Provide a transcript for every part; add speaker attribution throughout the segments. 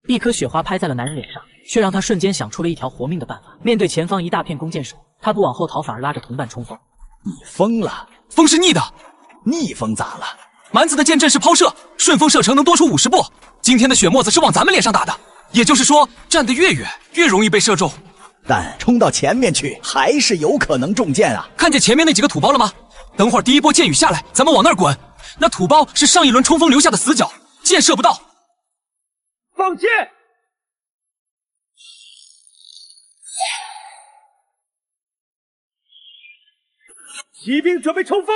Speaker 1: 一颗雪花拍在了男人脸上，却让他瞬间想出了一条活命的办法。面对前方一大片弓箭手，他不往后逃，反而拉着同伴冲锋。
Speaker 2: 你疯了？
Speaker 3: 风是逆的，
Speaker 2: 逆风咋了？
Speaker 3: 蛮子的箭阵是抛射，顺风射程能多出50步。今天的雪沫子是往咱们脸上打的，也就是说，站得越远，越容易被射中。
Speaker 2: 但冲到前面去，还是有可能中箭啊！
Speaker 3: 看见前面那几个土包了吗？等会儿第一波箭雨下来，咱们往那儿滚。那土包是上一轮冲锋留下的死角，箭射不到。
Speaker 4: 放箭！骑兵准备冲锋！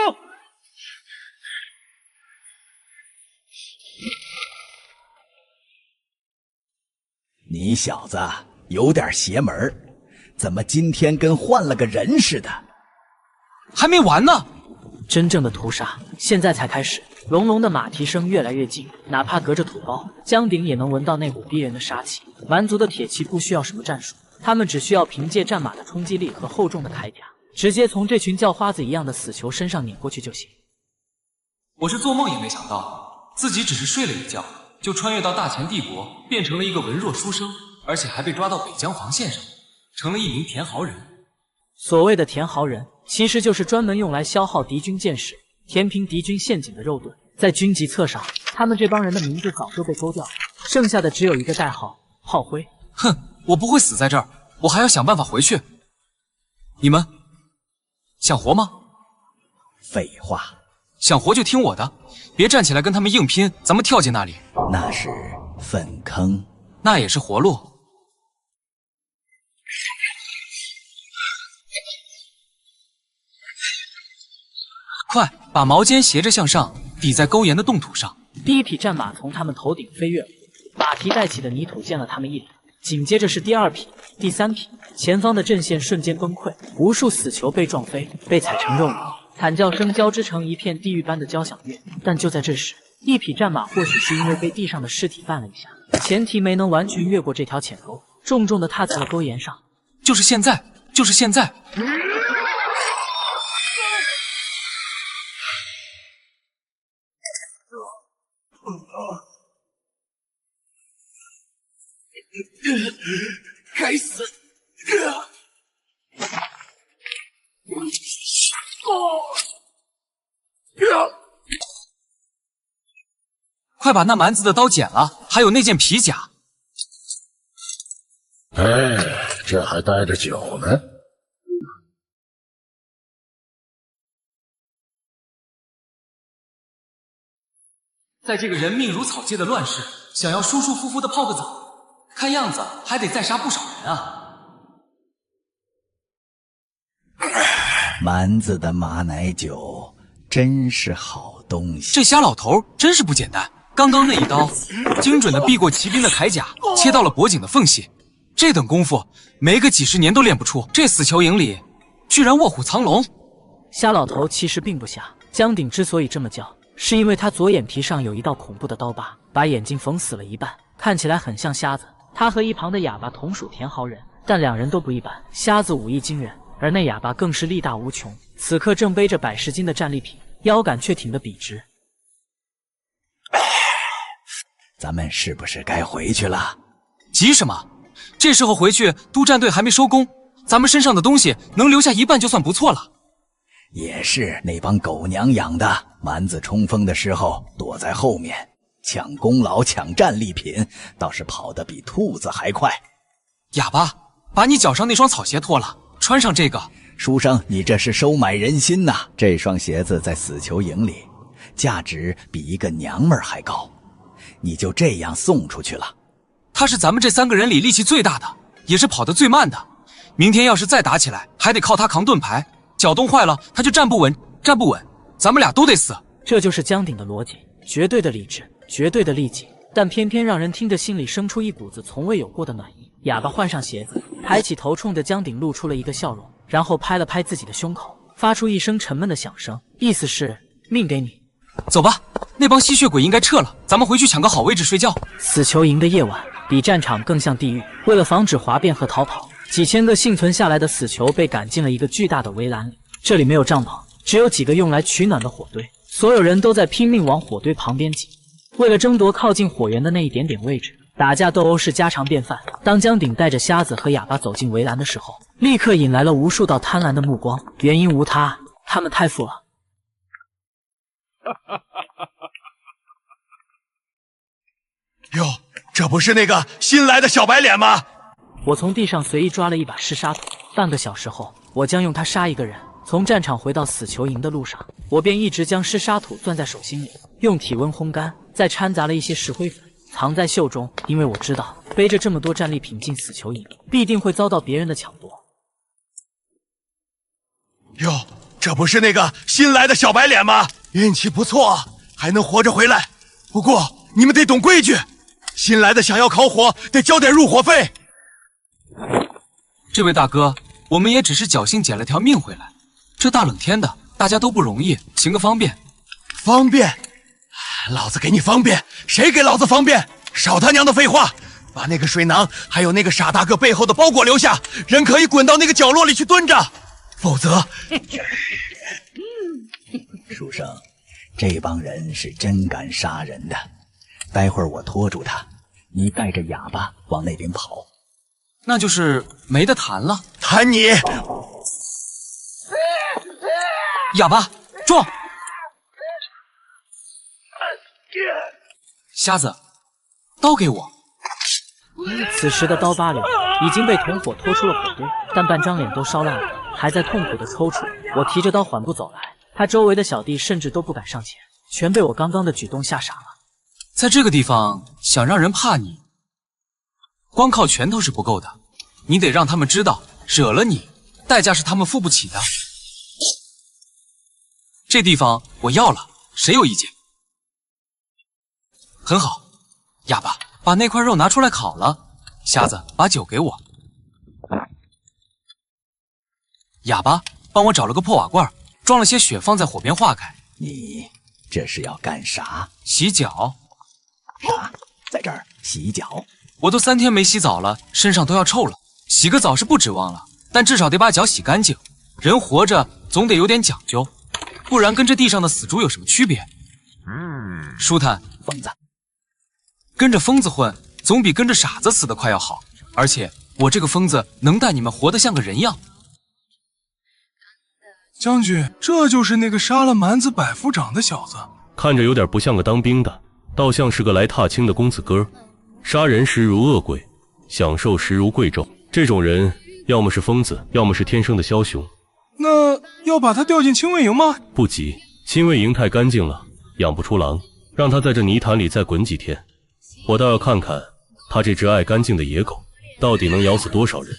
Speaker 2: 你小子有点邪门，怎么今天跟换了个人似的？
Speaker 3: 还没完呢！
Speaker 1: 真正的屠杀现在才开始，隆隆的马蹄声越来越近，哪怕隔着土包，江鼎也能闻到那股逼人的杀气。蛮族的铁骑不需要什么战术，他们只需要凭借战马的冲击力和厚重的铠甲，直接从这群叫花子一样的死囚身上碾过去就行。
Speaker 3: 我是做梦也没想到，自己只是睡了一觉，就穿越到大前帝国，变成了一个文弱书生，而且还被抓到北疆防线上，成了一名田豪人。
Speaker 1: 所谓的田豪人，其实就是专门用来消耗敌军箭矢、填平敌军陷阱的肉盾。在军籍册上，他们这帮人的名字早就被勾掉了，剩下的只有一个代号——炮灰。
Speaker 3: 哼，我不会死在这儿，我还要想办法回去。你们想活吗？
Speaker 2: 废话，
Speaker 3: 想活就听我的，别站起来跟他们硬拼，咱们跳进那里。
Speaker 2: 那是粪坑，
Speaker 3: 那也是活路。快，把毛尖斜着向上，抵在沟沿的冻土上。
Speaker 1: 第一匹战马从他们头顶飞跃而过，马蹄带起的泥土溅了他们一脸。紧接着是第二匹、第三匹，前方的阵线瞬间崩溃，无数死囚被撞飞，被踩成肉泥，惨叫声交织成一片地狱般的交响乐。但就在这时，一匹战马或许是因为被地上的尸体绊了一下，前蹄没能完全越过这条浅沟，重重地踏在了沟沿上。
Speaker 3: 就是现在，就是现在！
Speaker 4: 该死！
Speaker 3: 快把那蛮子的刀剪了，还有那件皮甲。
Speaker 5: 哎，这还带着酒呢。
Speaker 3: 在这个人命如草芥的乱世，想要舒舒服服的泡个澡，看样子还得再杀不少人啊！
Speaker 2: 蛮子的马奶酒真是好东西。
Speaker 3: 这瞎老头真是不简单，刚刚那一刀，精准的避过骑兵的铠甲，切到了脖颈的缝隙。这等功夫，没个几十年都练不出。这死囚营里，居然卧虎藏龙。
Speaker 1: 瞎老头其实并不瞎，江鼎之所以这么叫，是因为他左眼皮上有一道恐怖的刀疤，把眼睛缝死了一半，看起来很像瞎子。他和一旁的哑巴同属田豪人，但两人都不一般。瞎子武艺惊人，而那哑巴更是力大无穷，此刻正背着100斤的战利品，腰杆却挺得笔直。
Speaker 2: 咱们是不是该回去了？
Speaker 3: 急什么？这时候回去，督战队还没收工，咱们身上的东西能留下一半就算不错了。
Speaker 2: 也是，那帮狗娘养的，蛮子冲锋的时候躲在后面抢功劳、抢战利品，倒是跑得比兔子还快。
Speaker 3: 哑巴，把你脚上那双草鞋脱了，穿上这个。
Speaker 2: 书生，你这是收买人心呐！这双鞋子在死囚营里，价值比一个娘们儿还高，你就这样送出去了。
Speaker 3: 他是咱们这3个人里力气最大的，也是跑得最慢的。明天要是再打起来，还得靠他扛盾牌，脚冻坏了他就站不稳，咱们俩都得死。
Speaker 1: 这就是江鼎的逻辑，绝对的理智，绝对的利己，但偏偏让人听着心里生出一股子从未有过的暖意。哑巴换上鞋子，抬起头冲着江鼎露出了一个笑容，然后拍了拍自己的胸口，发出一声沉闷的响声，意思是命给你。
Speaker 3: 走吧，那帮吸血鬼应该撤了，咱们回去抢个好位置睡觉。
Speaker 1: 死囚营的夜晚比战场更像地狱，为了防止哗变和逃跑，几千个幸存下来的死囚被赶进了一个巨大的围栏里。这里没有帐篷，只有几个用来取暖的火堆，所有人都在拼命往火堆旁边挤。为了争夺靠近火源的那一点点位置，打架斗殴是家常便饭。当江鼎带着瞎子和哑巴走进围栏的时候，立刻引来了无数道贪婪的目光。原因无他，他们太富了。
Speaker 6: 哟，这不是那个新来的小白脸吗？
Speaker 1: 我从地上随意抓了一把湿沙土，半个小时后，我将用它杀一个人。从战场回到死囚营的路上，我便一直将湿沙土攥在手心里，用体温烘干，再掺杂了一些石灰粉，藏在袖中。因为我知道背着这么多战利品进死囚营，必定会遭到别人的抢夺。
Speaker 6: 哟，这不是那个新来的小白脸吗？运气不错，还能活着回来。不过你们得懂规矩，新来的想要烤火，得交点入伙费。
Speaker 3: 这位大哥，我们也只是侥幸捡了条命回来。这大冷天的，大家都不容易，行个方便。
Speaker 6: 方便？老子给你方便，谁给老子方便？少他娘的废话！把那个水囊还有那个傻大个背后的包裹留下，人可以滚到那个角落里去蹲着，否则……
Speaker 2: 书生，这帮人是真敢杀人的。待会儿我拖住他，你带着哑巴往那边跑。
Speaker 3: 那就是没得谈了。
Speaker 6: 谈你！
Speaker 3: 哑巴，撞！瞎子，刀给我。
Speaker 1: 此时的刀疤流已经被同伙拖出了火堆，但半张脸都烧烂了，还在痛苦的抽搐。我提着刀缓步走来，他周围的小弟甚至都不敢上前，全被我刚刚的举动吓傻了。
Speaker 3: 在这个地方想让人怕你，光靠拳头是不够的，你得让他们知道，惹了你，代价是他们付不起的。这地方我要了，谁有意见？很好，哑巴，把那块肉拿出来烤了。瞎子，把酒给我。哑巴，帮我找了个破瓦罐，装了些血，放在火边化开。
Speaker 2: 你这是要干啥？
Speaker 3: 洗脚。
Speaker 2: 啥？在这儿洗脚？
Speaker 3: 我都3天没洗澡了，身上都要臭了。洗个澡是不指望了，但至少得把脚洗干净。人活着总得有点讲究，不然跟这地上的死猪有什么区别？舒坦，
Speaker 2: 疯子，
Speaker 3: 跟着疯子混，总比跟着傻子死得快要好。而且我这个疯子能带你们活得像个人样。
Speaker 7: 将军，这就是那个杀了蛮子百夫长的小子，
Speaker 8: 看着有点不像个当兵的，倒像是个来踏青的公子哥。杀人时如恶鬼，享受时如贵胄。这种人要么是疯子，要么是天生的枭雄。
Speaker 7: 那要把他调进亲卫营吗？
Speaker 8: 不急，亲卫营太干净了，养不出狼，让他在这泥潭里再滚几天。我倒要看看他这只爱干净的野狗到底能咬死多少人。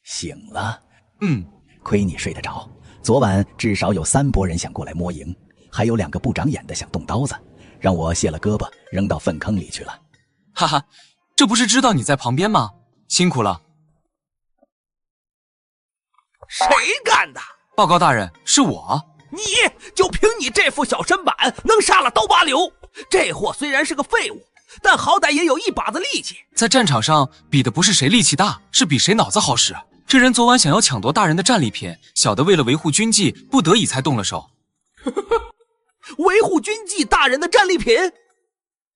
Speaker 2: 醒了？亏你睡得着。昨晚至少有3拨人想过来摸营，还有2个不长眼的想动刀子，让我卸了胳膊扔到粪坑里去了。
Speaker 3: 哈哈，这不是知道你在旁边吗？辛苦了。
Speaker 9: 谁干的？
Speaker 3: 报告大人，是我。
Speaker 9: 你就凭你这副小身板，能杀了刀疤流？这货虽然是个废物，但好歹也有一把子力气。
Speaker 3: 在战场上比的不是谁力气大，是比谁脑子好使。这人昨晚想要抢夺大人的战利品，小的为了维护军纪，不得已才动了手。
Speaker 9: 维护军纪大人的战利品？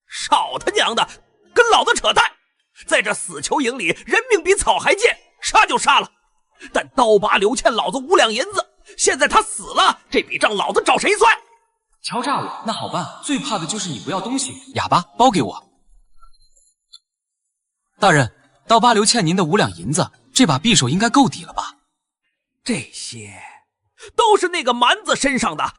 Speaker 9: 少他娘的，跟老子扯淡！在这死囚营里，人命比草还贱，杀就杀了。但刀疤流欠老子5两银子，现在他死了，这笔账老子找谁算？
Speaker 3: 敲诈我，那好办，最怕的就是你不要东西。哑巴，包给我。大人，刀疤流欠您的5两银子，这把匕首应该够抵了吧？
Speaker 9: 这些都是那个蛮子身上的。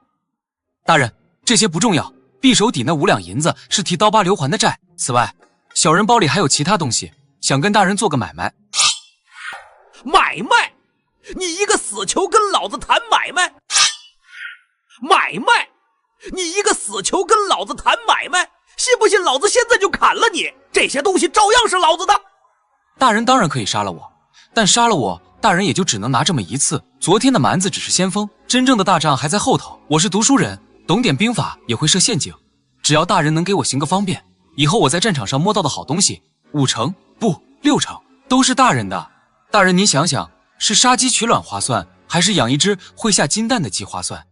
Speaker 3: 大人，这些不重要，匕首抵那5两银子是替刀疤流还的债。此外，小人包里还有其他东西，想跟大人做个买卖。
Speaker 9: 买卖？你一个死囚跟老子谈买卖？买卖？你一个死囚跟老子谈买卖？信不信老子现在就砍了你？这些东西照样是老子的。
Speaker 3: 大人当然可以杀了我，但杀了我，大人也就只能拿这么一次。昨天的蛮子只是先锋，真正的大仗还在后头。我是读书人，懂点兵法，也会设陷阱。只要大人能给我行个方便，以后我在战场上摸到的好东西，5成不6成都是大人的。大人您想想，是杀鸡取卵划算，还是养一只会下金蛋的鸡划算？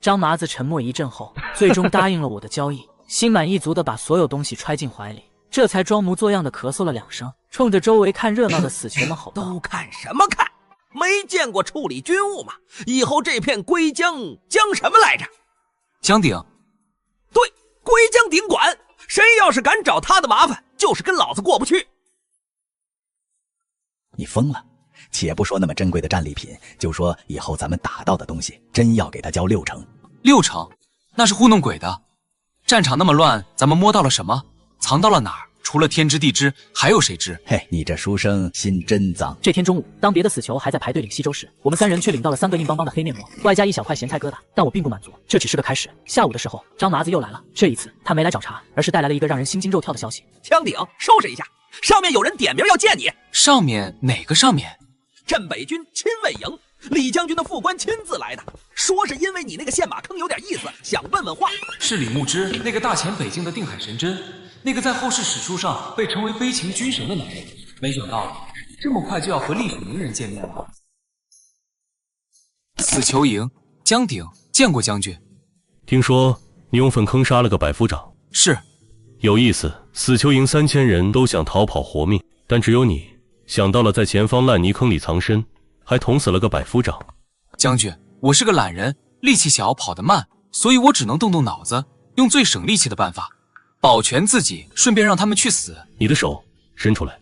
Speaker 1: 张麻子沉默一阵后，最终答应了我的交易。心满意足地把所有东西揣进怀里，这才装模作样地咳嗽了2声，冲着周围看热闹的死囚们吼道：“
Speaker 9: 都看什么看？没见过处理军务吗？以后这片龟江江什么来着？
Speaker 3: 江鼎。
Speaker 9: 对，龟江鼎管。谁要是敢找他的麻烦，就是跟老子过不去。”
Speaker 2: 你疯了！且不说那么珍贵的战利品，就说以后咱们打到的东西，真要给他交6成。
Speaker 3: 6成？那是糊弄鬼的。战场那么乱，咱们摸到了什么？藏到了哪儿？除了天知地知，还有谁知？
Speaker 2: 嘿，你这书生心真脏。
Speaker 1: 这天中午，当别的死囚还在排队领稀粥时，我们3人却领到了3个硬邦邦的黑面膜，外加1小块咸菜疙瘩。但我并不满足，这只是个开始。下午的时候，张麻子又来了。这一次，他没来找茬，而是带来了一个让人心惊肉跳的消息：
Speaker 9: 枪鼎，收拾一下，上面有人点名要见你。
Speaker 3: 上面哪个上面？
Speaker 9: 镇北军亲卫营，李将军的副官亲自来的，说是因为你那个献马坑有点意思，想问问话。
Speaker 3: 是李牧之，那个大遣北境的定海神针，那个在后世史书上被称为悲情军神的男人。没想到这么快就要和历史名人见面了。死囚营，江鼎见过将军。
Speaker 8: 听说你用粪坑杀了个百夫长。
Speaker 3: 是。
Speaker 8: 有意思，死囚营3000人都想逃跑活命，但只有你想到了在前方烂泥坑里藏身，还捅死了个百夫长。
Speaker 3: 将军，我是个懒人，力气小，跑得慢，所以我只能动动脑子，用最省力气的办法保全自己，顺便让他们去死。
Speaker 8: 你的手伸出来。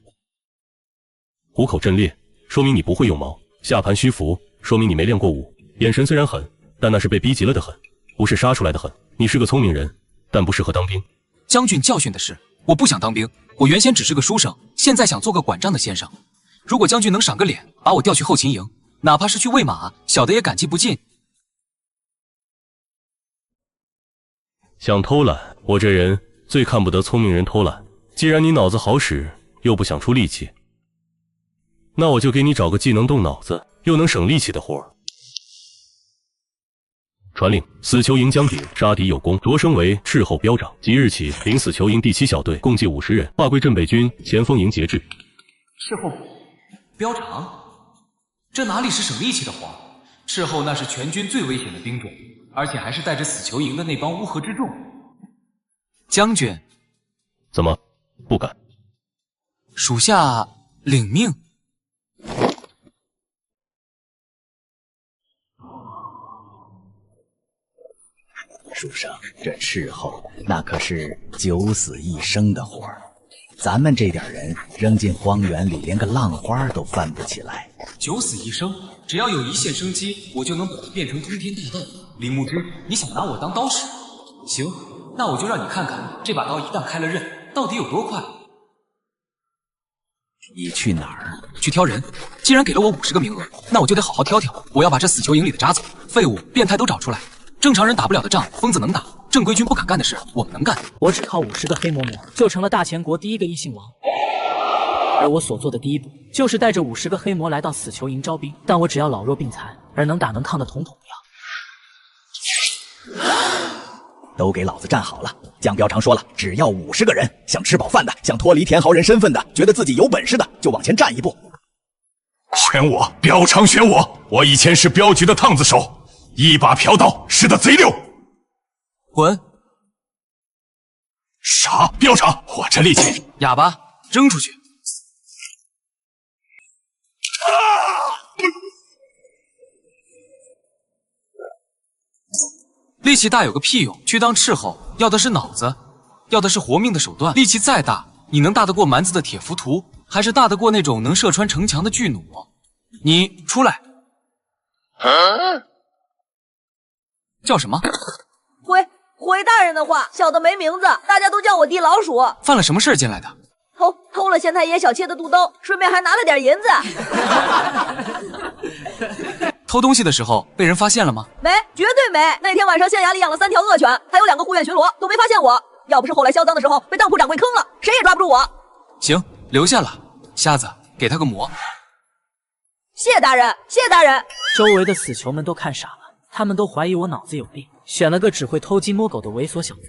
Speaker 8: 虎口震裂，说明你不会用矛；下盘虚浮，说明你没练过武。眼神虽然狠，但那是被逼急了的狠，不是杀出来的狠。你是个聪明人，但不适合当兵。
Speaker 3: 将军教训的是，我不想当兵，我原先只是个书生，现在想做个管账的先生。如果将军能赏个脸，把我调去后勤营，哪怕是去喂马，小的也感激不尽。
Speaker 8: 想偷懒，我这人最看不得聪明人偷懒。既然你脑子好使，又不想出力气，那我就给你找个既能动脑子又能省力气的活儿。传令：死囚营将鼎杀敌有功，擢升为斥候标长。即日起，领死囚营第7小队，共计50人，划归镇北军前锋营节制。
Speaker 3: 斥候标长，这哪里是省力气的活？斥候那是全军最危险的兵种，而且还是带着死囚营的那帮乌合之众。将军，
Speaker 8: 怎么不敢？
Speaker 3: 属下领命。
Speaker 2: 书生，这斥候那可是9死1生的活儿，咱们这点人扔进荒原里，连个浪花都翻不起来。
Speaker 3: 9死1生，只要有1线生机，我就能把它变成通天大道。李牧之，你想拿我当刀使？行，那我就让你看看，这把刀一旦开了刃，到底有多快。
Speaker 2: 你去哪儿？
Speaker 3: 去挑人。既然给了我50个名额，那我就得好好挑挑。我要把这死囚营里的渣子、废物、变态都找出来。正常人打不了的仗，疯子能打；正规军不敢干的事，我们能干。
Speaker 1: 我只靠50个黑嬷嬷，就成了大前国第1个异姓王。而我所做的第一步，就是带着50个黑魔来到死囚营招兵。但我只要老弱病残，而能打能抗的统统要。
Speaker 2: 都给老子站好了！江彪常说了，只要50个人，想吃饱饭的，想脱离田豪人身份的，觉得自己有本事的，就往前站一步。
Speaker 6: 选我，彪常选我！我以前是镖局的烫子手，一把瓢刀使得贼溜。
Speaker 3: 滚！
Speaker 6: 傻彪常，我这力气！
Speaker 3: 哑巴，扔出去！力气大有个屁用！去当斥候要的是脑子，要的是活命的手段。力气再大，你能大得过蛮子的铁浮屠，还是大得过那种能射穿城墙的巨弩？你出来！叫什么？
Speaker 10: 回大人的话，小的没名字，大家都叫我地老鼠。
Speaker 3: 犯了什么事儿进来的？
Speaker 10: 偷了县太爷小妾的肚兜，顺便还拿了点银子。
Speaker 3: 偷东西的时候被人发现了吗？
Speaker 10: 没，绝对没。那天晚上县衙里养了3条恶犬，还有2个护院巡逻，都没发现我。要不是后来销赃的时候被当铺掌柜坑了，谁也抓不住我。
Speaker 3: 行，留下了。瞎子，给他个馍。
Speaker 10: 谢大人，谢大人。
Speaker 1: 周围的死囚们都看傻了，他们都怀疑我脑子有病，选了个只会偷鸡摸狗的猥琐小贼。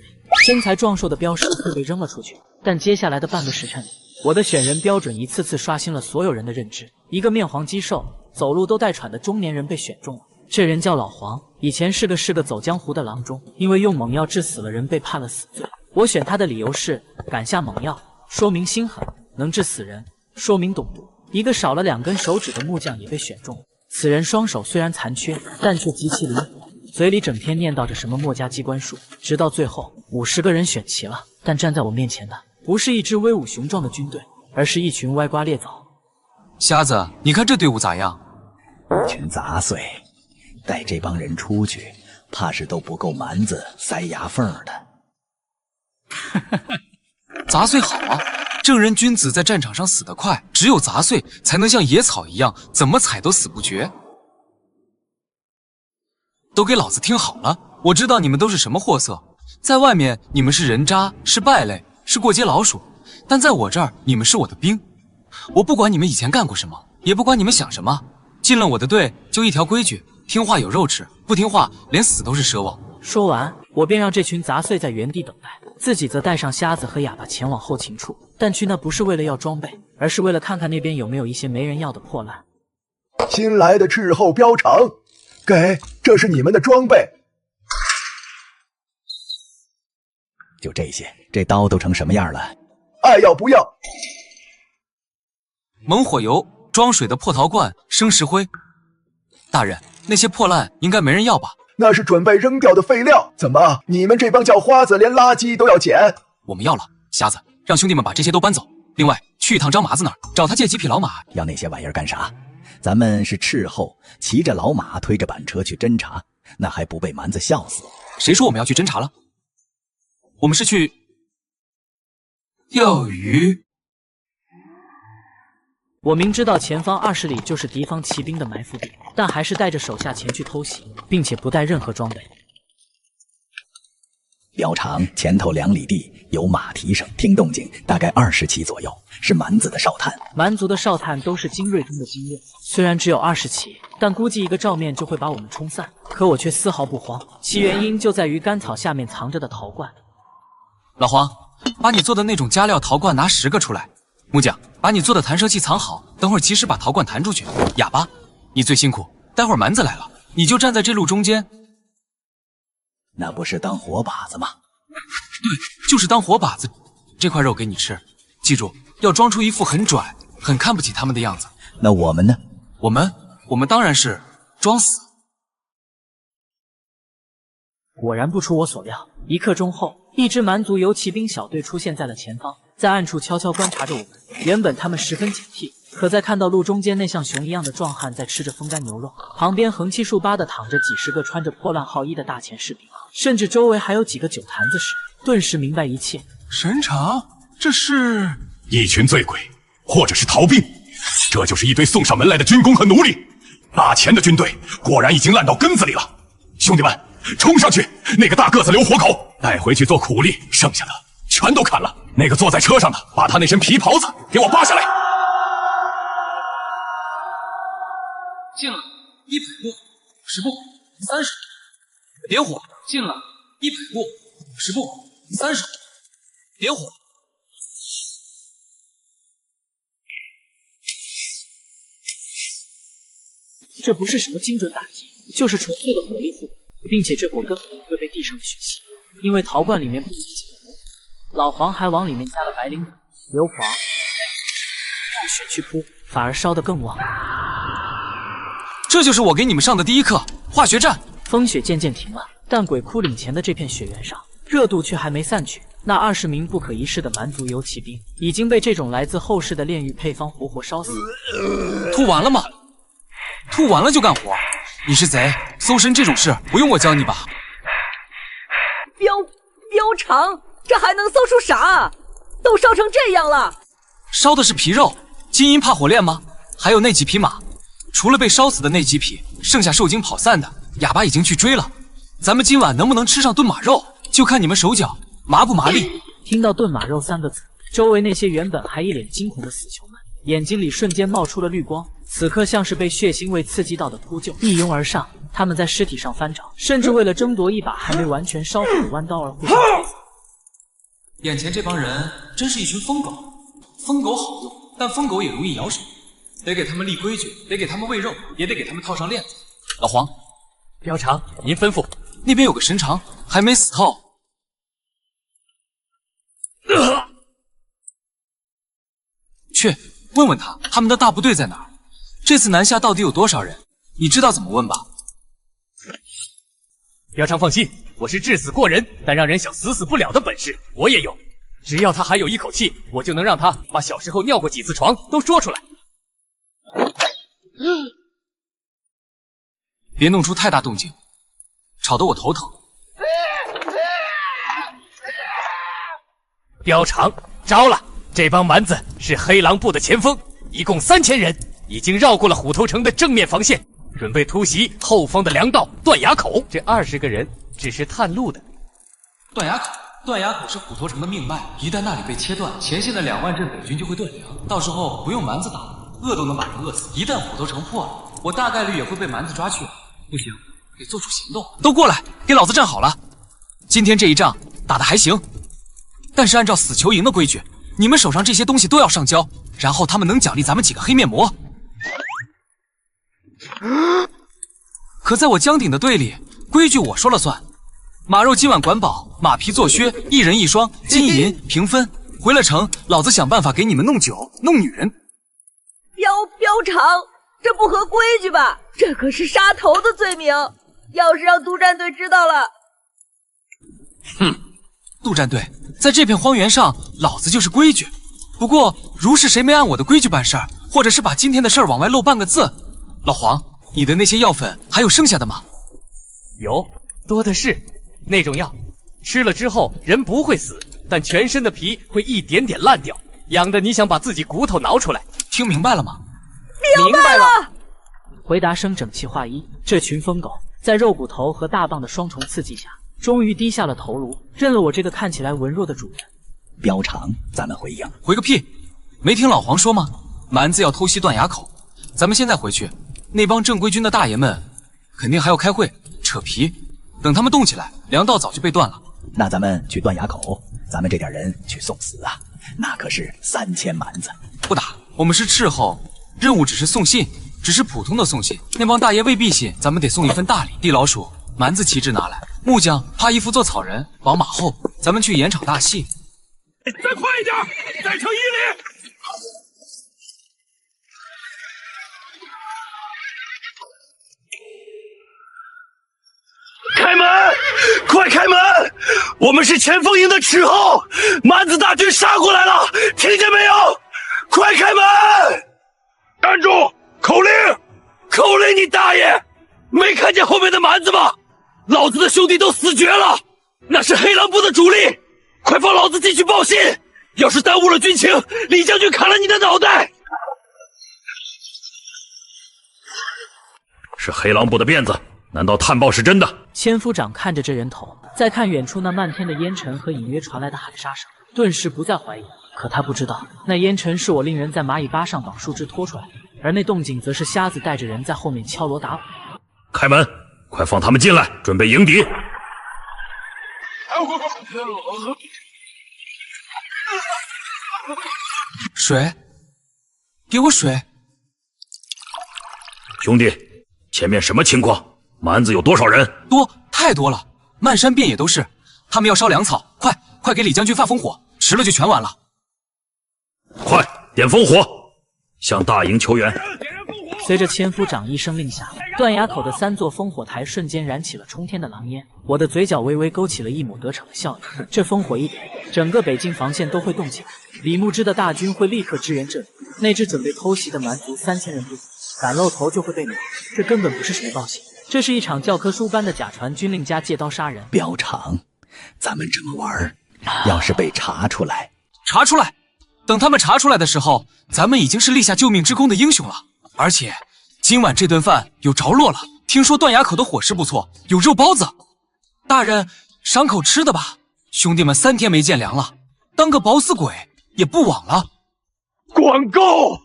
Speaker 1: 身材壮硕的镖师会被扔了出去，但接下来的半个时辰里，我的选人标准一次次刷新了所有人的认知。一个面黄肌瘦、走路都带喘的中年人被选中了，这人叫老黄，以前是个走江湖的郎中，因为用猛药致死了人被判了死罪。我选他的理由是敢下猛药，说明心狠；能治死人，说明懂毒。一个少了2根手指的木匠也被选中。此人双手虽然残缺，但却极其灵活，嘴里整天念叨着什么墨家机关术。直到最后50个人选齐了，但站在我面前的不是一支威武雄壮的军队，而是一群歪瓜裂枣。
Speaker 3: 瞎子，你看这队伍咋样？
Speaker 2: 一群杂碎，带这帮人出去，怕是都不够蛮子塞牙缝的。
Speaker 3: 杂碎好啊！正人君子在战场上死得快，只有杂碎才能像野草一样，怎么踩都死不绝。都给老子听好了！我知道你们都是什么货色，在外面你们是人渣，是败类，是过街老鼠，但在我这儿，你们是我的兵。我不管你们以前干过什么，也不管你们想什么，进了我的队就一条规矩：听话有肉吃，不听话连死都是奢望。
Speaker 1: 说完，我便让这群杂碎在原地等待，自己则带上瞎子和哑巴前往后勤处。但去那不是为了要装备，而是为了看看那边有没有一些没人要的破烂。
Speaker 11: 新来的斥候膘肠，给，这是你们的装备。
Speaker 2: 就这些，这刀都成什么样了？
Speaker 11: 爱要不要？
Speaker 3: 猛火油、装水的破陶罐、生石灰。大人，那些破烂应该没人要吧？
Speaker 11: 那是准备扔掉的废料。怎么，你们这帮叫花子连垃圾都要捡？
Speaker 3: 我们要了，瞎子，让兄弟们把这些都搬走。另外，去一趟张麻子那儿，找他借几匹老马。
Speaker 2: 要那些玩意儿干啥？咱们是斥候，骑着老马，推着板车去侦查，那还不被蛮子笑死？
Speaker 3: 谁说我们要去侦查了？我们是去钓鱼。
Speaker 1: 我明知道前方20里就是敌方骑兵的埋伏地，但还是带着手下前去偷袭，并且不带任何装备。
Speaker 2: 膘肠前头2里地有马蹄声，听动静大概20骑左右，是蛮子的哨探。
Speaker 1: 蛮族的哨探都是精锐中的精锐，虽然只有20骑，但估计一个照面就会把我们冲散。可我却丝毫不慌，其原因就在于干草下面藏着的陶罐。
Speaker 3: 老黄，把你做的那种加料陶罐拿10个出来。木匠，把你做的弹射器藏好，等会儿及时把陶罐弹出去。哑巴，你最辛苦，待会儿蛮子来了，你就站在这路中间。
Speaker 2: 那不是当活把子吗？
Speaker 3: 对，就是当活把子。这块肉给你吃，记住要装出一副很拽、很看不起他们的样子。
Speaker 2: 那我们呢？
Speaker 3: 我们当然是装死。
Speaker 1: 果然不出我所料，1刻钟后，一支蛮族游骑兵小队出现在了前方，在暗处悄悄观察着我们。原本他们十分警惕，可在看到路中间那像熊一样的壮汉在吃着风干牛肉，旁边横七竖八的躺着几十个穿着破烂号衣的大前士兵，甚至周围还有几个酒坛子时，顿时明白一切。
Speaker 7: 神长，这是
Speaker 12: 一群醉鬼，或者是逃兵，这就是一堆送上门来的军工和奴隶。大钱的军队果然已经烂到根子里了。兄弟们，冲上去！那个大个子留活口，带回去做苦力，剩下的全都砍了。那个坐在车上的，把他那身皮袍子给我扒下来。
Speaker 3: 进了100步，10步，30步，点火！进了100步，10步，30步，点火！
Speaker 1: 这不是什么精准打击，就是纯粹的火力互补，并且这火根本不会被地上的血吸，因为陶罐里面不止几个人。老黄还往里面加了白磷粉、硫磺，用血去扑，反而烧得更旺。
Speaker 3: 这就是我给你们上的第一课——化学战。
Speaker 1: 风雪渐渐停了，但鬼窟岭前的这片雪原上，热度却还没散去。那20名不可一世的蛮族游骑兵，已经被这种来自后世的炼狱配方活活烧死。
Speaker 3: 吐完了吗？吐完了就干活。你是贼，搜身这种事不用我教你吧？
Speaker 10: 膘肠，这还能搜出啥？都烧成这样了。
Speaker 3: 烧的是皮肉，金银怕火炼吗？还有那几匹马，除了被烧死的那几匹，剩下受惊跑散的，哑巴已经去追了。咱们今晚能不能吃上炖马肉，就看你们手脚麻不麻利。
Speaker 1: 听到炖马肉3个字，周围那些原本还一脸惊恐的死囚们，眼睛里瞬间冒出了绿光，此刻像是被血腥味刺激到的秃鹫一拥而上。他们在尸体上翻找，甚至为了争夺一把还没完全烧火的弯刀而互相推搡。
Speaker 3: 眼前这帮人真是一群疯狗。疯狗好用，但疯狗也容易咬手，得给他们立规矩，得给他们喂肉，也得给他们套上链子。老黄，
Speaker 8: 膘肠，您吩咐。
Speaker 3: 那边有个神长，还没死透。去问问他们的大部队在哪儿。这次南下到底有多少人？你知道怎么问吧？
Speaker 13: 标长放心，我是至死过人，但让人想死死不了的本事我也有。只要他还有一口气，我就能让他把小时候尿过几次床都说出来。
Speaker 3: 别弄出太大动静，吵得我头疼。
Speaker 13: 标长招了，这帮蛮子是黑狼部的前锋，一共3000人，已经绕过了虎头城的正面防线，准备突袭后方的粮道断崖口。这20个人只是探路的。
Speaker 3: 断崖口是虎头城的命脉，一旦那里被切断，前线的2万镇北军就会断粮，到时候不用蛮子打，饿都能把人饿死。一旦虎头城破了，我大概率也会被蛮子抓去。不行，得做出行动。都过来，给老子站好了！今天这一仗打得还行，但是按照死囚营的规矩，你们手上这些东西都要上交，然后他们能奖励咱们几个黑面魔。可在我江鼎的队里，规矩我说了算。马肉今晚管饱，马皮做靴，一人1双，金银平分。回了城，老子想办法给你们弄酒、弄女人。
Speaker 10: 标长，这不合规矩吧？这可是杀头的罪名，要是让督战队知道了……
Speaker 3: 哼，督战队在这片荒原上，老子就是规矩。不过，如是谁没按我的规矩办事儿，或者是把今天的事儿往外漏半个字，老黄，你的那些药粉还有剩下的吗？
Speaker 13: 有，多的是。那种药吃了之后人不会死，但全身的皮会一点点烂掉，痒的你想把自己骨头挠出来。
Speaker 3: 听明白了吗？
Speaker 10: 明白了。
Speaker 1: 回答声整齐划一。这群疯狗在肉骨头和大棒的双重刺激下，终于低下了头颅，认了我这个看起来文弱的主人。
Speaker 2: 标长，咱们回应。
Speaker 3: 回个屁！没听老黄说吗？蛮子要偷袭断崖口，咱们现在回去，那帮正规军的大爷们肯定还要开会扯皮。等他们动起来，粮道早就被断了。
Speaker 2: 那咱们去断崖口，咱们这点人去送死啊！那可是3000蛮子。
Speaker 3: 不打，我们是斥候，任务只是送信，只是普通的送信。那帮大爷未必信，咱们得送一份大礼。地老鼠，蛮子旗帜拿来，木匠帕衣服做草人，绑马后，咱们去演场大戏。
Speaker 4: 再快一点，再成1里。开门！快开门！我们是前锋营的斥候，蛮子大军杀过来了，听见没有？快开门！站住！口令！口令！你大爷！没看见后面的蛮子吗？老子的兄弟都死绝了，那是黑狼部的主力，快放老子进去报信！要是耽误了军情，李将军砍了你的脑袋！
Speaker 12: 是黑狼部的辫子。难道探报是真的？
Speaker 1: 千夫长看着这人头，再看远处那漫天的烟尘和隐约传来的喊杀声，顿时不再怀疑。可他不知道，那烟尘是我令人在蚂蚁巴上绑树枝拖出来的，而那动静则是瞎子带着人在后面敲锣打鼓。
Speaker 12: 开门，快放他们进来，准备迎敌。
Speaker 3: 水，给我水。
Speaker 12: 兄弟，前面什么情况？蛮子有多少人？
Speaker 3: 多，太多了，漫山遍野都是。他们要烧粮草，快给李将军发烽火，迟了就全完了。
Speaker 12: 快点烽火，向大营求援。
Speaker 1: 随着千夫长一声令下，断崖口的3座烽火台瞬间燃起了冲天的狼烟，我的嘴角微微勾起了一抹得逞的笑意。这烽火一点，整个北境防线都会动起来，李牧之的大军会立刻支援这里，那支准备偷袭的蛮族3000人不死，敢露头就会被秒。这根本不是谁报信，这是一场教科书般的假传军令加借刀杀人。
Speaker 2: 标长，咱们这么玩，要是被查出来，
Speaker 3: 等他们查出来的时候，咱们已经是立下救命之功的英雄了。而且今晚这顿饭有着落了，听说断崖口的伙食不错，有肉包子。大人赏口吃的吧，兄弟们3天没见粮了，当个饱死鬼也不枉了。
Speaker 4: 管够，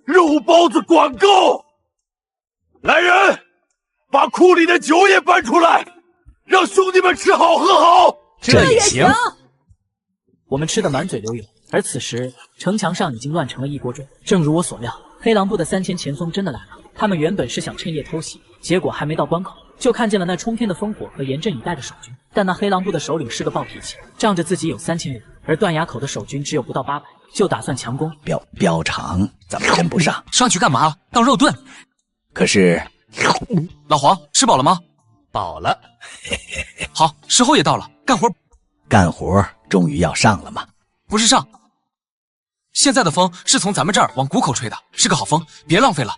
Speaker 4: 肉包子管够！来人，把库里的酒也搬出来，让兄弟们吃好喝好。
Speaker 1: 这也行。我们吃得满嘴流油，而此时城墙上已经乱成了一锅粥。正如我所料，黑狼部的3000前锋真的来了。他们原本是想趁夜偷袭，结果还没到关口，就看见了那冲天的烽火和严阵以待的守军。但那黑狼部的首领是个暴脾气，仗着自己有3000人，而断崖口的守军只有不到800，就打算强攻。
Speaker 2: 膘肠怎么跟不上？
Speaker 3: 上去干嘛？当肉盾？
Speaker 2: 可是，
Speaker 3: 老黄吃饱了吗？
Speaker 13: 饱了。
Speaker 3: 好，时候也到了，干活。
Speaker 2: 干活终于要上了吗？
Speaker 3: 不是上，现在的风是从咱们这儿往谷口吹的，是个好风，别浪费了。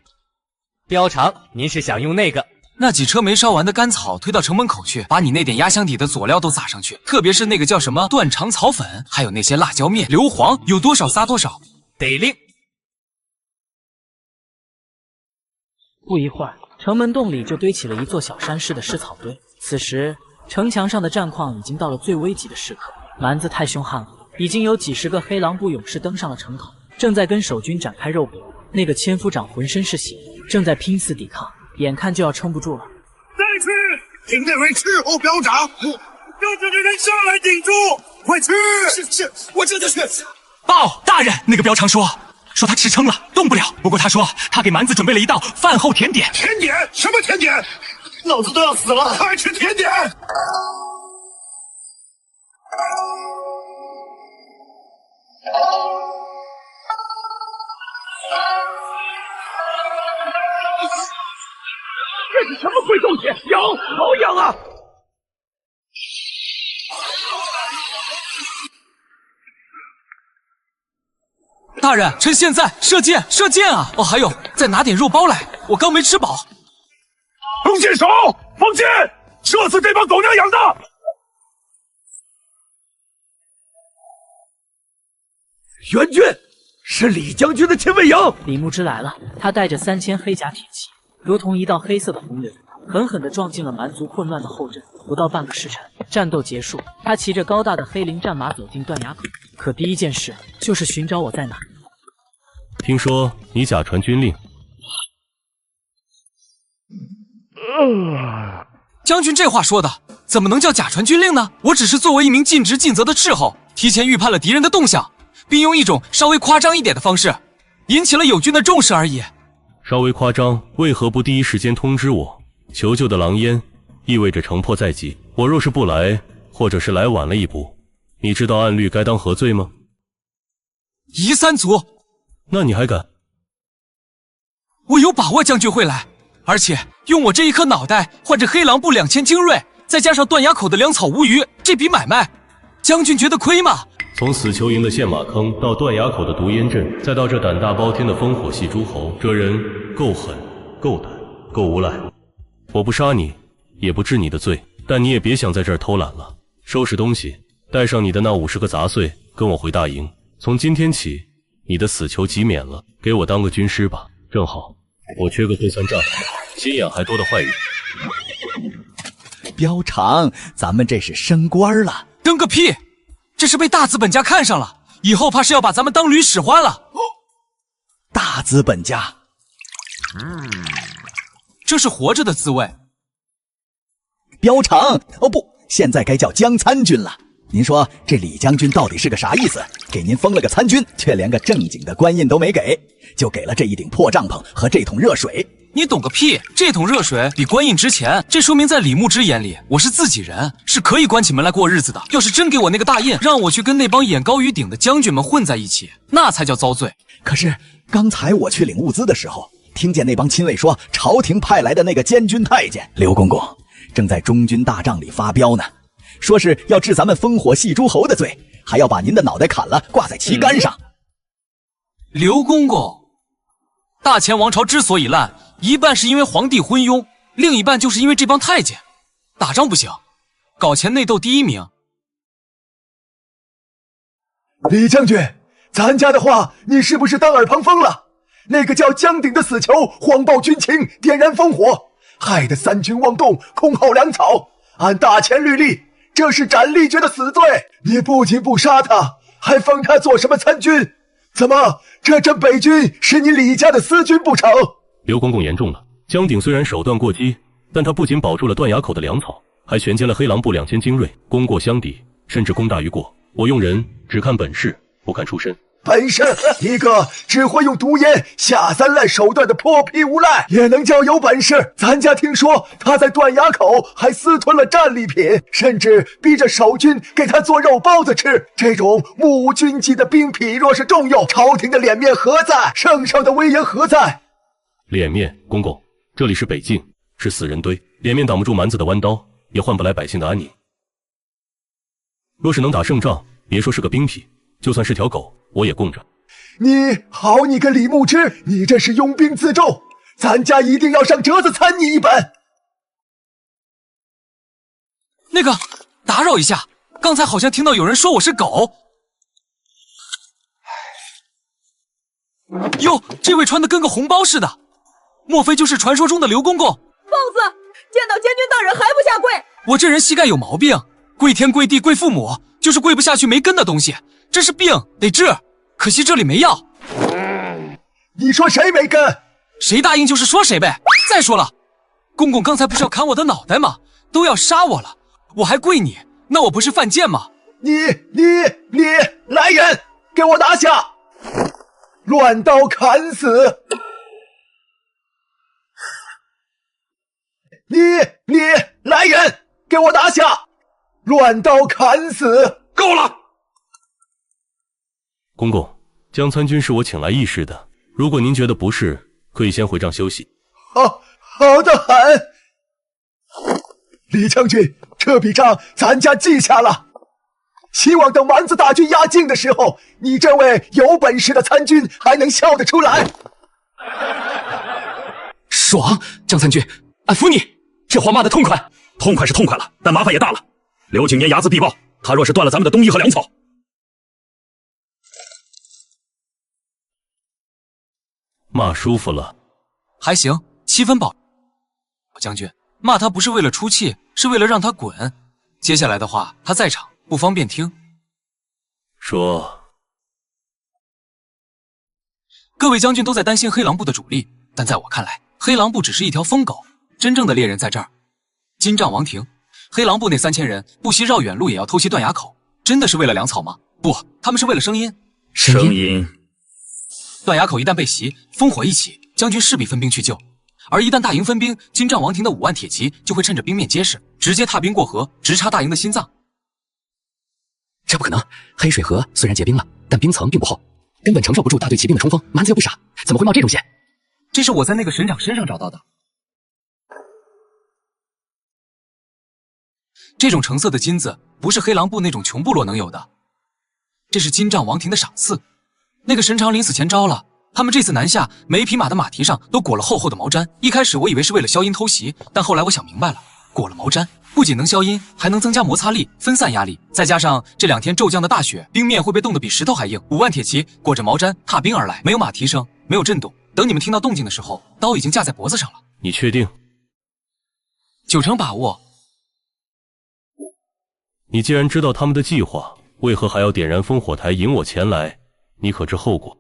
Speaker 13: 膘肠，您是想用那个？
Speaker 3: 那几车没烧完的干草推到城门口去，把你那点压箱底的佐料都撒上去，特别是那个叫什么断肠草粉，还有那些辣椒面、硫磺，有多少撒多少。
Speaker 13: 得令。
Speaker 1: 不一会儿，城门洞里就堆起了一座小山似的尸草堆。此时，城墙上的战况已经到了最危急的时刻。蛮子太凶悍了，已经有几十个黑狼部勇士登上了城口，正在跟守军展开肉搏。那个千夫长浑身是血，正在拼死抵抗，眼看就要撑不住了。
Speaker 4: 再去，请那位斥候表长，让这个人上来顶住！快去！是，我这就去。
Speaker 12: 报大人，那个膘肠说他吃撑了，动不了。不过他说他给蛮子准备了一道饭后甜点。
Speaker 4: 甜点？什么甜点？老子都要死了，还吃甜点？
Speaker 12: 这是什么鬼东西？痒，好痒啊！
Speaker 3: 大人，趁现在射箭，射箭啊！哦，还有，再拿点肉包来，我刚没吃饱。
Speaker 4: 弓箭手，放箭，射死这帮狗娘养的！
Speaker 11: 援军是李将军的亲卫营。
Speaker 1: 李牧之来了，他带着3000黑甲铁骑，如同一道黑色的洪流，狠狠地撞进了蛮族混乱的后阵。不到半个时辰，战斗结束。他骑着高大的黑鳞战马走进断崖口，可第一件事就是寻找我在哪。
Speaker 8: 听说你假传军令。
Speaker 3: 将军这话说的，怎么能叫假传军令呢？我只是作为一名尽职尽责的斥候，提前预判了敌人的动向，并用一种稍微夸张一点的方式，引起了友军的重视而已。
Speaker 8: 稍微夸张，为何不第一时间通知我？求救的狼烟意味着城破在即，我若是不来，或者是来晚了一步，你知道按律该当何罪吗？
Speaker 3: 夷三族。
Speaker 8: 那你还敢？
Speaker 3: 我有把握将军会来，而且用我这一颗脑袋换这黑狼部2000精锐，再加上断崖口的粮草无余，这笔买卖，将军觉得亏吗？
Speaker 8: 从死囚营的陷马坑到断崖口的毒烟阵，再到这胆大包天的烽火戏诸侯，这人够狠、够胆、够无赖。我不杀你，也不治你的罪，但你也别想在这儿偷懒了。收拾东西，带上你的那50个杂碎，跟我回大营。从今天起，你的死囚即免了，给我当个军师吧。正好，我缺个会算账、心眼还多的坏人。
Speaker 2: 膘肠，咱们这是升官了？
Speaker 3: 升个屁！这是被大资本家看上了，以后怕是要把咱们当驴使唤了。
Speaker 2: 大资本家，
Speaker 3: 这是活着的滋味。
Speaker 2: 膘肠，哦不，现在该叫江参军了。您说这李将军到底是个啥意思？给您封了个参军，却连个正经的官印都没给，就给了这一顶破帐篷和这桶热水。
Speaker 3: 你懂个屁！这桶热水比官印值钱，这说明在李牧之眼里，我是自己人，是可以关起门来过日子的。要是真给我那个大印，让我去跟那帮眼高于顶的将军们混在一起，那才叫遭罪。
Speaker 2: 可是刚才我去领物资的时候，听见那帮亲卫说，朝廷派来的那个监军太监刘公公正在中军大帐里发飙呢，说是要治咱们烽火戏诸侯的罪，还要把您的脑袋砍了挂在旗杆上。
Speaker 3: 刘公公，大前王朝之所以烂，一半是因为皇帝昏庸，另一半就是因为这帮太监。打仗不行，搞钱内斗第一名。
Speaker 11: 李将军，咱家的话你是不是当耳旁风了？那个叫江鼎的死囚谎报军情，点燃烽火，害得三军妄动，空耗粮草。按大前律例，这是斩立决的死罪。你不仅不杀他，还封他做什么参军？怎么，这镇北军是你李家的私军不成？
Speaker 8: 刘公公言重了。江鼎虽然手段过激，但他不仅保住了断崖口的粮草，还全歼了黑狼部2000精锐，功过相抵，甚至功大于过。我用人只看本事，不看出身。
Speaker 11: 本事，一个只会用毒烟下三滥手段的泼皮无赖也能叫有本事。咱家听说他在断崖口还私吞了战利品，甚至逼着守军给他做肉包子吃。这种目无军纪的兵痞，若是重用，朝廷的脸面何在？圣上的威严何在？
Speaker 8: 脸面，公公，这里是北境，是死人堆，脸面挡不住蛮子的弯刀，也换不来百姓的安宁。若是能打胜仗，别说是个兵痞，就算是条狗，我也供着。
Speaker 11: 你个李牧之，你这是拥兵自重，咱家一定要上折子参你一本。
Speaker 3: 那个，打扰一下，刚才好像听到有人说我是狗。哟，这位穿的跟个红包似的，莫非就是传说中的刘公公？
Speaker 10: 疯子，见到监军大人还不下跪？
Speaker 3: 我这人膝盖有毛病，跪天跪地跪父母，就是跪不下去没根的东西，这是病，得治。可惜这里没药。
Speaker 11: 你说谁没根？
Speaker 3: 谁答应就是说谁呗。再说了，公公刚才不是要砍我的脑袋吗？都要杀我了，我还跪你，那我不是犯贱吗？
Speaker 11: 你，来人，给我拿下！乱刀砍死！你，来人，给我拿下！乱刀砍死！
Speaker 12: 够了！
Speaker 8: 公公，江参军是我请来议事的，如果您觉得不是，可以先回帐休息。
Speaker 11: 好的很。李将军，这笔账咱家记下了。希望等蛮子大军压境的时候，你这位有本事的参军还能笑得出来。
Speaker 12: 爽，江参军，俺服你，这话骂得痛快。痛快是痛快了，但麻烦也大了。刘景年睚眦必报，他若是断了咱们的冬衣和粮草，
Speaker 8: 骂舒服了，
Speaker 3: 还行，7分饱。将军，骂他不是为了出气，是为了让他滚。接下来的话他在场，不方便听。
Speaker 8: 说，
Speaker 3: 各位将军都在担心黑狼部的主力，但在我看来，黑狼部只是一条疯狗，真正的猎人在这儿。金帐王庭，黑狼部那3000人不惜绕远路也要偷袭断崖口，真的是为了粮草吗？不，他们是为了声音。
Speaker 12: 声音。
Speaker 3: 断崖口一旦被袭，烽火一起，将军势必分兵去救。而一旦大营分兵，金帐王庭的5万铁骑就会趁着兵面结实，直接踏冰过河，直插大营的心脏。
Speaker 14: 这不可能！黑水河虽然结冰了，但冰层并不厚，根本承受不住大队骑兵的冲锋。蛮子又不傻，怎么会冒这种险？
Speaker 3: 这是我在那个神长身上找到的。这种橙色的金子不是黑狼部那种穷部落能有的，这是金帐王庭的赏赐。那个神长临死前招了，他们这次南下，每匹马的马蹄上都裹了厚厚的毛毡。一开始我以为是为了消音偷袭，但后来我想明白了，裹了毛毡不仅能消音，还能增加摩擦力，分散压力。再加上这2天骤降的大雪，冰面会被冻得比石头还硬。5万铁骑裹着毛毡踏冰而来，没有马蹄声，没有震动。等你们听到动静的时候，刀已经架在脖子上了。
Speaker 8: 你确定
Speaker 3: ？9成把握。
Speaker 8: 你既然知道他们的计划，为何还要点燃烽火台引我前来？你可知后果？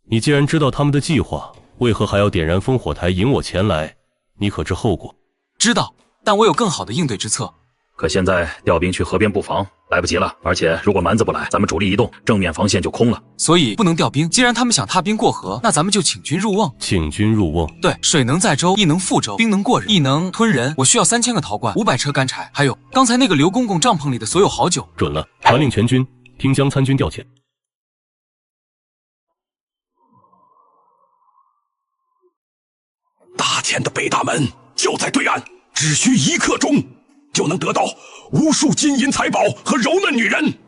Speaker 8: 你既然知道他们的计划，为何还要点燃烽火台引我前来？你可知后果？
Speaker 3: 知道，但我有更好的应对之策。
Speaker 12: 可现在调兵去河边布防来不及了，而且如果蛮子不来，咱们主力一动，正面防线就空了。
Speaker 3: 所以不能调兵。既然他们想踏冰过河，那咱们就请军入瓮。
Speaker 8: 请军入瓮。
Speaker 3: 对，水能载舟，亦能覆舟；兵能过人，亦能吞人。我需要3000个陶罐，500车干柴，还有刚才那个刘公公帐篷里的所有好酒。
Speaker 8: 准了，传令全军，听江参军调遣。
Speaker 12: 大田的北大门就在对岸，只需1刻钟，就能得到无数金银财宝和柔嫩女人。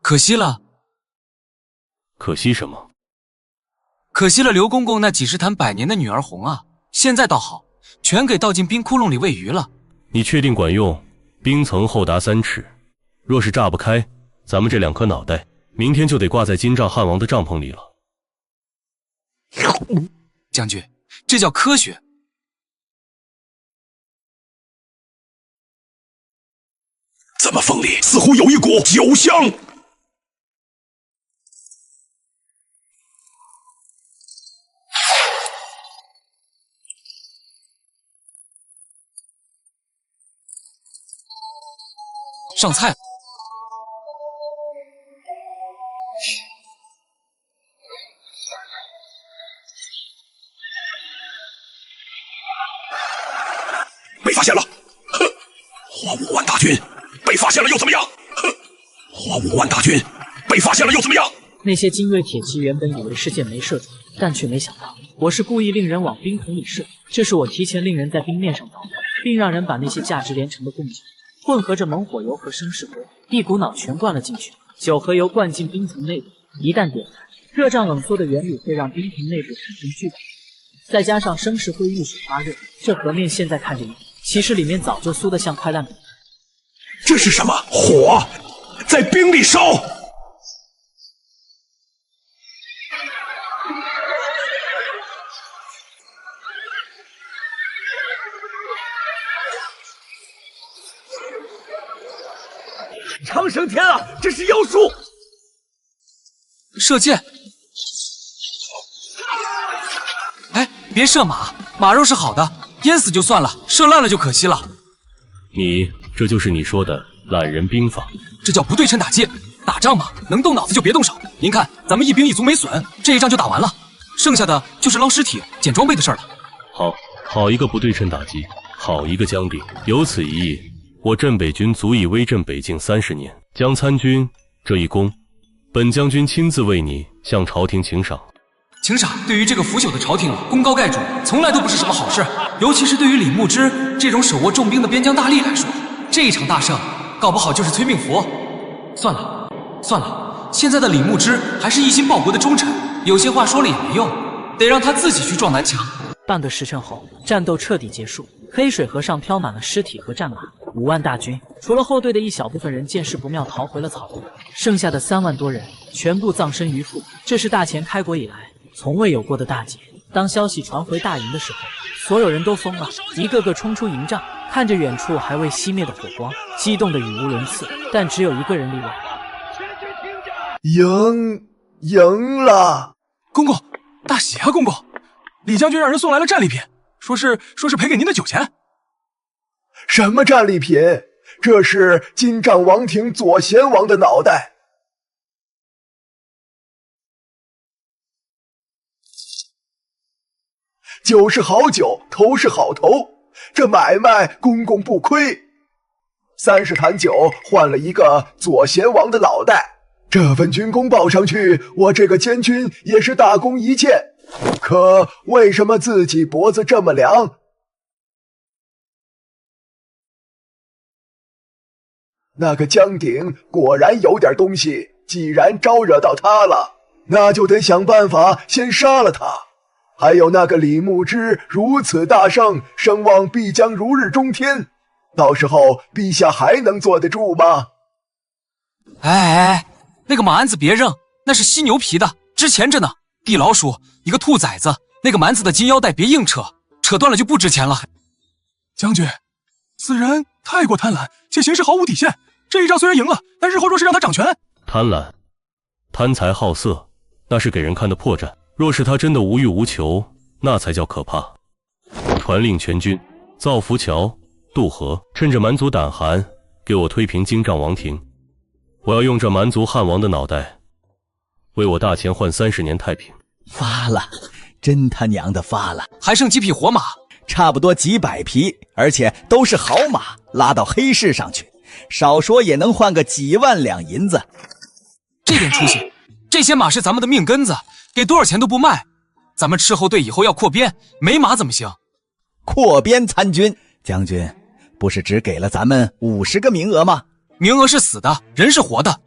Speaker 3: 可惜了。
Speaker 8: 可惜什么？
Speaker 3: 可惜了刘公公那几十坛100年的女儿红啊！现在倒好，全给倒进冰窟窿里喂鱼了。
Speaker 8: 你确定管用？冰层厚达3尺，若是炸不开，咱们这2颗脑袋明天就得挂在金帐汉王的帐篷里了。
Speaker 3: 将军，这叫科学。
Speaker 12: 怎么风里似乎有一股酒香？
Speaker 3: 上菜了。
Speaker 12: 被发现了！哼，花5万大军被发现了又怎么样？哼，花5万大军被发现了又怎么样？
Speaker 1: 那些精锐铁骑原本以为是箭没射中，但却没想到我是故意令人往冰桶里射。这是我提前令人在冰面上捣毁，并让人把那些价值连城的贡酒混合着猛火油和生石锅，一股脑全灌了进去。酒和油灌进冰层内部，一旦点燃，热胀冷缩的原理会让冰层内部产生巨大，再加上生石会遇水发热，这河面现在看着硬，其实里面早就酥得像块烂饼。
Speaker 12: 这是什么？火在冰里烧！
Speaker 9: 长生天啊，这是妖术！
Speaker 3: 射箭！哎，别射马，马肉是好的，淹死就算了，射烂了就可惜了。
Speaker 8: 这就是你说的懒人兵法？
Speaker 3: 这叫不对称打击。打仗嘛，能动脑子就别动手。您看，咱们一兵一卒没损，这一仗就打完了，剩下的就是捞尸体、捡装备的事儿了。
Speaker 8: 好一个不对称打击，好一个将顶。有此一役，我镇北军足以威震北境30年。江参军这一功，本将军亲自为你向朝廷请赏。
Speaker 3: 请赏对于这个腐朽的朝廷功高盖主，从来都不是什么好事，尤其是对于李牧之这种手握重兵的边疆大吏来说，这一场大胜，搞不好就是催命符。算了，现在的李牧之还是一心报国的忠臣，有些话说了也没用，得让他自己去撞南墙。
Speaker 1: 半个时辰后，战斗彻底结束。黑水河上飘满了尸体和战马，5万大军，除了后队的一小部分人见势不妙逃回了草原，剩下的3万多人全部葬身鱼腹。这是大前开国以来从未有过的大捷。当消息传回大营的时候，所有人都疯了，一个个冲出营帐，看着远处还未熄灭的火光，激动得语无伦次。但只有一个人例外，
Speaker 11: 赢了！
Speaker 7: 公公，大喜啊！公公，李将军让人送来了战利品，说是赔给您的酒钱。
Speaker 11: 什么战利品？这是金帐王庭左贤王的脑袋。酒是好酒，头是好头，这买卖公公不亏。30坛酒换了一个左贤王的脑袋，这份军功报上去，我这个监军也是大功一件。可为什么自己脖子这么凉？那个江鼎果然有点东西，既然招惹到他了，那就得想办法先杀了他。还有那个李牧之如此大胜，声望必将如日中天，到时候陛下还能坐得住吗？
Speaker 3: 哎，那个马鞍子别扔，那是犀牛皮的，值钱着呢。地老鼠，一个兔崽子，那个蛮子的金腰带别硬扯，扯断了就不值钱了。
Speaker 7: 将军，此人太过贪婪，且行事毫无底线。这一仗虽然赢了，但日后若是让他掌权，
Speaker 8: 贪婪、贪财好色，那是给人看的破绽。若是他真的无欲无求，那才叫可怕。传令全军造浮桥、渡河，趁着蛮族胆寒，给我推平金帐王庭。我要用这蛮族汉王的脑袋，为我大前换30年太平。
Speaker 2: 发了，真他娘的发了！
Speaker 3: 还剩几匹活马？
Speaker 2: 差不多几百匹，而且都是好马，拉到黑市上去，少说也能换个几万两银子。
Speaker 3: 这点出息，这些马是咱们的命根子，给多少钱都不卖。咱们斥候队以后要扩编，没马怎么行？
Speaker 2: 扩编参军，将军不是只给了咱们50个名额吗？
Speaker 3: 名额是死的，人是活的。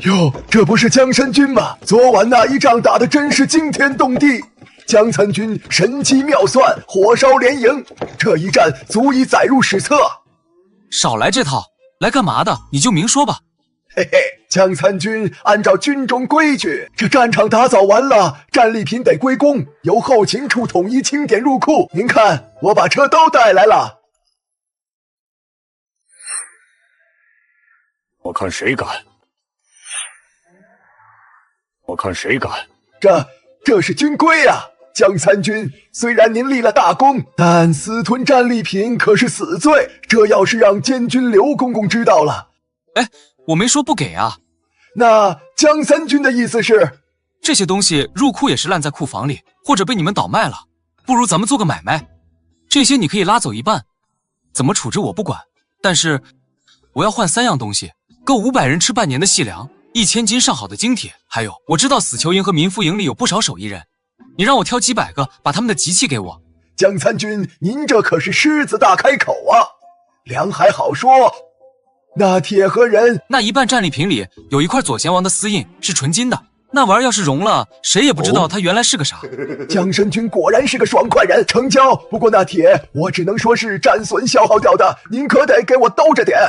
Speaker 11: 哟，这不是江参军吗？昨晚那一仗打得真是惊天动地，江参军神机妙算，火烧连营，这一战足以载入史册。
Speaker 3: 少来这套，来干嘛的？你就明说吧。
Speaker 11: 嘿嘿，江参军按照军中规矩，这战场打扫完了，战利品得归公，由后勤处统一清点入库。您看，我把车都带来了。
Speaker 12: 我看谁敢！我看谁敢！
Speaker 11: 这是军规啊！江参军，虽然您立了大功，但私吞战利品可是死罪。这要是让监军刘公公知道了，
Speaker 3: 哎，我没说不给啊。
Speaker 11: 那江三军的意思是，
Speaker 3: 这些东西入库也是烂在库房里，或者被你们倒卖了，不如咱们做个买卖。这些你可以拉走一半，怎么处置我不管，但是我要换3样东西，够500人吃半年的细粮，1000斤上好的精铁，还有我知道死囚营和民夫营里有不少手艺人，你让我挑几百个，把他们的集器给我。
Speaker 11: 江参军，您这可是狮子大开口啊！粮还好说，那铁和人，
Speaker 3: 那一半战利品里有一块左贤王的丝印，是纯金的，那玩意儿要是熔了，谁也不知道他原来是个啥。
Speaker 11: 江神君果然是个爽快人，成交。不过那铁我只能说是战损消耗掉的，您可得给我兜着点。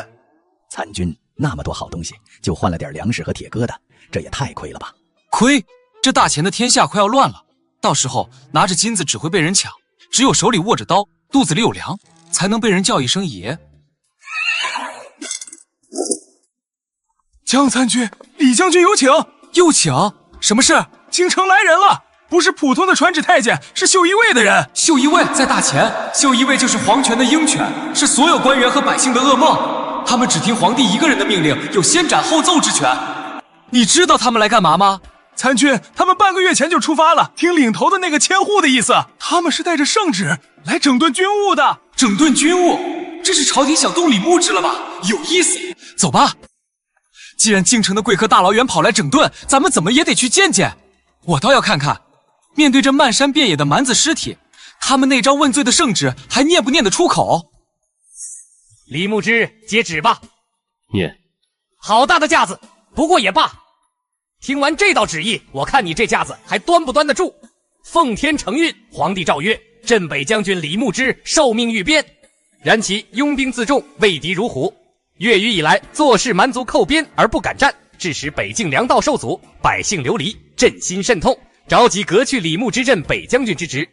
Speaker 2: 参军，那么多好东西，就换了点粮食和铁疙瘩，这也太亏了吧？
Speaker 3: 亏？这大钱的天下快要乱了，到时候拿着金子只会被人抢，只有手里握着刀，肚子里有粮，才能被人叫一声爷。
Speaker 7: 江参军，李将军有请。
Speaker 3: 又请？什么事？
Speaker 7: 京城来人了，不是普通的传旨太监，是绣衣卫的人。
Speaker 3: 绣衣卫在大前，绣衣卫就是皇权的鹰犬，是所有官员和百姓的噩梦。他们只听皇帝一个人的命令，有先斩后奏之权。你知道他们来干嘛吗？
Speaker 7: 参军，他们半个月前就出发了，听领头的那个千户的意思，他们是带着圣旨来整顿军务的。
Speaker 3: 整顿军务？这是朝廷想动李牧之了吧？有意思，走吧。既然京城的贵客大老远跑来整顿，咱们怎么也得去见见。我倒要看看，面对这漫山遍野的蛮子尸体，他们那张问罪的圣旨还念不念得出口？
Speaker 13: 李牧之，接旨吧。
Speaker 8: 念。
Speaker 13: 好大的架子，不过也罢。听完这道旨意，我看你这架子还端不端得住。奉天承运，皇帝诏曰：镇北将军李牧之受命御边，然其拥兵自重，畏敌如虎。月余以来，坐视蛮族寇边而不敢战，致使北境粮道受阻，百姓流离，朕心甚痛，着急革去李牧之镇北将军之职，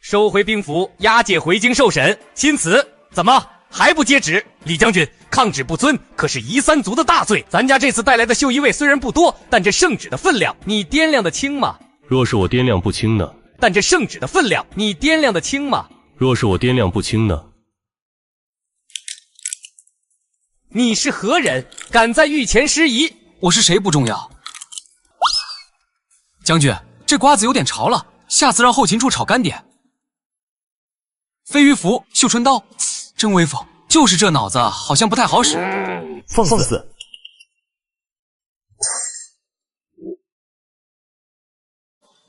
Speaker 13: 收回兵符，押解回京受审。钦此。怎么还不接旨？李将军，抗旨不遵可是夷三族的大罪。咱家这次带来的绣衣卫虽然不多，但这圣旨的分量你掂量得清吗？
Speaker 8: 若是我掂量不清呢？
Speaker 13: 但这圣旨的分量你掂量得清吗？
Speaker 8: 若是我掂量不清呢？
Speaker 13: 你是何人，敢在御前失仪？
Speaker 3: 我是谁不重要。将军，这瓜子有点潮了，下次让后勤处炒干点。飞鱼符、绣春刀，真威风。就是这脑子好像不太好使。
Speaker 13: 放肆！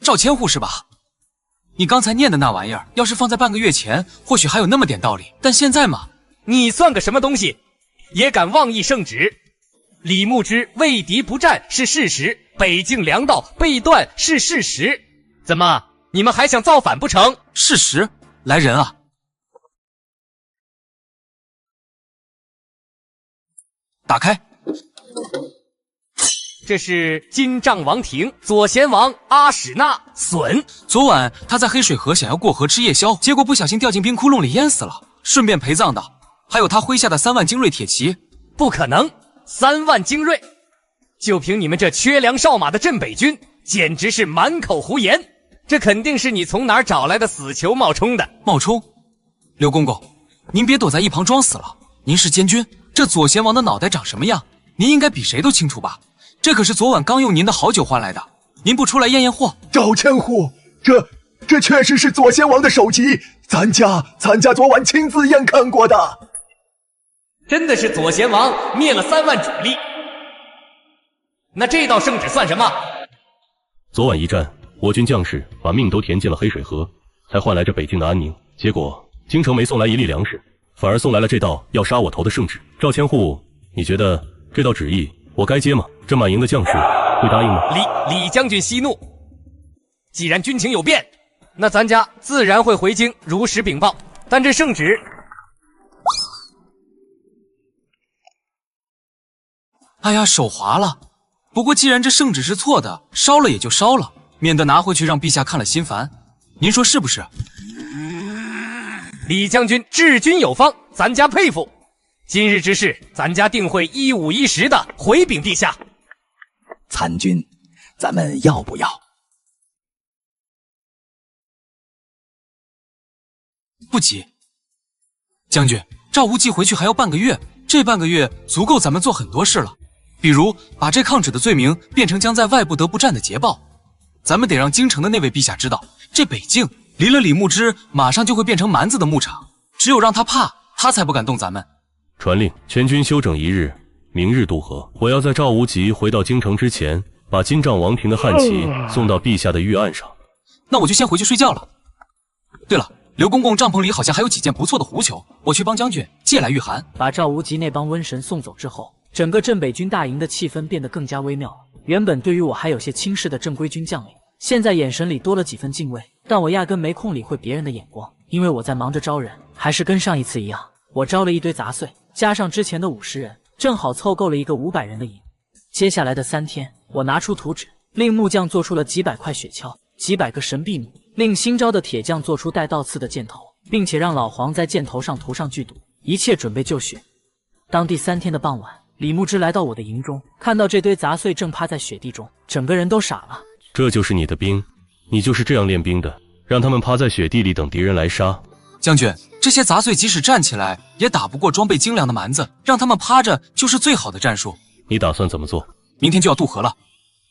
Speaker 3: 赵千户是吧？你刚才念的那玩意儿，要是放在半个月前，或许还有那么点道理，但现在嘛，
Speaker 13: 你算个什么东西？也敢妄议圣旨？李牧之畏敌不战是事实，北境粮道被断是事实。怎么，你们还想造反不成？
Speaker 3: 事实，来人啊！打开。
Speaker 13: 这是金帐王庭左贤王阿史那损。
Speaker 3: 昨晚他在黑水河想要过河吃夜宵，结果不小心掉进冰窟窿里淹死了，顺便陪葬的还有他麾下的3万精锐铁骑。
Speaker 13: 不可能，3万精锐，就凭你们这缺粮少马的镇北军，简直是满口胡言。这肯定是你从哪儿找来的死囚冒充的。
Speaker 3: 冒充？刘公公，您别躲在一旁装死了，您是监军，这左贤王的脑袋长什么样，您应该比谁都清楚吧？这可是昨晚刚用您的好酒换来的，您不出来验验货？
Speaker 11: 赵千户，这确实是左贤王的首级，咱家昨晚亲自验看过的。
Speaker 13: 真的是左贤王灭了3万主力。那这道圣旨算什么？
Speaker 8: 昨晚一战，我军将士把命都填进了黑水河，才换来这北境的安宁。结果京城没送来一粒粮食，反而送来了这道要杀我头的圣旨。赵千户，你觉得这道旨意我该接吗？这满营的将士会答应吗？
Speaker 13: 李将军息怒，既然军情有变，那咱家自然会回京如实禀报。但这圣旨，
Speaker 3: 哎呀，手滑了。不过既然这圣旨是错的，烧了也就烧了，免得拿回去让陛下看了心烦。您说是不是？
Speaker 13: 李将军治军有方，咱家佩服。今日之事，咱家定会一五一十的回禀陛下。
Speaker 2: 参军，咱们要不要？
Speaker 3: 不急。将军，赵无忌回去还要半个月，这半个月足够咱们做很多事了，比如把这抗旨的罪名变成将在外不得不战的捷报。咱们得让京城的那位陛下知道，这北境离了李牧之，马上就会变成蛮子的牧场，只有让他怕，他才不敢动咱们。
Speaker 8: 传令，全军休整1日，明日渡河。我要在赵无极回到京城之前，把金帐王庭的汉旗送到陛下的御案上。
Speaker 3: 那我就先回去睡觉了。对了，刘公公帐篷里好像还有几件不错的狐裘，我去帮将军借来御寒。
Speaker 1: 把赵无极那帮瘟神送走之后，整个镇北军大营的气氛变得更加微妙了。原本对于我还有些轻视的正规军将领，现在眼神里多了几分敬畏。但我压根没空理会别人的眼光，因为我在忙着招人。还是跟上一次一样，我招了一堆杂碎，加上之前的50人，正好凑够了一个500人的营。接下来的3天，我拿出图纸，令木匠做出了几百块雪橇、几百个神臂弩，令新招的铁匠做出带倒刺的箭头，并且让老黄在箭头上涂上剧毒，一切准备就绪。当第3天的傍晚，李牧之来到我的营中，看到这堆杂碎正趴在雪地中，整个人都傻了。
Speaker 8: 这就是你的兵？你就是这样练兵的？让他们趴在雪地里等敌人来杀？
Speaker 3: 将军，这些杂碎即使站起来，也打不过装备精良的蛮子，让他们趴着就是最好的战术。
Speaker 8: 你打算怎么做？
Speaker 3: 明天就要渡河了。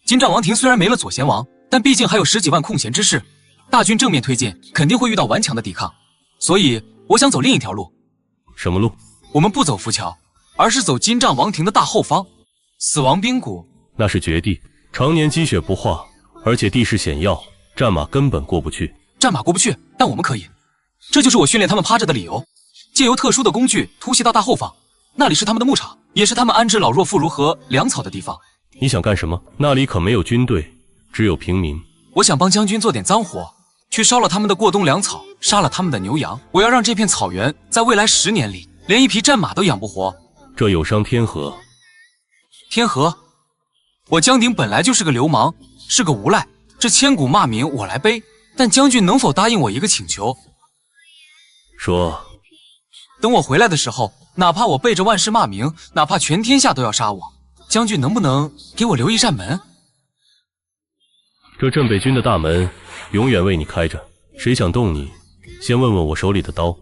Speaker 3: 金帐王庭虽然没了左贤王，但毕竟还有10几万空闲之士，大军正面推进，肯定会遇到顽强的抵抗。所以我想走另一条路。
Speaker 8: 什么路？
Speaker 3: 我们不走浮桥，而是走金帐王庭的大后方。死亡冰谷
Speaker 8: 那是绝地，常年积雪不化，而且地势险要，战马根本过不去。
Speaker 3: 战马过不去，但我们可以。这就是我训练他们趴着的理由。借由特殊的工具突袭到大后方，那里是他们的牧场，也是他们安置老弱妇孺和粮草的地方。
Speaker 8: 你想干什么？那里可没有军队，只有平民。
Speaker 3: 我想帮将军做点脏活，去烧了他们的过冬粮草，杀了他们的牛羊。我要让这片草原在未来10年里连一匹战马都养不活。
Speaker 8: 这有伤天和。
Speaker 3: 天和？我江鼎本来就是个流氓，是个无赖，这千古骂名我来背。但将军能否答应我一个请求？
Speaker 8: 说。
Speaker 3: 等我回来的时候，哪怕我背着万世骂名，哪怕全天下都要杀我，将军能不能给我留一扇门？
Speaker 8: 这镇北军的大门永远为你开着，谁想动你，先问问我手里的刀。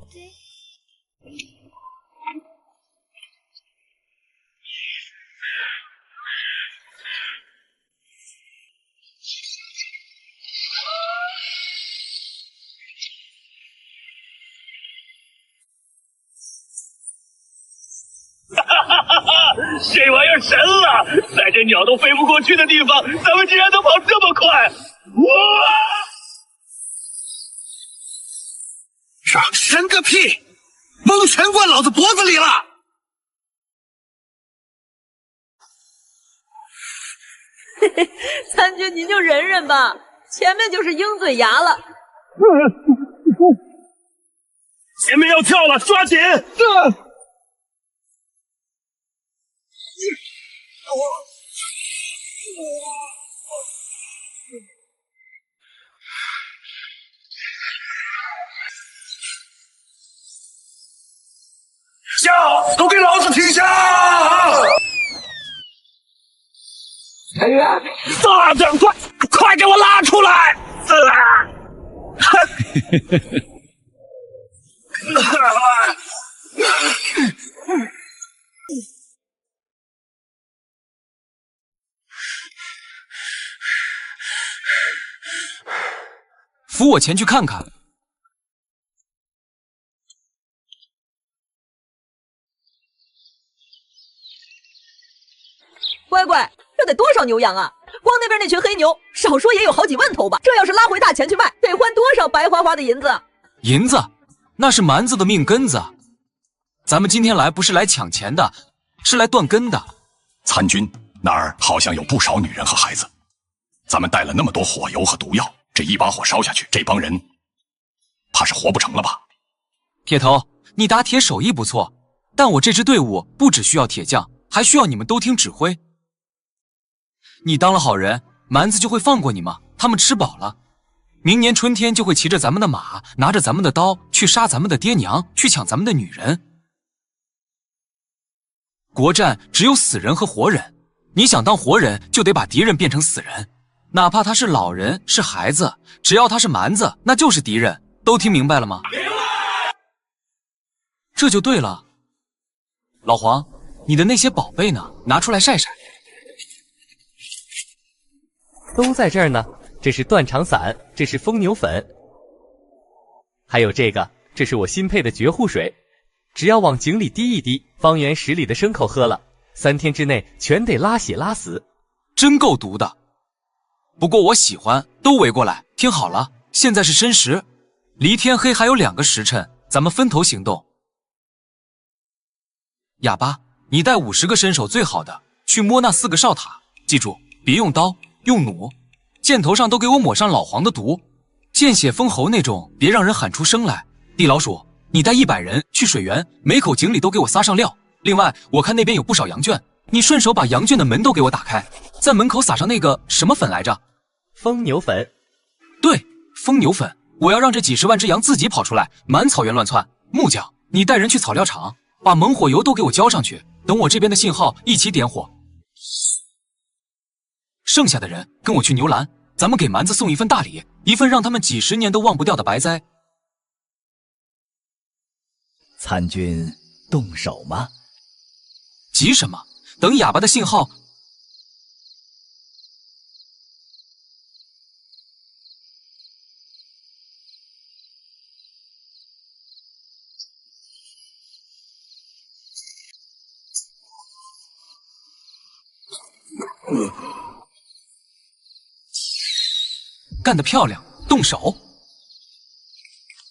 Speaker 4: 这玩意儿神了，在这鸟都飞不过去的地方，咱们竟然能跑这么快！哇！神个屁！风全灌老子脖子里了！
Speaker 10: 嘿嘿，参军您就忍忍吧，前面就是鹰嘴崖了。
Speaker 4: 前面要跳了，抓紧！下！都给老子停下！大点快给我拉出来！
Speaker 3: 扶我前去看看。
Speaker 10: 乖乖，这得多少牛羊啊！光那边那群黑牛，少说也有好几万头吧。这要是拉回大钱去卖，得换多少白花花的银子？
Speaker 3: 银子，那是蛮子的命根子。咱们今天来不是来抢钱的，是来断根的。
Speaker 12: 参军那儿好像有不少女人和孩子，咱们带了那么多火油和毒药，这一把火烧下去，这帮人怕是活不成了吧？
Speaker 3: 铁头，你打铁手艺不错，但我这支队伍不只需要铁匠，还需要你们都听指挥。你当了好人，蛮子就会放过你吗？他们吃饱了，明年春天就会骑着咱们的马，拿着咱们的刀去杀咱们的爹娘，去抢咱们的女人。国战只有死人和活人，你想当活人，就得把敌人变成死人，哪怕他是老人是孩子，只要他是蛮子，那就是敌人。都听明白了吗？这就对了。老黄，你的那些宝贝呢？拿出来晒晒。
Speaker 13: 都在这儿呢。这是断肠散，这是疯牛粉，还有这个，这是我新配的绝户水。只要往井里滴一滴，方圆10里的牲口喝了，3天之内全得拉血拉死，
Speaker 3: 真够毒的。不过我喜欢，都围过来。听好了，现在是申时，离天黑还有2个时辰，咱们分头行动。哑巴，你带50个身手最好的去摸那4个哨塔，记住，别用刀，用弩，箭头上都给我抹上老黄的毒，见血封喉那种，别让人喊出声来。地老鼠，你带100人去水源，每口井里都给我撒上料。另外，我看那边有不少羊圈，你顺手把羊圈的门都给我打开，在门口撒上那个什么粉来着？
Speaker 13: 疯牛粉。
Speaker 3: 对，疯牛粉。我要让这几10万只羊自己跑出来，满草原乱窜。木匠，你带人去草料场，把猛火油都给我浇上去，等我这边的信号一起点火。剩下的人跟我去牛栏，咱们给蛮子送一份大礼，一份让他们几10年都忘不掉的白栽。
Speaker 2: 参军动手吗？
Speaker 3: 急什么？等哑巴的信号。干得漂亮，动手！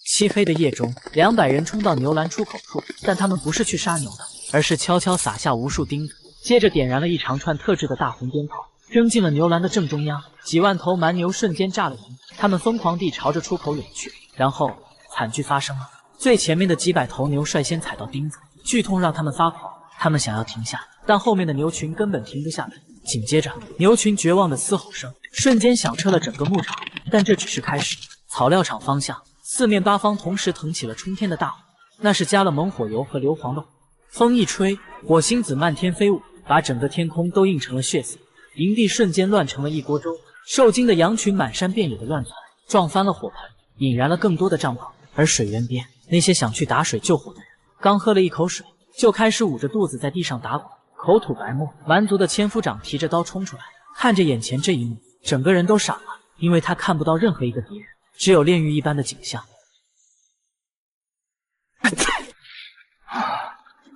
Speaker 1: 漆黑的夜中，200人冲到牛栏出口处，但他们不是去杀牛的，而是悄悄撒下无数钉子，接着点燃了一长串特制的大红鞭炮，扔进了牛栏的正中央。几万头蛮牛瞬间炸了营，他们疯狂地朝着出口涌去。然后惨剧发生了，最前面的几百头牛率先踩到钉子，剧痛让他们发狂。他们想要停下，但后面的牛群根本停不下来。紧接着，牛群绝望的嘶吼声瞬间响彻了整个牧场。但这只是开始。草料场方向，四面八方同时腾起了冲天的大火，那是加了猛火油和硫磺的火。风一吹，火星子漫天飞舞，把整个天空都映成了血色。营地瞬间乱成了一锅粥，受惊的羊群满山遍野的乱窜，撞翻了火盆，引燃了更多的帐篷。而水源边，那些想去打水救火的人，刚喝了一口水，就开始捂着肚子在地上打滚，口吐白沫。蛮族的千夫长提着刀冲出来，看着眼前这一幕，整个人都傻了，因为他看不到任何一个敌人，只有炼狱一般的景象。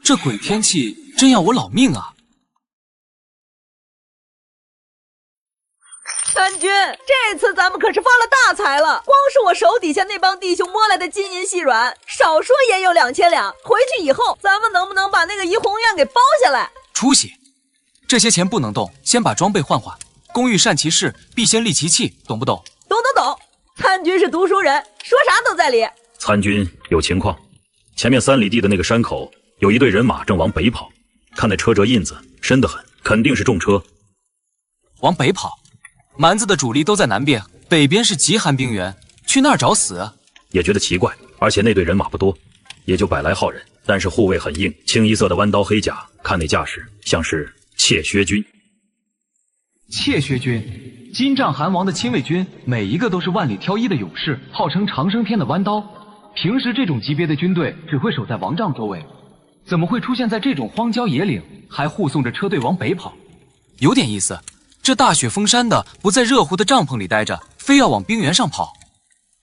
Speaker 3: 这鬼天气真要我老命啊！
Speaker 10: 参军，这次咱们可是发了大财了！光是我手底下那帮弟兄摸来的金银细软，少说也有2000两。回去以后，咱们能不能把那个怡红院给包下来？
Speaker 3: 出息！这些钱不能动，先把装备换换。工欲善其事，必先利其器，懂不懂？
Speaker 10: 懂。参军是读书人，说啥都在理。
Speaker 12: 参军有情况，前面3里地的那个山口有一队人马正往北跑，看那车辙印子深得很，肯定是重车。
Speaker 3: 往北跑？蛮子的主力都在南边，北边是极寒冰原，去那儿找死？
Speaker 12: 也觉得奇怪，而且那队人马不多，也就100来号人，但是护卫很硬，清一色的弯刀黑甲，看那架势像是窃薛军。
Speaker 3: 窃薛军，金帐汗王的亲卫军，每一个都是万里挑一的勇士，号称长生天的弯刀。平时这种级别的军队只会守在王帐周围，怎么会出现在这种荒郊野岭，还护送着车队往北跑？有点意思。这大雪封山的不在热乎的帐篷里待着，非要往冰原上跑。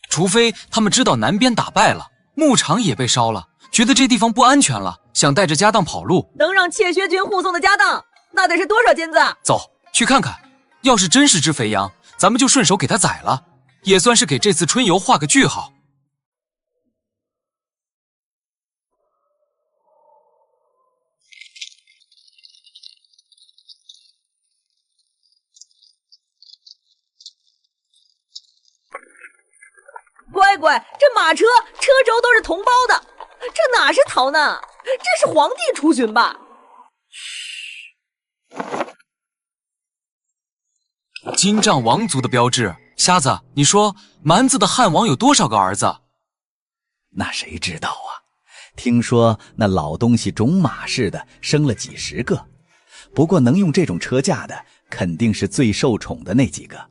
Speaker 3: 除非他们知道南边打败了，牧场也被烧了，觉得这地方不安全了，想带着家当跑路。
Speaker 10: 能让窃薛军护送的家当，那得是多少金子？
Speaker 3: 走，去看看。要是真是只肥羊，咱们就顺手给他宰了，也算是给这次春游画个句号。
Speaker 10: 乖乖，这马车车轴都是铜包的，这哪是逃难？这是皇帝出巡吧？
Speaker 3: 金帐王族的标志。瞎子，你说蛮子的汉王有多少个儿子？
Speaker 2: 那谁知道啊？听说那老东西种马似的生了几10个，不过能用这种车架的肯定是最受宠的那几个。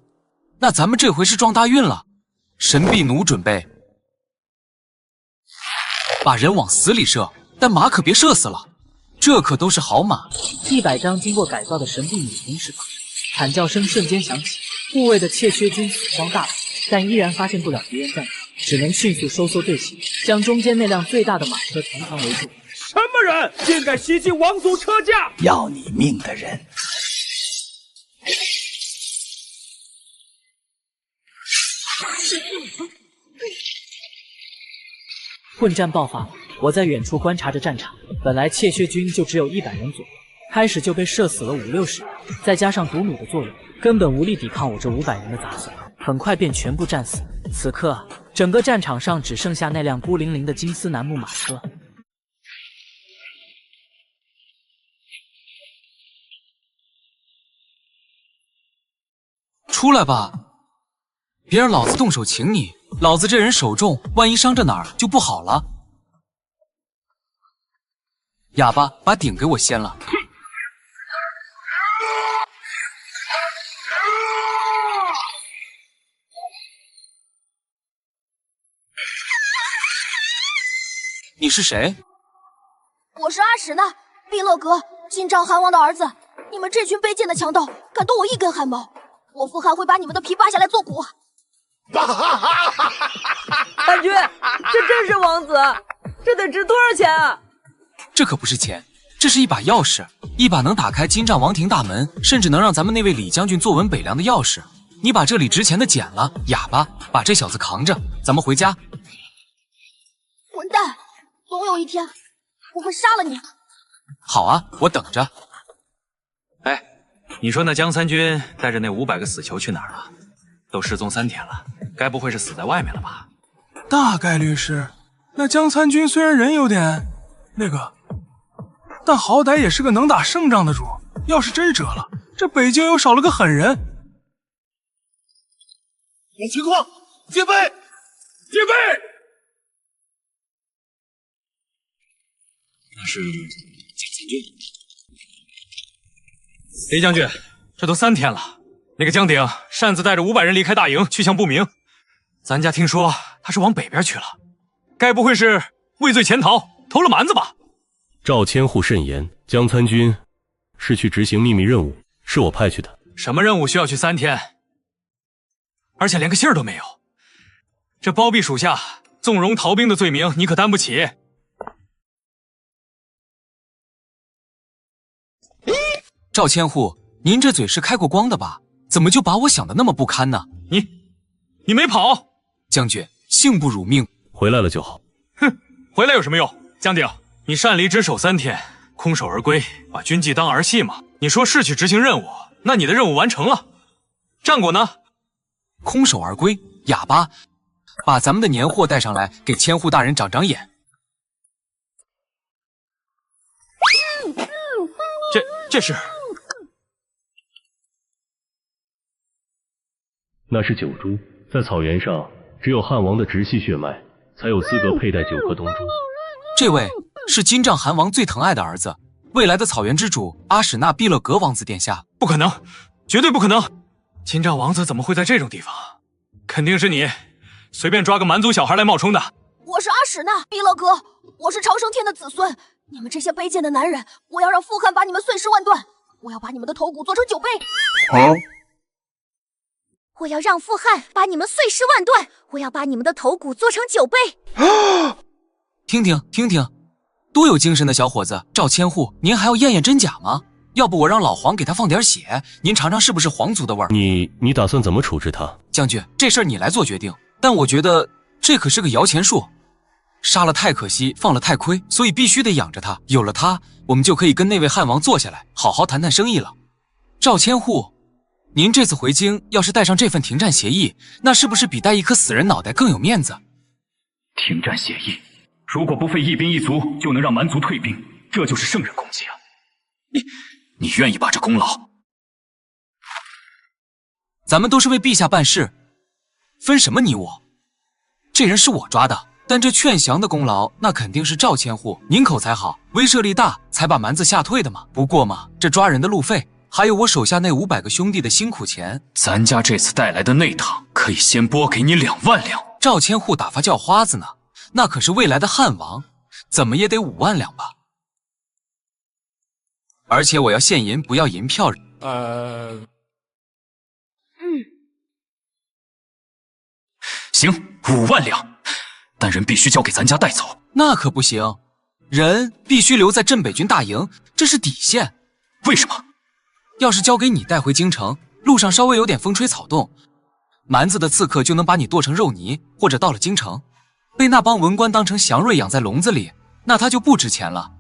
Speaker 3: 那咱们这回是撞大运了。神臂弩准备，把人往死里射，但马可别射死了。这可都是好马。
Speaker 1: 100张经过改造的神臂弩同时放上，惨叫声瞬间响起，护卫的怯薛军死伤大半，但依然发现不了敌人战场，只能迅速收缩队形，将中间那辆最大的马车团团围住。
Speaker 4: 什么人竟敢袭击王族车驾？
Speaker 2: 要你命的人！
Speaker 1: 混战爆发了，我在远处观察着战场。本来怯薛军就只有100人左右，开始就被射死了50-60人，再加上毒弩的作用，根本无力抵抗我这500人的杂碎，很快便全部战死。此刻，整个战场上只剩下那辆孤零零的金丝楠木马车。
Speaker 3: 出来吧，别让老子动手擒你！老子这人手重，万一伤着哪儿就不好了。哑巴，把鼎给我掀了！你是谁？
Speaker 15: 我是阿史那，毕勒格，金帐汗王的儿子。你们这群卑贱的强盗，敢动我一根汗毛，我傅汗会把你们的皮扒下来做骨！
Speaker 10: 大军，这真是王子，这得值多少钱啊？
Speaker 3: 这可不是钱，这是一把钥匙，一把能打开金帐王庭大门，甚至能让咱们那位李将军坐稳北凉的钥匙。你把这里值钱的捡了，哑巴，把这小子扛着，咱们回家。
Speaker 15: 混蛋，总有一天我会杀了你。
Speaker 3: 好啊，我等着。
Speaker 16: 哎，你说那江三军带着那500个死囚去哪儿了？都失踪3天了，该不会是死在外面了吧？
Speaker 7: 大概率是。那江参军虽然人有点那个，但好歹也是个能打胜仗的主。要是真折了，这北京又少了个狠人。
Speaker 4: 有情况，戒备，戒备！
Speaker 16: 那是江参军。李将军，这都3天了。那个江鼎擅自带着500人离开大营，去向不明。咱家听说他是往北边去了，该不会是畏罪潜逃，偷了蛮子吧？
Speaker 8: 赵千户慎言，江参军是去执行秘密任务，是我派去的。
Speaker 16: 什么任务需要去3天？而且连个信儿都没有。这包庇属下纵容逃兵的罪名，你可担不起。
Speaker 3: 赵千户，您这嘴是开过光的吧？怎么就把我想的那么不堪呢？
Speaker 16: 你没跑，
Speaker 3: 将军，幸不辱命，
Speaker 8: 回来了就好。
Speaker 16: 哼，回来有什么用？江鼎，你擅离职守3天，空手而归，把军纪当儿戏吗？你说是去执行任务，那你的任务完成了，战果呢？
Speaker 3: 空手而归，哑巴，把咱们的年货带上来，给千户大人长长眼。
Speaker 16: 这是。
Speaker 8: 那是9株，在草原上，只有汉王的直系血脉才有资格佩戴9颗东珠。
Speaker 3: 这位是金帐汗王最疼爱的儿子，未来的草原之主阿史那毕勒格王子殿下。
Speaker 16: 不可能，绝对不可能！金帐王子怎么会在这种地方？肯定是你随便抓个蛮族小孩来冒充的。
Speaker 15: 我是阿史那，毕勒格，我是长生天的子孙。你们这些卑贱的男人，我要让傅汗把你们碎尸万段，我要把你们的头骨做成酒杯。
Speaker 17: 我要让傅汗把你们碎尸万段，我要把你们的头骨做成酒杯。
Speaker 3: 听听，多有精神的小伙子！赵千户，您还要验验真假吗？要不我让老黄给他放点血，您尝尝是不是皇族的味儿。
Speaker 8: 你打算怎么处置他？
Speaker 3: 将军，这事儿你来做决定。但我觉得这可是个摇钱树，杀了太可惜，放了太亏，所以必须得养着他。有了他，我们就可以跟那位汉王坐下来，好好谈谈生意了。赵千户，您这次回京要是带上这份停战协议，那是不是比带一颗死人脑袋更有面子？
Speaker 12: 停战协议，如果不费一兵一卒就能让蛮族退兵，这就是圣人功绩啊！你愿意把这功劳？
Speaker 3: 咱们都是为陛下办事，分什么你我？这人是我抓的，但这劝降的功劳，那肯定是赵千户您口才好，威慑力大，才把蛮子吓退的嘛。不过嘛，这抓人的路费，还有我手下那500个兄弟的辛苦钱，
Speaker 12: 咱家这次带来的内堂，可以先拨给你2万两。
Speaker 3: 赵千户打发叫花子呢，那可是未来的汉王，怎么也得5万两吧。而且我要现银，不要银票。
Speaker 14: 行，5万两，但人必须交给咱家带走。
Speaker 3: 那可不行，人必须留在镇北军大营，这是底线。
Speaker 14: 为什么？
Speaker 3: 要是交给你带回京城，路上稍微有点风吹草动，蛮子的刺客就能把你剁成肉泥，或者到了京城，被那帮文官当成祥瑞养在笼子里，那他就不值钱了。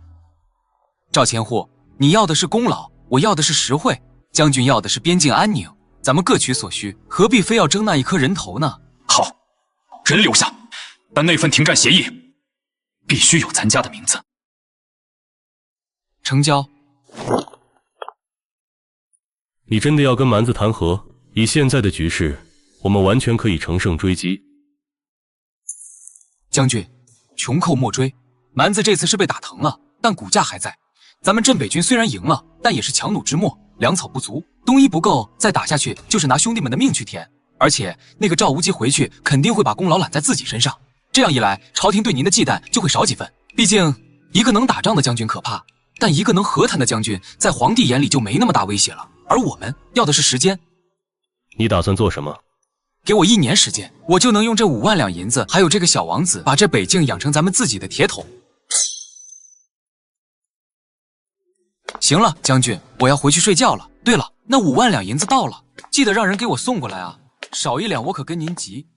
Speaker 3: 赵千户，你要的是功劳，我要的是实惠，将军要的是边境安宁，咱们各取所需，何必非要争那一颗人头呢？
Speaker 14: 好，人留下，但那份停战协议必须有咱家的名字。
Speaker 3: 成交。
Speaker 8: 你真的要跟蛮子谈和？以现在的局势，我们完全可以乘胜追击。
Speaker 3: 将军，穷寇莫追，蛮子这次是被打疼了，但骨架还在。咱们镇北军虽然赢了，但也是强弩之末，粮草不足，东衣不够，再打下去就是拿兄弟们的命去填。而且那个赵无极回去肯定会把功劳揽在自己身上，这样一来，朝廷对您的忌惮就会少几分。毕竟一个能打仗的将军可怕，但一个能和谈的将军在皇帝眼里就没那么大威胁了。而我们要的是时间。
Speaker 8: 你打算做什么？
Speaker 3: 给我1年时间，我就能用这5万两银子，还有这个小王子，把这北境养成咱们自己的铁桶。行了，将军，我要回去睡觉了。对了，那5万两银子到了，记得让人给我送过来啊，少1两我可跟您急。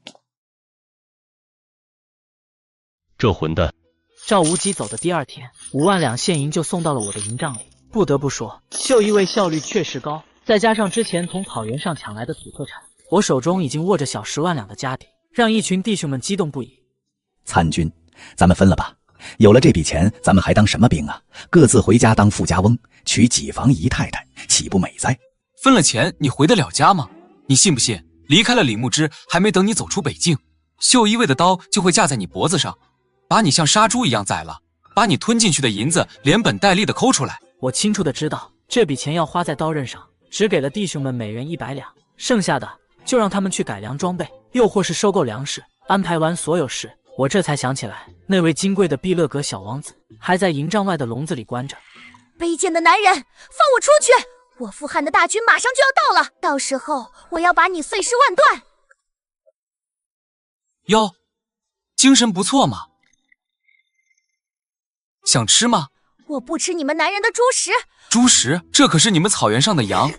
Speaker 8: 这混蛋！
Speaker 1: 赵无极走的第2天，5万两现银就送到了我的营帐里。不得不说，秀一卫效率确实高，再加上之前从草原上抢来的土特产，我手中已经握着小10万两的家底，让一群弟兄们激动不已。
Speaker 2: 参军，咱们分了吧。有了这笔钱，咱们还当什么兵啊？各自回家当富家翁，娶几房姨太太，岂不美哉？
Speaker 3: 分了钱，你回得了家吗？你信不信，离开了李牧之，还没等你走出北境，秀一卫的刀就会架在你脖子上，把你像杀猪一样宰了，把你吞进去的银子连本带利的抠出来。
Speaker 1: 我清楚的知道这笔钱要花在刀刃上，只给了弟兄们每人100两，剩下的就让他们去改良装备，又或是收购粮食。安排完所有事，我这才想起来，那位金贵的碧乐阁小王子还在营帐外的笼子里关着。
Speaker 17: 卑贱的男人，放我出去！我傅汉的大军马上就要到了，到时候我要把你碎尸万段。
Speaker 3: 哟，精神不错嘛。想吃吗？
Speaker 17: 我不吃你们男人的猪食。
Speaker 3: 猪食？这可是你们草原上的羊，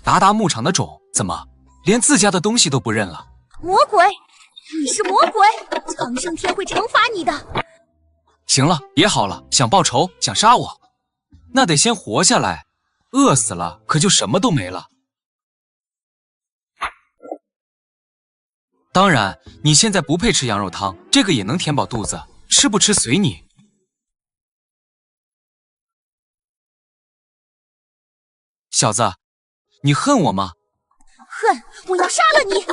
Speaker 3: 达达牧场的种，怎么连自家的东西都不认了？
Speaker 17: 魔鬼，你是魔鬼，苍生天会惩罚你的。
Speaker 3: 行了，别好了，想报仇，想杀我，那得先活下来，饿死了可就什么都没了。当然，你现在不配吃羊肉汤，这个也能填饱肚子，吃不吃随你。小子，你恨我吗？
Speaker 17: 恨，我要杀了你。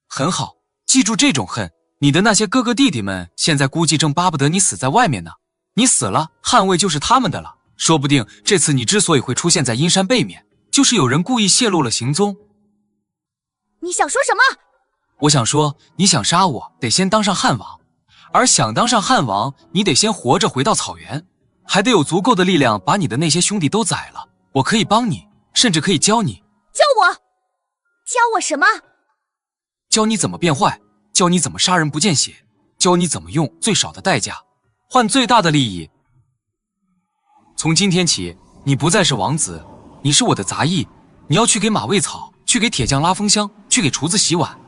Speaker 3: 很好，记住这种恨。你的那些哥哥弟弟们现在估计正巴不得你死在外面呢。你死了，汉魏就是他们的了。说不定这次你之所以会出现在阴山背面，就是有人故意泄露了行踪。
Speaker 17: 你想说什么？
Speaker 3: 我想说，你想杀我，得先当上汉王，而想当上汉王，你得先活着回到草原，还得有足够的力量把你的那些兄弟都宰了。我可以帮你，甚至可以教你。
Speaker 17: 教我？教我什么？
Speaker 3: 教你怎么变坏，教你怎么杀人不见血，教你怎么用最少的代价换最大的利益。从今天起，你不再是王子，你是我的杂役。你要去给马喂草，去给铁匠拉风箱，去给厨子洗碗。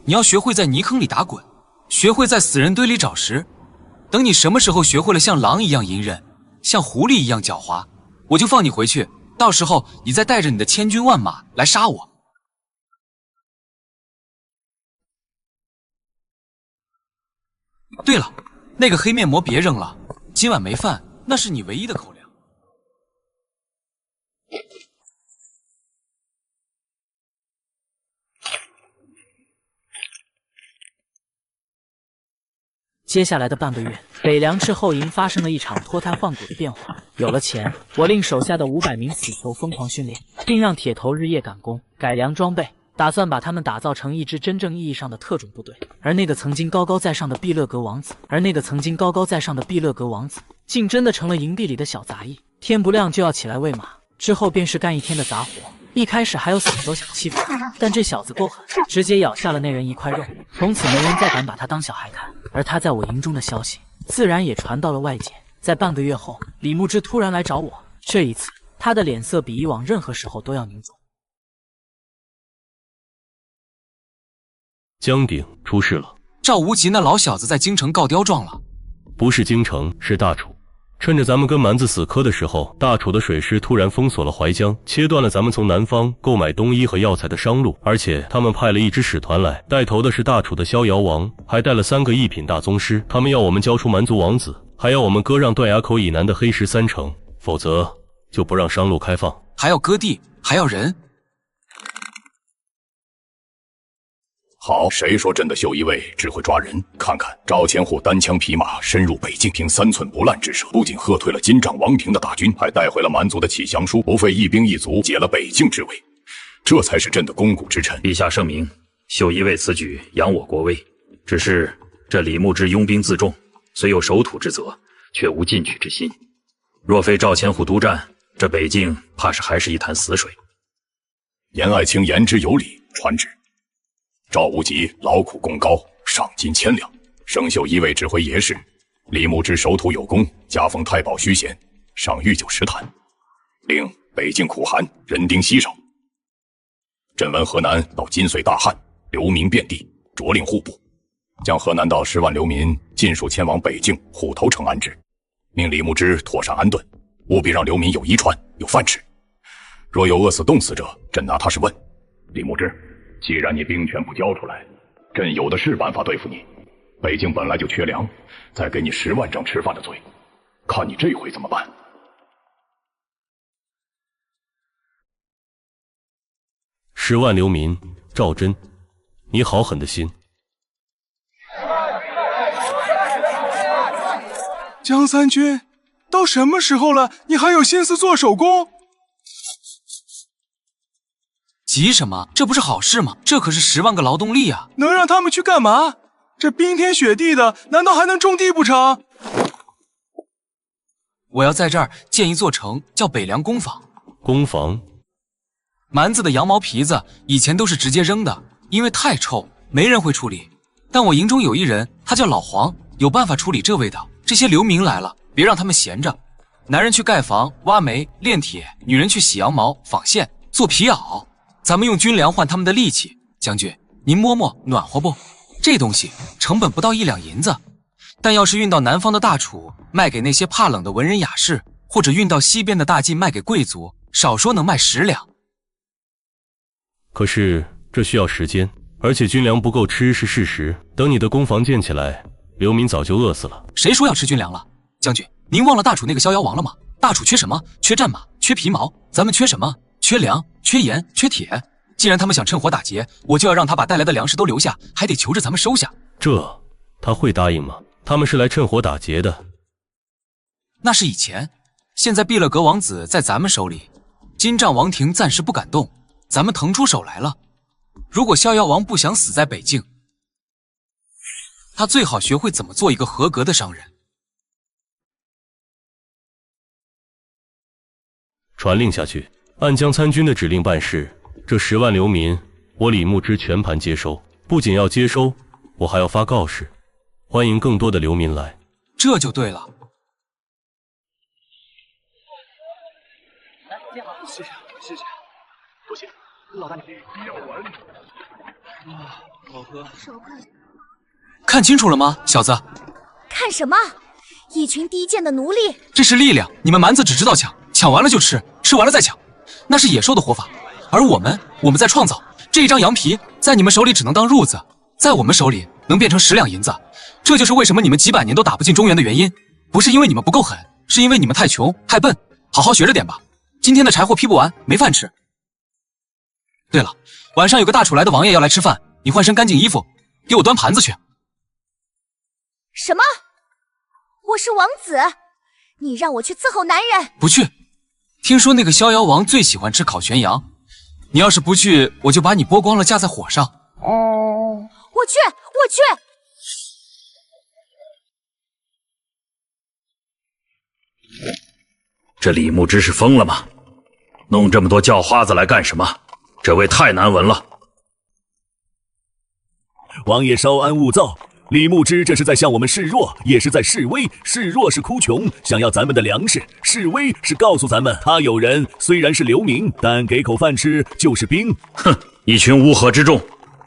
Speaker 3: 你要学会在泥坑里打滚，学会在死人堆里找食。等你什么时候学会了像狼一样隐忍，像狐狸一样狡猾，我就放你回去。到时候你再带着你的千军万马来杀我。对了，那个黑面膜别扔了，今晚没饭，那是你唯一的口粮。
Speaker 1: 接下来的半个月，北凉赤后营发生了一场脱胎换骨的变化。有了钱，我令手下的500名死囚疯狂训练，并让铁头日夜赶工，改良装备，打算把他们打造成一支真正意义上的特种部队。而那个曾经高高在上的碧乐阁王子，竟真的成了营地里的小杂役。天不亮就要起来喂马，之后便是干一天的杂活。一开始还有扫帚想欺负他，但这小子够狠，直接咬下了那人一块肉。从此没人再敢把他当小孩看，而他在我营中的消息自然也传到了外界。在半个月后，李牧之突然来找我，这一次他的脸色比以往任何时候都要凝重。
Speaker 8: 江鼎出事了，
Speaker 3: 赵无极那老小子在京城告刁状了。
Speaker 8: 不是京城，是大楚。趁着咱们跟蛮子死磕的时候，大楚的水师突然封锁了淮江，切断了咱们从南方购买冬衣和药材的商路，而且他们派了一支使团来，带头的是大楚的逍遥王，还带了3个一品大宗师。他们要我们交出蛮族王子，还要我们割让断崖口以南的黑石3城，否则就不让商路开放。
Speaker 3: 还要割地，还要人。
Speaker 12: 好，谁说朕的绣衣卫只会抓人？看看赵千户单枪匹马深入北境，凭3寸不烂之舌，不仅喝退了金帐王庭的大军，还带回了蛮族的启降书，不费一兵一卒解了北境之围，这才是朕的肱骨之臣。
Speaker 18: 陛下圣明，绣衣卫此举扬我国威，只是这李牧之拥兵自重，虽有守土之责，却无进取之心。若非赵千户督战，这北境怕是还是一潭死水。
Speaker 12: 严爱卿言之有理，传旨。赵无极劳苦功高，赏金1000两，生绣衣卫指挥爷事。李牧之守土有功，加封太保虚衔，赏御酒10坛。令北境苦寒，人丁稀少。朕闻河南到金岁大旱，流民遍地，着令户部，将河南道10万流民尽数迁往北境虎头城安置。命李牧之妥善安顿，务必让流民有衣穿，有饭吃。若有饿死冻死者，朕拿他是问。李牧之，既然你兵权不交出来，朕有的是办法对付你。北京本来就缺粮，再给你10万张吃饭的嘴，看你这回怎么办。
Speaker 8: 10万流民，赵真，你好狠的心。
Speaker 7: 江三军，都什么时候了，你还有心思做手工？
Speaker 3: 急什么？这不是好事吗？这可是10万个劳动力啊！
Speaker 7: 能让他们去干嘛？这冰天雪地的，难道还能种地不成？
Speaker 3: 我要在这儿建一座城，叫北凉工坊。
Speaker 8: 工坊？
Speaker 3: 蛮子的羊毛皮子以前都是直接扔的，因为太臭，没人会处理。但我营中有一人，他叫老黄，有办法处理这味道。这些流民来了，别让他们闲着。男人去盖房、挖煤、炼铁，女人去洗羊毛、纺线、做皮袄。咱们用军粮换他们的力气。将军，您摸摸，暖和不？这东西成本不到1两银子，但要是运到南方的大楚，卖给那些怕冷的文人雅士，或者运到西边的大晋卖给贵族，少说能卖10两。
Speaker 8: 可是这需要时间，而且军粮不够吃是事实。等你的工坊建起来，流民早就饿死了。
Speaker 3: 谁说要吃军粮了？将军，您忘了大楚那个逍遥王了吗？大楚缺什么？缺战马，缺皮毛。咱们缺什么？缺粮，缺盐，缺铁。既然他们想趁火打劫，我就要让他把带来的粮食都留下，还得求着咱们收下。
Speaker 8: 这他会答应吗？他们是来趁火打劫的。
Speaker 3: 那是以前，现在毕勒格王子在咱们手里，金帐王庭暂时不敢动，咱们腾出手来了。如果逍遥王不想死在北境，他最好学会怎么做一个合格的商人。
Speaker 8: 传令下去，按江参军的指令办事。这10万流民，我李牧之全盘接收。不仅要接收，我还要发告示，欢迎更多的流民来。
Speaker 3: 这就对了。
Speaker 11: 来，接好，谢谢，谢谢，多谢，老大你要完。
Speaker 3: 啊，好喝。看清楚了吗，小子？
Speaker 17: 看什么？一群低贱的奴隶！
Speaker 3: 这是力量，你们蛮子只知道抢，抢完了就吃，吃完了再抢，那是野兽的活法。而我们在创造。这一张羊皮在你们手里只能当褥子，在我们手里能变成10两银子。这就是为什么你们几百年都打不进中原的原因，不是因为你们不够狠，是因为你们太穷太笨。好好学着点吧，今天的柴火劈不完，没饭吃。对了，晚上有个大楚来的王爷要来吃饭，你换身干净衣服，给我端盘子去。
Speaker 17: 什么？我是王子，你让我去伺候男人？
Speaker 3: 不去。听说那个逍遥王最喜欢吃烤全羊，你要是不去，我就把你剥光了架在火上。
Speaker 17: 我去，我去。
Speaker 18: 这李牧之是疯了吗？弄这么多叫花子来干什么？这位太难闻了。
Speaker 12: 王爷稍安勿躁，李牧之这是在向我们示弱，也是在示威。示弱是哭穷，想要咱们的粮食；示威是告诉咱们，他有人虽然是流民，但给口饭吃就是兵。
Speaker 18: 哼，一群乌合之众。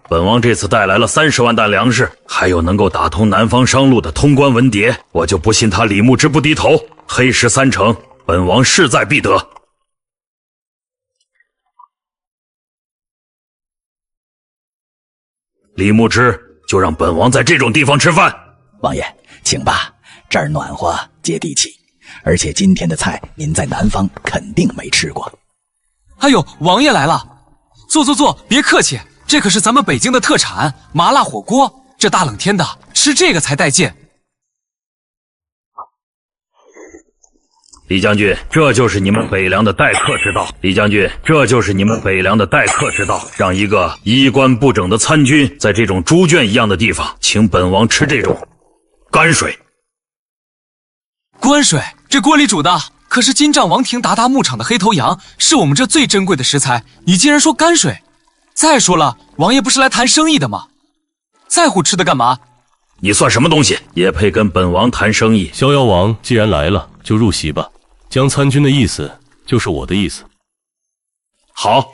Speaker 18: 本王这次带来了30万担粮食，还有能够打通南方商路的通关文牒，我就不信他李牧之不低头。黑石3成，本王势在必得。李牧之就让本王在这种地方吃饭。
Speaker 2: 王爷，请吧，这儿暖和接地气，而且今天的菜您在南方肯定没吃过。
Speaker 3: 哎呦，王爷来了，坐坐坐，别客气，这可是咱们北京的特产麻辣火锅，这大冷天的吃这个才带劲。
Speaker 18: 李将军，这就是你们北凉的待客之道。李将军，这就是你们北凉的待客之道，让一个衣冠不整的参军在这种猪圈一样的地方，请本王吃这种泔水。
Speaker 3: 泔水，这锅里煮的可是金帐王庭鞑靼牧场的黑头羊，是我们这最珍贵的食材，你竟然说泔水？再说了，王爷不是来谈生意的吗？在乎吃的干嘛？
Speaker 18: 你算什么东西，也配跟本王谈生意？
Speaker 8: 逍遥王既然来了，就入席吧。江参军的意思就是我的意思。
Speaker 18: 好，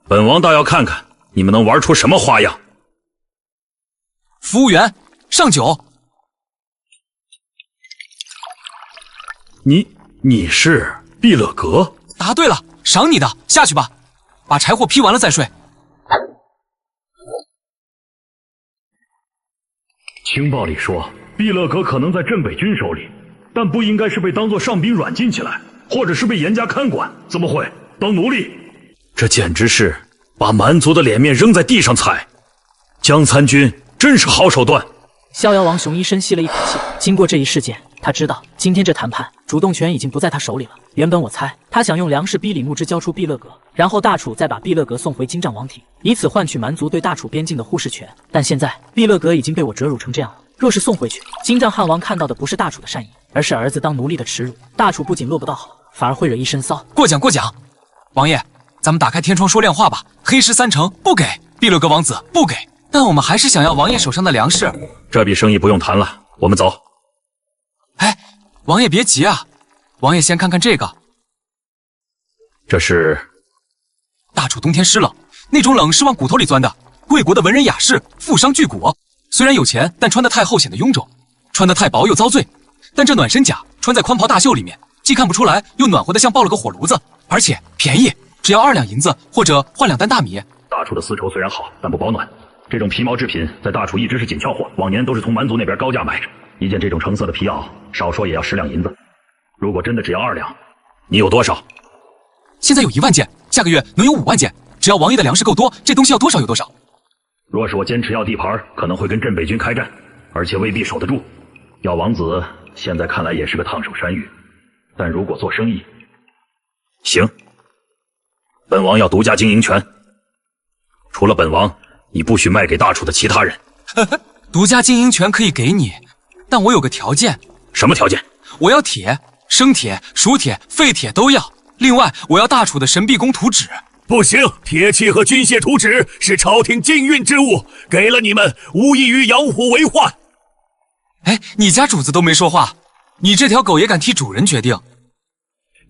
Speaker 18: 本王倒要看看你们能玩出什么花样。
Speaker 3: 服务员，上酒。
Speaker 18: 你是毕勒格？
Speaker 3: 答对了，赏你的，下去吧，把柴火劈完了再睡。
Speaker 18: 情报里说，毕勒格可能在镇北军手里，但不应该是被当作上宾软禁起来，或者是被严加看管，怎么会当奴隶？这简直是把蛮族的脸面扔在地上踩。江参军真是好手段。
Speaker 1: 逍遥王雄一深吸了一口气，经过这一事件，他知道今天这谈判主动权已经不在他手里了。原本我猜他想用粮食逼李牧之交出毕勒格，然后大楚再把毕勒格送回金帐王庭，以此换取蛮族对大楚边境的忽视权。但现在毕勒格已经被我折辱成这样了，若是送回去，金帐汉王看到的不是大楚的善意，而是儿子当奴隶的耻辱。大楚不仅落不到好，反而会惹一身骚。
Speaker 3: 过奖过奖，王爷，咱们打开天窗说亮话吧。黑石3成不给，毕勒格王子不给，但我们还是想要王爷手上的粮食。
Speaker 18: 这笔生意不用谈了，我们走。
Speaker 3: 哎，王爷别急啊，王爷先看看这个。
Speaker 18: 这是
Speaker 3: 大楚冬天湿冷，那种冷是往骨头里钻的。贵国的文人雅士，富商巨贾，虽然有钱，但穿得太厚显得臃肿，穿得太薄又遭罪。但这暖身甲穿在宽袍大袖里面，既看不出来，又暖和得像爆了个火炉子，而且便宜，只要2两银子，或者换2担大米。
Speaker 18: 大楚的丝绸虽然好，但不保暖。这种皮毛制品在大楚一直是紧俏货，往年都是从蛮族那边高价买着。一件这种成色的皮袄，少说也要10两银子。如果真的只要2两，你有多少？
Speaker 3: 现在有1万件，下个月能有5万件。只要王爷的粮食够多，这东西要多少有多少。
Speaker 18: 若是我坚持要地盘，可能会跟镇北军开战，而且未必守得住。要王子现在看来也是个烫手山芋，但如果做生意，行，本王要独家经营权。除了本王，你不许卖给大楚的其他人。
Speaker 3: 独家经营权可以给你，但我有个条件。
Speaker 18: 什么条件？
Speaker 3: 我要铁，生铁、熟铁、废铁都要。另外，我要大楚的神臂弓图纸。
Speaker 12: 不行，铁器和军械图纸是朝廷禁运之物，给了你们无异于养虎为患。
Speaker 3: 哎，你家主子都没说话，你这条狗也敢替主人决定？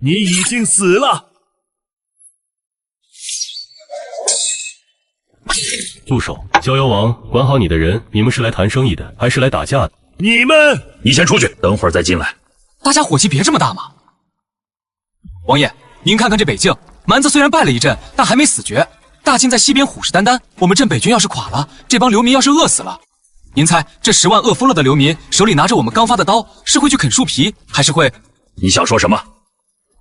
Speaker 12: 你已经死了。
Speaker 8: 住手！逍遥王，管好你的人，你们是来谈生意的，还是来打架的？
Speaker 18: 你先出去，等会儿再进来。
Speaker 3: 大家火气别这么大嘛。王爷，您看看这北境，蛮子虽然败了一阵，但还没死绝。大晋在西边虎视眈眈，我们镇北军要是垮了，这帮流民要是饿死了，您猜这10万饿疯了的流民手里拿着我们刚发的刀，是会去啃树皮，还是会……
Speaker 18: 你想说什么？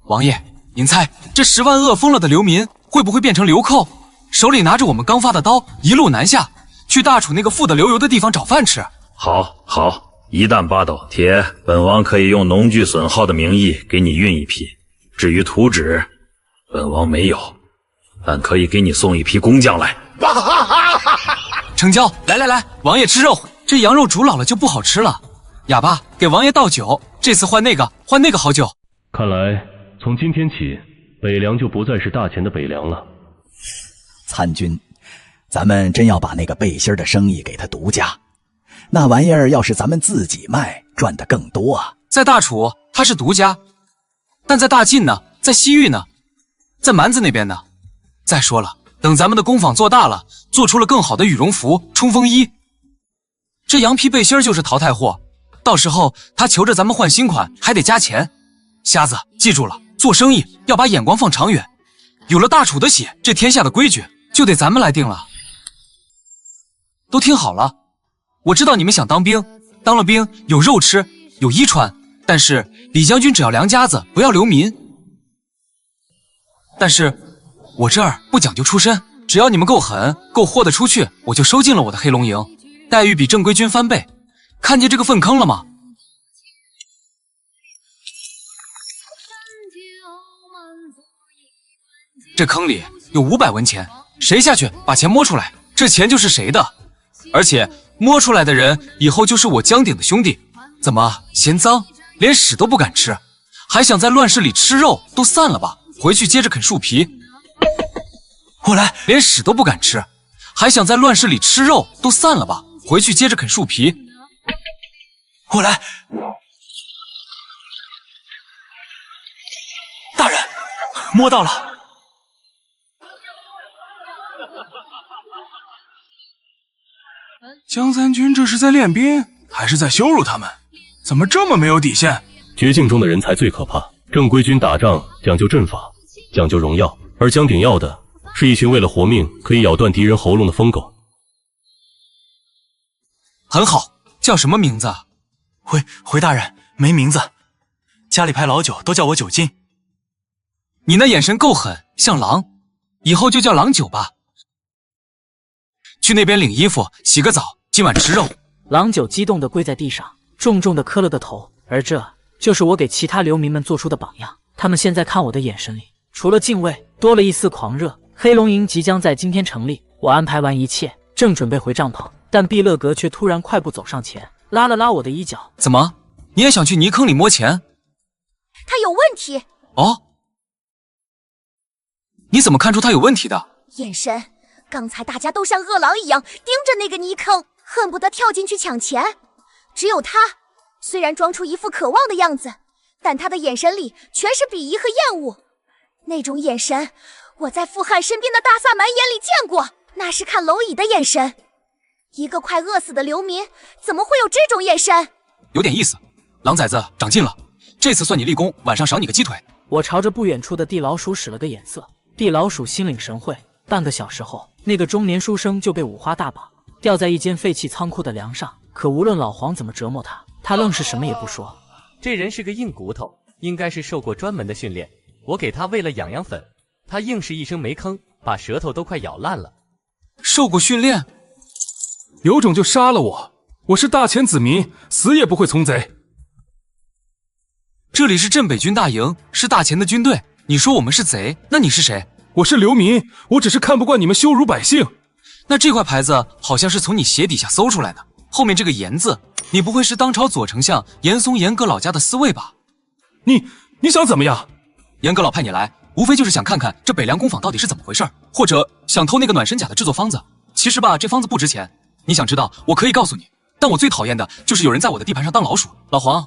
Speaker 3: 王爷，您猜这10万饿疯了的流民会不会变成流寇，手里拿着我们刚发的刀，一路南下，去大楚那个富得流油的地方找饭吃？
Speaker 18: 好，好，一担8斗铁，本王可以用农具损耗的名义给你运一批。至于图纸，本王没有，但可以给你送一批工匠来。
Speaker 3: 成交！来来来，王爷吃肉，这羊肉煮老了就不好吃了。哑巴，给王爷倒酒，这次换那个好酒。
Speaker 8: 看来从今天起，北凉就不再是大钱的北凉了。
Speaker 2: 参军，咱们真要把那个背心的生意给他独家，那玩意儿要是咱们自己卖，赚得更多啊。
Speaker 3: 在大楚他是独家，但在大晋呢，在西域呢，在蛮子那边呢。再说了，等咱们的工坊做大了，做出了更好的羽绒服、冲锋衣，这羊皮背心就是淘汰货，到时候他求着咱们换新款，还得加钱。瞎子，记住了，做生意要把眼光放长远。有了大楚的血，这天下的规矩就得咱们来定了。都听好了，我知道你们想当兵，当了兵有肉吃，有衣穿，但是李将军只要良家子，不要流民。但是我这儿不讲究出身，只要你们够狠，够豁得出去，我就收进了我的黑龙营，待遇比正规军翻倍。看见这个粪坑了吗？这坑里有500文钱，谁下去把钱摸出来，这钱就是谁的。而且摸出来的人以后就是我江鼎的兄弟。怎么嫌脏，连屎都不敢吃，还想在乱世里吃肉？都散了吧，回去接着啃树皮。我来，连屎都不敢吃，还想在乱世里吃肉？都散了吧，回去接着啃树皮。我来，大人，摸到了。
Speaker 7: 江三军这是在练兵，还是在羞辱他们？怎么这么没有底线？
Speaker 8: 绝境中的人才最可怕。正规军打仗讲究阵法，讲究荣耀，而江鼎要的是一群为了活命可以咬断敌人喉咙的疯狗。
Speaker 3: 很好，叫什么名字？
Speaker 19: 回大人，没名字，家里牌老酒都叫我九斤。
Speaker 3: 你那眼神够狠，像狼，以后就叫狼九吧。去那边领衣服，洗个澡，今晚吃肉。
Speaker 1: 狼九激动地跪在地上，重重地磕了个头。而这就是我给其他流民们做出的榜样。他们现在看我的眼神里，除了敬畏，多了一丝狂热。黑龙营即将在今天成立，我安排完一切，正准备回帐篷，但毕勒格却突然快步走上前，拉了拉我的衣角。
Speaker 3: 怎么，你也想去泥坑里摸钱？
Speaker 17: 他有问题。
Speaker 3: 哦，你怎么看出他有问题的？
Speaker 17: 眼神，刚才大家都像饿狼一样盯着那个泥坑，恨不得跳进去抢钱。只有他，虽然装出一副渴望的样子，但他的眼神里全是鄙夷和厌恶。那种眼神，我在傅汉身边的大萨满眼里见过，那是看蝼蚁的眼神。一个快饿死的流民，怎么会有这种眼神？
Speaker 3: 有点意思，狼崽子长进了，这次算你立功，晚上赏你个鸡腿。
Speaker 1: 我朝着不远处的地老鼠使了个眼色，地老鼠心领神会。半个小时后，那个中年书生就被五花大绑，吊在一间废弃仓库的梁上。可无论老黄怎么折磨他，他愣是什么也不说。
Speaker 13: 这人是个硬骨头，应该是受过专门的训练。我给他喂了养养粉，他硬是一声没吭，把舌头都快咬烂了。
Speaker 3: 受过训练？
Speaker 7: 有种就杀了我！我是大钱子民，死也不会从贼。
Speaker 3: 这里是镇北军大营，是大钱的军队。你说我们是贼，那你是谁？
Speaker 7: 我是流民，我只是看不惯你们羞辱百姓。
Speaker 3: 那这块牌子好像是从你鞋底下搜出来的，后面这个严字，你不会是当朝左丞相严嵩严阁老家的司卫吧？
Speaker 7: 你想怎么样？
Speaker 3: 严阁老派你来，无非就是想看看这北凉工坊到底是怎么回事，或者想偷那个暖身甲的制作方子。其实吧，这方子不值钱。你想知道，我可以告诉你。但我最讨厌的就是有人在我的地盘上当老鼠。老黄，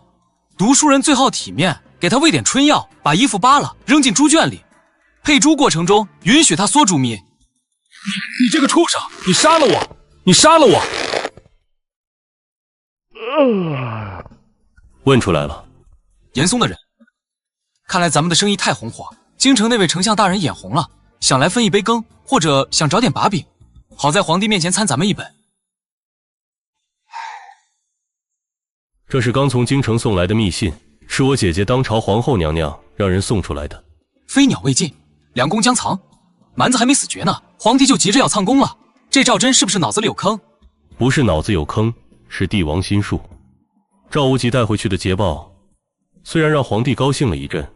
Speaker 3: 读书人最好体面，给他喂点春药，把衣服扒了扔进猪圈里，配猪过程中允许他嗦猪蜜。
Speaker 7: 你这个畜生，你杀了我！你杀了我！
Speaker 8: 问出来了，
Speaker 3: 严嵩的人。看来咱们的生意太红火，京城那位丞相大人眼红了，想来分一杯羹，或者想找点把柄。好在皇帝面前参咱们一本。
Speaker 8: 这是刚从京城送来的密信，是我姐姐当朝皇后娘娘让人送出来的。
Speaker 3: 飞鸟未尽，良弓将藏。蛮子还没死绝呢，皇帝就急着要藏功了。这赵祯是不是脑子里有坑？
Speaker 8: 不是脑子有坑，是帝王心术。赵无极带回去的捷报，虽然让皇帝高兴了一阵，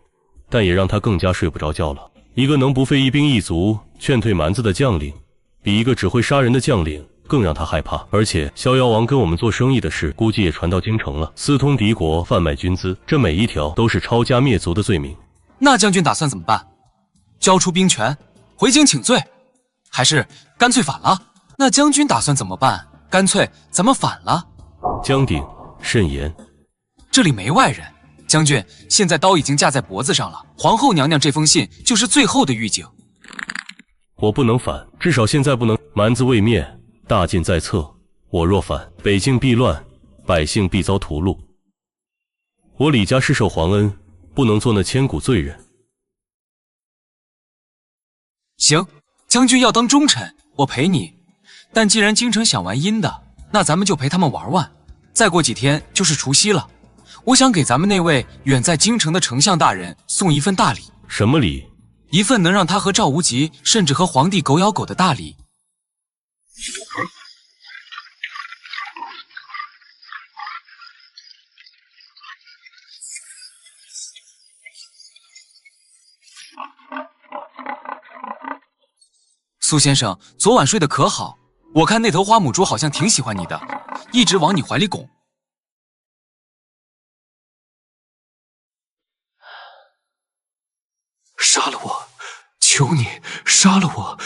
Speaker 8: 但也让他更加睡不着觉了。一个能不费一兵一卒劝退蛮子的将领，比一个只会杀人的将领更让他害怕。而且逍遥王跟我们做生意的事估计也传到京城了，私通敌国，贩卖军资，这每一条都是抄家灭族的罪名。
Speaker 3: 那将军打算怎么办？交出兵权，回京请罪，还是干脆反了？那将军打算怎么办？干脆咱们反了。
Speaker 8: 江鼎，慎言。
Speaker 3: 这里没外人，将军，现在刀已经架在脖子上了。皇后娘娘这封信就是最后的预警。
Speaker 8: 我不能反，至少现在不能。蛮子未灭，大晋在侧，我若反，北境必乱，百姓必遭屠戮。我李家是受皇恩，不能做那千古罪人。
Speaker 3: 行，将军要当忠臣，我陪你。但既然京城想玩阴的，那咱们就陪他们玩玩。再过几天就是除夕了，我想给咱们那位远在京城的丞相大人送一份大礼。
Speaker 8: 什么礼？
Speaker 3: 一份能让他和赵无极，甚至和皇帝狗咬狗的大礼。苏先生，昨晚睡得可好？我看那头花母猪好像挺喜欢你的，一直往你怀里拱。
Speaker 9: 杀了我！求你杀了我！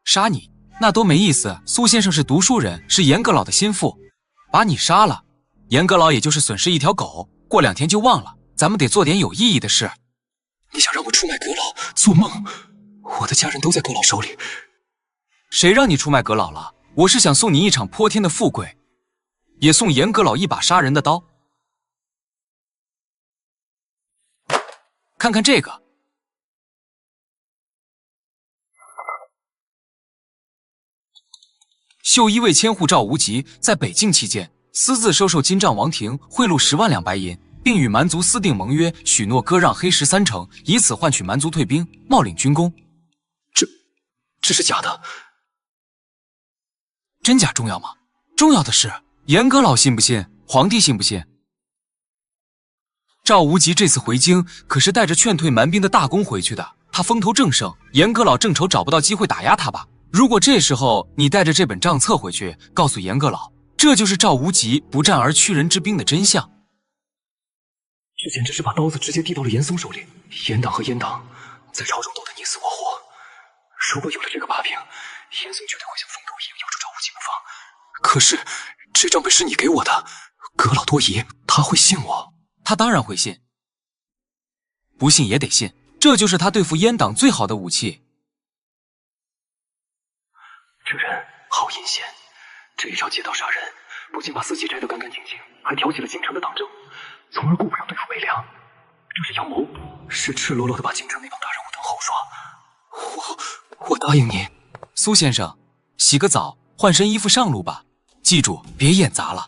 Speaker 3: 杀你？那多没意思。苏先生是读书人，是严阁老的心腹，把你杀了，严阁老也就是损失一条狗，过2天就忘了。咱们得做点有意义的事。
Speaker 9: 你想让我出卖阁老？做梦！我的家人都在阁老手里。
Speaker 3: 谁让你出卖阁老了？我是想送你一场泼天的富贵，也送严阁老一把杀人的刀。看看这个。秀衣卫千户赵无极在北境期间，私自收受金帐王庭贿赂10万两白银，并与蛮族私定盟约，许诺割让黑石3成，以此换取蛮族退兵，冒领军功。
Speaker 9: 这是假的。
Speaker 3: 真假重要吗？重要的是严阁老信不信，皇帝信不信。赵无极这次回京可是带着劝退蛮兵的大功回去的，他风头正盛，严阁老正愁找不到机会打压他吧。如果这时候你带着这本账册回去，告诉严阁老，这就是赵无极不战而屈人之兵的真相。
Speaker 9: 这简直是把刀子直接递到了严嵩手里。严党和严党在朝中斗得你死我活，如果有了这个把柄，严嵩绝对会像疯狗一样咬住赵无极不放。可是这张本是你给我的，阁老多疑，他会信我？
Speaker 3: 他当然会信，不信也得信，这就是他对付阉党最好的武器。
Speaker 9: 这人好阴险，这一招借刀杀人，不仅把私企摘得干干净净，还挑起了京城的党争，从而顾不上对付北凉。这是阳谋，是赤裸裸的把京城那帮大人物当后刷。我答应你。
Speaker 3: 苏先生，洗个澡，换身衣服上路吧。记住，别演砸了，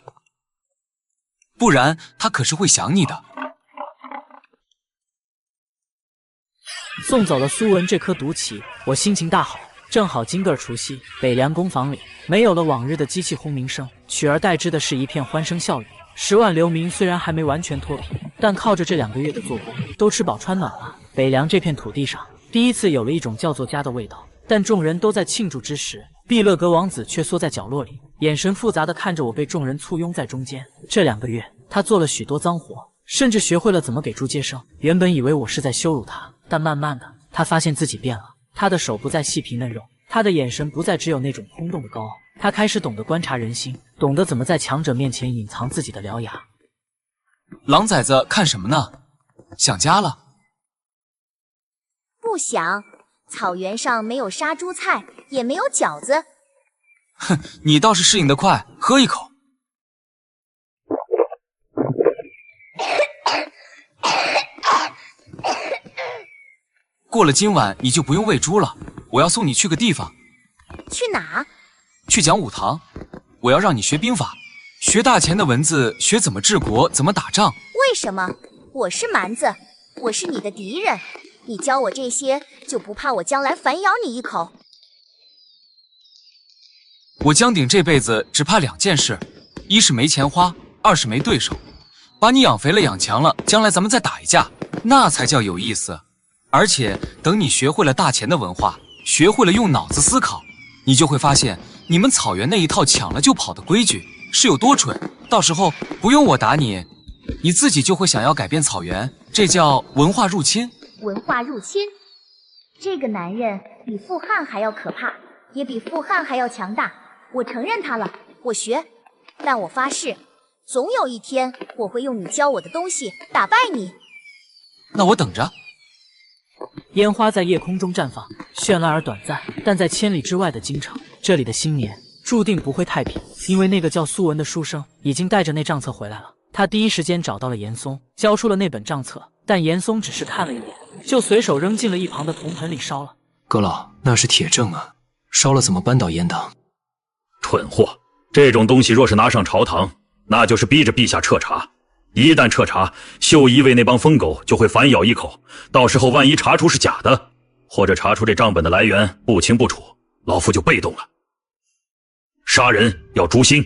Speaker 3: 不然他可是会想你的。
Speaker 1: 送走了苏文这颗毒旗，我心情大好。正好今个除夕，北凉宫房里没有了往日的机器轰鸣声，取而代之的是一片欢声笑语。10万流民虽然还没完全脱贫，但靠着这2个月的做工，都吃饱穿暖了。北凉这片土地上，第一次有了一种叫做家的味道。但众人都在庆祝之时，毕勒格王子却缩在角落里，眼神复杂地看着我，被众人簇拥在中间。这2个月，他做了许多脏活，甚至学会了怎么给猪接生。原本以为我是在羞辱他，但慢慢的，他发现自己变了。他的手不再细皮嫩肉，他的眼神不再只有那种空洞的高傲，他开始懂得观察人心，懂得怎么在强者面前隐藏自己的獠牙。
Speaker 3: 狼崽子看什么呢？想家了？
Speaker 17: 不想。草原上没有杀猪菜，也没有饺子。
Speaker 3: 哼，你倒是适应得快，喝一口。过了今晚，你就不用喂猪了。我要送你去个地方。
Speaker 17: 去哪？
Speaker 3: 去讲武堂。我要让你学兵法，学大钱的文字，学怎么治国，怎么打仗。
Speaker 17: 为什么？我是蛮子，我是你的敌人。你教我这些，就不怕我将来反咬你一口？
Speaker 3: 我江鼎这辈子只怕2件事，一是没钱花，2是没对手。把你养肥了养强了，将来咱们再打一架，那才叫有意思。而且等你学会了大钱的文化，学会了用脑子思考，你就会发现你们草原那一套抢了就跑的规矩是有多蠢。到时候不用我打你，你自己就会想要改变草原，这叫文化入侵。
Speaker 17: 文化入侵。这个男人比傅汉还要可怕，也比傅汉还要强大。我承认他了，我学，但我发誓，总有一天我会用你教我的东西打败你。
Speaker 3: 那我等着。
Speaker 1: 烟花在夜空中绽放，绚烂而短暂，但在千里之外的京城，这里的新年注定不会太平，因为那个叫苏文的书生已经带着那账册回来了。他第一时间找到了严嵩，交出了那本账册，但严嵩只是看了一眼，就随手扔进了一旁的铜盆里烧了。
Speaker 16: 阁老，那是铁证啊，烧了怎么扳倒阉党？
Speaker 18: 蠢货，这种东西若是拿上朝堂，那就是逼着陛下彻查。一旦彻查，秀一卫那帮疯狗就会反咬一口，到时候万一查出是假的，或者查出这账本的来源不清不楚，老夫就被动了。杀人要诛心，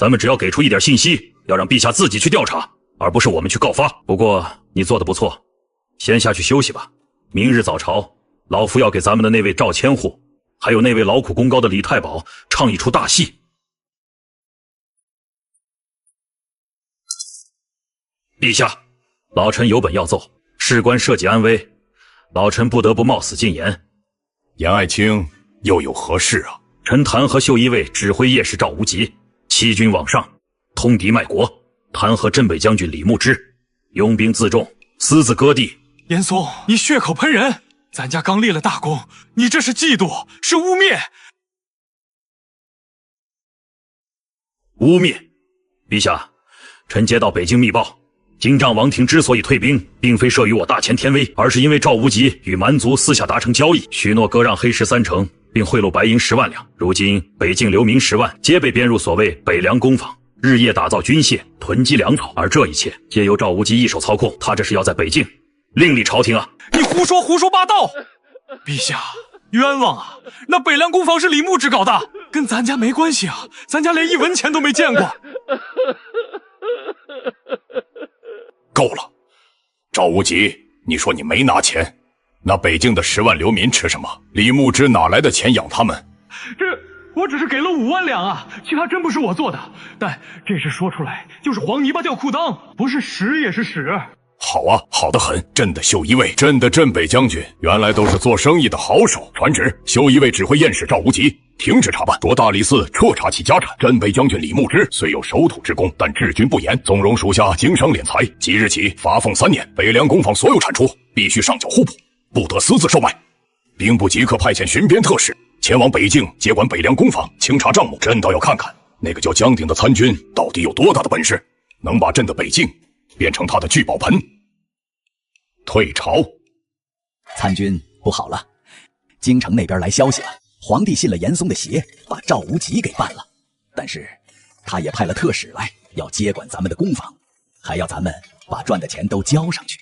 Speaker 18: 咱们只要给出一点信息，要让陛下自己去调查，而不是我们去告发。不过你做得不错，先下去休息吧。明日早朝，老夫要给咱们的那位赵千户，还有那位劳苦功高的李太保唱一出大戏。陛下，老臣有本要奏，事关社稷安危，老臣不得不冒死进言。
Speaker 12: 严爱卿又有何事啊？
Speaker 18: 臣弹劾秀一卫指挥夜使赵无极，欺君罔上，通敌卖国，弹劾镇北将军李牧之，拥兵自重，私自割地。
Speaker 16: 严嵩，你血口喷人！咱家刚立了大功，你这是嫉妒，是污蔑！
Speaker 18: 污蔑！陛下，臣接到北京密报，京兆王庭之所以退兵，并非慑于我大前天威，而是因为赵无极与蛮族私下达成交易，许诺割让黑石3成，并贿赂白银10万两。如今北境流民10万，皆被编入所谓北凉工坊，日夜打造军械，囤积粮草，而这一切皆由赵无极一手操控。他这是要在北境另立朝廷啊！
Speaker 16: 你胡说八道！陛下，冤枉啊！那北凉工坊是李牧之搞的，跟咱家没关系啊！咱家连1文钱都没见过。
Speaker 12: 够了，赵无极，你说你没拿钱，那北境的10万流民吃什么？李牧之哪来的钱养他们？
Speaker 16: 我只是给了5万两啊，其他真不是我做的。但这事说出来就是黄泥巴掉裤裆，不是屎也是屎。
Speaker 12: 好啊，好得很！朕的秀一卫，朕的镇北将军，原来都是做生意的好手。传旨，秀一卫指挥验使赵无极停止查办，着大理寺彻查其家产。镇北将军李牧之虽有守土之功，但治军不严，纵容属下经商敛财。即日起罚俸3年，北凉工坊所有产出必须上缴户部，不得私自售卖。兵部即刻派遣巡边特使前往北境接管北凉工坊，清查账目。朕倒要看看那个叫江鼎的参军到底有多大的本事，能把朕的北境变成他的聚宝盆。退朝。
Speaker 2: 参军，不好了，京城那边来消息了，皇帝信了严嵩的邪，把赵无极给办了。但是他也派了特使来，要接管咱们的工坊，还要咱们把赚的钱都交上去。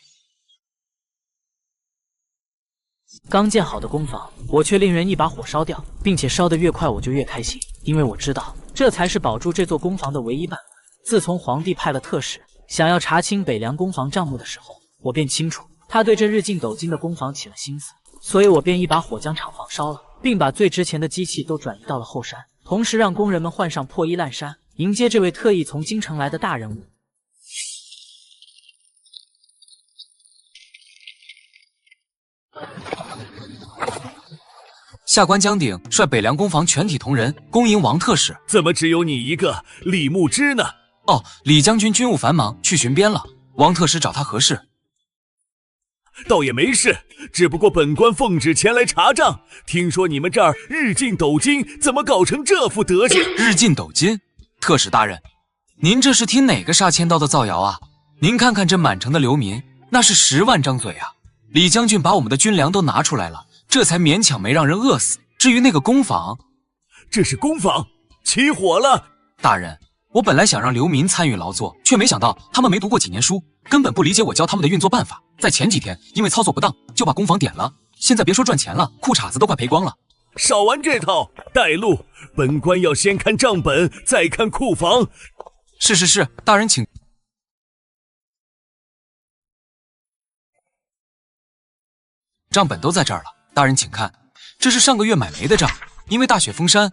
Speaker 1: 刚建好的工坊，我却令人一把火烧掉，并且烧得越快我就越开心，因为我知道这才是保住这座工坊的唯一办法。自从皇帝派了特使想要查清北凉工坊账目的时候，我便清楚他对这日进斗金的工坊起了心思，所以我便一把火将厂房烧了，并把最值钱的机器都转移到了后山，同时让工人们换上破衣烂衫，迎接这位特意从京城来的大人物。
Speaker 3: 下官江鼎率北凉工坊全体同仁恭迎王特使。
Speaker 4: 怎么只有你一个李牧之呢？
Speaker 3: 哦，李将军军务繁忙，去巡边了。王特使找他何事？
Speaker 4: 倒也没事，只不过本官奉旨前来查账，听说你们这儿日进斗金，怎么搞成这副德行？
Speaker 3: 日进斗金？特使大人，您这是听哪个杀千刀的造谣啊？您看看这满城的流民，那是10万张嘴啊！李将军把我们的军粮都拿出来了，这才勉强没让人饿死。至于那个工坊，
Speaker 4: 这是工坊起火了。
Speaker 3: 大人，我本来想让流民参与劳作，却没想到他们没读过几年书，根本不理解我教他们的运作办法。在前几天，因为操作不当，就把工坊点了。现在别说赚钱了，裤衩子都快赔光了。
Speaker 4: 少玩这套，带路！本官要先看账本，再看库房。
Speaker 3: 是，大人请。账本都在这儿了，大人请看，这是上个月买煤的账，因为大雪封山，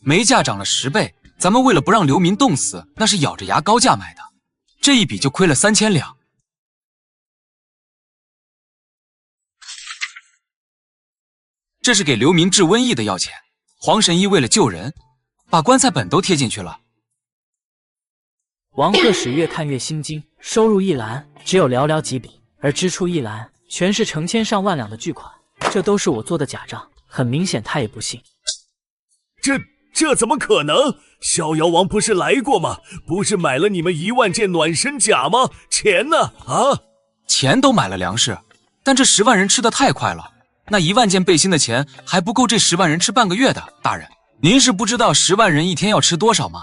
Speaker 3: 煤价涨了10倍，咱们为了不让流民冻死，那是咬着牙高价买的，这一笔就亏了3000两。这是给流民治瘟疫的药钱。黄神医为了救人，把棺材本都贴进去了。
Speaker 1: 王特使越看越心惊，收入一栏只有寥寥几笔，而支出一栏全是成千上万两的巨款，这都是我做的假账。很明显，他也不信。
Speaker 4: 这怎么可能？逍遥王不是来过吗？不是买了你们1万件暖身甲吗？钱呢？啊？
Speaker 3: 钱都买了粮食，但这10万人吃得太快了，那1万件背心的钱还不够这10万人吃半个月的。大人，您是不知道10万人一天要吃多少吗？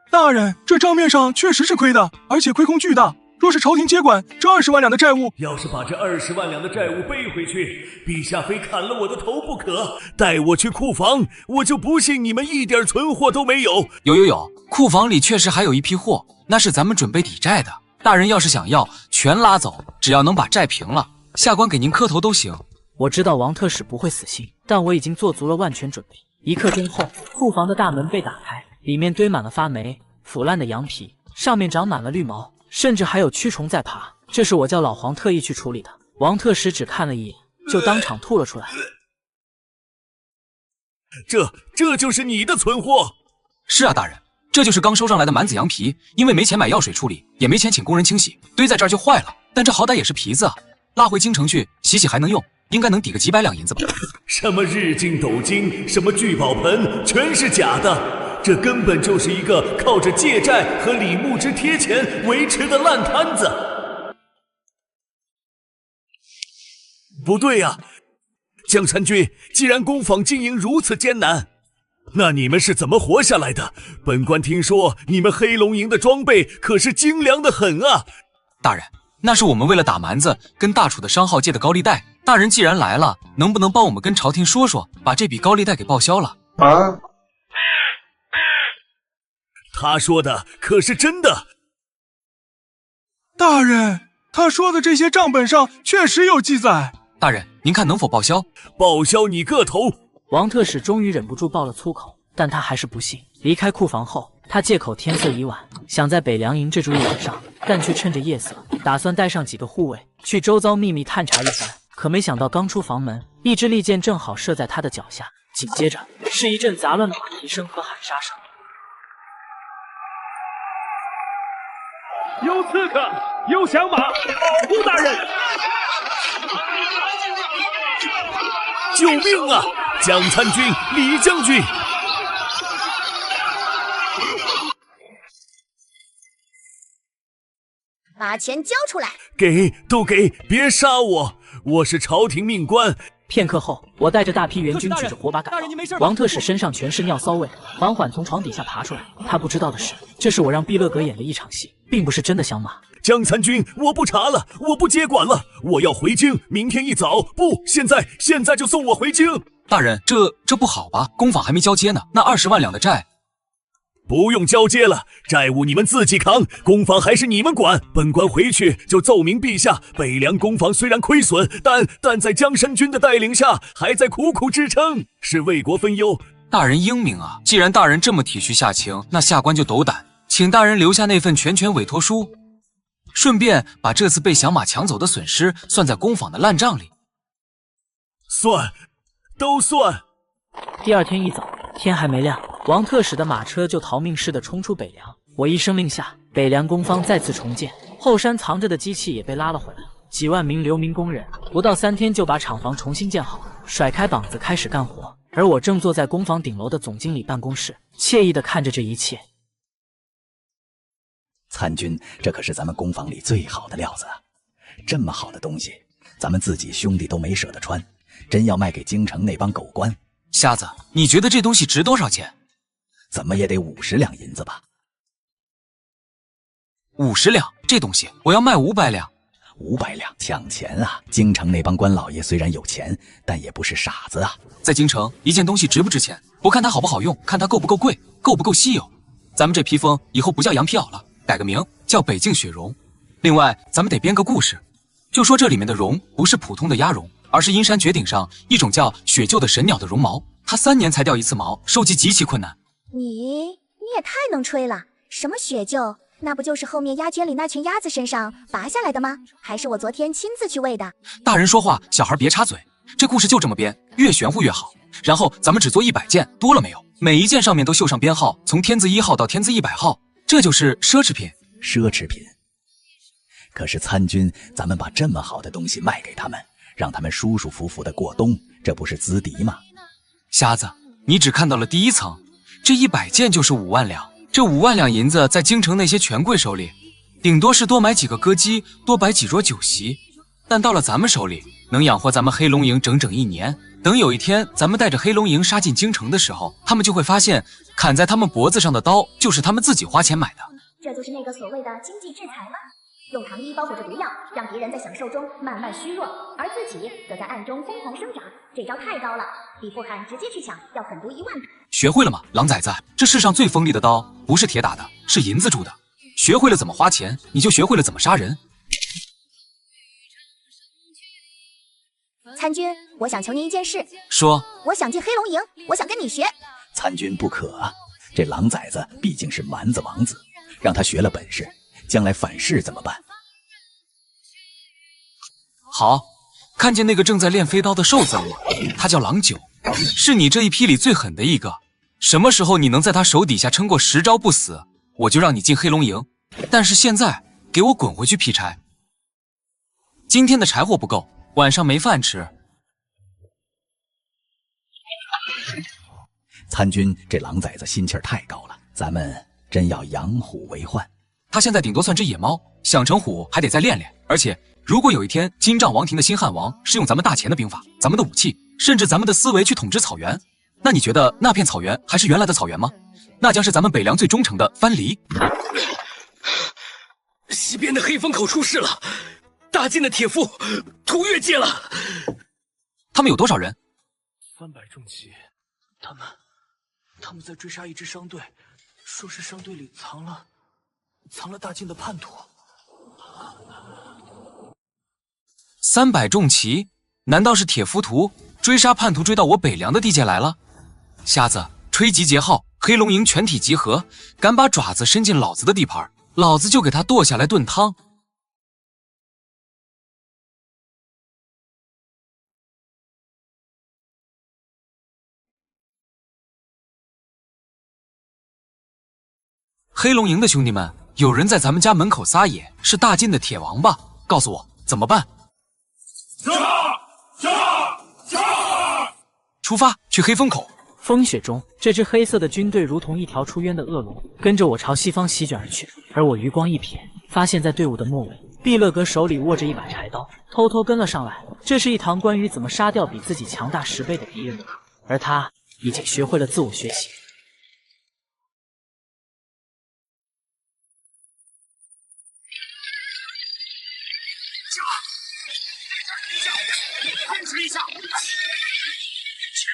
Speaker 7: 大人，这账面上确实是亏的，而且亏空巨大。若是朝廷接管这20万两的债务，
Speaker 4: 要是把这20万两的债务背回去，陛下非砍了我的头不可。带我去库房，我就不信你们一点存货都没有。
Speaker 3: 有，库房里确实还有一批货，那是咱们准备抵债的。大人要是想要，全拉走，只要能把债平了，下官给您磕头都行。
Speaker 1: 我知道王特使不会死心，但我已经做足了万全准备。1刻钟后，库房的大门被打开，里面堆满了发霉、腐烂的羊皮，上面长满了绿毛，甚至还有蛆虫在爬。这是我叫老黄特意去处理的。王特使只看了一眼，就当场吐了出来。
Speaker 4: 这就是你的存货？
Speaker 3: 是啊，大人，这就是刚收上来的蛮子羊皮，因为没钱买药水处理，也没钱请工人清洗，堆在这儿就坏了。但这好歹也是皮子啊，拉回京城去洗洗还能用，应该能抵个几百两银子吧。
Speaker 4: 什么日进斗金，什么聚宝盆，全是假的。这根本就是一个靠着借债和李牧之贴钱维持的烂摊子。不对呀，江参军，既然工坊经营如此艰难，那你们是怎么活下来的？本官听说你们黑龙营的装备可是精良的很啊。
Speaker 3: 大人，那是我们为了打蛮子跟大楚的商号借的高利贷。大人既然来了，能不能帮我们跟朝廷说说，把这笔高利贷给报销了？
Speaker 4: 啊？他说的可是真的。
Speaker 7: 大人，他说的这些账本上确实有记载。
Speaker 3: 大人，您看能否报销？
Speaker 4: 报销你个头！
Speaker 1: 王特使终于忍不住爆了粗口，但他还是不信。离开库房后，他借口天色已晚，想在北凉营这住一晚上，但却趁着夜色，打算带上几个护卫去周遭秘密探查一番。可没想到刚出房门，一支利箭正好射在他的脚下，紧接着是一阵杂乱的马蹄声和喊杀声。
Speaker 4: 有刺客，有响马，保护大人！救命啊！江参军、李将军！
Speaker 17: 把钱交出来！
Speaker 4: 都给，别杀我！我是朝廷命官。
Speaker 1: 片刻后，我带着大批援军举着火把赶到。王特使身上全是尿骚味，缓缓从床底下爬出来。他不知道的是，这是我让毕勒格演的一场戏，并不是真的响马。
Speaker 4: 江参军，我不查了，我不接管了，我要回京，明天一早，不，现在就送我回京。
Speaker 3: 大人，这不好吧？工坊还没交接呢，那20万两的债。
Speaker 4: 不用交接了，债务你们自己扛，工坊还是你们管。本官回去就奏明陛下，北凉工坊虽然亏损，但在江山君的带领下，还在苦苦支撑，是为国分忧。
Speaker 3: 大人英明啊！既然大人这么体恤下情，那下官就斗胆，请大人留下那份全权委托书，顺便把这次被响马抢走的损失算在工坊的烂账里。
Speaker 4: 都算。
Speaker 1: 第二天一早，天还没亮，王特使的马车就逃命似的冲出北凉。我一声令下，北凉工坊再次重建，后山藏着的机器也被拉了回来。几万名流民工人不到3天就把厂房重新建好，甩开膀子开始干活。而我正坐在工坊顶楼的总经理办公室，惬意地看着这一切。
Speaker 2: 参军，这可是咱们工坊里最好的料子啊！这么好的东西，咱们自己兄弟都没舍得穿，真要卖给京城那帮狗官。
Speaker 3: 瞎子，你觉得这东西值多少钱？
Speaker 2: 怎么也得50两银子吧。
Speaker 3: 50两，这东西我要卖500两。
Speaker 2: 500两，抢钱啊！京城那帮官老爷虽然有钱，但也不是傻子啊。
Speaker 3: 在京城，一件东西值不值钱，不看它好不好用，看它够不够贵，够不够稀有。咱们这披风以后不叫羊皮袄了，改个名叫北境雪绒。另外，咱们得编个故事，就说这里面的绒不是普通的鸭绒，而是阴山绝顶上一种叫雪鹫的神鸟的绒毛，它3年才掉一次毛，收集极其困难。
Speaker 17: 你也太能吹了！什么雪鹫？那不就是后面鸭圈里那群鸭子身上拔下来的吗？还是我昨天亲自去喂的？
Speaker 3: 大人说话，小孩别插嘴。这故事就这么编，越玄乎越好。然后咱们只做100件，多了没有？每一件上面都绣上编号，从天字1号到天字100号，这就是奢侈品。
Speaker 2: 奢侈品。可是参军，咱们把这么好的东西卖给他们，让他们舒舒服服的过冬，这不是资敌吗？
Speaker 3: 瞎子，你只看到了第一层，这100件就是5万两。这5万两银子在京城那些权贵手里，顶多是多买几个歌姬，多摆几桌酒席。但到了咱们手里，能养活咱们黑龙营整整1年。等有一天咱们带着黑龙营杀进京城的时候，他们就会发现，砍在他们脖子上的刀就是他们自己花钱买的。
Speaker 17: 这就是那个所谓的经济制裁吗？用糖衣包裹着毒药，让敌人在享受中慢慢虚弱，而自己则在暗中疯狂生长。这招太高了，比富汗直接去抢要狠毒1万倍。
Speaker 3: 学会了吗，狼崽子？这世上最锋利的刀不是铁打的，是银子铸的。学会了怎么花钱，你就学会了怎么杀人。
Speaker 17: 参军，我想求您一件事。
Speaker 3: 说。
Speaker 17: 我想进黑龙营，我想跟你学。
Speaker 2: 参军不可啊，这狼崽子毕竟是蛮子王子，让他学了本事，将来反噬怎么办？
Speaker 3: 好，看见那个正在练飞刀的瘦子了吗？他叫郎九，是你这一批里最狠的一个。什么时候你能在他手底下撑过10招不死，我就让你进黑龙营。但是现在给我滚回去劈柴，今天的柴火不够，晚上没饭吃。
Speaker 2: 参军这狼崽子心气儿太高了，咱们真要养虎为患。
Speaker 3: 他现在顶多算只野猫，想成虎还得再练练。而且如果有一天金帐王庭的新汉王是用咱们大钱的兵法、咱们的武器，甚至咱们的思维去统治草原，那你觉得那片草原还是原来的草原吗？那将是咱们北凉最忠诚的藩篱。
Speaker 9: 西边的黑风口出事了，大晋的铁夫屠越界了。
Speaker 3: 他们有多少人
Speaker 7: ？300重骑，他们在追杀一支商队，说是商队里藏了大晋的叛徒。
Speaker 3: 300重骑，难道是铁浮屠追杀叛徒追到我北凉的地界来了？瞎子，吹集结号，黑龙营全体集合，敢把爪子伸进老子的地盘，老子就给他剁下来炖汤。黑龙营的兄弟们，有人在咱们家门口撒野，是大晋的铁王八，告诉我怎么办？出发去黑风口。
Speaker 1: 风雪中，这支黑色的军队如同一条出渊的恶龙，跟着我朝西方席卷而去。而我余光一瞥，发现在队伍的末尾，毕勒格手里握着一把柴刀，偷偷跟了上来。这是一堂关于怎么杀掉比自己强大10倍的敌人的课，而他已经学会了自我学习。
Speaker 4: 坚持一下！前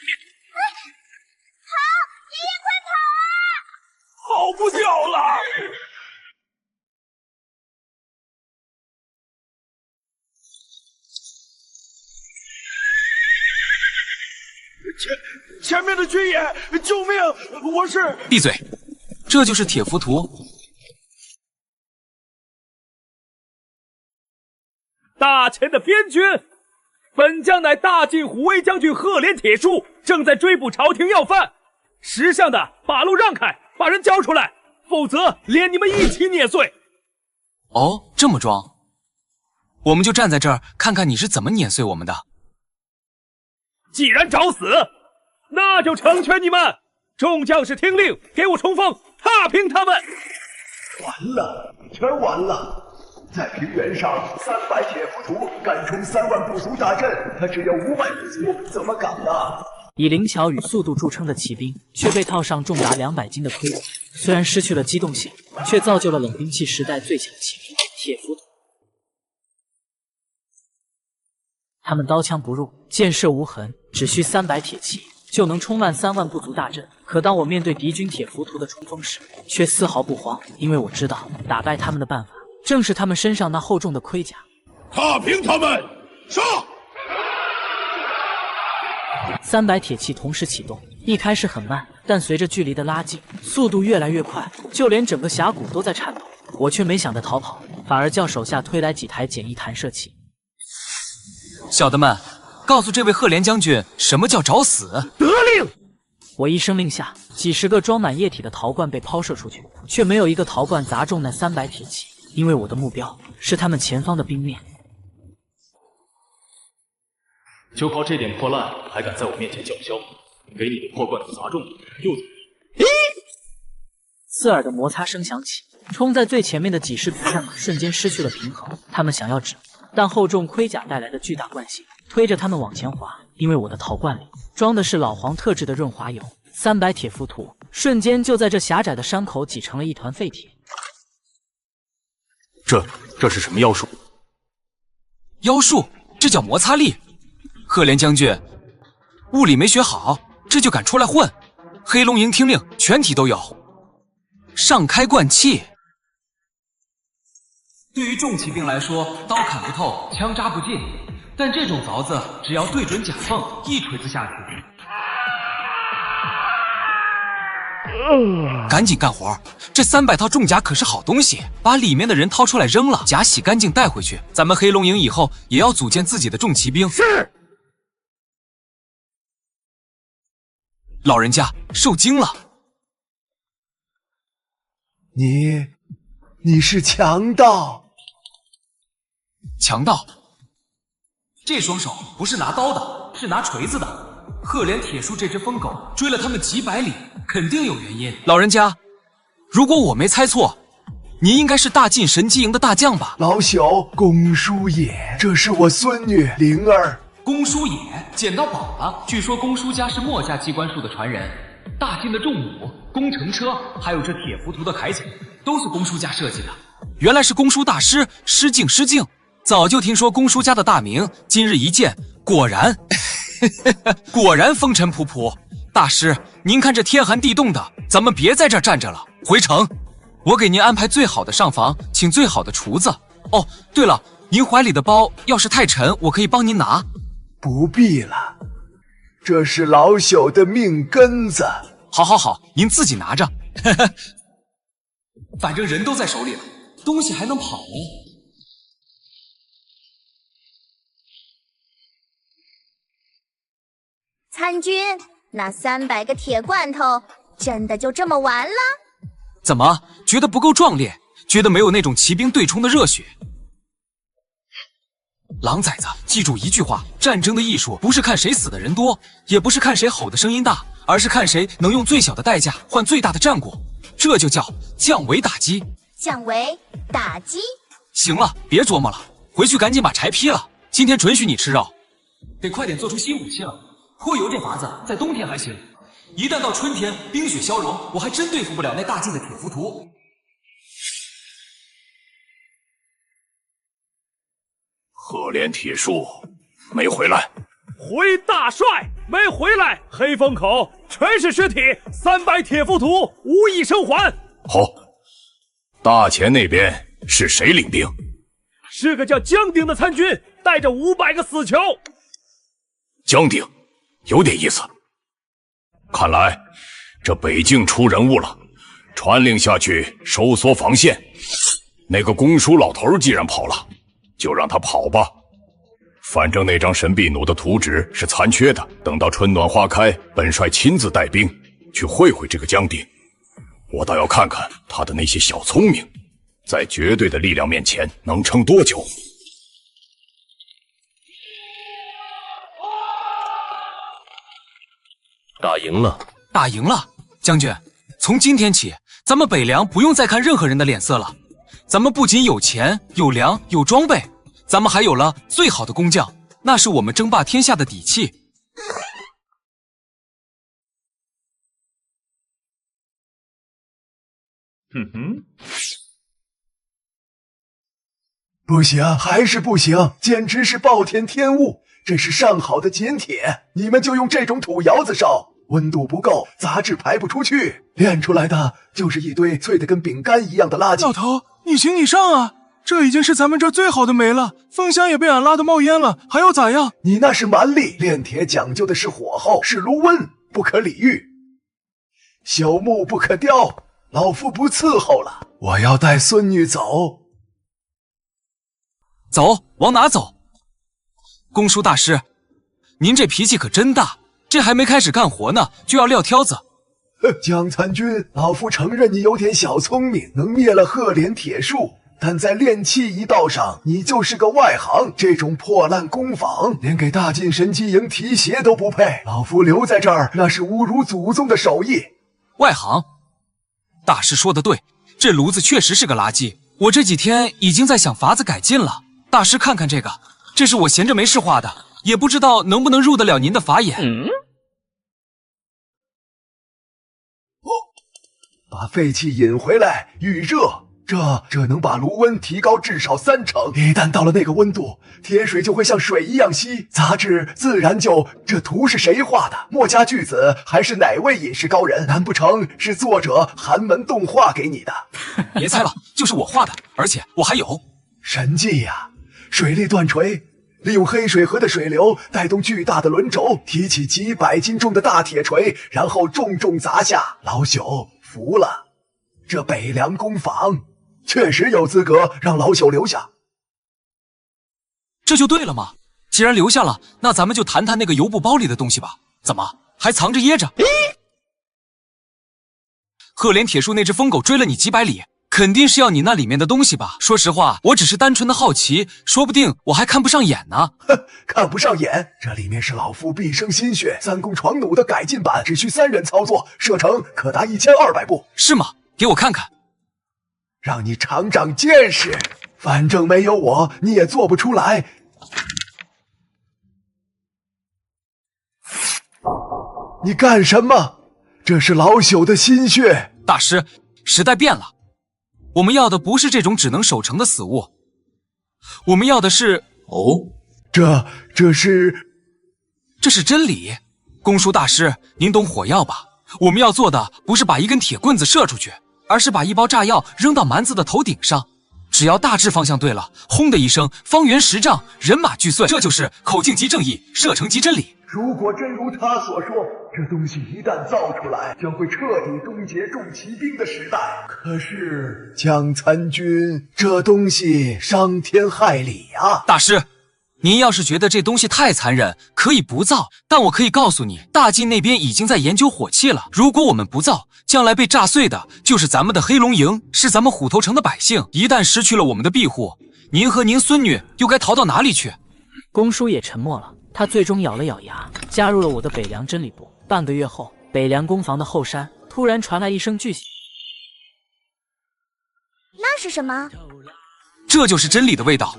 Speaker 4: 面，
Speaker 15: 跑！爷爷快跑啊！
Speaker 4: 跑不掉了！前面的军爷，救命！我是……
Speaker 3: 闭嘴！这就是铁浮屠。
Speaker 20: 大前的边军。本将乃大晋虎威将军赫连铁树，正在追捕朝廷要犯。识相的把路让开，把人交出来，否则连你们一起碾碎。
Speaker 3: 哦，这么装，我们就站在这儿看看你是怎么碾碎我们的。
Speaker 20: 既然找死，那就成全你们。众将士听令，给我冲锋，踏平他们。
Speaker 11: 完了，全完了。在平原上，300铁浮屠敢冲3万部族大阵，他只有500部族，怎么敢啊？
Speaker 1: 以灵巧与速度著称的骑兵，却被套上重达200斤的盔甲，虽然失去了机动性，却造就了冷兵器时代最强骑兵——铁浮屠。他们刀枪不入，箭射无痕，只需300铁骑就能冲烂3万部族大阵。可当我面对敌军铁浮屠的冲锋时，却丝毫不慌，因为我知道打败他们的办法。正是他们身上那厚重的盔甲。
Speaker 4: 踏平他们！杀
Speaker 1: ！300铁骑同时启动，一开始很慢，但随着距离的拉近，速度越来越快，就连整个峡谷都在颤抖。我却没想着逃跑，反而叫手下推来几台简易弹射器。
Speaker 3: 小的们，告诉这位赫连将军什么叫找死。
Speaker 20: 得令！
Speaker 1: 我一声令下，几十个装满液体的陶罐被抛射出去，却没有一个陶罐砸中那300铁骑，因为我的目标是他们前方的冰面。
Speaker 8: 就靠这点破烂，还敢在我面前叫嚣？给你的破罐子砸中了，又怎么？
Speaker 1: 刺耳的摩擦声响起，冲在最前面的几十匹战马瞬间失去了平衡，他们想要止，但厚重盔甲带来的巨大惯性推着他们往前滑。因为我的陶罐里装的是老黄特制的润滑油，300铁浮屠瞬间就在这狭窄的山口挤成了一团废铁。
Speaker 8: 这是什么妖术？
Speaker 3: 妖术？这叫摩擦力。赫连将军，物理没学好，这就敢出来混？黑龙营听令，全体都有。上开灌气。对于重骑兵来说，刀砍不透，枪扎不进，但这种凿子只要对准甲缝，一锤子下去，赶紧干活！这300套重甲可是好东西，把里面的人掏出来扔了，甲洗干净带回去。咱们黑龙营以后也要组建自己的重骑兵。
Speaker 20: 是。
Speaker 3: 老人家受惊了。
Speaker 11: 你是强盗？
Speaker 3: 强盗？这双手不是拿刀的，是拿锤子的。赫连铁树这只疯狗追了他们几百里，肯定有原因。老人家，如果我没猜错，您应该是大晋神机营的大将吧？
Speaker 11: 老朽公叔也，这是我孙女灵儿。
Speaker 3: 公叔也捡到宝了。据说公叔家是墨家机关术的传人，大晋的重弩、工程车，还有这铁浮屠的铠甲，都是公叔家设计的。原来是公叔大师，失敬失敬。早就听说公叔家的大名，今日一见，果然果然风尘仆仆。大师，您看这天寒地冻的，咱们别在这儿站着了，回城。我给您安排最好的上房，请最好的厨子。哦，对了，您怀里的包要是太沉，我可以帮您拿。
Speaker 11: 不必了，这是老朽的命根子。
Speaker 3: 好好好，您自己拿着。反正人都在手里了，东西还能跑吗？
Speaker 17: 参军，那300个铁罐头真的就这么完了？
Speaker 3: 怎么觉得不够壮烈？觉得没有那种骑兵对冲的热血？狼崽子，记住一句话：战争的艺术不是看谁死的人多，也不是看谁吼的声音大，而是看谁能用最小的代价换最大的战果。这就叫降维打击。
Speaker 17: 降维打击。
Speaker 3: 行了，别琢磨了，回去赶紧把柴劈了。今天准许你吃肉，得快点做出新武器了。拖油这法子在冬天还行，一旦到春天冰雪消融，我还真对付不了那大晋的铁浮屠。
Speaker 12: 赫连铁树没回来。
Speaker 20: 回大帅，没回来。黑风口全是尸体，300铁浮屠无一生还。
Speaker 12: 好，大前那边是谁领兵？
Speaker 20: 是个叫江鼎的参军，带着500个死囚。
Speaker 12: 江鼎，有点意思。看来这北境出人物了，传令下去收缩防线。那个公叔老头既然跑了，就让他跑吧。反正那张神臂弩的图纸是残缺的，等到春暖花开，本帅亲自带兵去会会这个江鼎。我倒要看看他的那些小聪明，在绝对的力量面前能撑多久。
Speaker 8: 打赢了，
Speaker 3: 打赢了！将军，从今天起，咱们北凉不用再看任何人的脸色了。咱们不仅有钱、有粮、有装备，咱们还有了最好的工匠，那是我们争霸天下的底气。
Speaker 20: 哼哼，
Speaker 11: 不行，还是不行，简直是暴殄天物。这是上好的碱铁，你们就用这种土窑子烧，温度不够，杂质排不出去，炼出来的就是一堆脆得跟饼干一样的垃圾。
Speaker 7: 老头，你行你上啊！这已经是咱们这最好的煤了，风箱也被俺拉得冒烟了，还要咋样？
Speaker 11: 你那是蛮力，炼铁讲究的是火候，是炉温，不可理喻。朽木不可雕，老夫不伺候了，我要带孙女走。
Speaker 3: 走，往哪走？公叔大师，您这脾气可真大，这还没开始干活呢，就要撂挑子。
Speaker 11: 江参军，老夫承认你有点小聪明，能灭了赫连铁树，但在炼器一道上，你就是个外行。这种破烂工坊，连给大晋神机营提鞋都不配。老夫留在这儿，那是侮辱祖宗的手艺。
Speaker 3: 外行，大师说的对，这炉子确实是个垃圾。我这几天已经在想法子改进了。大师看看这个，这是我闲着没事画的，也不知道能不能入得了您的法眼。
Speaker 11: 把废气引回来，预热。这能把炉温提高至少30%。一旦到了那个温度，铁水就会像水一样稀，杂质自然就……这图是谁画的？墨家巨子还是哪位隐士高人？难不成是作者寒门动画给你的？
Speaker 3: 别猜了，就是我画的，而且我还有
Speaker 11: 神技呀！水力断锤，利用黑水河的水流带动巨大的轮轴，提起几百斤重的大铁锤，然后重重砸下。老朽服了，这北凉工坊确实有资格让老朽留下。
Speaker 3: 这就对了嘛！既然留下了，那咱们就谈谈那个油布包里的东西吧。怎么还藏着掖着？赫连铁树那只疯狗追了你几百里，肯定是要你那里面的东西吧？说实话，我只是单纯的好奇，说不定我还看不上眼呢。
Speaker 11: 看不上眼？这里面是老夫毕生心血三弓床弩的改进版，只需3人操作，射程可达1200步。
Speaker 3: 是吗？给我看看，
Speaker 11: 让你长长见识。反正没有我，你也做不出来。你干什么？这是老朽的心血。
Speaker 3: 大师，时代变了，我们要的不是这种只能守城的死物，我们要的是……
Speaker 11: 这
Speaker 3: 是真理。公叔大师，您懂火药吧？我们要做的不是把一根铁棍子射出去，而是把一包炸药扔到蛮子的头顶上。只要大致方向对了，轰的一声，方圆10丈，人马俱碎。这就是口径即正义，射程即真理。
Speaker 11: 如果真如他所说，这东西一旦造出来，将会彻底终结重骑兵的时代。可是江参军，这东西伤天害理啊！
Speaker 3: 大师，您要是觉得这东西太残忍，可以不造，但我可以告诉你，大晋那边已经在研究火器了。如果我们不造，将来被炸碎的就是咱们的黑龙营，是咱们虎头城的百姓。一旦失去了我们的庇护，您和您孙女又该逃到哪里去？
Speaker 1: 公叔也沉默了，他最终咬了咬牙，加入了我的北凉真理部。半个月后，北凉攻防的后山突然传来一声巨响。
Speaker 17: 那是什么？
Speaker 3: 这就是真理的味道。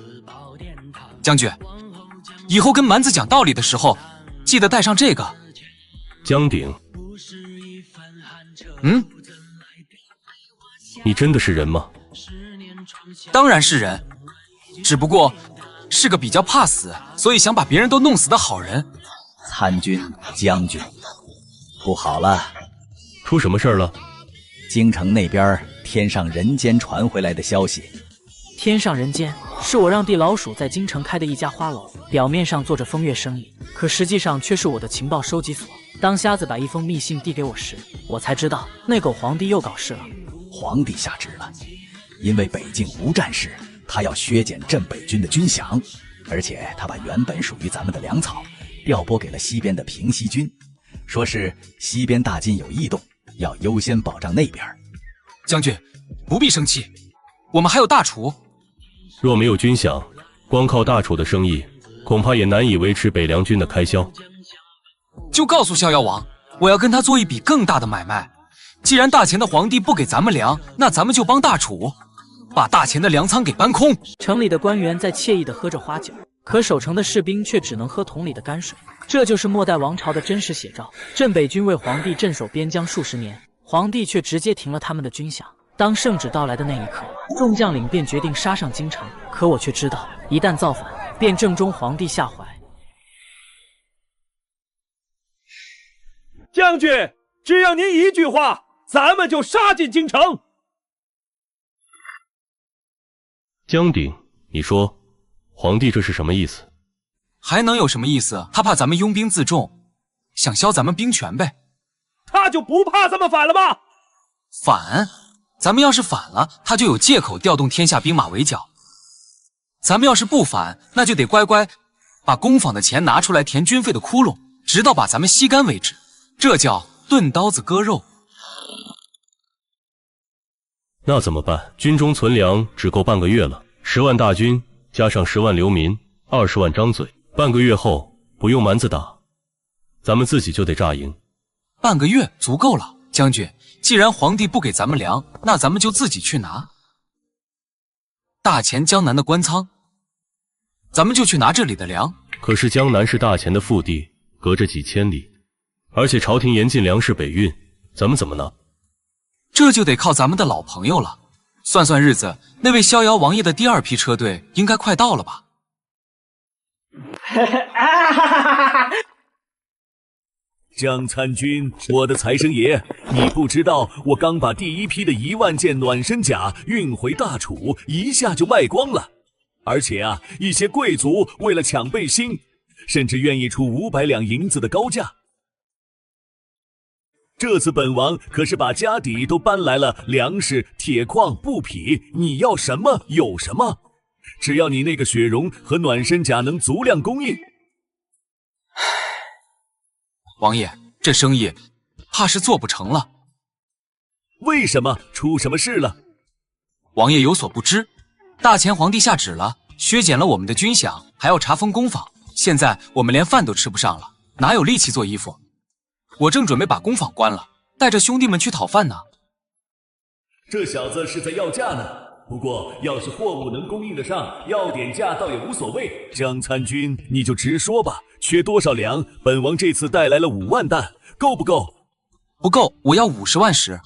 Speaker 3: 将军，以后跟蛮子讲道理的时候，记得带上这个。
Speaker 8: 江鼎，你真的是人吗？
Speaker 3: 当然是人，只不过是个比较怕死，所以想把别人都弄死的好人。
Speaker 2: 参军、将军，不好了！
Speaker 8: 出什么事儿了？
Speaker 2: 京城那边天上人间传回来的消息。
Speaker 1: 天上人间是我让地老鼠在京城开的一家花楼，表面上做着风月生意，可实际上却是我的情报收集所。当瞎子把一封密信递给我时，我才知道那狗皇帝又搞事了。
Speaker 2: 皇帝下旨了，因为北境无战事，他要削减镇北军的军饷，而且他把原本属于咱们的粮草调拨给了西边的平西军，说是西边大晋有异动，要优先保障那边。
Speaker 3: 将军不必生气，我们还有大厨。
Speaker 8: 若没有军饷，光靠大厨的生意，恐怕也难以维持北凉军的开销。
Speaker 3: 就告诉逍遥王，我要跟他做一笔更大的买卖。既然大钱的皇帝不给咱们粮，那咱们就帮大厨把大钱的粮仓给搬空。
Speaker 1: 城里的官员在惬意地喝着花酒，可守城的士兵却只能喝桶里的干水。这就是末代王朝的真实写照。镇北军为皇帝镇守边疆数十年，皇帝却直接停了他们的军饷。当圣旨到来的那一刻，众将领便决定杀上京城。可我却知道，一旦造反，便正中皇帝下怀。
Speaker 20: 将军，只要您一句话，咱们就杀进京城。
Speaker 8: 江鼎，你说，皇帝这是什么意思？
Speaker 3: 还能有什么意思？他怕咱们拥兵自重，想削咱们兵权呗。
Speaker 20: 他就不怕咱们反了吗？
Speaker 3: 反？咱们要是反了，他就有借口调动天下兵马围剿。咱们要是不反，那就得乖乖把工坊的钱拿出来填军费的窟窿，直到把咱们吸干为止。这叫钝刀子割肉。
Speaker 8: 那怎么办？军中存粮只够半个月了，10万大军加上10万流民，20万张嘴，半个月后不用蛮子打，咱们自己就得炸营。
Speaker 3: 半个月足够了，将军。既然皇帝不给咱们粮，那咱们就自己去拿。大前江南的官仓，咱们就去拿这里的粮。
Speaker 8: 可是江南是大前的腹地，隔着几千里，而且朝廷严禁粮食北运，咱们怎么拿？
Speaker 3: 这就得靠咱们的老朋友了。算算日子，那位逍遥王爷的第2批车队应该快到了吧？
Speaker 4: 江参军，我的财神爷，你不知道我刚把第1批的1万件暖身甲运回大楚，一下就卖光了。而且啊，一些贵族为了抢背心，甚至愿意出500两银子的高价。这次本王可是把家底都搬来了，粮食、铁矿、布匹，你要什么有什么，只要你那个雪绒和暖身甲能足量供应。
Speaker 3: 王爷，这生意怕是做不成了。
Speaker 4: 为什么？出什么事了？
Speaker 3: 王爷有所不知，大前皇帝下旨了，削减了我们的军饷，还要查封工坊。现在我们连饭都吃不上了，哪有力气做衣服？我正准备把工坊关了，带着兄弟们去讨饭呢。
Speaker 4: 这小子是在要价呢。不过要是货物能供应得上，要点价倒也无所谓。江参军，你就直说吧，缺多少粮？本王这次带来了5万担，够不够？
Speaker 3: 不够，我要50万石。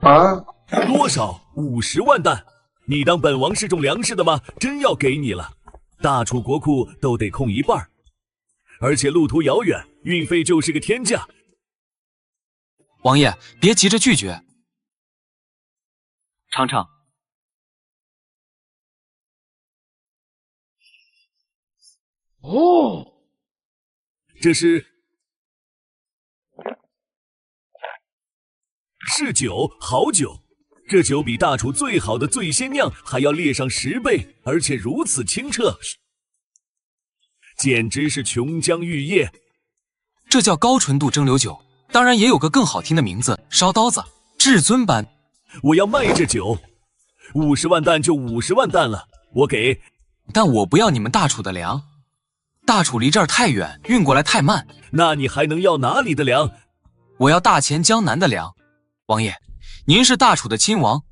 Speaker 4: 啊？多少？50万担？你当本王是种粮食的吗？真要给你了，大楚国库都得空一半，而且路途遥远，运费就是个天价。
Speaker 3: 王爷，别急着拒绝。尝尝。
Speaker 4: 哦，这是酒，好酒。这酒比大楚最好的醉仙酿还要烈上10倍，而且如此清澈，简直是琼浆玉液。
Speaker 3: 这叫高纯度蒸馏酒，当然也有个更好听的名字——烧刀子，至尊版。
Speaker 4: 我要卖这酒，50万担就50万担了，我给。
Speaker 3: 但我不要你们大楚的粮，大楚离这儿太远，运过来太慢。
Speaker 4: 那你还能要哪里的粮？
Speaker 3: 我要大前江南的粮。王爷，您是大楚的亲王，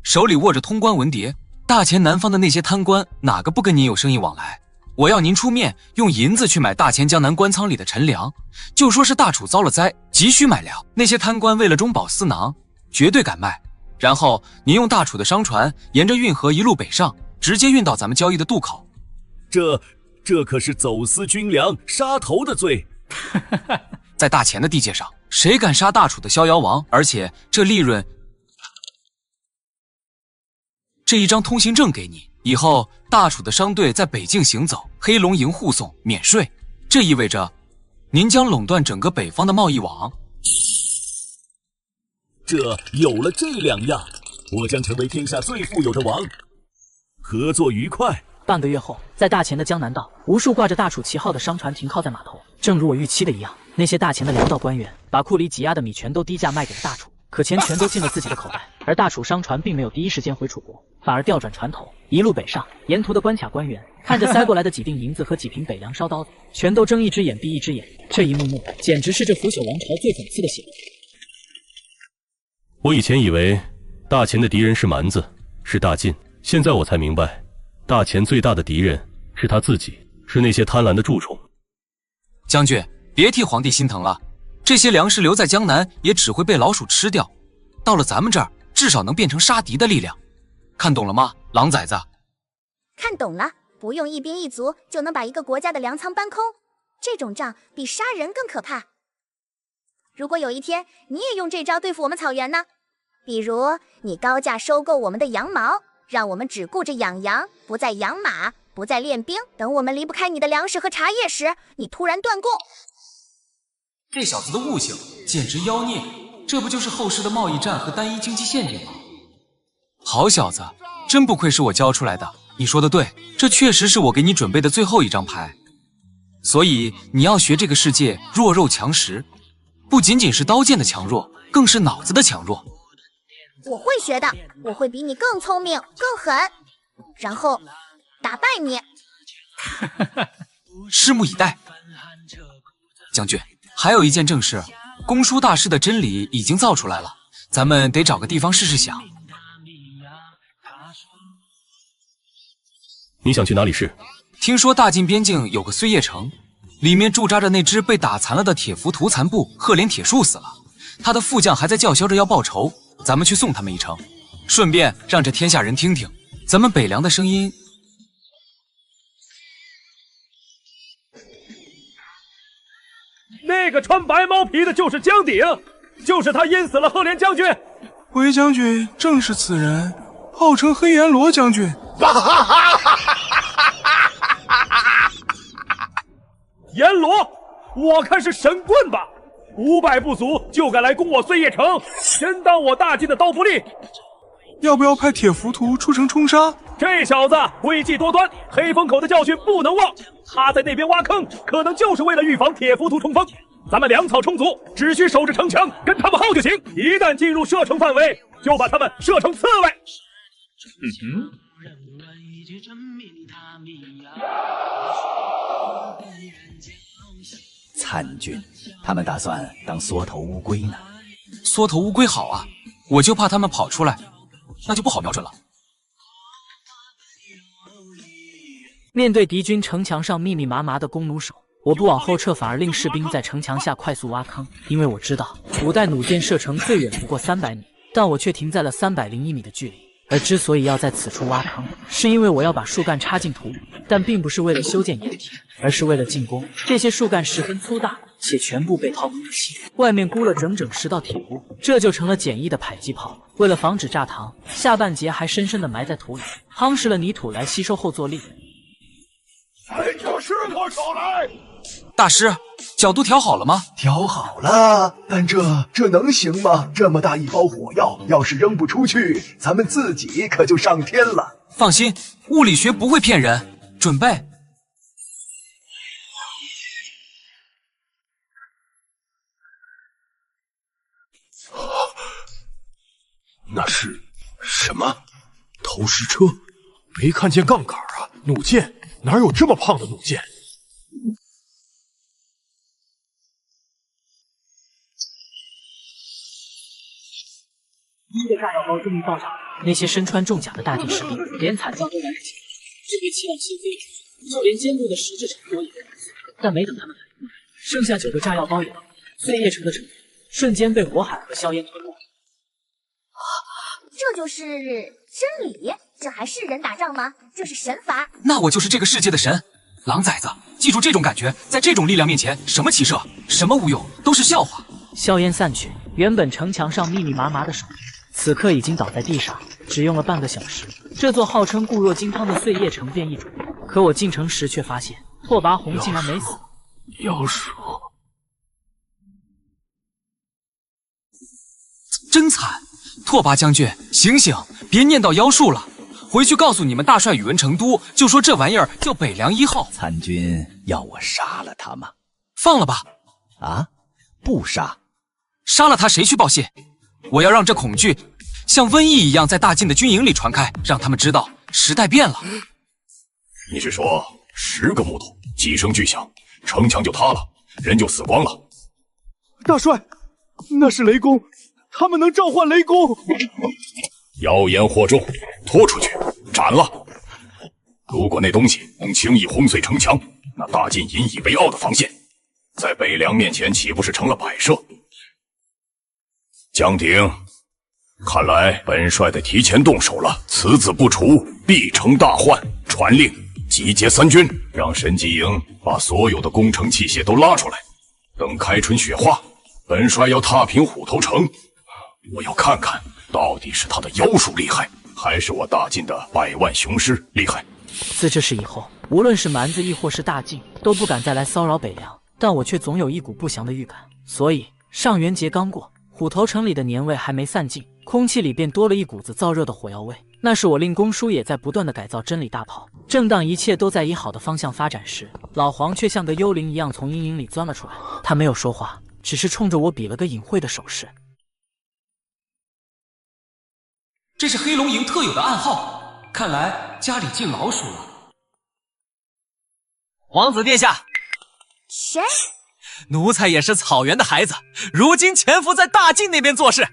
Speaker 3: 手里握着通关文牒，大前南方的那些贪官哪个不跟您有生意往来？我要您出面，用银子去买大前江南官仓里的陈粮，就说是大楚遭了灾，急需买粮。那些贪官为了中饱私囊，绝对敢卖。然后您用大楚的商船沿着运河一路北上，直接运到咱们交易的渡口。
Speaker 4: 这可是走私军粮、杀头的罪。
Speaker 3: 在大前的地界上，谁敢杀大楚的逍遥王？而且这利润，这一张通行证给你，以后大楚的商队在北境行走，黑龙营护送，免税。这意味着您将垄断整个北方的贸易网。
Speaker 4: 这有了这2样，我将成为天下最富有的王。合作愉快。
Speaker 1: 半个月后，在大前的江南道，无数挂着大楚旗号的商船停靠在码头。正如我预期的一样，那些大前的粮道官员把库里挤压的米全都低价卖给了大楚，可钱全都进了自己的口袋。而大楚商船并没有第一时间回楚国，反而调转船头，一路北上。沿途的关卡官员看着塞过来的几锭银子和几瓶北凉烧刀子，全都睁一只眼闭一只眼。这一幕幕简直是这腐朽王朝最讽刺的写照。
Speaker 8: 我以前以为大前的敌人是蛮子，是大晋，现在我才明白，大前最大的敌人是他自己，是那些贪婪的蛀虫。
Speaker 3: 将军，别替皇帝心疼了，这些粮食留在江南也只会被老鼠吃掉，到了咱们这儿，至少能变成杀敌的力量。看懂了吗，狼崽子？
Speaker 17: 看懂了，不用一兵一卒就能把一个国家的粮仓搬空，这种仗比杀人更可怕。如果有一天你也用这招对付我们草原呢？比如你高价收购我们的羊毛，让我们只顾着养羊，不再养马，不再练兵。等我们离不开你的粮食和茶叶时，你突然断供。
Speaker 3: 这小子的悟性简直妖孽，这不就是后世的贸易战和单一经济陷阱吗？好小子，真不愧是我教出来的。你说的对，这确实是我给你准备的最后一张牌。所以你要学这个世界弱肉强食，不仅仅是刀剑的强弱，更是脑子的强弱。
Speaker 17: 我会学的，我会比你更聪明、更狠，然后打败你。
Speaker 3: 拭目以待。将军，还有一件正事，公输大师的真理已经造出来了，咱们得找个地方试试想。
Speaker 8: 你想去哪里试？
Speaker 3: 听说大晋边境有个碎叶城，里面驻扎着那只被打残了的铁浮屠残部赫连铁树死了，他的副将还在叫嚣着要报仇，咱们去送他们一程，顺便让这天下人听听咱们北凉的声音。
Speaker 20: 那个穿白毛皮的就是江鼎，就是他阴死了赫连将军。
Speaker 7: 回将军正是此人，号称黑阎罗将军。
Speaker 20: 阎罗，我看是神棍吧？500不足就敢来攻我碎叶城，真当我大晋的刀不利？
Speaker 7: 要不要派铁浮屠出城冲杀？
Speaker 20: 这小子诡计多端，黑风口的教训不能忘。他在那边挖坑，可能就是为了预防铁浮屠冲锋。咱们粮草充足，只需守着城墙，跟他们耗就行。一旦进入射程范围，就把他们射成刺猬。
Speaker 2: 参军，他们打算当缩头乌龟呢。
Speaker 3: 缩头乌龟好啊，我就怕他们跑出来，那就不好瞄准了。
Speaker 1: 面对敌军城墙上密密麻麻的弓弩手，我不往后撤，反而令士兵在城墙下快速挖坑。因为我知道古代弩箭射程最远不过300米，但我却停在了301米的距离。而之所以要在此处挖坑，是因为我要把树干插进土里，但并不是为了修建掩体，而是为了进攻。这些树干十分粗大，且全部被掏空气，外面箍了整整10道铁箍，这就成了简易的迫击炮。为了防止炸膛，下半截还深深地埋在土里，夯实了泥土来吸收后坐力。
Speaker 4: 将士可少来！
Speaker 3: 大师，角度调好了吗？
Speaker 11: 调好了，但这能行吗？这么大一包火药，要是扔不出去，咱们自己可就上天了。
Speaker 3: 放心，物理学不会骗人。准备。
Speaker 12: 那是什么？投石车？没看见杠杆啊！弩箭哪有这么胖的弩箭？
Speaker 1: 第一个炸药包终于到场，那些身穿重甲的大地士兵连惨叫都来不及，这个气浪先飞出去，就连坚固的石质城堡也被打碎。但没等他们反应过来，剩下9个炸药包也到了，碎叶城的城墙瞬间被火海和硝烟吞没。
Speaker 17: 这就是真理？这还是人打仗吗？这是神法。
Speaker 3: 那我就是这个世界的神，狼崽子！记住这种感觉，在这种力量面前，什么骑射，什么无用，都是笑话。
Speaker 1: 硝烟散去，原本城墙上密密麻麻的手此刻已经倒在地上，只用了半个小时，这座号称固若金汤的碎叶城便易主。可我进城时却发现，拓跋宏竟然没死。
Speaker 12: 妖术，
Speaker 3: 真惨！拓跋将军，醒醒，别念叨妖术了。回去告诉你们大帅宇文成都，就说这玩意儿叫北凉1号。
Speaker 2: 参军要我杀了他吗？
Speaker 3: 放了吧。
Speaker 2: 啊，不杀。
Speaker 3: 杀了他谁去报信？我要让这恐惧像瘟疫一样在大晋的军营里传开，让他们知道时代变了。
Speaker 12: 你是说10个木头几声巨响，城墙就塌了，人就死光了？
Speaker 20: 大帅，那是雷公，他们能召唤雷公。
Speaker 12: 妖言惑众，拖出去斩了！如果那东西能轻易轰碎城墙，那大晋引以为傲的防线，在北凉面前岂不是成了摆设？江鼎，看来本帅得提前动手了。此子不除，必成大患。传令，集结3军，让神机营把所有的攻城器械都拉出来。等开春雪化，本帅要踏平虎头城。我要看看，到底是他的妖术厉害，还是我大晋的100万雄师厉害。
Speaker 1: 自这事以后，无论是蛮子亦或是大晋，都不敢再来骚扰北凉，但我却总有一股不祥的预感。所以上元节刚过，虎头城里的年味还没散尽，空气里便多了一股子燥热的火药味。那是我令公叔也在不断的改造真理大炮。正当一切都在以好的方向发展时，老黄却像个幽灵一样从阴影里钻了出来。他没有说话，只是冲着我比了个隐晦的手势。
Speaker 3: 这是黑龙营特有的暗号，看来家里进老鼠了。
Speaker 9: 皇子殿下，
Speaker 17: 谁？
Speaker 9: 奴才也是草原的孩子，如今潜伏在大晋那边做事，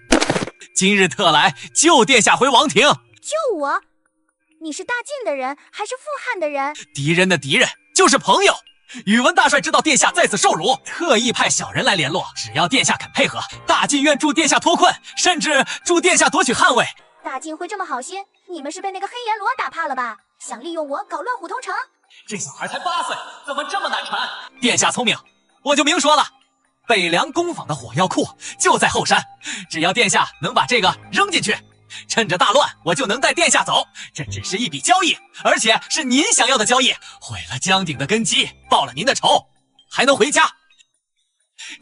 Speaker 9: 今日特来救殿下回王庭。
Speaker 17: 救我？你是大晋的人还是富汉的人？
Speaker 9: 敌人的敌人就是朋友。宇文大帅知道殿下在此受辱，特意派小人来联络，只要殿下肯配合，大晋愿助殿下脱困，甚至助殿下夺取汉位。
Speaker 17: 大晋会这么好心？你们是被那个黑阎罗打怕了吧？想利用我搞乱虎头城？
Speaker 9: 这小孩才8岁，怎么这么难缠？殿下聪明，我就明说了，北凉工坊的火药库就在后山，只要殿下能把这个扔进去，趁着大乱我就能带殿下走。这只是一笔交易，而且是您想要的交易，毁了江鼎的根基，报了您的仇，还能回家。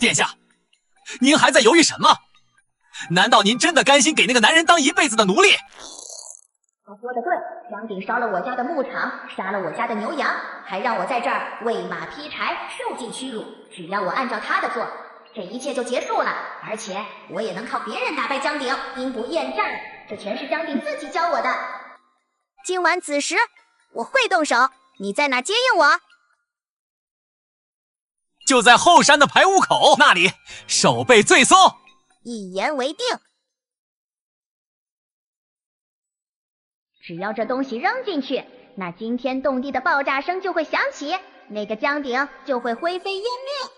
Speaker 9: 殿下，您还在犹豫什么？难道您真的甘心给那个男人当一辈子的奴隶？
Speaker 17: 他说的对，江鼎烧了我家的牧场，杀了我家的牛羊，还让我在这儿喂马劈柴，受尽屈辱。只要我按照他的做，这一切就结束了。而且我也能靠别人打败江鼎，兵不厌战，这全是江鼎自己教我的。今晚子时，我会动手，你在哪接应我？
Speaker 9: 就在后山的排污口那里，守备最松。
Speaker 17: 一言为定。只要这东西扔进去，那惊天动地的爆炸声就会响起，那个江鼎就会灰飞烟灭。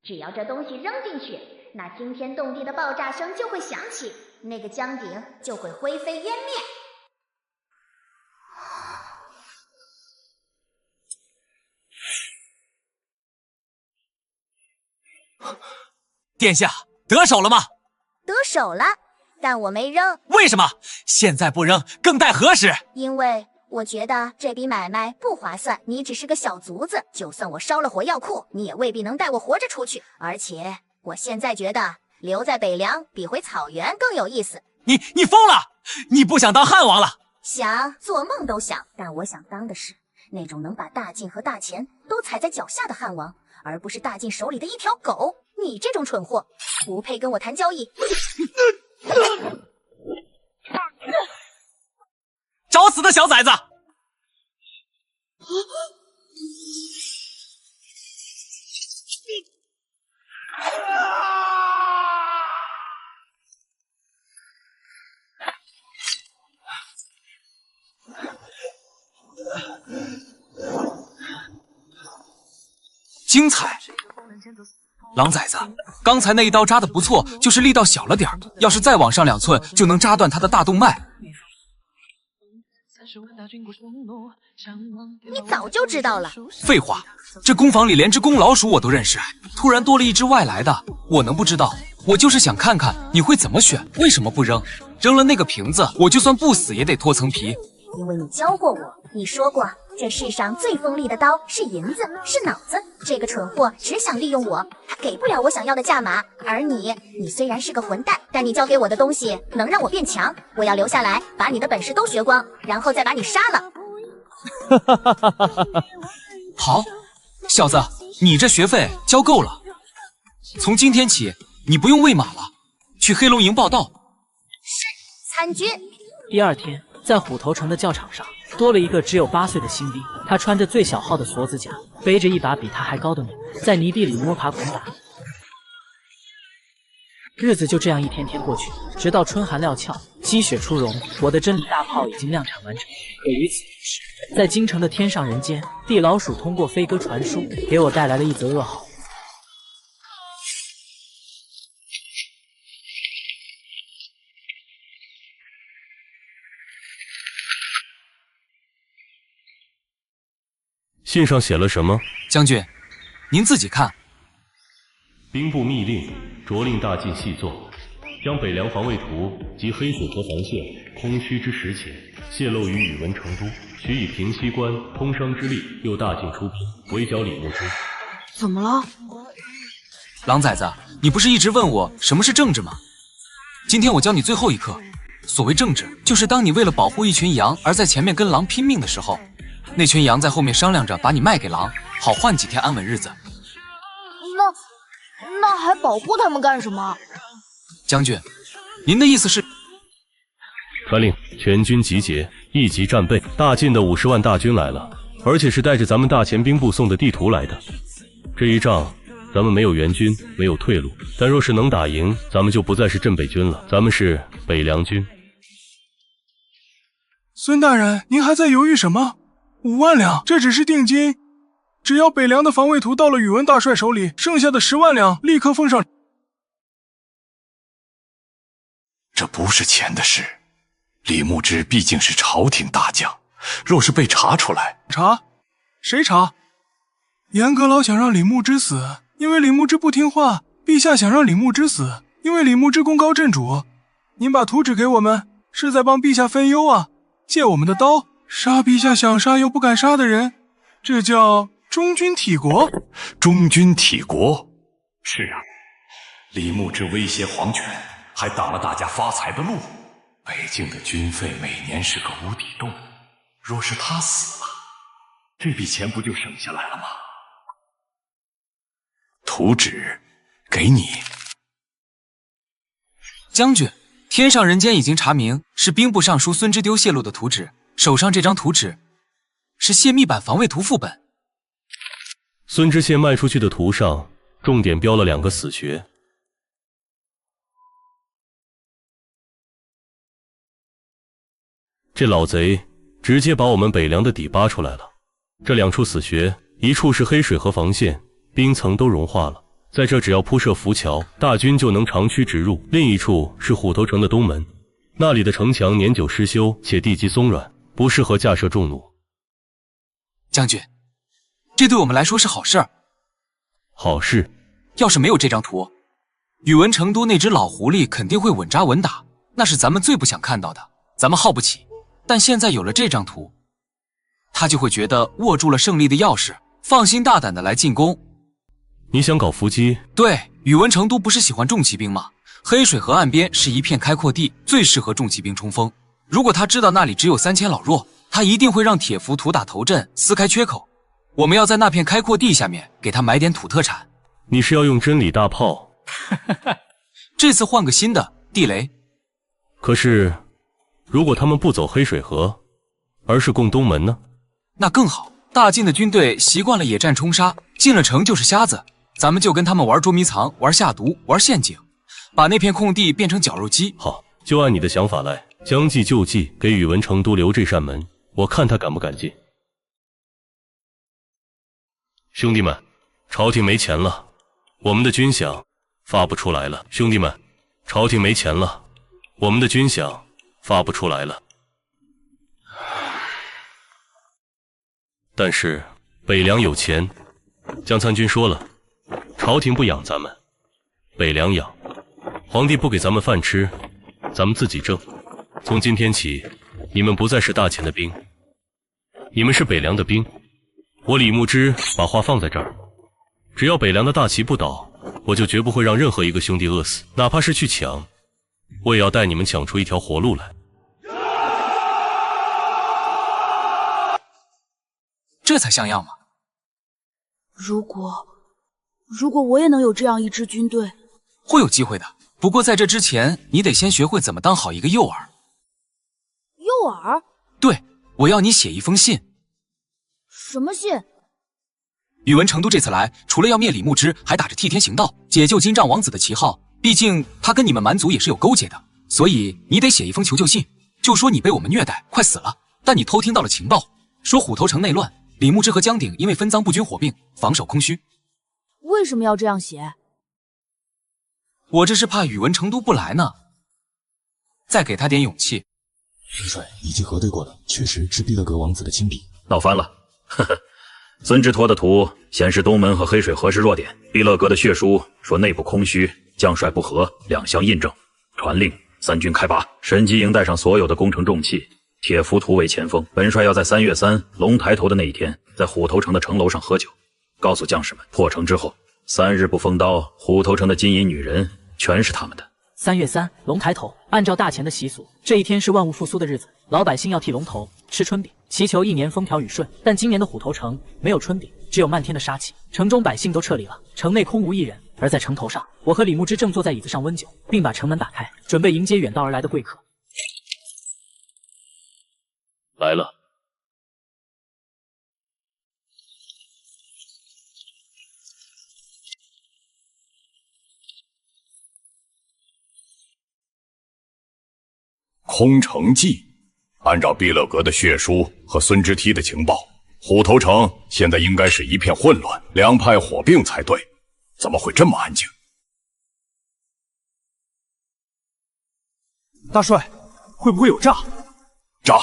Speaker 17: 只要这东西扔进去，那惊天动地的爆炸声就会响起，那个江鼎就会灰飞烟灭。
Speaker 9: 殿下得手了吗？
Speaker 17: 得手了，但我没扔。
Speaker 9: 为什么？现在不扔更待何时？
Speaker 17: 因为我觉得这笔买卖不划算。你只是个小卒子，就算我烧了火药库，你也未必能带我活着出去。而且我现在觉得留在北凉比回草原更有意思。
Speaker 9: 你疯了？你不想当汉王了？
Speaker 17: 想，做梦都想。但我想当的是那种能把大晋和大钱都踩在脚下的汉王，而不是大晋手里的一条狗。你这种蠢货不配跟我谈交易。
Speaker 9: 找死的小崽子！精彩！狼崽子，刚才那一刀扎得不错，就是力道小了点儿，要是再往上2寸，就能扎断他的大动脉。
Speaker 17: 你早就知道了。
Speaker 3: 废话，这工坊里连只公老鼠我都认识，突然多了一只外来的，我能不知道？我就是想看看你会怎么选，为什么不扔？扔了那个瓶子，我就算不死也得脱层皮。
Speaker 17: 因为你教过我，你说过这世上最锋利的刀是银子，是脑子。这个蠢货只想利用我，他给不了我想要的价码。而你虽然是个混蛋，但你教给我的东西能让我变强。我要留下来，把你的本事都学光，然后再把你杀了。
Speaker 3: 好，小子，你这学费交够了。从今天起，你不用喂马了，去黑龙营报道。
Speaker 17: 是，参军。
Speaker 1: 第二天，在虎头城的教场上，多了一个只有8岁的新兵。他穿着最小号的锁子甲，背着一把比他还高的弩，在泥地里摸爬滚打。日子就这样一天天过去，直到春寒料峭，积雪初融，我的真理大炮已经量产完成。可与此同时，在京城的天上人间，地老鼠通过飞鸽传书，给我带来了一则噩耗。
Speaker 8: 信上写了什么？
Speaker 3: 将军，您自己看。
Speaker 8: 兵部密令，着令大晋细作，将北凉防卫图及黑水河防线空虚之实情泄露于宇文成都，许以平西关通商之力，诱大晋出兵，围剿李牧之。
Speaker 10: 怎么了？
Speaker 3: 狼崽子，你不是一直问我什么是政治吗？今天我教你最后一课。所谓正直，就是当你为了保护一群羊而在前面跟狼拼命的时候，那群羊在后面商量着把你卖给狼，好换几天安稳日子。
Speaker 15: 那还保护他们干什么？
Speaker 3: 将军，您的意思是？
Speaker 8: 传令，全军集结，一级战备。大晋的50万大军来了，而且是带着咱们大前兵部送的地图来的。这一仗，咱们没有援军，没有退路。但若是能打赢，咱们就不再是镇北军了，咱们是北凉军。
Speaker 7: 孙大人，您还在犹豫什么？5万两，这只是定金。只要北凉的防卫图到了宇文大帅手里，剩下的10万两立刻奉上。
Speaker 12: 这不是钱的事。李牧之毕竟是朝廷大将，若是被查出来，
Speaker 7: 查？谁查？严阁老想让李牧之死，因为李牧之不听话；陛下想让李牧之死，因为李牧之功高震主。您把图纸给我们，是在帮陛下分忧啊！借我们的刀，杀陛下想杀又不敢杀的人，这叫忠君体国。
Speaker 12: 忠君体国？是啊，李牧之威胁皇权，还挡了大家发财的路。北境的军费每年是个无底洞，若是他死了，这笔钱不就省下来了吗？图纸给你。
Speaker 3: 将军，天上人间已经查明是兵部尚书孙之丢泄露的图纸，手上这张图纸是泄密版防卫图副本。
Speaker 8: 孙知县卖出去的图上重点标了2个死穴。这老贼直接把我们北凉的底扒出来了。这2处死穴，一处是黑水河防线，冰层都融化了，在这只要铺设浮桥，大军就能长驱直入；另一处是虎头城的东门，那里的城墙年久失修，且地基松软，不适合架设重弩。
Speaker 3: 将军，这对我们来说是好事儿。
Speaker 8: 好事？
Speaker 3: 要是没有这张图，宇文成都那只老狐狸肯定会稳扎稳打，那是咱们最不想看到的，咱们耗不起。但现在有了这张图，他就会觉得握住了胜利的钥匙，放心大胆的来进攻。
Speaker 8: 你想搞伏击？
Speaker 3: 对，宇文成都不是喜欢重骑兵吗？黑水河岸边是一片开阔地，最适合重骑兵冲锋。如果他知道那里只有3000老弱，他一定会让铁符土打头阵，撕开缺口。我们要在那片开阔地下面给他埋点土特产。
Speaker 8: 你是要用真理大炮？
Speaker 3: 这次换个新的，地雷。
Speaker 8: 可是如果他们不走黑水河，而是攻东门呢？
Speaker 3: 那更好。大晋的军队习惯了野战冲杀，进了城就是瞎子，咱们就跟他们玩捉迷藏，玩下毒，玩陷阱，把那片空地变成绞肉机。
Speaker 8: 好，就按你的想法来，将计就计，给宇文成都留这扇门，我看他敢不敢进。兄弟们，朝廷没钱了，我们的军饷发不出来了。兄弟们，朝廷没钱了，我们的军饷发不出来了。但是北凉有钱，江参军说了，朝廷不养咱们，北凉养。皇帝不给咱们饭吃，咱们自己挣。从今天起，你们不再是大秦的兵，你们是北凉的兵。我李牧之把话放在这儿，只要北凉的大旗不倒，我就绝不会让任何一个兄弟饿死，哪怕是去抢，我也要带你们抢出一条活路来。
Speaker 3: 这才像样嘛！
Speaker 15: 如果我也能有这样一支军队，
Speaker 3: 会有机会的。不过在这之前，你得先学会怎么当好一个诱饵。
Speaker 15: 诱饵？
Speaker 3: 对，我要你写一封信。
Speaker 15: 什么信？
Speaker 3: 宇文成都这次来，除了要灭李牧之，还打着替天行道、解救金帐王子的旗号。毕竟他跟你们蛮族也是有勾结的，所以你得写一封求救信，就说你被我们虐待，快死了，但你偷听到了情报，说虎头城内乱。李牧之和江鼎因为分赃不均火并，防守空虚。
Speaker 15: 为什么要这样写？
Speaker 3: 我这是怕宇文成都不来呢，再给他点勇气。
Speaker 21: 元帅已经核对过了，确实是毕勒格王子的亲笔。
Speaker 18: 闹翻了，呵呵。孙之托的图显示东门和黑水河是弱点，毕勒格的血书说内部空虚，将帅不和，两相印证。传令三军开拔，神机营带上所有的攻城重器，铁浮屠为前锋。本帅要在3月3龙抬头的那一天，在虎头城的城楼上喝酒，告诉将士们，破城之后3日不封刀，虎头城的金银女人全是他们的。
Speaker 1: 3月3，龙抬头。按照大前的习俗，这一天是万物复苏的日子，老百姓要剃龙头，吃春饼，祈求一年风调雨顺。但今年的虎头城没有春饼，只有漫天的杀气。城中百姓都撤离了，城内空无一人。而在城头上，我和李牧之正坐在椅子上温酒，并把城门打开，准备迎接远道而来的贵客。
Speaker 8: 来了。
Speaker 12: 空城计，按照毕勒格的血书和孙之梯的情报，虎头城现在应该是一片混乱，两派火并才对，怎么会这么安静？
Speaker 20: 大帅，会不会有诈？
Speaker 12: 诈！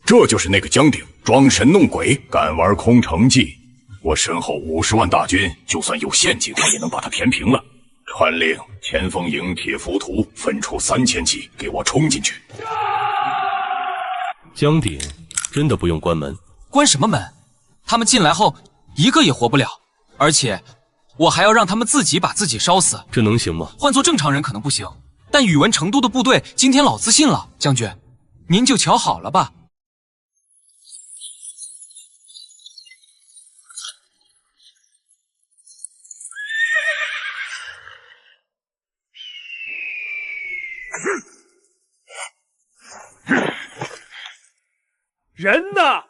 Speaker 12: 这就是那个江鼎装神弄鬼，敢玩空城计。我身后50万大军，就算有陷阱，我也能把他填平了。传令前锋营铁浮屠分出3000骑，给我冲进去。
Speaker 8: 江鼎真的不用关门？
Speaker 3: 关什么门？他们进来后一个也活不了，而且我还要让他们自己把自己烧死，
Speaker 8: 这能行吗？
Speaker 3: 换做正常人可能不行，但宇文成都的部队今天老自信了。将军，您就瞧好了吧。
Speaker 20: 人呢？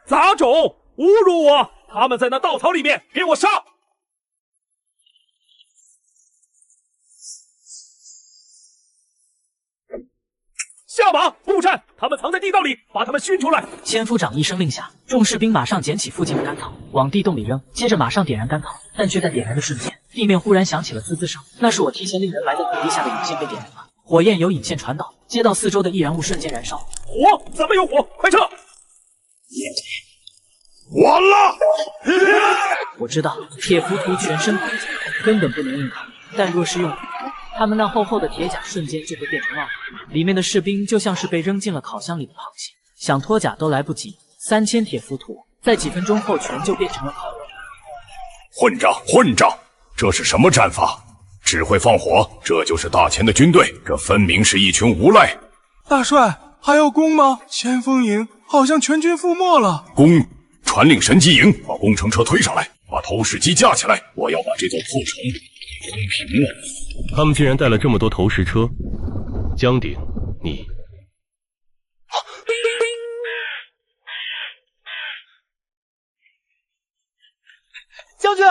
Speaker 20: 杂种，侮辱我！他们在那稻草里面，给我上！下马，步战！他们藏在地道里，把他们熏出来！
Speaker 1: 千夫长一声令下，众士兵马上捡起附近的干草，往地洞里扔，接着马上点燃干草。但却在点燃的瞬间，地面忽然响起了滋滋声，那是我提前令人埋在土地下的引线被点燃了。火焰由引线传导，接到四周的易燃物瞬间燃烧。
Speaker 20: 火？怎么有火？快撤！
Speaker 12: 完了！
Speaker 1: 我知道铁浮屠全身骨架，根本不能硬抗，但若是用火，他们那厚厚的铁甲瞬间就会变成烙铁，里面的士兵就像是被扔进了烤箱里的螃蟹，想脱甲都来不及。3000铁浮屠在几分钟后全就变成了烤肉。
Speaker 12: 混账！混账！这是什么战法？只会放火，这就是大前的军队，这分明是一群无赖。
Speaker 7: 大帅，还要攻吗？前锋营好像全军覆没了。
Speaker 12: 攻！传令神机营把工程车推上来，把投石机架起来，我要把这座破城给攻平了。
Speaker 8: 他们竟然带了这么多投石车，江鼎，你……
Speaker 5: 将军，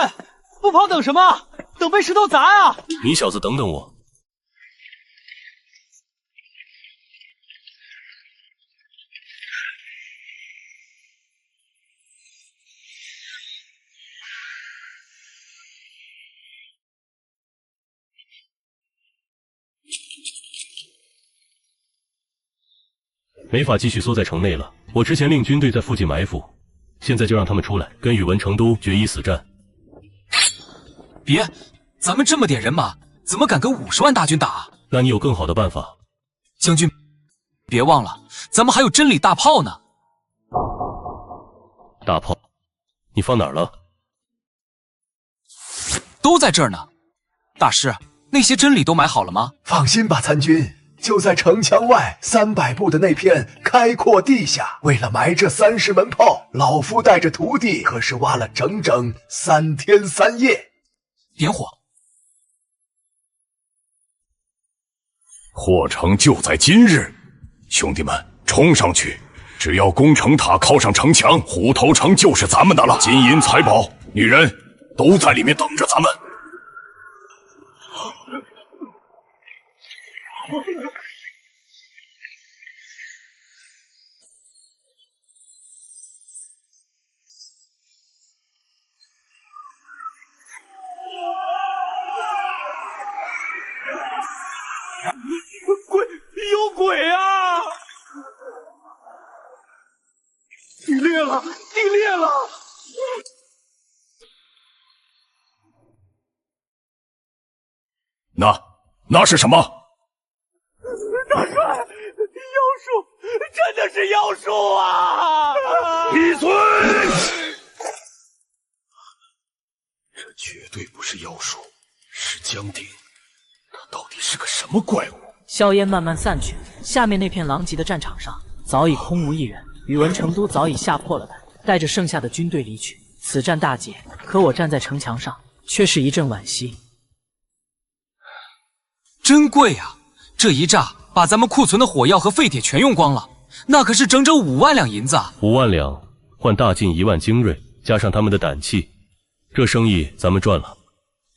Speaker 5: 不跑等什么？等被石头砸啊！
Speaker 8: 你小子等等我。没法继续缩在城内了，我之前令军队在附近埋伏，现在就让他们出来，跟宇文成都决一死战。
Speaker 3: 别，咱们这么点人马，怎么敢跟50万大军打？
Speaker 8: 那你有更好的办法？
Speaker 3: 将军，别忘了，咱们还有真理大炮呢。
Speaker 8: 大炮？你放哪儿了？
Speaker 3: 都在这儿呢。大师，那些真理都买好了吗？
Speaker 11: 放心吧，参军。就在城墙外300步的那片开阔地下，为了埋这30门炮，老夫带着徒弟可是挖了整整3天3夜。
Speaker 3: 点火！
Speaker 12: 破城就在今日，兄弟们，冲上去！只要工程塔靠上城墙，虎头城就是咱们的了。金银财宝、女人都在里面等着咱们。
Speaker 20: 鬼，有鬼啊！地裂了，地裂了！
Speaker 12: 那是什么？
Speaker 20: 大帅，妖术，真的是妖术啊！
Speaker 12: 闭嘴！这
Speaker 4: 绝对不是妖术，是江鼎。他到底是个什么怪物？
Speaker 1: 硝烟慢慢散去，下面那片狼藉的战场上早已空无一人。宇文成都早已吓破了胆，带着剩下的军队离去。此战大捷，可我站在城墙上，却是一阵惋惜。
Speaker 3: 真贵啊！这一炸把咱们库存的火药和废铁全用光了，那可是整整5万两银子啊！5
Speaker 8: 万两换大晋1万精锐，加上他们的胆气，这生意咱们赚了。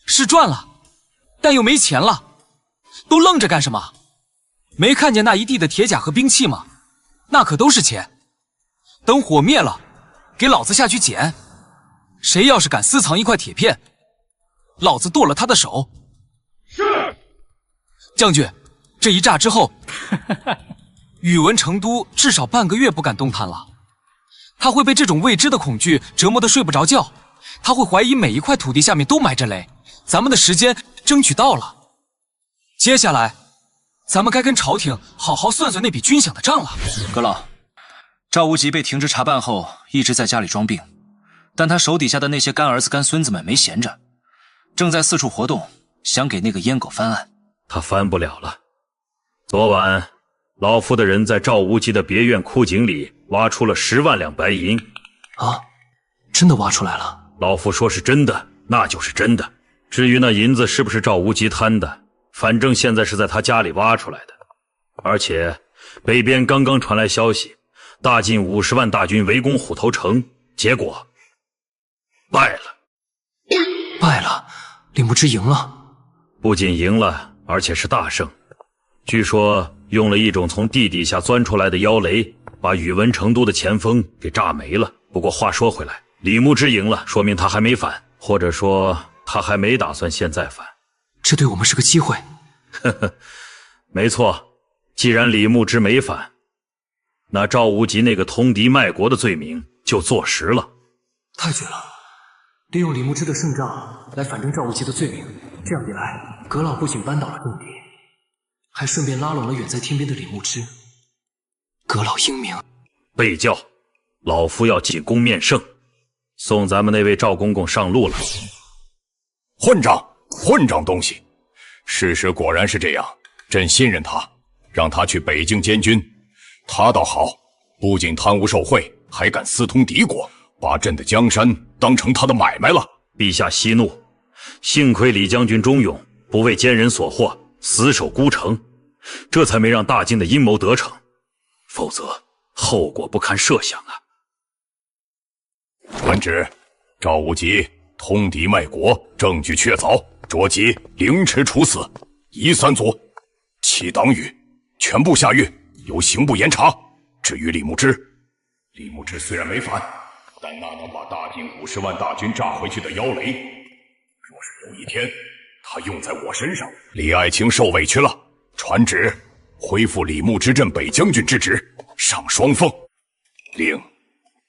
Speaker 3: 是赚了，但又没钱了，都愣着干什么？没看见那一地的铁甲和兵器吗？那可都是钱。等火灭了，给老子下去捡。谁要是敢私藏一块铁片，老子剁了他的手。
Speaker 4: 是。
Speaker 3: 将军，这一炸之后，宇文成都至少半个月不敢动弹了。他会被这种未知的恐惧折磨得睡不着觉，他会怀疑每一块土地下面都埋着雷。咱们的时间争取到了，接下来咱们该跟朝廷好好算算那笔军饷的账了。
Speaker 6: 阁老，赵无极被停职查办后，一直在家里装病，但他手底下的那些干儿子干孙子们没闲着，正在四处活动，想给那个阉狗翻案。
Speaker 18: 他翻不了了。昨晚老夫的人在赵无极的别院枯井里挖出了10万两白银。
Speaker 6: 啊，真的挖出来了？
Speaker 18: 老夫说是真的，那就是真的。至于那银子是不是赵无极贪的，反正现在是在他家里挖出来的。而且北边刚刚传来消息，大晋50万大军围攻虎头城，结果败了。
Speaker 6: 败了？李牧之赢了？
Speaker 18: 不仅赢了，而且是大胜。据说用了一种从地底下钻出来的妖雷，把宇文成都的前锋给炸没了。不过话说回来，李牧之赢了，说明他还没反，或者说他还没打算现在反。
Speaker 6: 这对我们是个机会。
Speaker 18: 呵呵，没错。既然李牧之没反，那赵无极那个通敌卖国的罪名就坐实了。
Speaker 6: 太绝了！利用李牧之的胜仗来反正赵无极的罪名，这样一来，阁老不仅扳倒了政敌，还顺便拉拢了远在天边的李牧之。阁老英明。
Speaker 18: 备教，老夫要进宫面圣，送咱们那位赵公公上路了。
Speaker 12: 混账东西！事实果然是这样，朕信任他，让他去北京监军。他倒好，不仅贪污受贿，还敢私通敌国，把朕的江山当成他的买卖了。
Speaker 18: 陛下息怒，幸亏李将军忠勇，不为奸人所惑，死守孤城，这才没让大晋的阴谋得逞，否则后果不堪设想啊！
Speaker 12: 传旨，赵无极通敌卖国，证据确凿，着即凌迟处死，夷3族，其党羽全部下狱，由刑部严查。至于李牧之虽然没反，但那能把大晋50万大军炸回去的妖雷，若是有一天他用在我身上，李爱卿受委屈了，传旨恢复李牧之镇北将军之职，上双凤。另，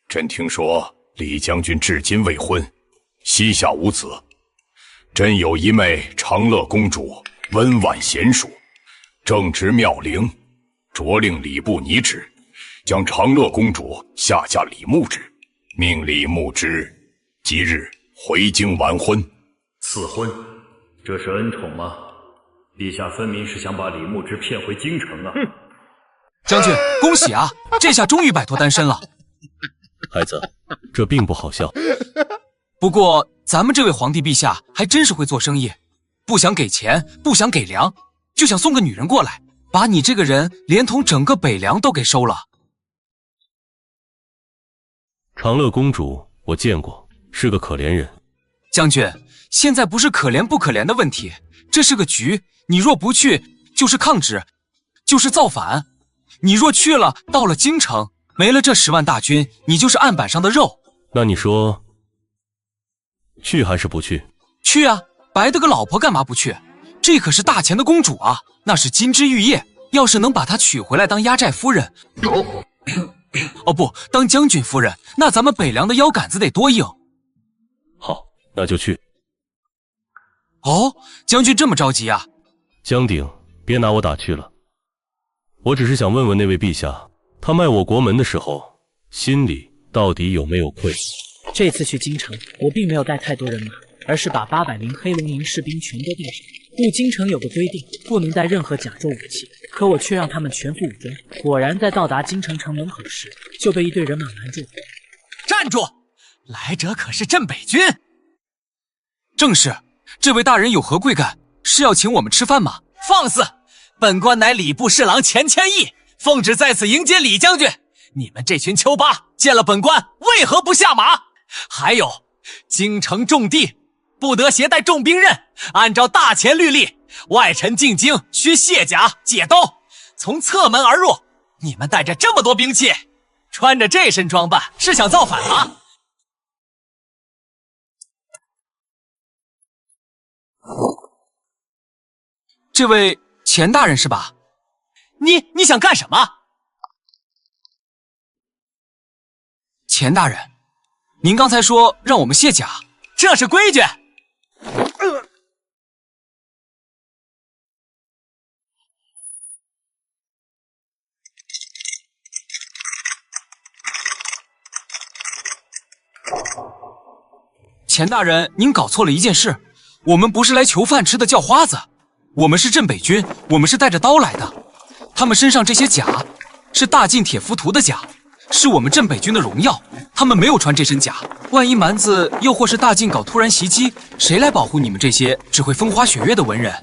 Speaker 12: 朕听说李将军至今未婚，膝下无子。朕有一妹长乐公主，温婉娴熟，正值妙龄，着令礼部拟旨，将长乐公主下嫁李牧之，命李牧之即日回京完婚。
Speaker 18: 赐婚？这是恩宠吗？陛下分明是想把李牧之骗回京城啊！
Speaker 3: 将军，恭喜啊！这下终于摆脱单身了。
Speaker 8: 孩子，这并不好笑。
Speaker 3: 不过咱们这位皇帝陛下还真是会做生意，不想给钱，不想给粮，就想送个女人过来，把你这个人连同整个北凉都给收了。
Speaker 8: 长乐公主我见过，是个可怜人。
Speaker 3: 将军，现在不是可怜不可怜的问题，这是个局，你若不去，就是抗旨，就是造反。你若去了，到了京城，没了这10万大军，你就是案板上的肉。
Speaker 8: 那你说去还是不去？
Speaker 3: 去啊，白得个老婆干嘛不去？这可是大钱的公主啊，那是金枝玉叶，要是能把她娶回来当压寨夫人，哦不，当将军夫人，那咱们北凉的腰杆子得多硬。
Speaker 8: 好，那就去。
Speaker 3: 哦，将军这么着急啊？
Speaker 8: 江鼎，别拿我打趣了，我只是想问问那位陛下，他卖我国门的时候，心里到底有没有愧？
Speaker 1: 这次去京城，我并没有带太多人马，而是把800名黑龙营士兵全都带上。入京城有个规定，不能带任何甲胄武器，可我却让他们全副武装。果然，在到达京城城门口时，就被一队人马拦住。
Speaker 3: 站住！来者可是镇北军。正是，这位大人有何贵干？是要请我们吃饭吗？
Speaker 9: 放肆！本官乃礼部侍郎钱谦益，奉旨在此迎接李将军。你们这群丘巴见了本官，为何不下马？还有，京城重地，不得携带重兵刃。按照大前律例，外臣进京需卸甲解刀，从侧门而入。你们带着这么多兵器，穿着这身装扮，是想造反吗？
Speaker 3: 这位钱大人是吧？
Speaker 9: 你想干什么？
Speaker 3: 钱大人，您刚才说让我们卸甲，
Speaker 9: 这是规矩。
Speaker 3: 钱大人，您搞错了一件事，我们不是来求饭吃的叫花子，我们是镇北军，我们是带着刀来的。他们身上这些甲是大晋铁浮屠的甲，是我们镇北军的荣耀。他们没有穿这身甲，万一蛮子又或是大晋搞突然袭击，谁来保护你们这些只会风花雪月的文人？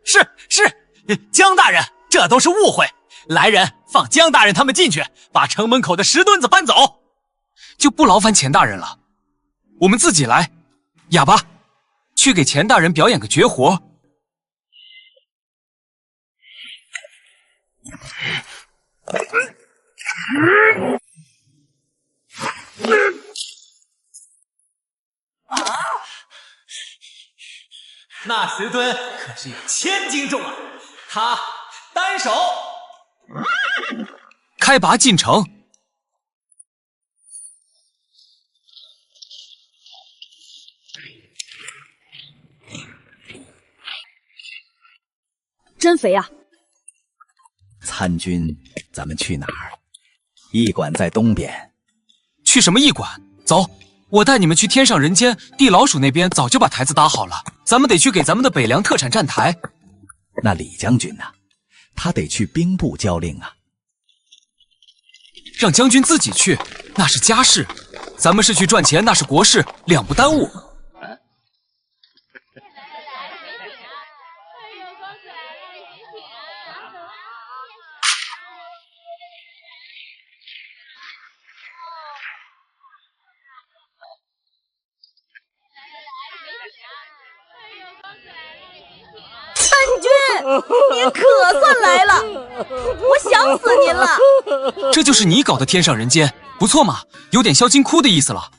Speaker 9: 是，江大人，这都是误会。来人，放江大人他们进去，把城门口的石墩子搬走。
Speaker 3: 就不劳烦钱大人了，我们自己来。哑巴，去给钱大人表演个绝活。
Speaker 9: 那石墩可是有1000斤重啊！他单手
Speaker 3: 开拔进城。
Speaker 10: 真肥啊！
Speaker 2: 参军，咱们去哪儿？驿馆在东边。
Speaker 3: 去什么驿馆？走，我带你们去天上人间地老鼠那边，早就把台子搭好了。咱们得去给咱们的北凉特产站台。
Speaker 2: 那李将军呢？他得去兵部交令啊。
Speaker 3: 让将军自己去，那是家事；咱们是去赚钱，那是国事，两不耽误。
Speaker 10: 您可算来了，我想死您了。
Speaker 3: 这就是你搞的天上人间，不错嘛，有点销金窟的意思了。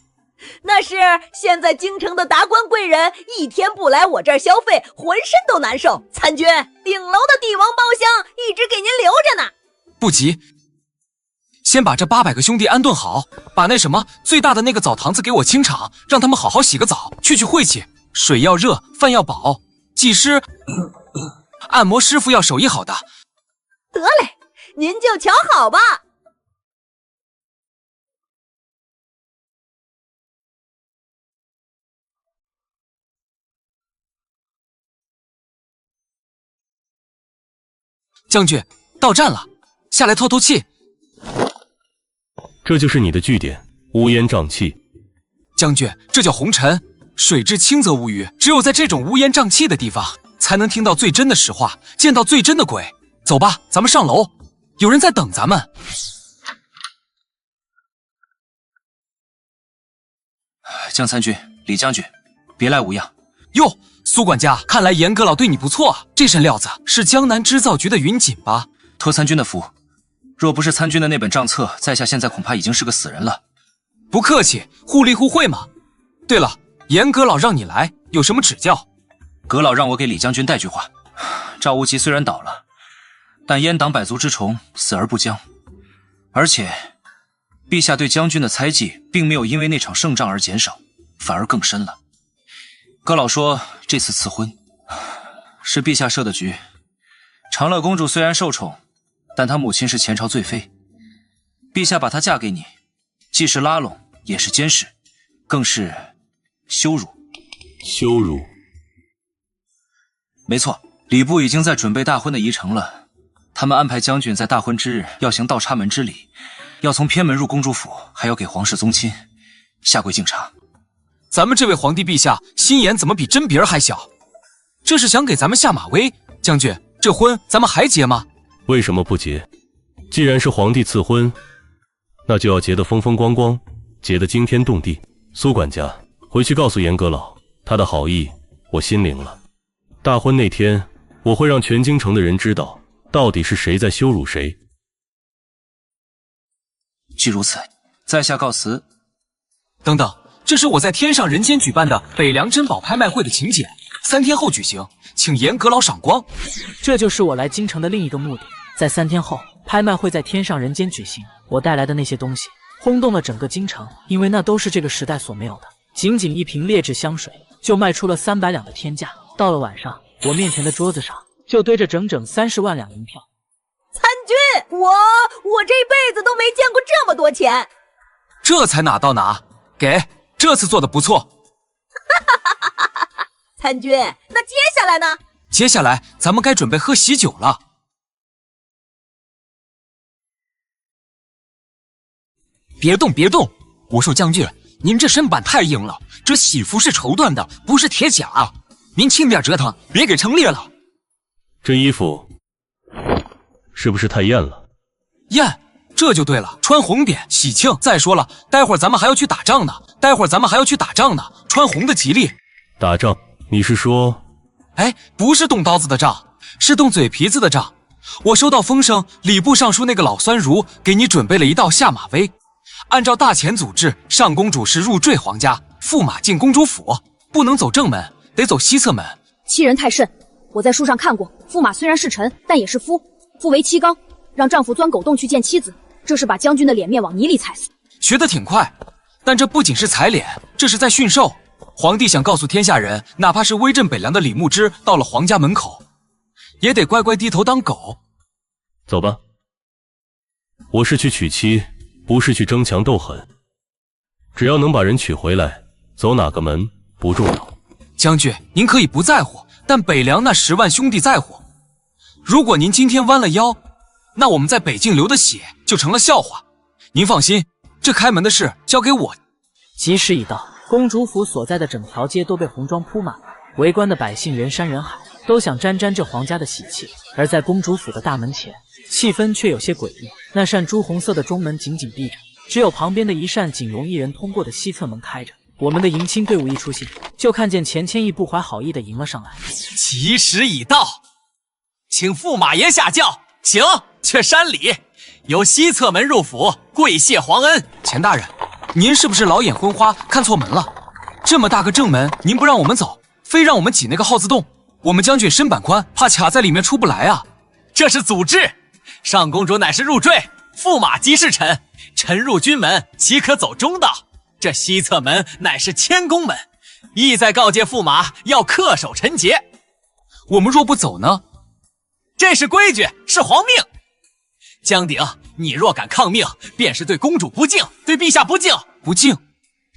Speaker 10: 那是现在京城的达官贵人一天不来我这儿消费，浑身都难受。参军，顶楼的帝王包厢一直给您留着呢。
Speaker 3: 不急，先把这800个兄弟安顿好，把那什么最大的那个澡堂子给我清场，让他们好好洗个澡，去晦气。水要热，饭要饱，技师按摩师傅要手艺好的。
Speaker 10: 得嘞，您就瞧好吧。
Speaker 3: 将军，到站了，下来透透气。
Speaker 8: 这就是你的据点，乌烟瘴气。
Speaker 3: 将军，这叫红尘，水至清则无鱼。只有在这种乌烟瘴气的地方，才能听到最真的实话，见到最真的鬼。走吧，咱们上楼，有人在等咱们。
Speaker 16: 江参军、李将军，别来无恙。
Speaker 3: 哟，苏管家，看来严阁老对你不错啊。这身料子是江南织造局的云锦吧？
Speaker 16: 托参军的福，若不是参军的那本账册，在下现在恐怕已经是个死人了。
Speaker 3: 不客气，互利互惠嘛。对了，严阁老让你来，有什么指教？
Speaker 16: 阁老让我给李将军带句话：赵无极虽然倒了，但阉党百足之虫，死而不僵。而且，陛下对将军的猜忌，并没有因为那场胜仗而减少，反而更深了。阁老说这次赐婚是陛下设的局。长乐公主虽然受宠，但她母亲是前朝罪妃，陛下把她嫁给你，既是拉拢，也是监视，更是羞辱。
Speaker 8: 羞辱。
Speaker 3: 没错，礼部已经在准备大婚的仪程了。他们安排将军在大婚之日要行倒插门之礼，要从偏门入公主府，还要给皇室宗亲下跪敬茶。
Speaker 14: 咱们这位皇帝陛下心眼怎么比针鼻儿还小？这是想给咱们下马威？将军，这婚咱们还结吗？
Speaker 8: 为什么不结？既然是皇帝赐婚，那就要结得风风光光，结得惊天动地。苏管家，回去告诉严阁老，他的好意我心领了。大婚那天，我会让全京城的人知道，到底是谁在羞辱谁。
Speaker 3: 既如此，在下告辞。
Speaker 14: 等等，这是我在天上人间举办的北凉珍宝拍卖会的请柬，3天后举行，请严阁老赏光。
Speaker 1: 这就是我来京城的另一个目的。在3天后，拍卖会在天上人间举行。我带来的那些东西轰动了整个京城，因为那都是这个时代所没有的。仅仅一瓶劣质香水就卖出了300两的天价。到了晚上，我面前的桌子上就堆着整整30万两银票。
Speaker 10: 参军，我这辈子都没见过这么多钱。
Speaker 14: 这才哪到哪，给，这次做的不错。
Speaker 10: 参军，那接下来呢？
Speaker 14: 接下来咱们该准备喝喜酒了。别动别动！我说将军，您这身板太硬了，这喜服是绸缎的，不是铁甲啊。您轻点折腾，别给撑裂了。
Speaker 8: 这衣服是不是太艳了？
Speaker 14: 艳，这就对了，穿红点喜庆。再说了，待会儿咱们还要去打仗呢，穿红的吉利。
Speaker 8: 打仗？你是说？
Speaker 14: 哎，不是动刀子的仗，是动嘴皮子的仗。我收到风声，礼部尚书那个老酸儒给你准备了一道下马威。按照大前祖制，上公主是入赘皇家，驸马进公主府，不能走正门，得走西侧门。
Speaker 22: 欺人太甚！我在书上看过，驸马虽然是臣，但也是夫。夫为妻纲，让丈夫钻狗洞去见妻子，这是把将军的脸面往泥里踩死。
Speaker 14: 学得挺快，但这不仅是踩脸，这是在驯兽。皇帝想告诉天下人，哪怕是威震北凉的李牧之到了皇家门口，也得乖乖低头当狗。
Speaker 8: 走吧，我是去娶妻，不是去争强斗狠。只要能把人娶回来，走哪个门不重要。
Speaker 14: 将军，您可以不在乎，但北凉那10万兄弟在乎。如果您今天弯了腰，那我们在北境流的血就成了笑话。您放心，这开门的事交给我。
Speaker 1: 吉时已到，公主府所在的整条街都被红装铺满了，围观的百姓人山人海，都想沾沾这皇家的喜气。而在公主府的大门前，气氛却有些诡异。那扇朱红色的中门紧紧闭着，只有旁边的一扇仅容一人通过的西侧门开着。我们的迎亲队伍一出现，就看见钱谦益不怀好意地迎了上来。
Speaker 9: 吉时已到，请驸马爷下轿，行，却山里由西侧门入府，跪谢皇恩。
Speaker 14: 钱大人，您是不是老眼昏花，看错门了？这么大个正门，您不让我们走，非让我们挤那个耗子洞。我们将军身板宽，怕卡在里面出不来啊。
Speaker 9: 这是祖制，上公主乃是入赘，驸马即是臣，臣入军门，岂可走中道？这西侧门乃是谦恭门，意在告诫驸马要恪守臣节。
Speaker 14: 我们若不走呢？
Speaker 9: 这是规矩，是皇命。江鼎，你若敢抗命，便是对公主不敬，对陛下不敬。
Speaker 14: 不敬？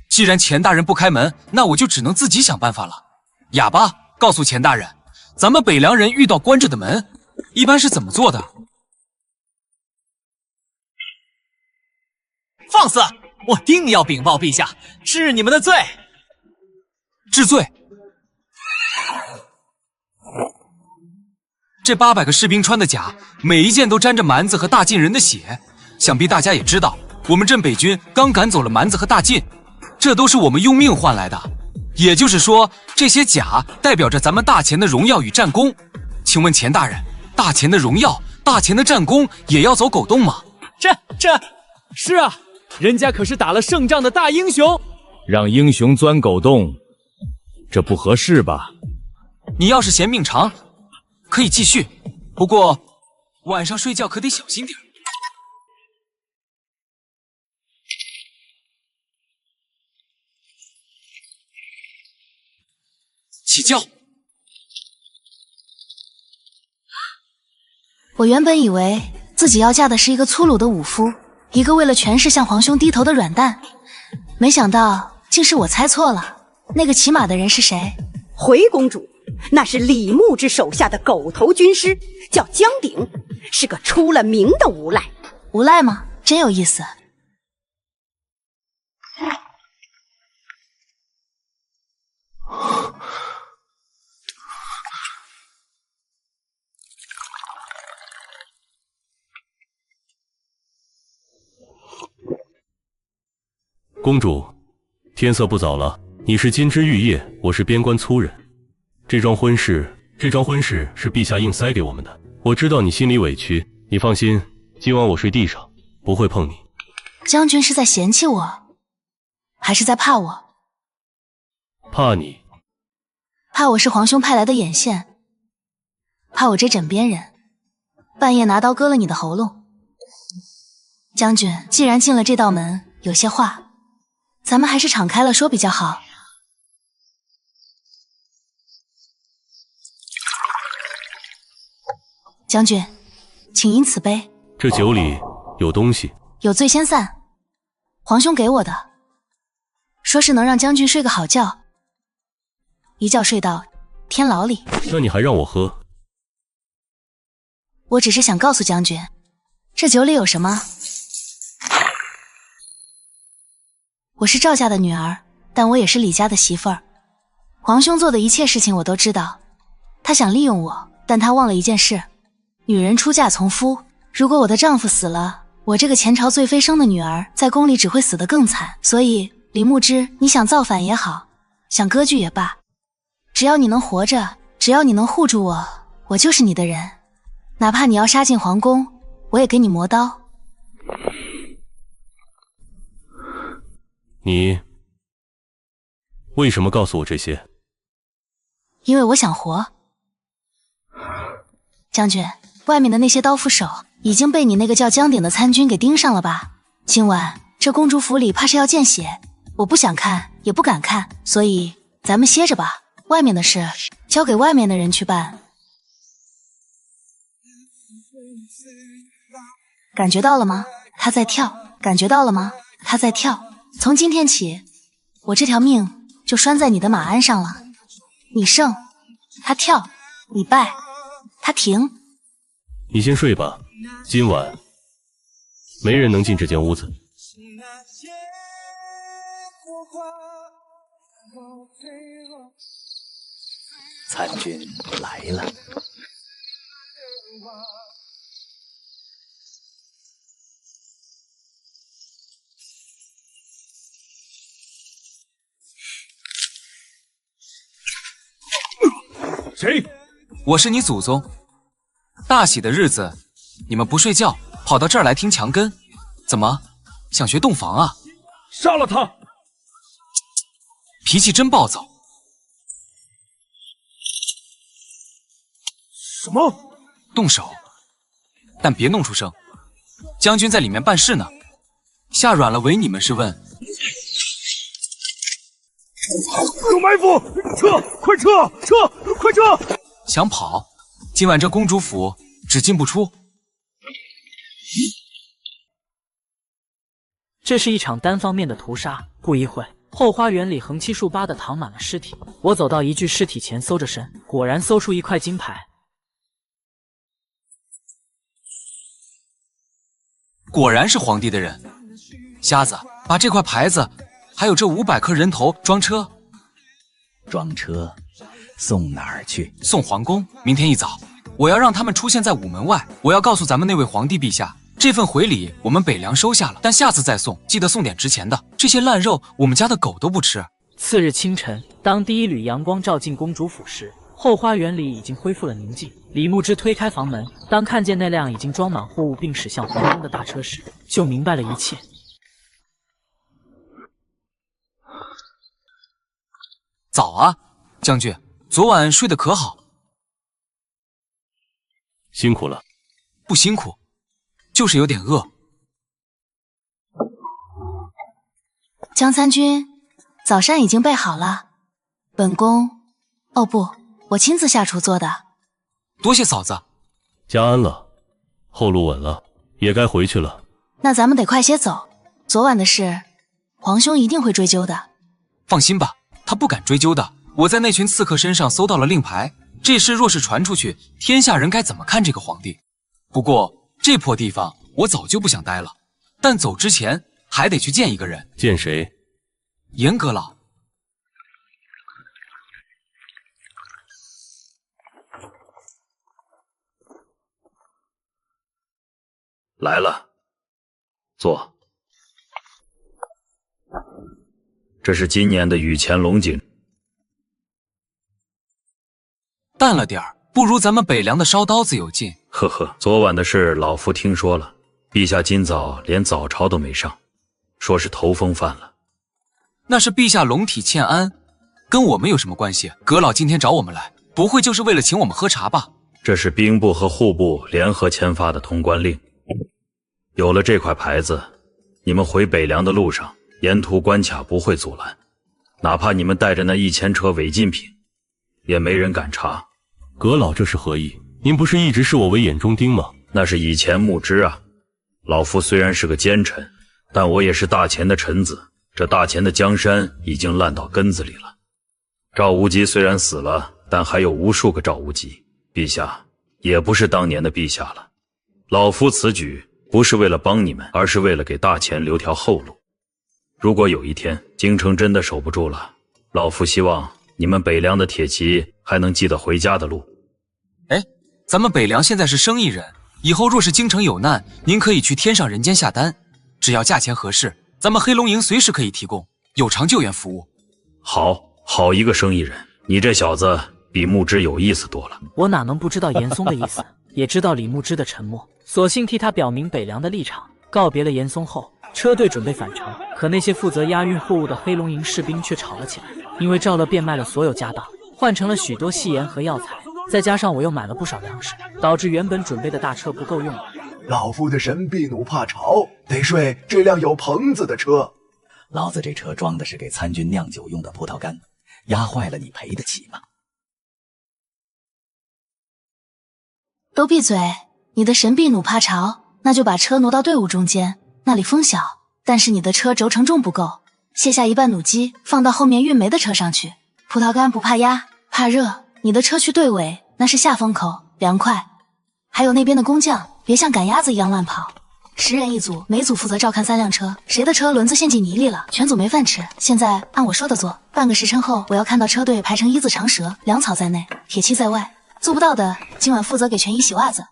Speaker 14: 既然钱大人不开门，那我就只能自己想办法了。哑巴，告诉钱大人，咱们北凉人遇到关着的门，一般是怎么做的？
Speaker 9: 放肆！我定要禀报陛下，治你们的罪。
Speaker 14: 治罪？这800个士兵穿的甲，每一件都沾着蛮子和大晋人的血。想必大家也知道，我们镇北军刚赶走了蛮子和大晋，这都是我们用命换来的。也就是说，这些甲代表着咱们大钱的荣耀与战功。请问钱大人，大钱的荣耀、大钱的战功也要走狗洞吗？
Speaker 20: 这是啊，人家可是打了胜仗的大英雄，让英雄钻狗洞，这不合适吧？
Speaker 14: 你要是嫌命长，可以继续，不过晚上睡觉可得小心点。起轿。
Speaker 23: 我原本以为自己要嫁的是一个粗鲁的武夫，一个为了权势向皇兄低头的软蛋，没想到竟是我猜错了。那个骑马的人是谁？
Speaker 13: 回公主，那是李牧之手下的狗头军师，叫江鼎，是个出了名的无赖。
Speaker 23: 无赖吗？真有意思。
Speaker 8: 公主，天色不早了，你是金枝玉叶，我是边关粗人。这桩婚事是陛下硬塞给我们的。我知道你心里委屈，你放心，今晚我睡地上，不会碰你。
Speaker 23: 将军是在嫌弃我，还是在怕我？
Speaker 8: 怕你。
Speaker 23: 怕我是皇兄派来的眼线，怕我这枕边人半夜拿刀割了你的喉咙。将军，既然进了这道门，有些话咱们还是敞开了说比较好。将军，请饮此杯。
Speaker 8: 这酒里有东西。
Speaker 23: 有醉先散，皇兄给我的，说是能让将军睡个好觉，一觉睡到天牢里。
Speaker 8: 那你还让我喝？
Speaker 23: 我只是想告诉将军，这酒里有什么。我是赵家的女儿，但我也是李家的媳妇儿。皇兄做的一切事情我都知道，他想利用我，但他忘了一件事，女人出嫁从夫，如果我的丈夫死了，我这个前朝最妃生的女儿在宫里只会死得更惨。所以李牧之，你想造反也好，想割据也罢，只要你能活着，只要你能护住我，我就是你的人。哪怕你要杀进皇宫，我也给你磨刀。
Speaker 8: 你为什么告诉我这些？
Speaker 23: 因为我想活。将军，外面的那些刀斧手已经被你那个叫江鼎的参军给盯上了吧？今晚这公主府里怕是要见血，我不想看，也不敢看，所以咱们歇着吧，外面的事交给外面的人去办。感觉到了吗？他在跳。感觉到了吗？他在跳。从今天起，我这条命就拴在你的马鞍上了。你胜，他跳；你败，他停。
Speaker 8: 你先睡吧，今晚没人能进这间屋子。
Speaker 2: 参军来了。
Speaker 20: 谁？
Speaker 14: 我是你祖宗。大喜的日子，你们不睡觉，跑到这儿来听墙根，怎么想学洞房啊？
Speaker 20: 杀了他！
Speaker 14: 脾气真暴躁。
Speaker 20: 什么？
Speaker 14: 动手，但别弄出声。将军在里面办事呢，下软了，唯你们是问。
Speaker 20: 有埋伏！撤！快撤！撤！快撤！
Speaker 14: 想跑？今晚这公主府只进不出。
Speaker 1: 这是一场单方面的屠杀。不一会，后花园里横七竖八的躺满了尸体。我走到一具尸体前，搜着身，果然搜出一块金牌。
Speaker 14: 果然是皇帝的人。瞎子，把这块牌子还有这500颗人头装车。
Speaker 2: 装车？送哪儿去？
Speaker 14: 送皇宫。明天一早，我要让他们出现在午门外。我要告诉咱们那位皇帝陛下，这份回礼我们北凉收下了，但下次再送，记得送点值钱的。这些烂肉，我们家的狗都不吃。
Speaker 1: 次日清晨，当第一缕阳光照进公主府时，后花园里已经恢复了宁静。李牧之推开房门，当看见那辆已经装满货物并驶向皇宫的大车时，就明白了一切。
Speaker 14: 早啊，将军，昨晚睡得可好？
Speaker 8: 辛苦了。
Speaker 14: 不辛苦，就是有点饿。
Speaker 23: 江参军，早膳已经备好了，本宫……哦不，我亲自下厨做的。
Speaker 14: 多谢嫂子。
Speaker 8: 家安了，后路稳了，也该回去了。
Speaker 23: 那咱们得快些走，昨晚的事，皇兄一定会追究的。
Speaker 14: 放心吧。他不敢追究的。我在那群刺客身上搜到了令牌，这事若是传出去，天下人该怎么看这个皇帝？不过这破地方我早就不想待了，但走之前还得去见一个人。
Speaker 8: 见谁？
Speaker 14: 严阁老。
Speaker 18: 来了，坐。这是今年的雨前龙井。
Speaker 14: 淡了点儿，不如咱们北凉的烧刀子有劲。
Speaker 18: 呵呵，昨晚的事老夫听说了，陛下今早连早朝都没上，说是头风犯了。
Speaker 14: 那是陛下龙体欠安，跟我们有什么关系？阁老今天找我们来，不会就是为了请我们喝茶吧？
Speaker 18: 这是兵部和户部联合签发的通关令。有了这块牌子，你们回北凉的路上，沿途关卡不会阻拦，哪怕你们带着那1000车违禁品，也没人敢查。
Speaker 8: 阁老这是何意？您不是一直视我为眼中钉吗？
Speaker 18: 那是以前牧之啊。老夫虽然是个奸臣，但我也是大钱的臣子。这大钱的江山已经烂到根子里了。赵无极虽然死了，但还有无数个赵无极。陛下也不是当年的陛下了。老夫此举不是为了帮你们，而是为了给大钱留条后路。如果有一天京城真的守不住了，老夫希望你们北凉的铁骑还能记得回家的路。
Speaker 14: 哎，咱们北凉现在是生意人，以后若是京城有难，您可以去天上人间下单，只要价钱合适，咱们黑龙营随时可以提供有偿救援服务。
Speaker 18: 好一个生意人，你这小子比牧之有意思多了。
Speaker 1: 我哪能不知道严嵩的意思，也知道李牧之的沉默，索性替他表明北凉的立场。告别了严嵩后，车队准备返程，可那些负责押运货物的黑龙营士兵却吵了起来，因为赵乐变卖了所有家当，换成了许多细盐和药材，再加上我又买了不少粮食，导致原本准备的大车不够用了。
Speaker 11: 老夫的神臂弩怕潮，得睡这辆有棚子的车。
Speaker 2: 老子这车装的是给参军酿酒用的葡萄干，压坏了你赔得起吗？
Speaker 23: 都闭嘴！你的神臂弩怕潮，那就把车挪到队伍中间，那里风小，但是你的车轴承重不够，卸下一半弩机，放到后面运煤的车上去。葡萄干不怕压，怕热，你的车去队尾，那是下风口，凉快。还有那边的工匠，别像赶鸭子一样乱跑。10人一组，每组负责照看3辆车，谁的车轮子陷进泥里了，全组没饭吃。现在按我说的做，半个时辰后，我要看到车队排成一字长蛇，粮草在内，铁器在外。做不到的，今晚负责给全一洗袜子。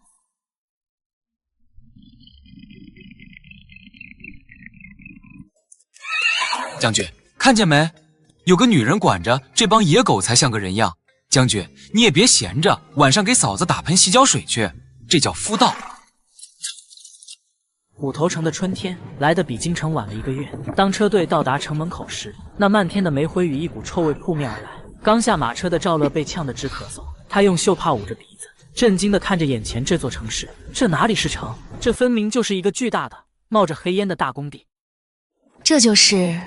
Speaker 14: 将军，看见没？有个女人管着，这帮野狗才像个人样。将军，你也别闲着，晚上给嫂子打盆洗脚水去，这叫夫道。
Speaker 1: 虎头城的春天来得比京城晚了1个月。当车队到达城门口时，那漫天的煤灰与一股臭味扑面而来。刚下马车的赵乐被呛得直咳嗽，他用袖帕捂着鼻子，震惊地看着眼前这座城市。这哪里是城？这分明就是一个巨大的、冒着黑烟的大工地。
Speaker 23: 这就是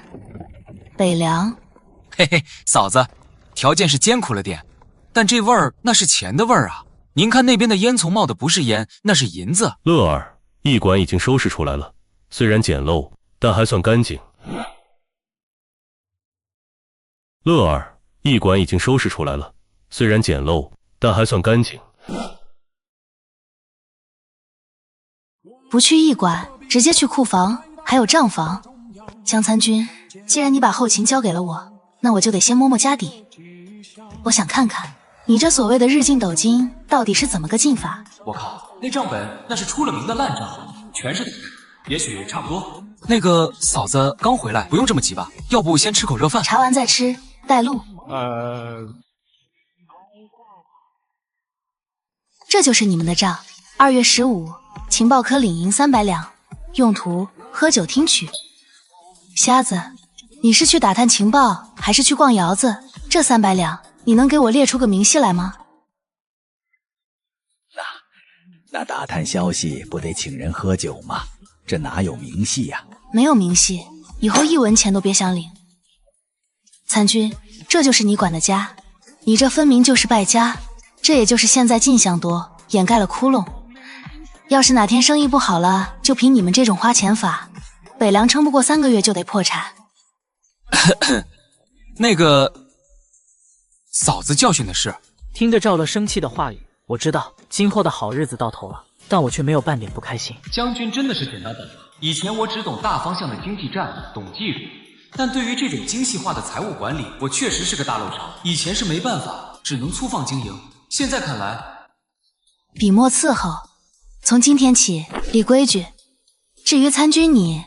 Speaker 23: 北凉。
Speaker 14: 嘿嘿，嫂子，条件是艰苦了点，但这味儿那是钱的味儿啊！您看那边的烟囱冒的不是烟，那是银子。
Speaker 8: 乐儿，驿馆已经收拾出来了，虽然简陋，但还算干净。乐儿，驿馆已经收拾出来了，虽然简陋，但还算干净。
Speaker 23: 不去驿馆，直接去库房，还有账房。江参军，既然你把后勤交给了我，那我就得先摸摸家底。我想看看你这所谓的日进斗金到底是怎么个进法。
Speaker 14: 我靠，那账本那是出了名的烂账，全是也许差不多。那个嫂子刚回来，不用这么急吧？要不先吃口热饭？
Speaker 23: 查完再吃，带路。这就是你们的账。2月15，情报科领银300两，用途喝酒听曲。瞎子，你是去打探情报，还是去逛窑子？这300两，你能给我列出个明细来吗？
Speaker 2: 那打探消息不得请人喝酒吗？这哪有明细呀？
Speaker 23: 没有明细，以后1文钱都别想领。参军，这就是你管的家，你这分明就是败家，这也就是现在进项多，掩盖了窟窿。要是哪天生意不好了，就凭你们这种花钱法，北凉撑不过3个月就得破产。
Speaker 14: 那个嫂子教训的是。
Speaker 1: 听着赵乐生气的话语，我知道今后的好日子到头了，但我却没有半点不开心。
Speaker 3: 将军真的是简单本了。以前我只懂大方向的经济战，懂技术，但对于这种精细化的财务管理，我确实是个大漏勺。以前是没办法，只能粗放经营，现在看来，
Speaker 23: 笔墨伺候，从今天起立规矩。至于参军你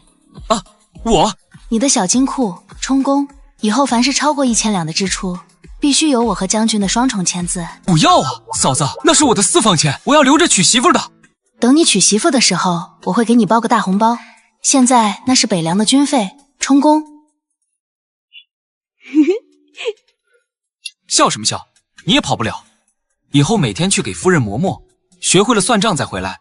Speaker 23: 你的小金库充公，以后凡是超过1000两的支出，必须有我和将军的双重签字。
Speaker 14: 不要啊，嫂子，那是我的私房钱，我要留着娶媳妇的。
Speaker 23: 等你娶媳妇的时候，我会给你包个大红包。现在那是北凉的军费，充公。
Speaker 14: 笑什么笑？你也跑不了。以后每天去给夫人磨墨，学会了算账再回来。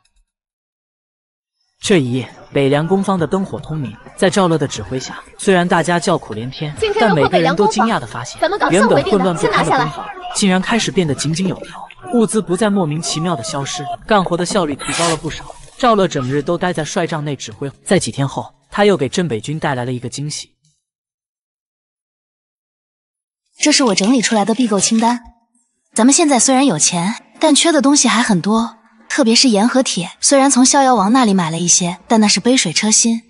Speaker 1: 这一夜，北凉攻方的灯火通明，在赵乐的指挥下，虽然大家叫苦连天，但每个人都惊讶地发现，原本混乱不堪的攻防，竟然开始变得井井有条，物资不再莫名其妙的消失，干活的效率提高了不少。赵乐整日都待在帅帐内指挥，在几天后，他又给镇北军带来了一个惊喜。
Speaker 23: 这是我整理出来的必购清单。咱们现在虽然有钱，但缺的东西还很多，特别是盐和铁。虽然从逍遥王那里买了一些，但那是杯水车薪。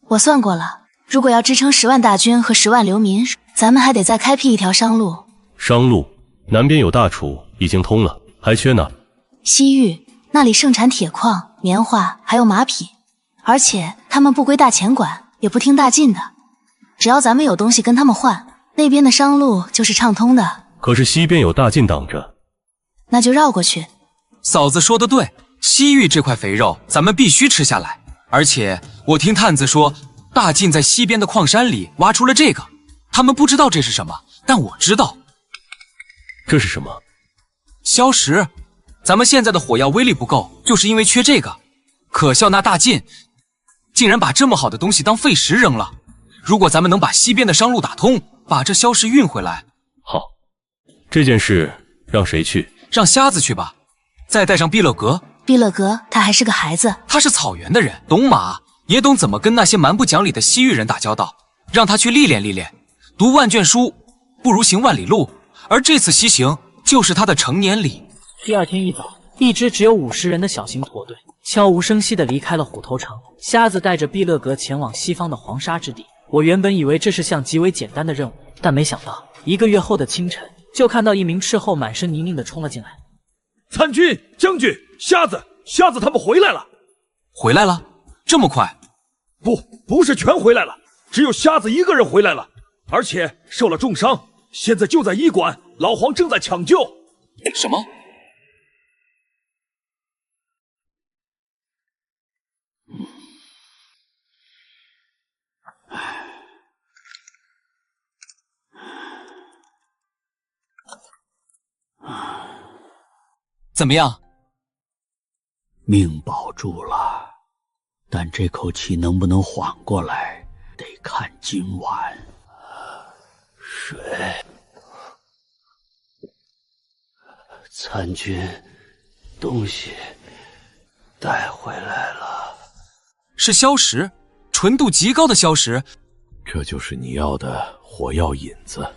Speaker 23: 我算过了，如果要支撑10万大军和10万流民，咱们还得再开辟一条商路。
Speaker 8: 商路？南边有大楚，已经通了，还缺哪？
Speaker 23: 西域那里盛产铁矿、棉花，还有马匹，而且他们不归大钱管，也不听大晋的。只要咱们有东西跟他们换，那边的商路就是畅通的。
Speaker 8: 可是西边有大晋挡着，
Speaker 23: 那就绕过去。
Speaker 14: 嫂子说的对，西域这块肥肉咱们必须吃下来。而且我听探子说，大晋在西边的矿山里挖出了这个，他们不知道这是什么，但我知道。
Speaker 8: 这是什么？
Speaker 14: 硝石。咱们现在的火药威力不够，就是因为缺这个。可笑那大晋竟然把这么好的东西当废石扔了。如果咱们能把西边的商路打通，把这硝石运回来。
Speaker 8: 好，这件事让谁去？
Speaker 14: 让瞎子去吧，再带上毕勒格。
Speaker 23: 毕勒格他还是个孩子，
Speaker 14: 他是草原的人，懂马，也懂怎么跟那些蛮不讲理的西域人打交道。让他去历练历练，读万卷书不如行万里路，而这次西行就是他的成年礼。
Speaker 1: 第二天一早，一支只有50人的小型驼队悄无声息地离开了虎头城。瞎子带着毕勒格前往西方的黄沙之地。我原本以为这是项极为简单的任务，但没想到1个月后的清晨，就看到一名斥候满身泥泞的冲了进来。
Speaker 20: 参军、将军、瞎子他们回来了。
Speaker 14: 回来了？这么快？
Speaker 20: 不是全回来了，只有瞎子一个人回来了，而且受了重伤，现在就在医馆，老黄正在抢救。
Speaker 14: 什么？怎么样？
Speaker 15: 命保住了，但这口气能不能缓过来，得看今晚。水，参军，东西带回来了。
Speaker 14: 是硝石，纯度极高的硝石。
Speaker 21: 这就是你要的火药引子，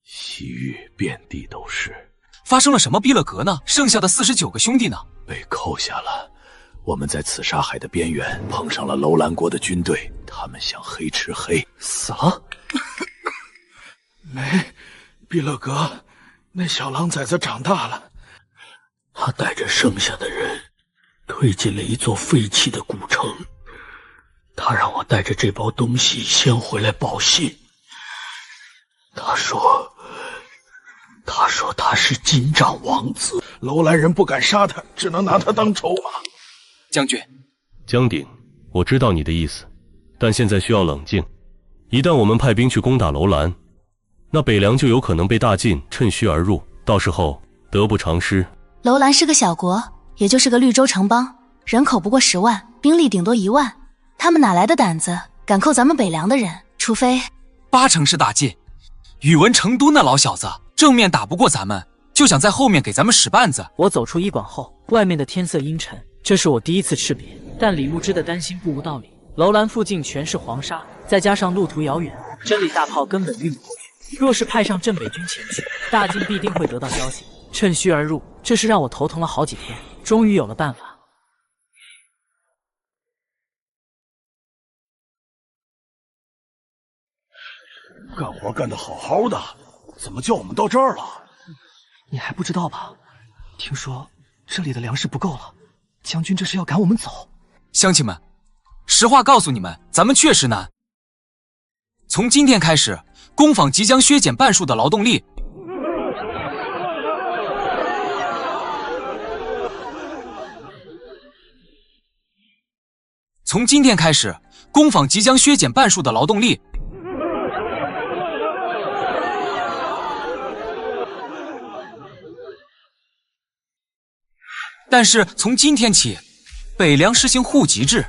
Speaker 21: 西域遍地都是。
Speaker 14: 发生了什么？毕勒格呢？剩下的49个兄弟呢？
Speaker 21: 被扣下了。我们在此沙海的边缘碰上了楼兰国的军队，他们想黑吃黑，
Speaker 11: 死了。没，毕勒格，那小狼崽子长大了，
Speaker 15: 他带着剩下的人推进了一座废弃的古城。他让我带着这包东西先回来报信。他说他是金帐王子，
Speaker 11: 楼兰人不敢杀他，只能拿他当筹码。
Speaker 14: 将军，
Speaker 8: 江鼎，我知道你的意思，但现在需要冷静。一旦我们派兵去攻打楼兰，那北凉就有可能被大晋趁虚而入，到时候得不偿失。
Speaker 23: 楼兰是个小国，也就是个绿洲城邦，人口不过10万，兵力顶多1万，他们哪来的胆子敢扣咱们北凉的人？除非
Speaker 14: 80%是大晋。宇文成都那老小子正面打不过咱们，就想在后面给咱们使绊子。
Speaker 1: 我走出医馆后，外面的天色阴沉，这是我第一次赤别，但李牧之的担心不无道理。楼兰附近全是黄沙，再加上路途遥远，真理大炮根本运不过去。若是派上镇北军前去，大晋必定会得到消息，趁虚而入。这是让我头疼了好几天，终于有了办法。
Speaker 4: 干活干得好好的，怎么叫我们到这儿了？
Speaker 5: 你还不知道吧？听说这里的粮食不够了，将军这是要赶我们走。
Speaker 14: 乡亲们，实话告诉你们，咱们确实难。从今天开始，工坊即将削减半数的劳动力。从今天开始，工坊即将削减半数的劳动力。但是从今天起，北凉实行户籍制。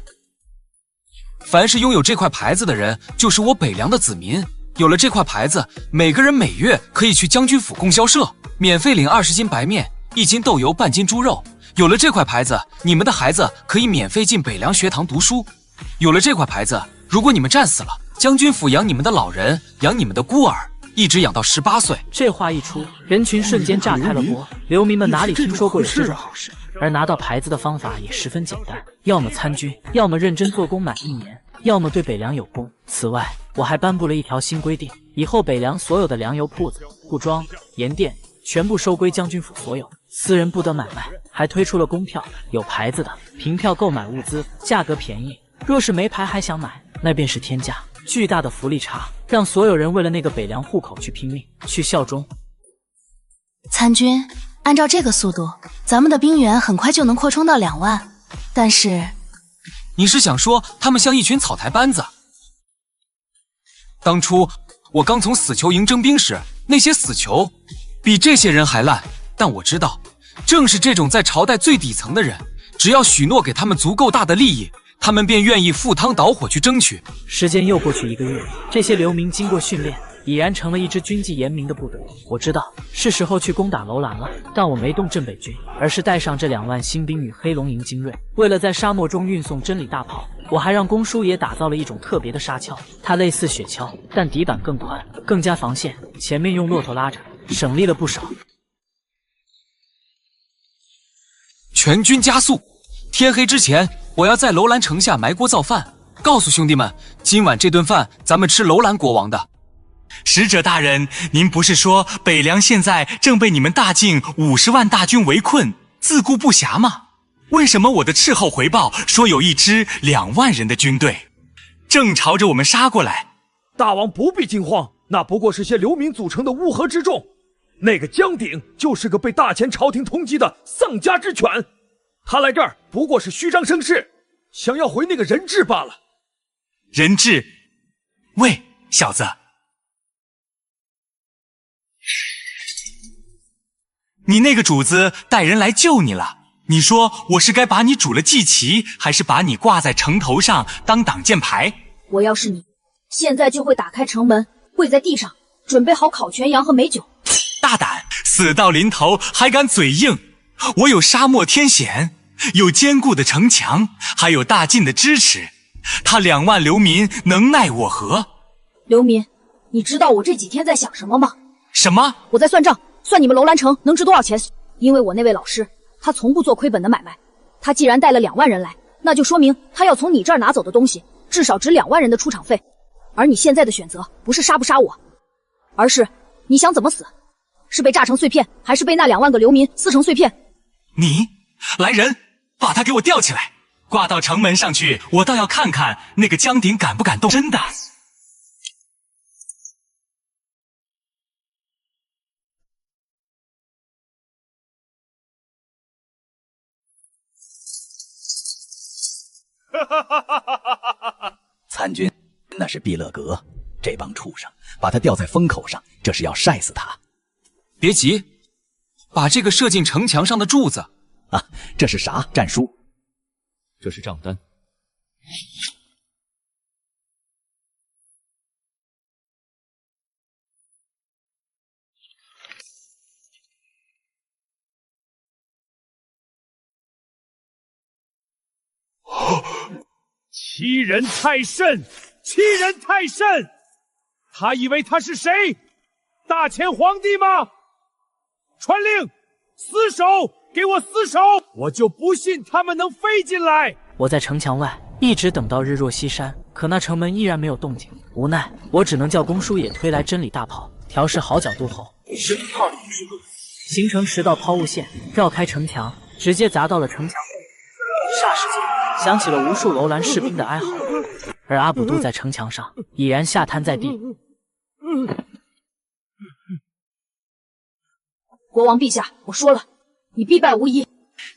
Speaker 14: 凡是拥有这块牌子的人，就是我北凉的子民。有了这块牌子，每个人每月可以去将军府供销社，免费领20斤白面、1斤豆油、半斤猪肉。有了这块牌子，你们的孩子可以免费进北凉学堂读书。有了这块牌子，如果你们战死了，将军府养你们的老人，养你们的孤儿，一直养到18岁。
Speaker 1: 这话一出，人群瞬间炸开了锅。流民们哪里听说过有这种好事？而拿到牌子的方法也十分简单，要么参军，要么认真做工满1年，要么对北凉有功。此外，我还颁布了一条新规定，以后北凉所有的粮油铺子、布庄、盐店全部收归将军府所有，私人不得买卖。还推出了公票，有牌子的凭票购买物资，价格便宜；若是没牌还想买，那便是天价。巨大的福利差，让所有人为了那个北凉户口去拼命，去效忠。
Speaker 23: 参军，按照这个速度，咱们的兵员很快就能扩充到2万。但是，
Speaker 14: 你是想说他们像一群草台班子？当初我刚从死囚营征兵时，那些死囚比这些人还烂。但我知道，正是这种在朝代最底层的人，只要许诺给他们足够大的利益，他们便愿意赴汤蹈火去争取。
Speaker 1: 时间又过去1个月，这些流民经过训练，已然成了一支军纪严明的部队。我知道是时候去攻打楼兰了，但我没动镇北军，而是带上这2万新兵与黑龙营精锐。为了在沙漠中运送真理大炮，我还让公叔爷打造了一种特别的沙锹，它类似雪橇，但底板更宽，更加防线，前面用骆驼拉着，省力了不少。
Speaker 14: 全军加速！天黑之前，我要在楼兰城下埋锅造饭，告诉兄弟们，今晚这顿饭咱们吃楼兰国王的。
Speaker 7: 使者大人，您不是说北凉现在正被你们大晋50万大军围困，自顾不暇吗？为什么我的斥候回报说有一支2万人的军队，正朝着我们杀过来？
Speaker 20: 大王不必惊慌，那不过是些流民组成的乌合之众。那个江鼎就是个被大前朝廷通缉的丧家之犬，他来这儿不过是虚张声势，想要回那个人质罢了。
Speaker 7: 人质？喂，小子，你那个主子带人来救你了，你说我是该把你煮了祭旗，还是把你挂在城头上当挡箭牌？
Speaker 22: 我要是你，现在就会打开城门，跪在地上，准备好烤全羊和美酒。
Speaker 7: 大胆，死到临头还敢嘴硬！我有沙漠天险，有坚固的城墙，还有大晋的支持，他2万流民能奈我何？
Speaker 22: 流民，你知道我这几天在想什么吗？
Speaker 7: 什么？
Speaker 22: 我在算账，算你们楼兰城能值多少钱。因为我那位老师，他从不做亏本的买卖，他既然带了2万人来，那就说明他要从你这儿拿走的东西至少值2万人的出场费。而你现在的选择不是杀不杀我，而是你想怎么死，是被炸成碎片，还是被那2万个流民撕成碎片？
Speaker 7: 你来人，把他给我吊起来，挂到城门上去，我倒要看看那个江鼎敢不敢动真的。
Speaker 2: 参军，那是毕勒格，这帮畜生把他吊在风口上，这是要晒死他。
Speaker 14: 别急，把这个射进城墙上的柱子。
Speaker 2: 啊，这是啥？战书？
Speaker 16: 这是账单。
Speaker 20: 欺人太甚！欺人太甚！他以为他是谁？大前皇帝吗？传令，死守，给我死守！我就不信他们能飞进来。
Speaker 1: 我在城墙外一直等到日落西山，可那城门依然没有动静。无奈，我只能叫公叔爷推来真理大炮，调试好角度后，实炮形成10道抛物线，绕开城墙，直接砸到了城墙后。霎时间，响起了无数楼兰士兵的哀嚎，而阿卜杜在城墙上已然吓瘫在地。
Speaker 22: 国王陛下，我说了，你必败无疑。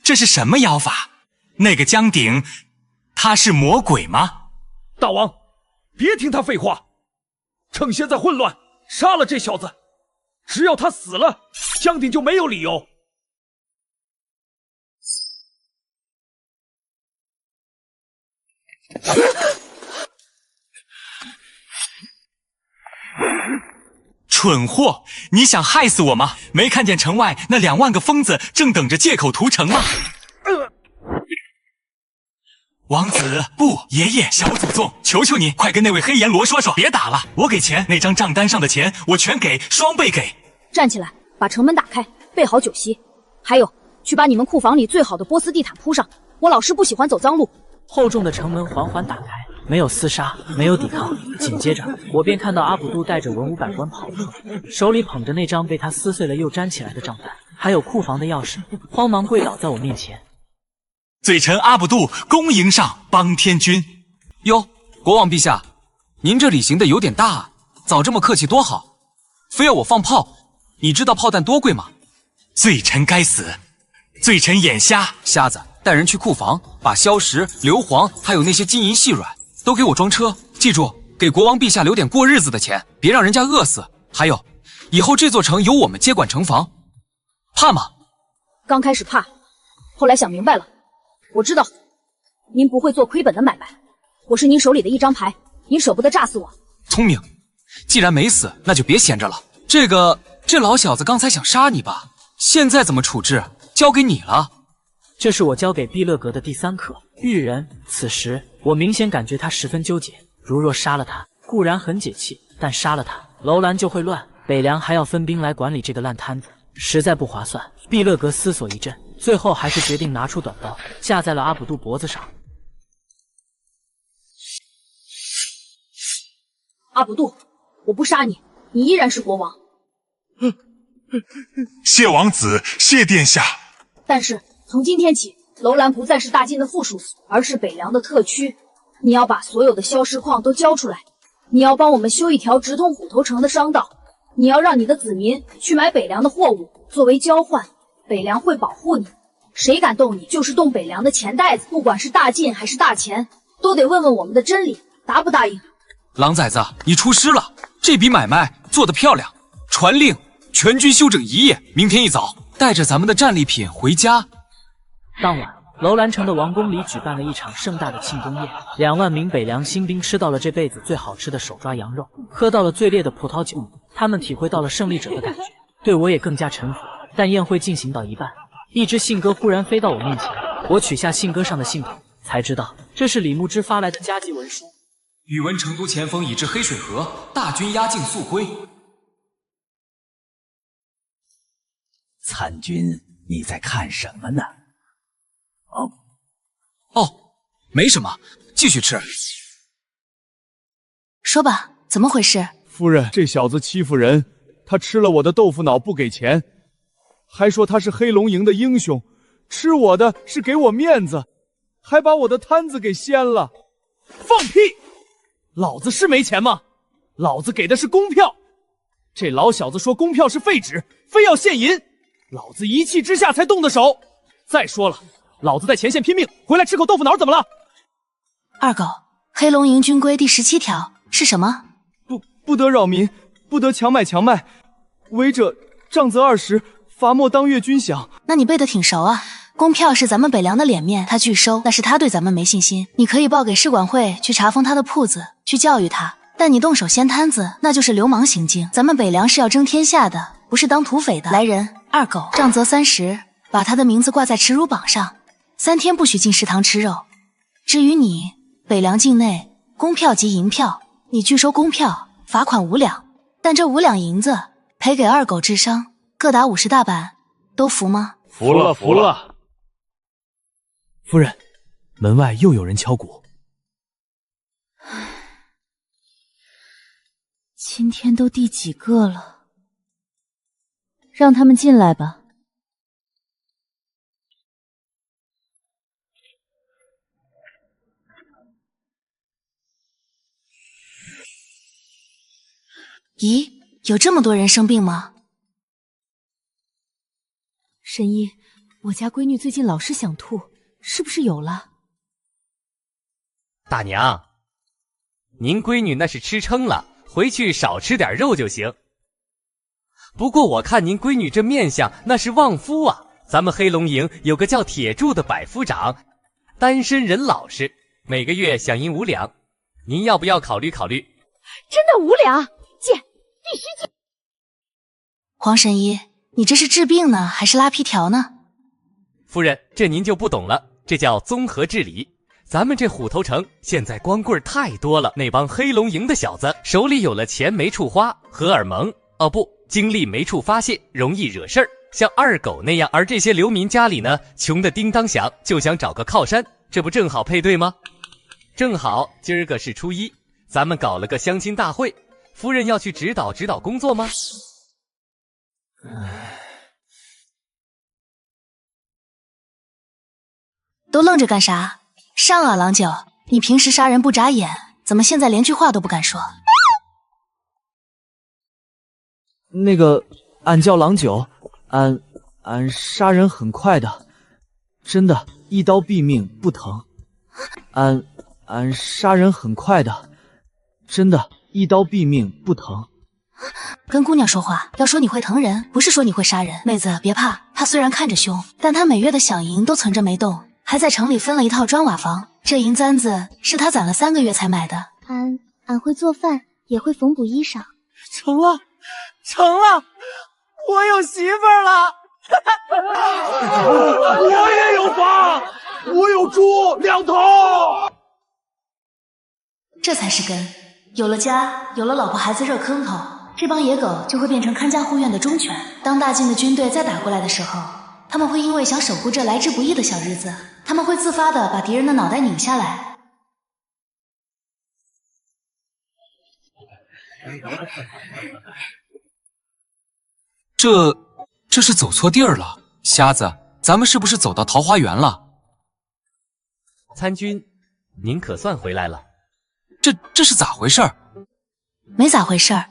Speaker 7: 这是什么妖法？那个江鼎，他是魔鬼吗？
Speaker 20: 大王，别听他废话，趁现在混乱，杀了这小子。只要他死了，江鼎就没有理由。
Speaker 7: 蠢货，你想害死我吗？没看见城外那2万个疯子正等着借口屠城吗？王子，不，爷爷，小祖宗，求求你，快跟那位黑阎罗说说，别打了，我给钱，那张账单上的钱我全给，双倍给。
Speaker 22: 站起来，把城门打开，备好酒席。还有，去把你们库房里最好的波斯地毯铺上，我老师不喜欢走脏路。
Speaker 1: 厚重的城门缓缓打开，没有厮杀，没有抵抗。紧接着，我便看到阿卜杜带着文武百官跑出来，手里捧着那张被他撕碎了又粘起来的账单，还有库房的钥匙，慌忙跪倒在我面前。
Speaker 7: 罪臣阿卜杜恭迎上邦天君。
Speaker 14: 哟，国王陛下，您这礼行的有点大啊，早这么客气多好，非要我放炮，你知道炮弹多贵吗？
Speaker 7: 罪臣该死，罪臣眼瞎。
Speaker 14: 瞎子，带人去库房，把硝石、硫磺还有那些金银细软都给我装车，记住，给国王陛下留点过日子的钱，别让人家饿死。还有，以后这座城由我们接管城防，怕吗？
Speaker 22: 刚开始怕，后来想明白了。我知道，您不会做亏本的买卖，我是您手里的一张牌，您舍不得炸死我。
Speaker 14: 聪明，既然没死，那就别闲着了。这老小子刚才想杀你吧？现在怎么处置？交给你了。
Speaker 1: 这是我交给毕勒格的第3课育人。此时我明显感觉他十分纠结，如若杀了他，固然很解气，但杀了他，楼兰就会乱，北凉还要分兵来管理这个烂摊子，实在不划算。毕勒格思索一阵，最后还是决定拿出短刀，架在了阿卜杜脖子上。
Speaker 22: 阿卜杜，我不杀你，你依然是国王。
Speaker 12: 谢王子，谢殿下。
Speaker 22: 但是从今天起，楼兰不再是大晋的附属，而是北凉的特区。你要把所有的消失矿都交出来，你要帮我们修一条直通虎头城的商道，你要让你的子民去买北凉的货物，作为交换，北凉会保护你。谁敢动你，就是动北凉的钱袋子，不管是大晋还是大钱，都得问问我们的真理，答不答应？
Speaker 14: 狼崽子，你出师了！这笔买卖做得漂亮，传令全军休整1夜，明天一早带着咱们的战利品回家。
Speaker 1: 当晚，楼兰城的王宫里举办了一场盛大的庆功宴，2万名北凉新兵吃到了这辈子最好吃的手抓羊肉，喝到了最烈的葡萄酒，他们体会到了胜利者的感觉，对我也更加臣服。但宴会进行到一半，一只信鸽忽然飞到我面前，我取下信鸽上的信筒，才知道这是李牧之发来的加急文书。
Speaker 14: 宇文成都前锋已至黑水河，大军压境速归。
Speaker 2: 参军，你在看什么呢？
Speaker 14: 没什么，继续吃。
Speaker 23: 说吧，怎么回事？
Speaker 20: 夫人，这小子欺负人，他吃了我的豆腐脑不给钱，还说他是黑龙营的英雄，吃我的是给我面子，还把我的摊子给掀了。放屁！老子是没钱吗？老子给的是公票。这老小子说公票是废纸，非要现银，老子一气之下才动的手。再说了，老子在前线拼命，回来吃口豆腐脑怎么了？
Speaker 23: 二狗，黑龙营军规第17条是什么？
Speaker 20: 不得扰民，不得强买强卖，违者杖责20，罚没当月军饷。
Speaker 23: 那你背得挺熟啊。公票是咱们北凉的脸面，他拒收，那是他对咱们没信心。你可以报给市管会去查封他的铺子，去教育他。但你动手掀摊子，那就是流氓行径。咱们北凉是要争天下的，不是当土匪的。来人，二狗，杖责30，把他的名字挂在耻辱榜上，3天不许进食堂吃肉。至于你，北凉境内公票及银票，你拒收公票，罚款5两，但这5两银子赔给二狗治伤，各打50大板，都服吗？
Speaker 20: 服了，服了。
Speaker 5: 夫人，门外又有人敲鼓。
Speaker 22: 今天都第几个了？让他们进来吧。
Speaker 23: 咦，有这么多人生病吗？
Speaker 22: 神医，我家闺女最近老是想吐，是不是有了？
Speaker 6: 大娘，您闺女那是吃撑了，回去少吃点肉就行。不过我看您闺女这面相，那是旺夫啊。咱们黑龙营有个叫铁柱的百夫长，单身人老实，每个月饷银5两，您要不要考虑考虑？
Speaker 22: 真的5两，借，必须借。
Speaker 23: 黄神医，你这是治病呢，还是拉皮条呢？
Speaker 6: 夫人，这您就不懂了，这叫综合治理。咱们这虎头城现在光棍太多了，那帮黑龙营的小子手里有了钱没处花，荷尔蒙精力没处发泄，容易惹事儿，像二狗那样。而这些流民家里呢，穷得叮当响，就想找个靠山，这不正好配对吗？正好今儿个是初一，咱们搞了个相亲大会，夫人要去指导指导工作吗？
Speaker 23: 都愣着干啥？上啊，郎九！你平时杀人不眨眼，怎么现在连句话都不敢说？
Speaker 5: 那个，俺叫郎九，俺杀人很快的，真的，一刀毙命不疼。俺杀人很快的，真的，一刀毙命不疼。
Speaker 23: 跟姑娘说话，要说你会疼人，不是说你会杀人。妹子别怕，他虽然看着凶，但他每月的饷银都存着没动，还在城里分了一套砖瓦房，这银簪子是他攒了3个月才买的。
Speaker 22: 俺会做饭，也会缝补衣裳。
Speaker 17: 成了，我有媳妇儿了。
Speaker 20: 我也有房，我有猪2头。
Speaker 23: 这才是根，有了家，有了老婆孩子热坑头，这帮野狗就会变成看家护院的忠犬。当大晋的军队再打过来的时候，他们会因为想守护这来之不易的小日子，他们会自发的把敌人的脑袋拧下来。
Speaker 3: 这是走错地儿了，瞎子，咱们是不是走到桃花源了？
Speaker 6: 参军，您可算回来了。
Speaker 3: 这是咋回事儿？
Speaker 23: 没咋回事儿，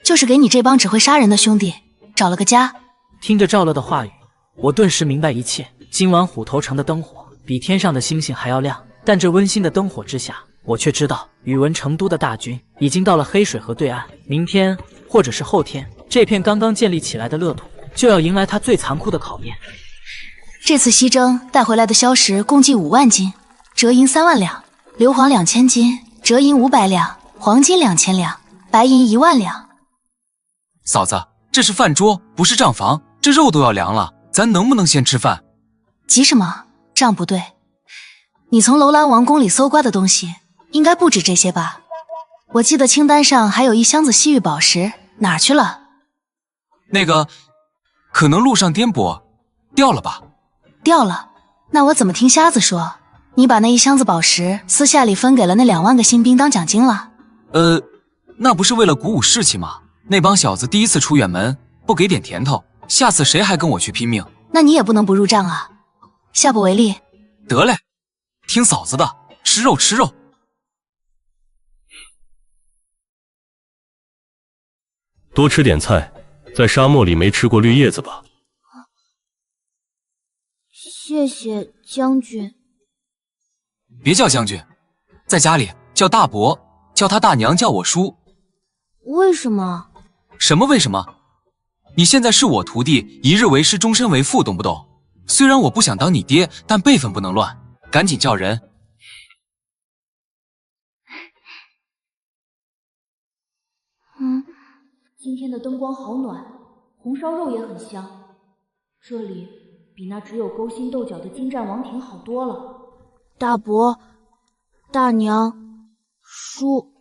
Speaker 23: 就是给你这帮只会杀人的兄弟找了个家。
Speaker 1: 听着赵乐的话语，我顿时明白一切。今晚虎头城的灯火比天上的星星还要亮，但这温馨的灯火之下，我却知道宇文成都的大军已经到了黑水河对岸。明天或者是后天，这片刚刚建立起来的乐土就要迎来它最残酷的考验。
Speaker 23: 这次西征带回来的硝石共计5万斤，折银3万两，硫磺2000斤，折银500两，黄金2000两，白银1万两。
Speaker 3: 嫂子，这是饭桌，不是账房，这肉都要凉了，咱能不能先吃饭？
Speaker 23: 急什么？账不对。你从楼兰王宫里搜刮的东西应该不止这些吧？我记得清单上还有1箱子西域宝石，哪儿去了？
Speaker 3: 那个，可能路上颠簸掉了吧？
Speaker 23: 掉了？那我怎么听瞎子说你把那1箱子宝石私下里分给了那2万个新兵当奖金了？
Speaker 3: 那不是为了鼓舞士气吗？那帮小子第一次出远门，不给点甜头，下次谁还跟我去拼命？
Speaker 23: 那你也不能不入账啊！下不为例。
Speaker 3: 得嘞，听嫂子的，吃肉吃肉。
Speaker 8: 多吃点菜，在沙漠里没吃过绿叶子吧？
Speaker 22: 谢谢将军。
Speaker 3: 别叫将军，在家里叫大伯，叫他大娘叫我叔。
Speaker 22: 为什么？
Speaker 3: 什么为什么？你现在是我徒弟，一日为师，终身为父，懂不懂？虽然我不想当你爹，但辈分不能乱，赶紧叫人。
Speaker 22: 今天的灯光好暖，红烧肉也很香。这里比那只有勾心斗角的金战王庭好多了。大伯、大娘、叔，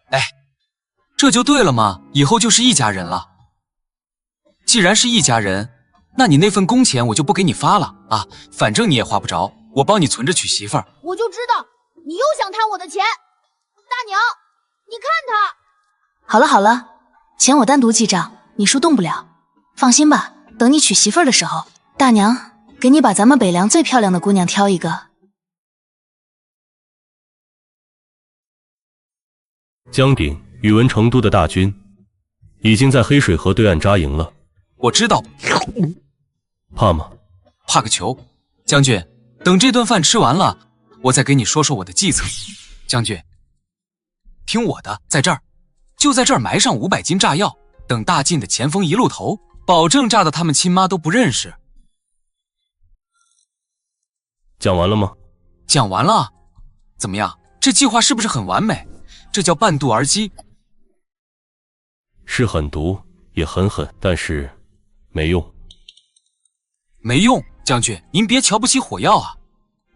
Speaker 3: 哎，这就对了嘛，以后就是一家人了。
Speaker 14: 既然是一家人，那你那份工钱我就不给你发了啊，反正你也花不着，我帮你存着娶媳妇儿。
Speaker 22: 我就知道你又想贪我的钱，大娘，你看他。
Speaker 23: 好了好了，钱我单独记账，你叔动不了。放心吧，等你娶媳妇儿的时候，大娘给你把咱们北凉最漂亮的姑娘挑一个。
Speaker 8: 江鼎、宇文成都的大军已经在黑水河对岸扎营了。
Speaker 14: 我知道。
Speaker 8: 怕吗？
Speaker 14: 怕个球！将军，等这顿饭吃完了，我再给你说说我的计策。将军，听我的，在这儿，就在这儿埋上500斤炸药，等大晋的前锋一路投，保证炸得他们亲妈都不认识。
Speaker 8: 讲完了吗？
Speaker 14: 讲完了。怎么样？这计划是不是很完美？这叫半渡而击。
Speaker 8: 是很毒，也很狠，但是没用。
Speaker 14: 没用，将军，您别瞧不起火药啊，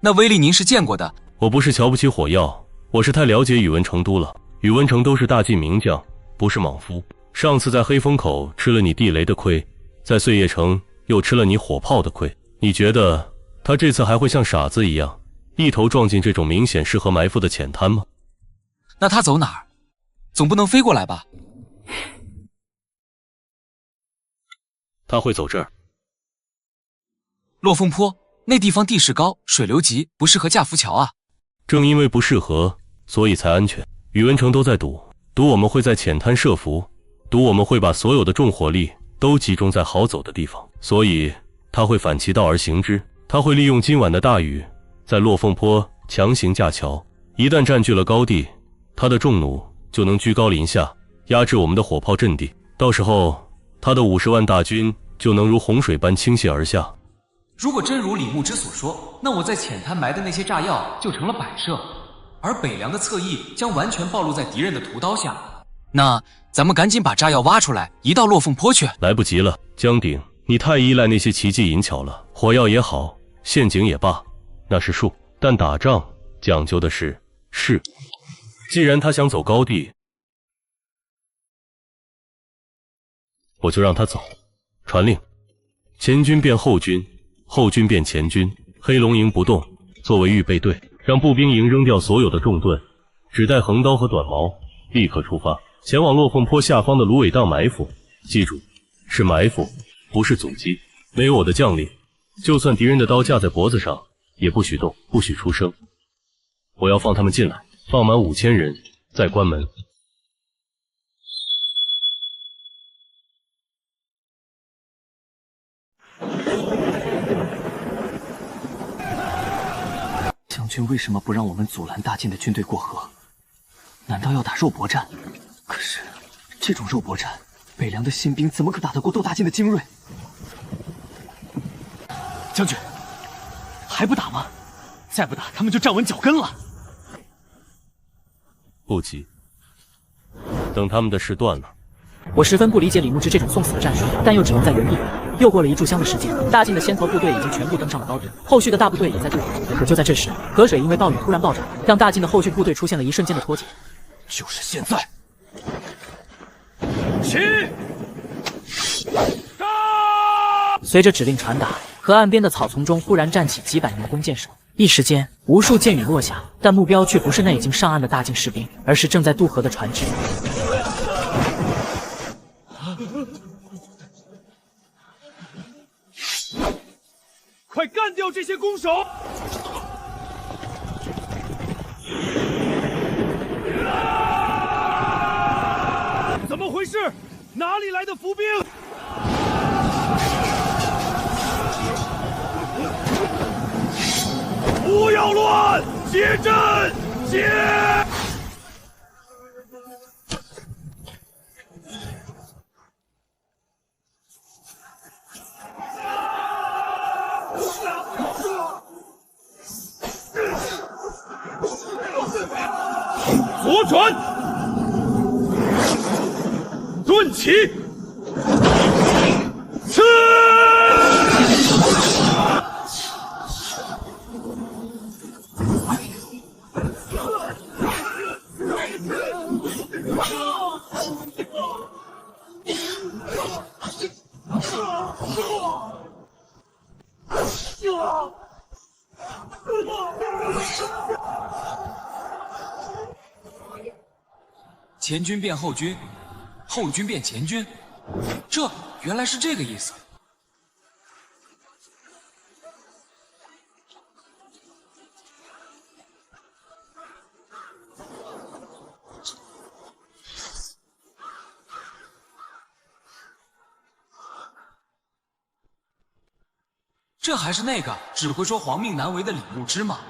Speaker 14: 那威力您是见过的。
Speaker 8: 我不是瞧不起火药，我是太了解宇文成都了。宇文成都是大晋名将，不是莽夫。上次在黑风口吃了你地雷的亏，在碎叶城又吃了你火炮的亏，你觉得他这次还会像傻子一样一头撞进这种明显适合埋伏的浅滩吗？
Speaker 14: 那他走哪儿？总不能飞过来吧？
Speaker 8: 他会走这儿。
Speaker 14: 落凤坡那地方地势高，水流急，不适合架浮桥啊。
Speaker 8: 正因为不适合，所以才安全。宇文成都在赌我们会在浅滩设伏，赌我们会把所有的重火力都集中在好走的地方，所以他会反其道而行之。他会利用今晚的大雨，在落凤坡强行架桥。一旦占据了高地，他的重弩就能居高临下，压制我们的火炮阵地。到时候，他的50万大军就能如洪水般倾泻而下。
Speaker 14: 如果真如李牧之所说，那我在浅滩埋的那些炸药就成了摆设，而北凉的侧翼将完全暴露在敌人的屠刀下。那咱们赶紧把炸药挖出来，移到落凤坡去。
Speaker 8: 来不及了，江鼎，你太依赖那些奇技淫巧了。火药也好，陷阱也罢，那是术，但打仗讲究的是势。既然他想走高地，我就让他走。传令，前军变后军，后军变前军，黑龙营不动，作为预备队，让步兵营扔掉所有的重盾，只带横刀和短矛，立刻出发，前往落凤坡下方的芦苇荡埋伏。记住，是埋伏，不是阻击。没有我的将领，就算敌人的刀架在脖子上，也不许动，不许出声。我要放他们进来，放满5000人，再关门。
Speaker 5: 将军为什么不让我们阻拦大晋的军队过河？难道要打肉搏战？可是这种肉搏战，北凉的新兵怎么可打得过窦大晋的精锐？将军，还不打吗？再不打，他们就站稳脚跟了。
Speaker 8: 不急，等他们的事断了。
Speaker 1: 我十分不理解李牧之这种送死的战术，但又只能在原地等。又过了1炷香的时间，大晋的先头部队已经全部登上了高地，后续的大部队也在渡河。可就在这时，河水因为暴雨突然暴涨，让大晋的后续部队出现了一瞬间的脱节。
Speaker 5: 就是现在！
Speaker 20: 起！
Speaker 1: 随着指令传达，河岸边的草丛中忽然站起几百名弓箭手，一时间无数箭雨落下，但目标却不是那已经上岸的大晋士兵，而是正在渡河的船只。
Speaker 20: 快干掉这些弓手！怎么回事？哪里来的伏兵？不要乱！接阵！接！左转，顿起，刺！
Speaker 14: 前军变后军，后军变前军，这原来是这个意思。这还是那个只会说皇命难违的李牧之吗？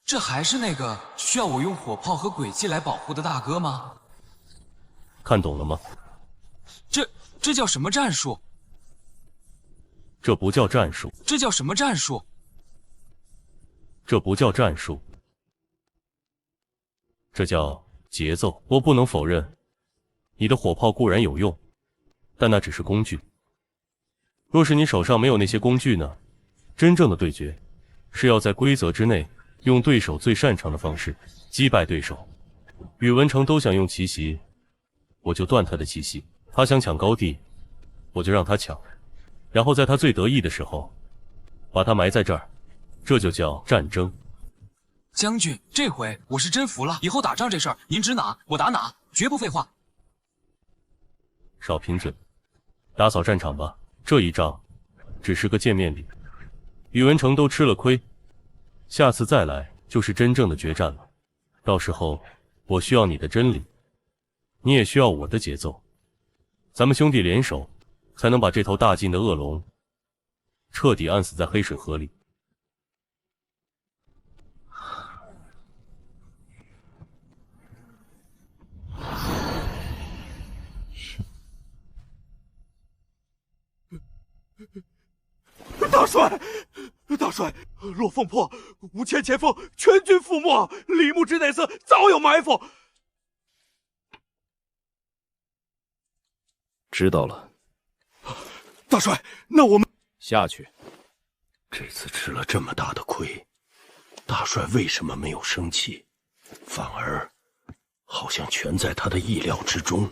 Speaker 14: 这还是那个需要我用火炮和诡计来保护的大哥吗？
Speaker 8: 看懂了吗？
Speaker 14: 这叫什么战术？
Speaker 8: 这不叫战术。
Speaker 14: 这叫什么战术？
Speaker 8: 这不叫战术，这叫节奏。我不能否认，你的火炮固然有用，但那只是工具。若是你手上没有那些工具呢？真正的对决是要在规则之内，用对手最擅长的方式击败对手。宇文成都想用奇袭，我就断他的奇袭；他想抢高地，我就让他抢，然后在他最得意的时候，把他埋在这儿，这就叫战争。
Speaker 14: 将军，这回我是真服了，以后打仗这事儿您指哪我打哪，绝不废话。
Speaker 8: 少贫嘴，打扫战场吧。这一仗只是个见面礼，宇文成都吃了亏，下次再来就是真正的决战了。到时候我需要你的真理，你也需要我的节奏，咱们兄弟联手，才能把这头大晋的恶龙彻底按死在黑水河里。
Speaker 20: 大帅，落凤坡5千前锋全军覆没，李牧之内司早有埋伏。
Speaker 21: 知道了。
Speaker 20: 大帅，那我们
Speaker 21: 下去。
Speaker 15: 这次吃了这么大的亏，大帅为什么没有生气？反而好像全在他的意料之中。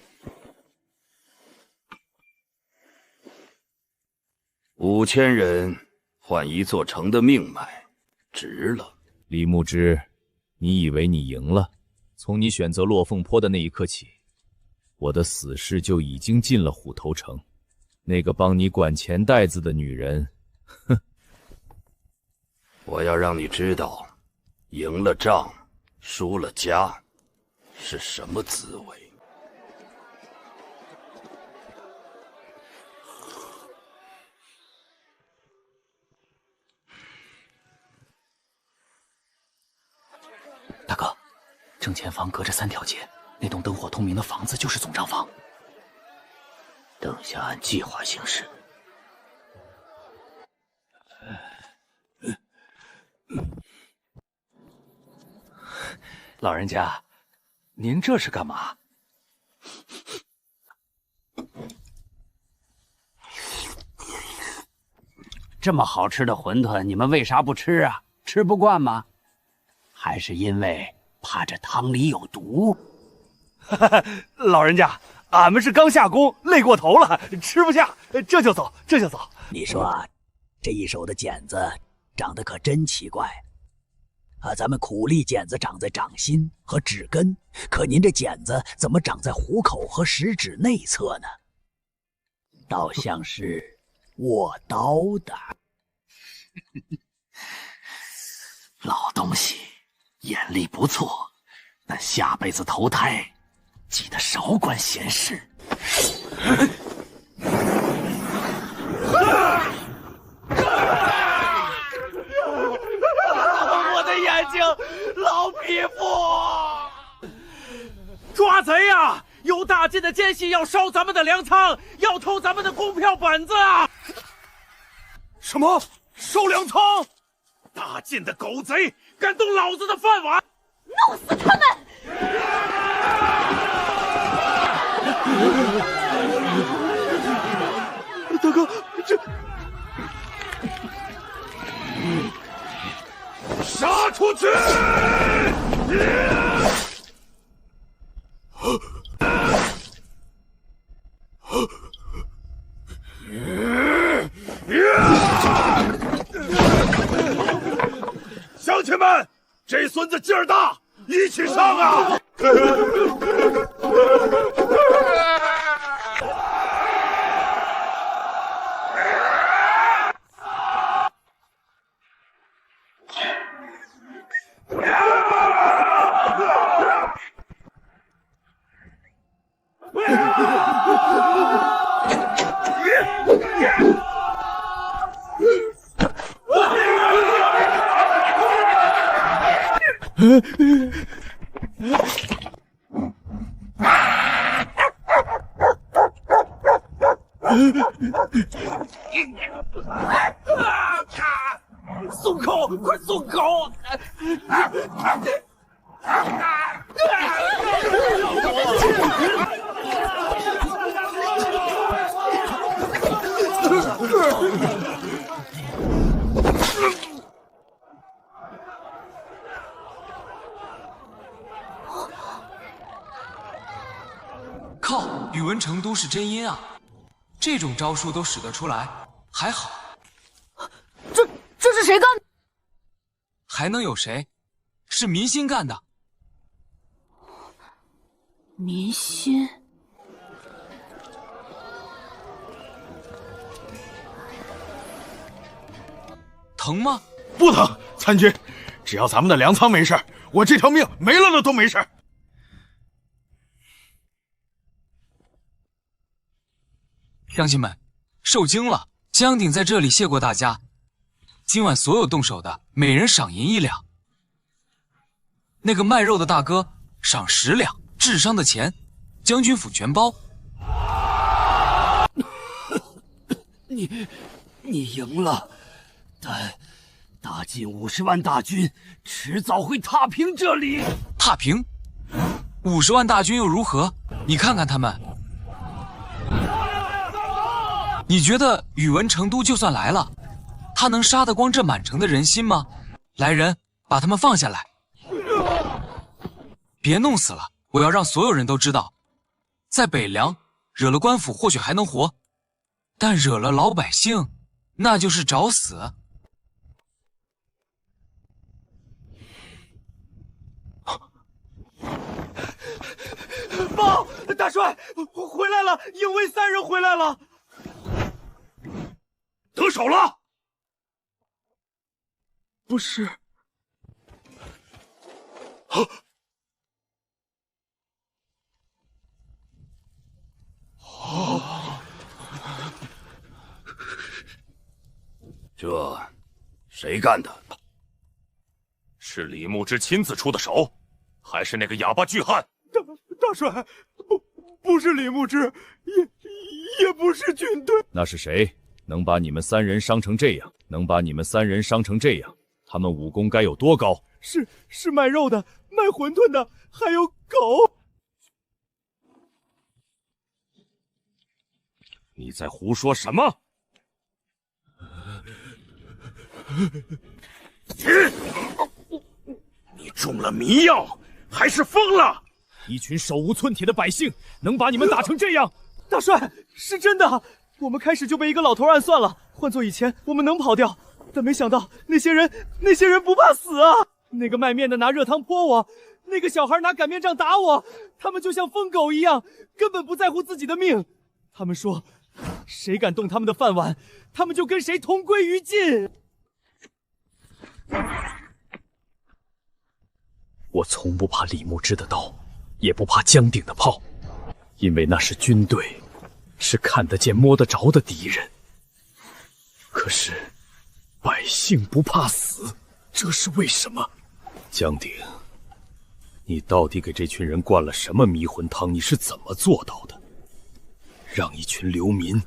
Speaker 9: 5000人换一座城的命脉，值了。
Speaker 21: 李牧之，你以为你赢了？从你选择落凤坡的那一刻起，我的死士就已经进了虎头城。那个帮你管钱袋子的女人，哼！
Speaker 9: 我要让你知道，赢了仗，输了家，是什么滋味。
Speaker 2: 大哥，正前方隔着3条街，那栋灯火通明的房子就是总账房。
Speaker 15: 等下按计划行事。
Speaker 2: 老人家，您这是干嘛？
Speaker 10: 这么好吃的馄饨，你们为啥不吃啊？吃不惯吗？还是因为怕这汤里有毒？
Speaker 20: 老人家，俺们是刚下工，累过头了，吃不下，这就走，这就走。
Speaker 2: 你说啊，这一手的茧子长得可真奇怪啊！咱们苦力茧子长在掌心和指根，可您这茧子怎么长在虎口和食指内侧呢？倒像是握刀的。
Speaker 10: 老东西，眼力不错，但下辈子投胎，记得少管闲事。
Speaker 20: 我的眼睛，老匹夫！抓贼呀！有大晋的奸细要烧咱们的粮仓，要偷咱们的工票本子啊！什么？烧粮仓？大晋的狗贼敢动老子的饭碗！
Speaker 22: 弄死他们！
Speaker 20: 大哥，这杀出去！
Speaker 4: 这孙子劲儿大，一起上啊！
Speaker 20: 松口，快松口！
Speaker 14: 靠，宇文成都是真阴啊！这种招数都使得出来，还好。
Speaker 22: 这是谁干的？
Speaker 14: 还能有谁？是民心干的。
Speaker 22: 民心。
Speaker 14: 疼吗？
Speaker 4: 不疼，参军，只要咱们的粮仓没事，我这条命没了的都没事。
Speaker 14: 乡亲们，受惊了。江鼎在这里谢过大家，今晚所有动手的，每人赏银1两。那个卖肉的大哥赏10两，治伤的钱，将军府全包。
Speaker 10: 你赢了，但大晋50万大军迟早会踏平这里。
Speaker 14: 踏平？50万大军又如何？你看看他们。你觉得宇文成都就算来了，他能杀得光这满城的人心吗？来人，把他们放下来！别弄死了，我要让所有人都知道，在北凉惹了官府或许还能活，但惹了老百姓，那就是找死。
Speaker 20: 报，大帅，回来了，营卫3人回来了。
Speaker 4: 得手了？
Speaker 20: 不是。
Speaker 9: 这谁干的？
Speaker 12: 是李牧之亲自出的手，还是那个哑巴巨汉？
Speaker 20: 大帅，不是李牧之，也不是军队。
Speaker 21: 那是谁？能把你们3人伤成这样？能把你们3人伤成这样？他们武功该有多高？
Speaker 20: 是卖肉的，卖馄饨的，还有狗。
Speaker 12: 你在胡说什么？
Speaker 4: 你中了迷药，还是疯了？
Speaker 20: 一群手无寸铁的百姓，能把你们打成这样？大帅，是真的。我们开始就被一个老头暗算了，换做以前，我们能跑掉，但没想到那些人不怕死啊！那个卖面的拿热汤泼我，那个小孩拿擀面杖打我，他们就像疯狗一样，根本不在乎自己的命。他们说，谁敢动他们的饭碗，他们就跟谁同归于尽。
Speaker 15: 我从不怕李牧之的刀，也不怕江鼎的炮，因为那是军队。是看得见摸得着的敌人，可是百姓不怕死，这是为什么？
Speaker 8: 江鼎，你到底给这群人灌了什么迷魂汤？你是怎么做到的？让一群流民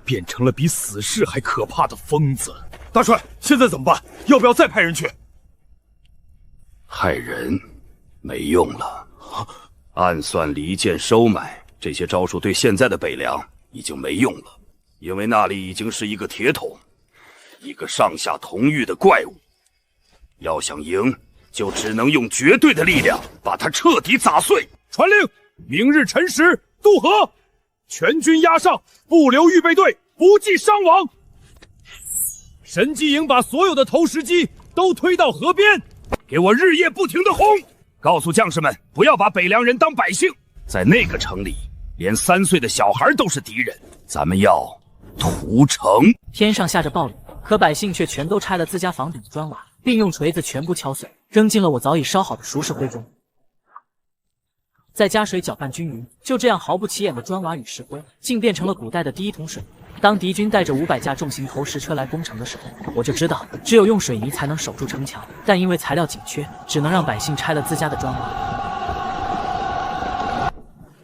Speaker 8: 变成了比死士还可怕的疯子。
Speaker 4: 大帅，现在怎么办？要不要再派人去？
Speaker 9: 害人没用了，暗算、离间、收买这些招数对现在的北凉已经没用了，因为那里已经是一个铁桶，一个上下同欲的怪物。要想赢，就只能用绝对的力量把它彻底砸碎。
Speaker 12: 传令，明日辰时渡河，全军压上，不留预备队，不计伤亡。
Speaker 20: 神机营把所有的投石机都推到河边，
Speaker 4: 给我日夜不停的轰！告诉将士们，不要把北凉人当百姓，在那个城里，连3岁的小孩都是敌人。咱们要屠城。
Speaker 1: 天上下着暴雨，可百姓却全都拆了自家房顶的砖瓦，并用锤子全部敲碎，扔进了我早已烧好的熟石灰中。再加水搅拌均匀，就这样毫不起眼的砖瓦与石灰，竟变成了古代的第一桶水。当敌军带着500架重型投石车来攻城的时候，我就知道只有用水泥才能守住城墙，但因为材料紧缺，只能让百姓拆了自家的砖瓦。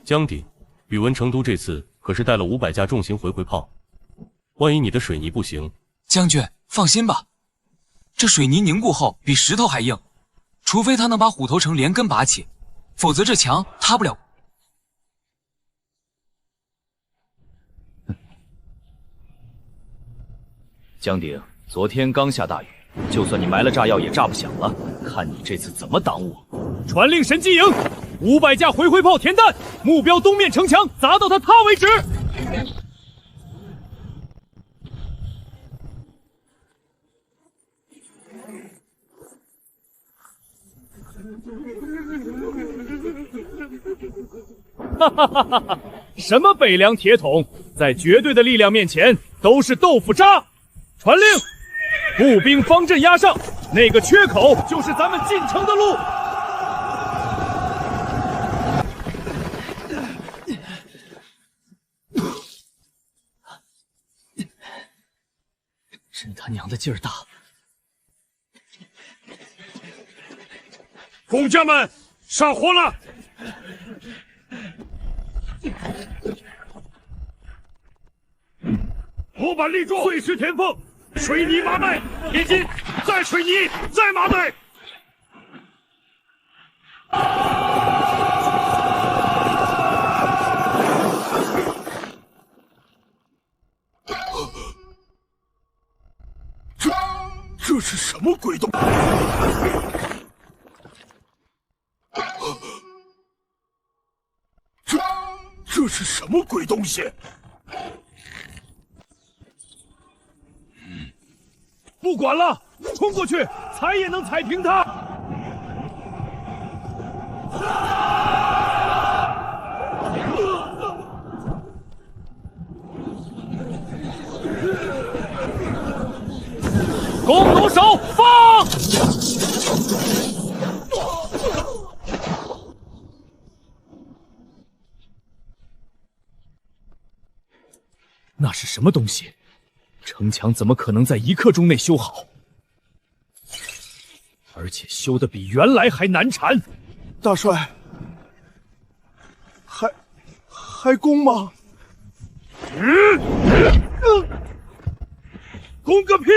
Speaker 8: 江鼎，宇文成都这次可是带了500架重型回回炮，万一你的水泥不行，
Speaker 3: 将军放心吧，这水泥凝固后比石头还硬，除非他能把虎头城连根拔起，否则这墙塌不了。
Speaker 21: 江鼎，昨天刚下大雨，就算你埋了炸药也炸不响了，看你这次怎么挡我！
Speaker 20: 传令神机营，500架回回炮填弹，目标东面城墙，砸到他塌为止。哈哈哈哈哈！什么北凉铁桶，在绝对的力量面前都是豆腐渣。传令，步兵方阵压上，那个缺口就是咱们进城的路。
Speaker 5: 真他娘的劲儿大！
Speaker 4: 工匠们，上火了！木板立住，碎石填缝，水泥麻袋，铁筋，再水泥，再麻袋。这是什么鬼东西？这是什么鬼东西？
Speaker 20: 不管了，冲过去，踩也能踩平他。弓弩手放！那是什么东西？城墙怎么可能在1刻钟内修好？而且修的比原来还难缠。
Speaker 11: 大帅，还攻吗？
Speaker 4: 攻个屁！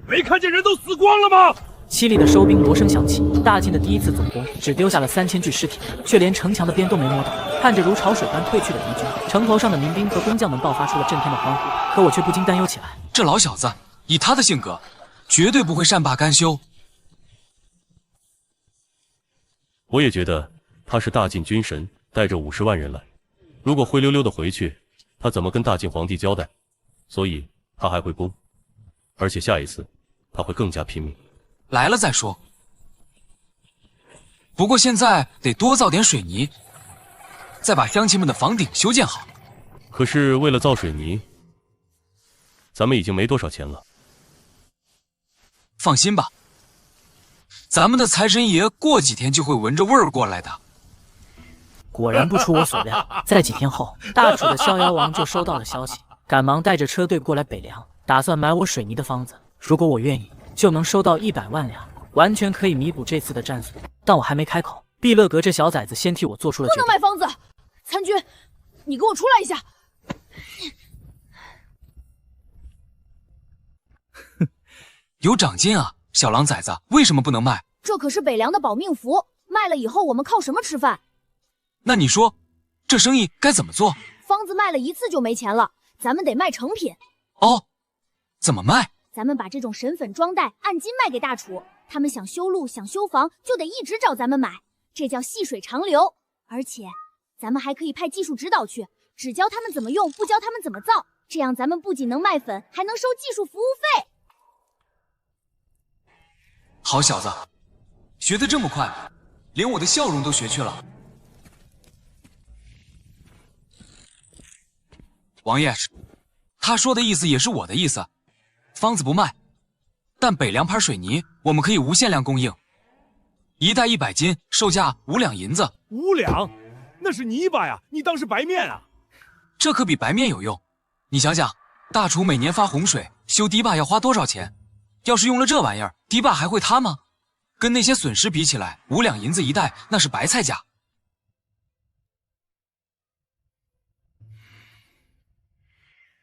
Speaker 4: 没看见人都死光了吗？
Speaker 1: 凄厉的收兵锣声响起，大晋的第一次总攻只丢下了3000具尸体，却连城墙的边都没摸到。看着如潮水般退去的敌军，城头上的民兵和工匠们爆发出了震天的欢呼。可我却不禁担忧起来，
Speaker 3: 这老小子以他的性格，绝对不会善罢甘休。
Speaker 8: 我也觉得他是大晋军神，带着50万人来，如果灰溜溜的回去，他怎么跟大晋皇帝交代？所以他还会攻，而且下一次他会更加拼命。
Speaker 3: 来了再说。不过现在得多造点水泥，再把乡亲们的房顶修建好。
Speaker 8: 可是为了造水泥，咱们已经没多少钱了。
Speaker 3: 放心吧，咱们的财神爷过几天就会闻着味儿过来的。
Speaker 1: 果然不出我所料，在几天后，大楚的逍遥王就收到了消息，赶忙带着车队过来北凉，打算买我水泥的方子。如果我愿意，就能收到100万两，完全可以弥补这次的战损。但我还没开口，毕勒格这小崽子先替我做出了决定。
Speaker 22: 不能卖方子，参军，你给我出来一下！
Speaker 3: 有长进啊，小狼崽子，为什么不能卖？
Speaker 22: 这可是北凉的保命符，卖了以后我们靠什么吃饭？
Speaker 3: 那你说，这生意该怎么做？
Speaker 22: 方子卖了1次就没钱了，咱们得卖成品。
Speaker 3: 哦，怎么卖？
Speaker 22: 咱们把这种神粉装袋按斤卖给大楚，他们想修路想修房就得一直找咱们买，这叫细水长流。而且咱们还可以派技术指导去，只教他们怎么用，不教他们怎么造，这样咱们不仅能卖粉，还能收技术服务费。
Speaker 3: 好小子，
Speaker 14: 学得这么快，连我的笑容都学去了。王爷，他说的意思也是我的意思，方子不卖，但北凉牌水泥我们可以无限量供应，一袋100斤，售价5两银子。
Speaker 20: 5两？那是泥巴呀，你当是白面啊？
Speaker 14: 这可比白面有用。你想想，大厨每年发洪水，修堤坝要花多少钱？要是用了这玩意儿，堤坝还会塌吗？跟那些损失比起来，5两银子一袋，那是白菜价。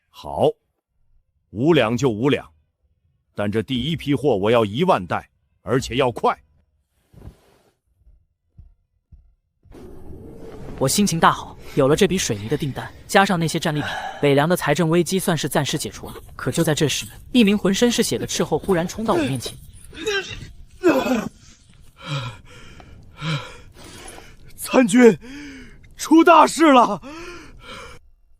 Speaker 9: 好，5两就5两，但这第一批货我要1万袋，而且要快。
Speaker 1: 我心情大好，有了这笔水泥的订单，加上那些战利品，北凉的财政危机算是暂时解除了。可就在这时，一名浑身是血的斥候忽然冲到我面前。
Speaker 20: 参军，出大事了！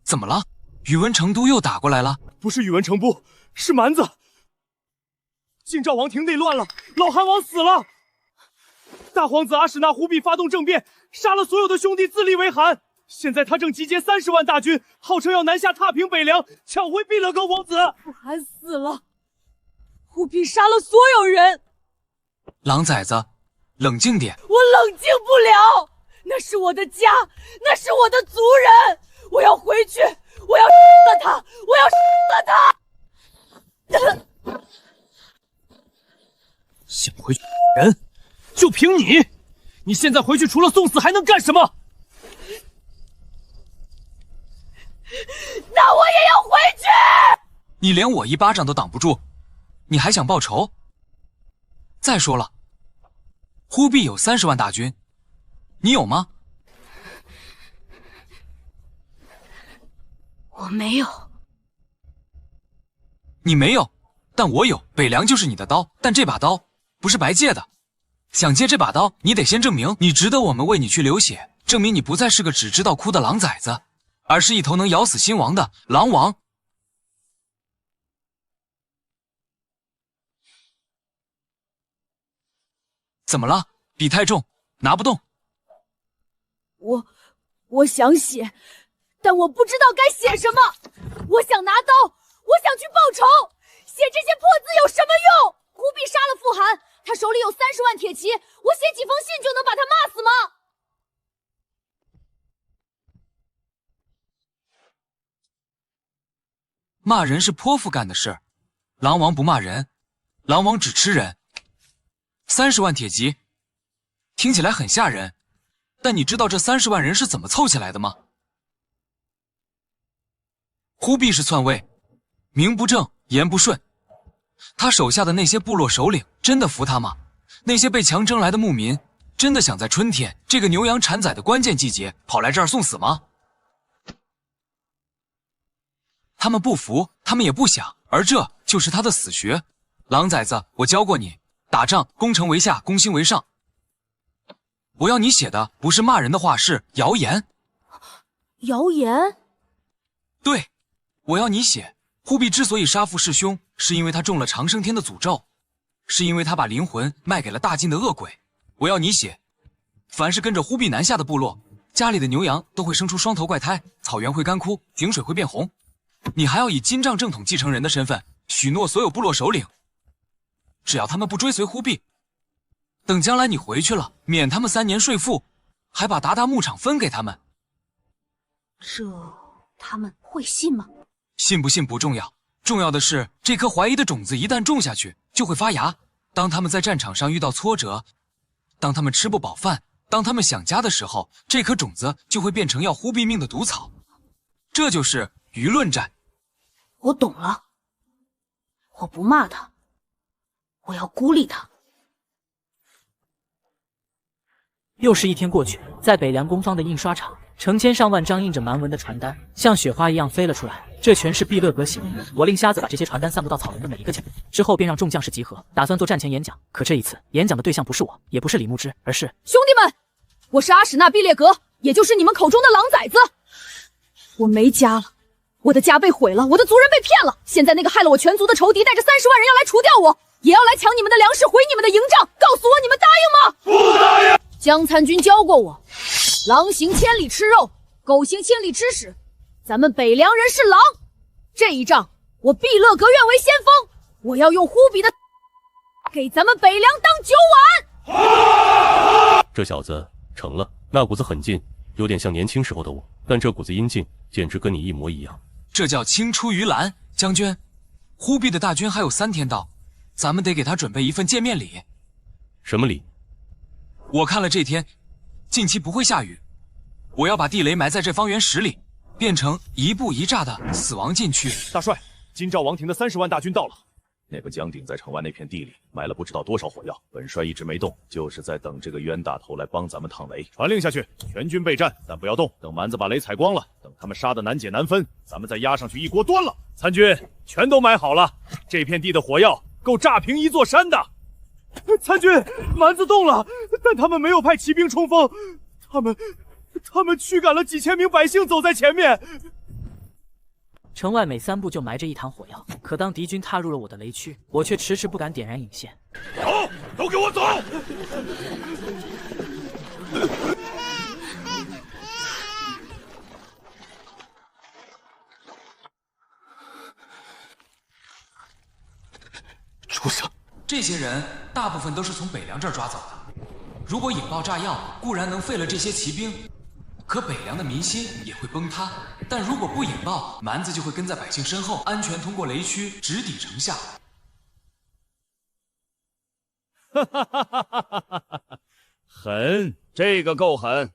Speaker 14: 怎么了？宇文成都又打过来了？
Speaker 20: 不是宇文成都，是蛮子。晋赵王庭内乱了，老韩王死了。大皇子阿史那忽必发动政变，杀了所有的兄弟，自立为韩。现在他正集结30万大军，号称要南下踏平北凉，抢回毕勒哥王子。
Speaker 17: 韩死了，忽必杀了所有人。
Speaker 14: 狼崽子，冷静点。
Speaker 17: 我冷静不了，那是我的家，那是我的族人，我要回去，我要了他，我要了他。
Speaker 20: 想回去人，就凭你！你现在回去除了送死还能干什么？
Speaker 17: 那我也要回去！
Speaker 14: 你连我一巴掌都挡不住，你还想报仇？再说了，忽必有30万大军，你有吗？
Speaker 17: 我没有。
Speaker 14: 你没有，但我有。北凉就是你的刀，但这把刀不是白借的。想借这把刀，你得先证明你值得我们为你去流血，证明你不再是个只知道哭的狼崽子，而是一头能咬死新王的狼王。怎么了？笔太重，拿不动。
Speaker 17: 我想写，但我不知道该写什么。我想拿刀，我想去报仇。写这些破字有什么用？忽必杀了傅寒，他手里有30万铁骑，我写几封信就能把他骂死吗？
Speaker 14: 骂人是泼妇干的事，狼王不骂人，狼王只吃人。30万铁骑，听起来很吓人，但你知道这30万人是怎么凑起来的吗？忽必是篡位，名不正言不顺，他手下的那些部落首领真的服他吗？那些被强征来的牧民真的想在春天这个牛羊产崽的关键季节跑来这儿送死吗？他们不服，他们也不想，而这就是他的死穴。狼崽子，我教过你，打仗攻城为下，攻心为上。我要你写的不是骂人的话，是谣言。
Speaker 17: 谣言？
Speaker 14: 对，我要你写，忽必之所以杀父弑兄，是因为他中了长生天的诅咒，是因为他把灵魂卖给了大晋的恶鬼。我要你写，凡是跟着忽必南下的部落，家里的牛羊都会生出双头怪胎，草原会干枯，井水会变红。你还要以金帐正统继承人的身份许诺所有部落首领，只要他们不追随忽必，等将来你回去了，免他们3年税赋，还把鞑靼牧场分给他们。
Speaker 22: 这他们会信吗？
Speaker 14: 信不信不重要，重要的是这颗怀疑的种子一旦种下去，就会发芽。当他们在战场上遇到挫折，当他们吃不饱饭，当他们想家的时候，这颗种子就会变成要忽必命的毒草。这就是舆论战。
Speaker 22: 我懂了，我不骂他，我要孤立他。
Speaker 1: 又是一天过去，在北凉公方的印刷厂，成千上万张印着蛮文的传单像雪花一样飞了出来，这全是毕勒格写的。我令瞎子把这些传单散布到草原的每一个角落，之后便让众将士集合，打算做战前演讲。可这一次演讲的对象不是我，也不是李牧之，而是
Speaker 22: 兄弟们，我是阿史那毕列格，也就是你们口中的狼崽子。我没家了，我的家被毁了，我的族人被骗了，现在那个害了我全族的仇敌带着30万人要来除掉我，
Speaker 17: 也要来抢你们的粮食，回你们的营帐。告诉我，你们答应吗？
Speaker 4: 不答应。
Speaker 17: 江参军教过我，狼行千里吃肉，狗行千里吃屎。咱们北凉人是狼，这一仗我碧乐阁愿为先锋，我要用忽比的给咱们北凉当酒碗。
Speaker 8: 这小子成了，那股子很劲，有点像年轻时候的我，但这股子阴劲简直跟你一模一样。
Speaker 3: 这叫青出于蓝。将军，忽必的大军还有3天到，咱们得给他准备一份见面礼。
Speaker 8: 什么礼？
Speaker 3: 我看了这天，近期不会下雨，我要把地雷埋在这方圆10里，变成一步一乍的死亡禁区。
Speaker 13: 大帅，金赵王庭的30万大军到了。那个江鼎在城外那片地里埋了不知道多少火药，本帅一直没动，就是在等这个冤大头来帮咱们趟雷。传令下去，全军备战，但不要动，等蛮子把雷踩光了，等他们杀得难解难分，咱们再压上去一锅端了。参军全都埋好了，这片地的火药够炸平一座山的。参军，蛮子动了，但他们没有派骑兵冲锋，他们驱赶了几千名百姓走在前面。
Speaker 1: 城外每3步就埋着一坛火药，可当敌军踏入了我的雷区，我却迟迟不敢点燃引线。
Speaker 4: 走，都给我走！
Speaker 3: 畜生！这些人大部分都是从北凉这儿抓走的。如果引爆炸药，固然能废了这些骑兵，可北凉的民心也会崩塌。但如果不引爆，蛮子就会跟在百姓身后，安全通过雷区，直抵城下。
Speaker 13: 哈哈哈哈哈哈！狠，这个够狠。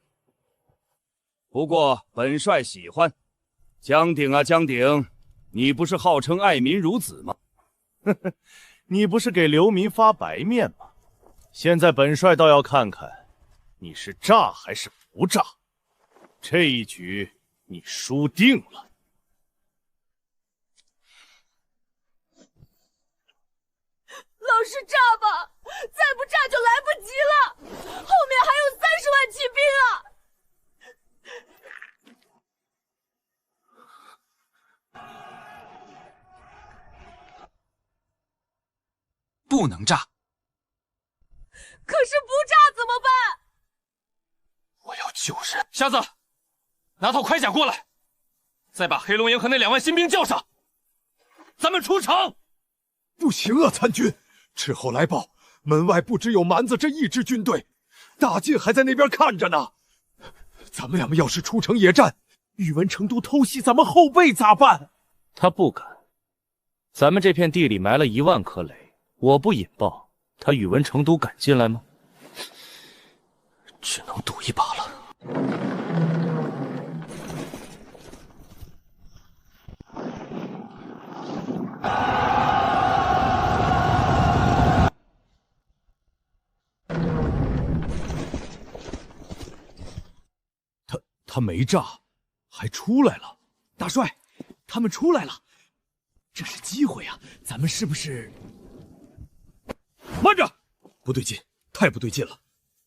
Speaker 13: 不过本帅喜欢。江鼎啊，江鼎，你不是号称爱民如子吗？呵呵，你不是给流民发白面吗？现在本帅倒要看看，你是诈还是不诈。这一局你输定了。
Speaker 17: 老师炸吧，再不炸就来不及了，后面还有30万骑兵啊！
Speaker 3: 不能炸。
Speaker 17: 可是不炸怎么办？
Speaker 16: 我要救人。瞎子，拿套铠甲过来，再把黑龙营和那2万新兵叫上，咱们出城。
Speaker 11: 不行啊，参军，斥候来报，门外不只有蛮子这一支军队，大晋还在那边看着呢。咱们要是出城野战，宇文成都偷袭咱们后背咋办？
Speaker 18: 他不敢。咱们这片地里埋了1万颗雷，我不引爆，他宇文成都敢进来吗？只能赌一把了。
Speaker 11: 他没炸，还出来了。大帅，他们出来了，这是机会啊！咱们是不是？慢着，不对劲，太不对劲了！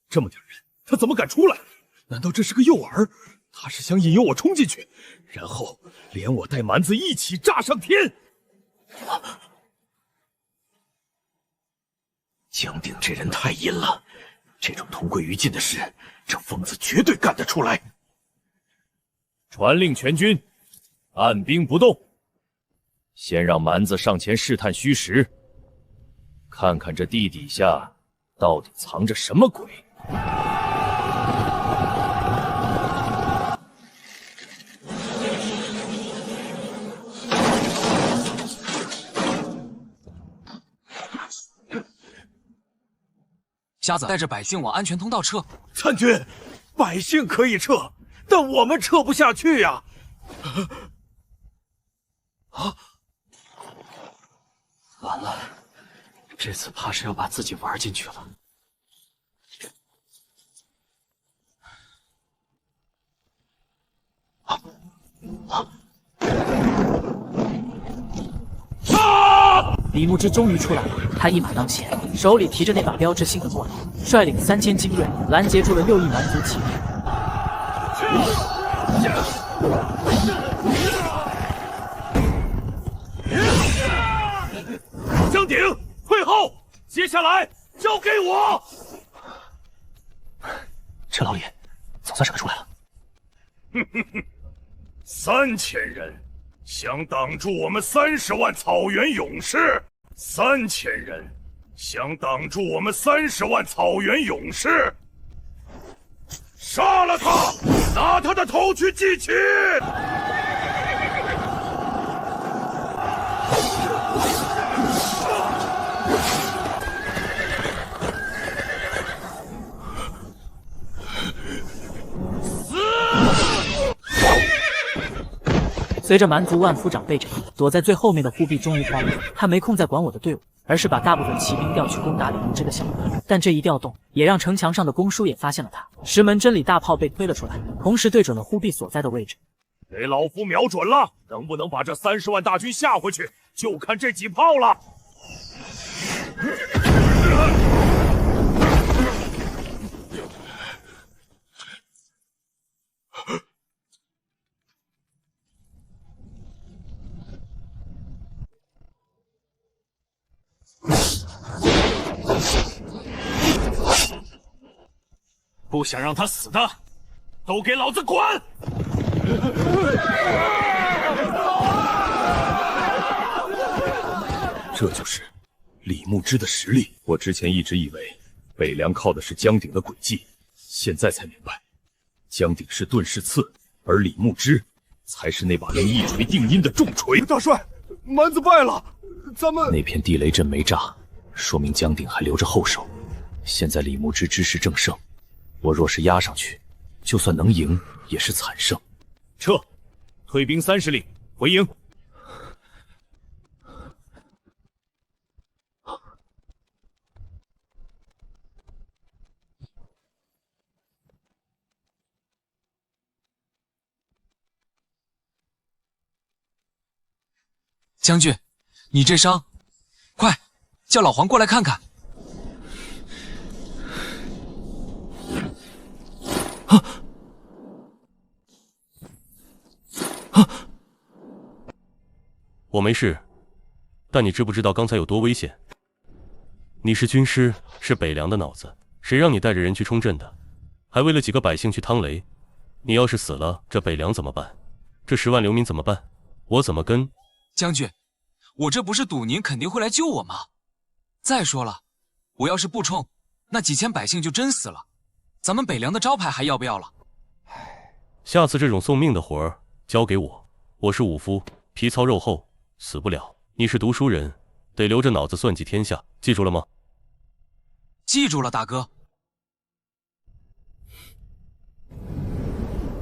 Speaker 11: 这么点人，他怎么敢出来？难道这是个诱饵？他是想引诱我冲进去，然后连我带蛮子一起炸上天。江鼎这人太阴了，这种同归于尽的事，这疯子绝对干得出来。
Speaker 13: 传令全军，按兵不动，先让蛮子上前试探虚实，看看这地底下到底藏着什么鬼。
Speaker 3: 瞎子带着百姓往安全通道撤。
Speaker 11: 参军，百姓可以撤，但我们撤不下去呀！
Speaker 15: 完了，这次怕是要把自己玩进去了。
Speaker 1: 李牧之终于出来了，他一马当先，手里提着那把标志性的墨刀，率领3000精锐拦截住了6亿蛮族骑兵。
Speaker 11: 江鼎，退后！
Speaker 4: 下来，交给我。
Speaker 10: 这老李总算认得出来了。
Speaker 4: 3000人想挡住我们30万草原勇士，3000人想挡住我们30万草原勇士，杀了他，拿他的头去祭旗。
Speaker 1: 随着蛮族万夫长被斩，躲在最后面的忽必终于慌了。他没空再管我的队伍，而是把大部分骑兵调去攻打李牧之的小队。但这一调动，也让城墙上的公叔也发现了他。石门真理大炮被推了出来，同时对准了忽必所在的位置。
Speaker 4: 给老夫瞄准了，能不能把这30万大军吓回去，就看这几炮了。不想让他死的，都给老子滚！
Speaker 13: 这就是李牧之的实力。我之前一直以为北凉靠的是江鼎的诡计，现在才明白，江鼎是遁世刺，而李牧之才是那把能一锤定音的重锤。
Speaker 4: 大帅，蛮子败了，咱们
Speaker 13: 那片地雷阵没炸，说明江鼎还留着后手。现在李牧之之势正盛。 我若是压上去，就算能赢，也是惨胜。
Speaker 4: 撤，退兵30里，回营。
Speaker 14: 将军，你这伤，快叫老黄过来看看。
Speaker 8: 我没事，但你知不知道刚才有多危险？你是军师，是北凉的脑子，谁让你带着人去冲阵的？还为了几个百姓去趟雷？你要是死了，这北凉怎么办？这10万流民怎么办？我怎么跟？
Speaker 14: 将军，我这不是赌您肯定会来救我吗？再说了，我要是不冲，那几千百姓就真死了，咱们北凉的招牌还要不要了？
Speaker 8: 下次这种送命的活儿交给我，我是武夫，皮糙肉厚。 死不了，你是读书人，得留着脑子算计天下，记住了吗？
Speaker 14: 记住了，大哥。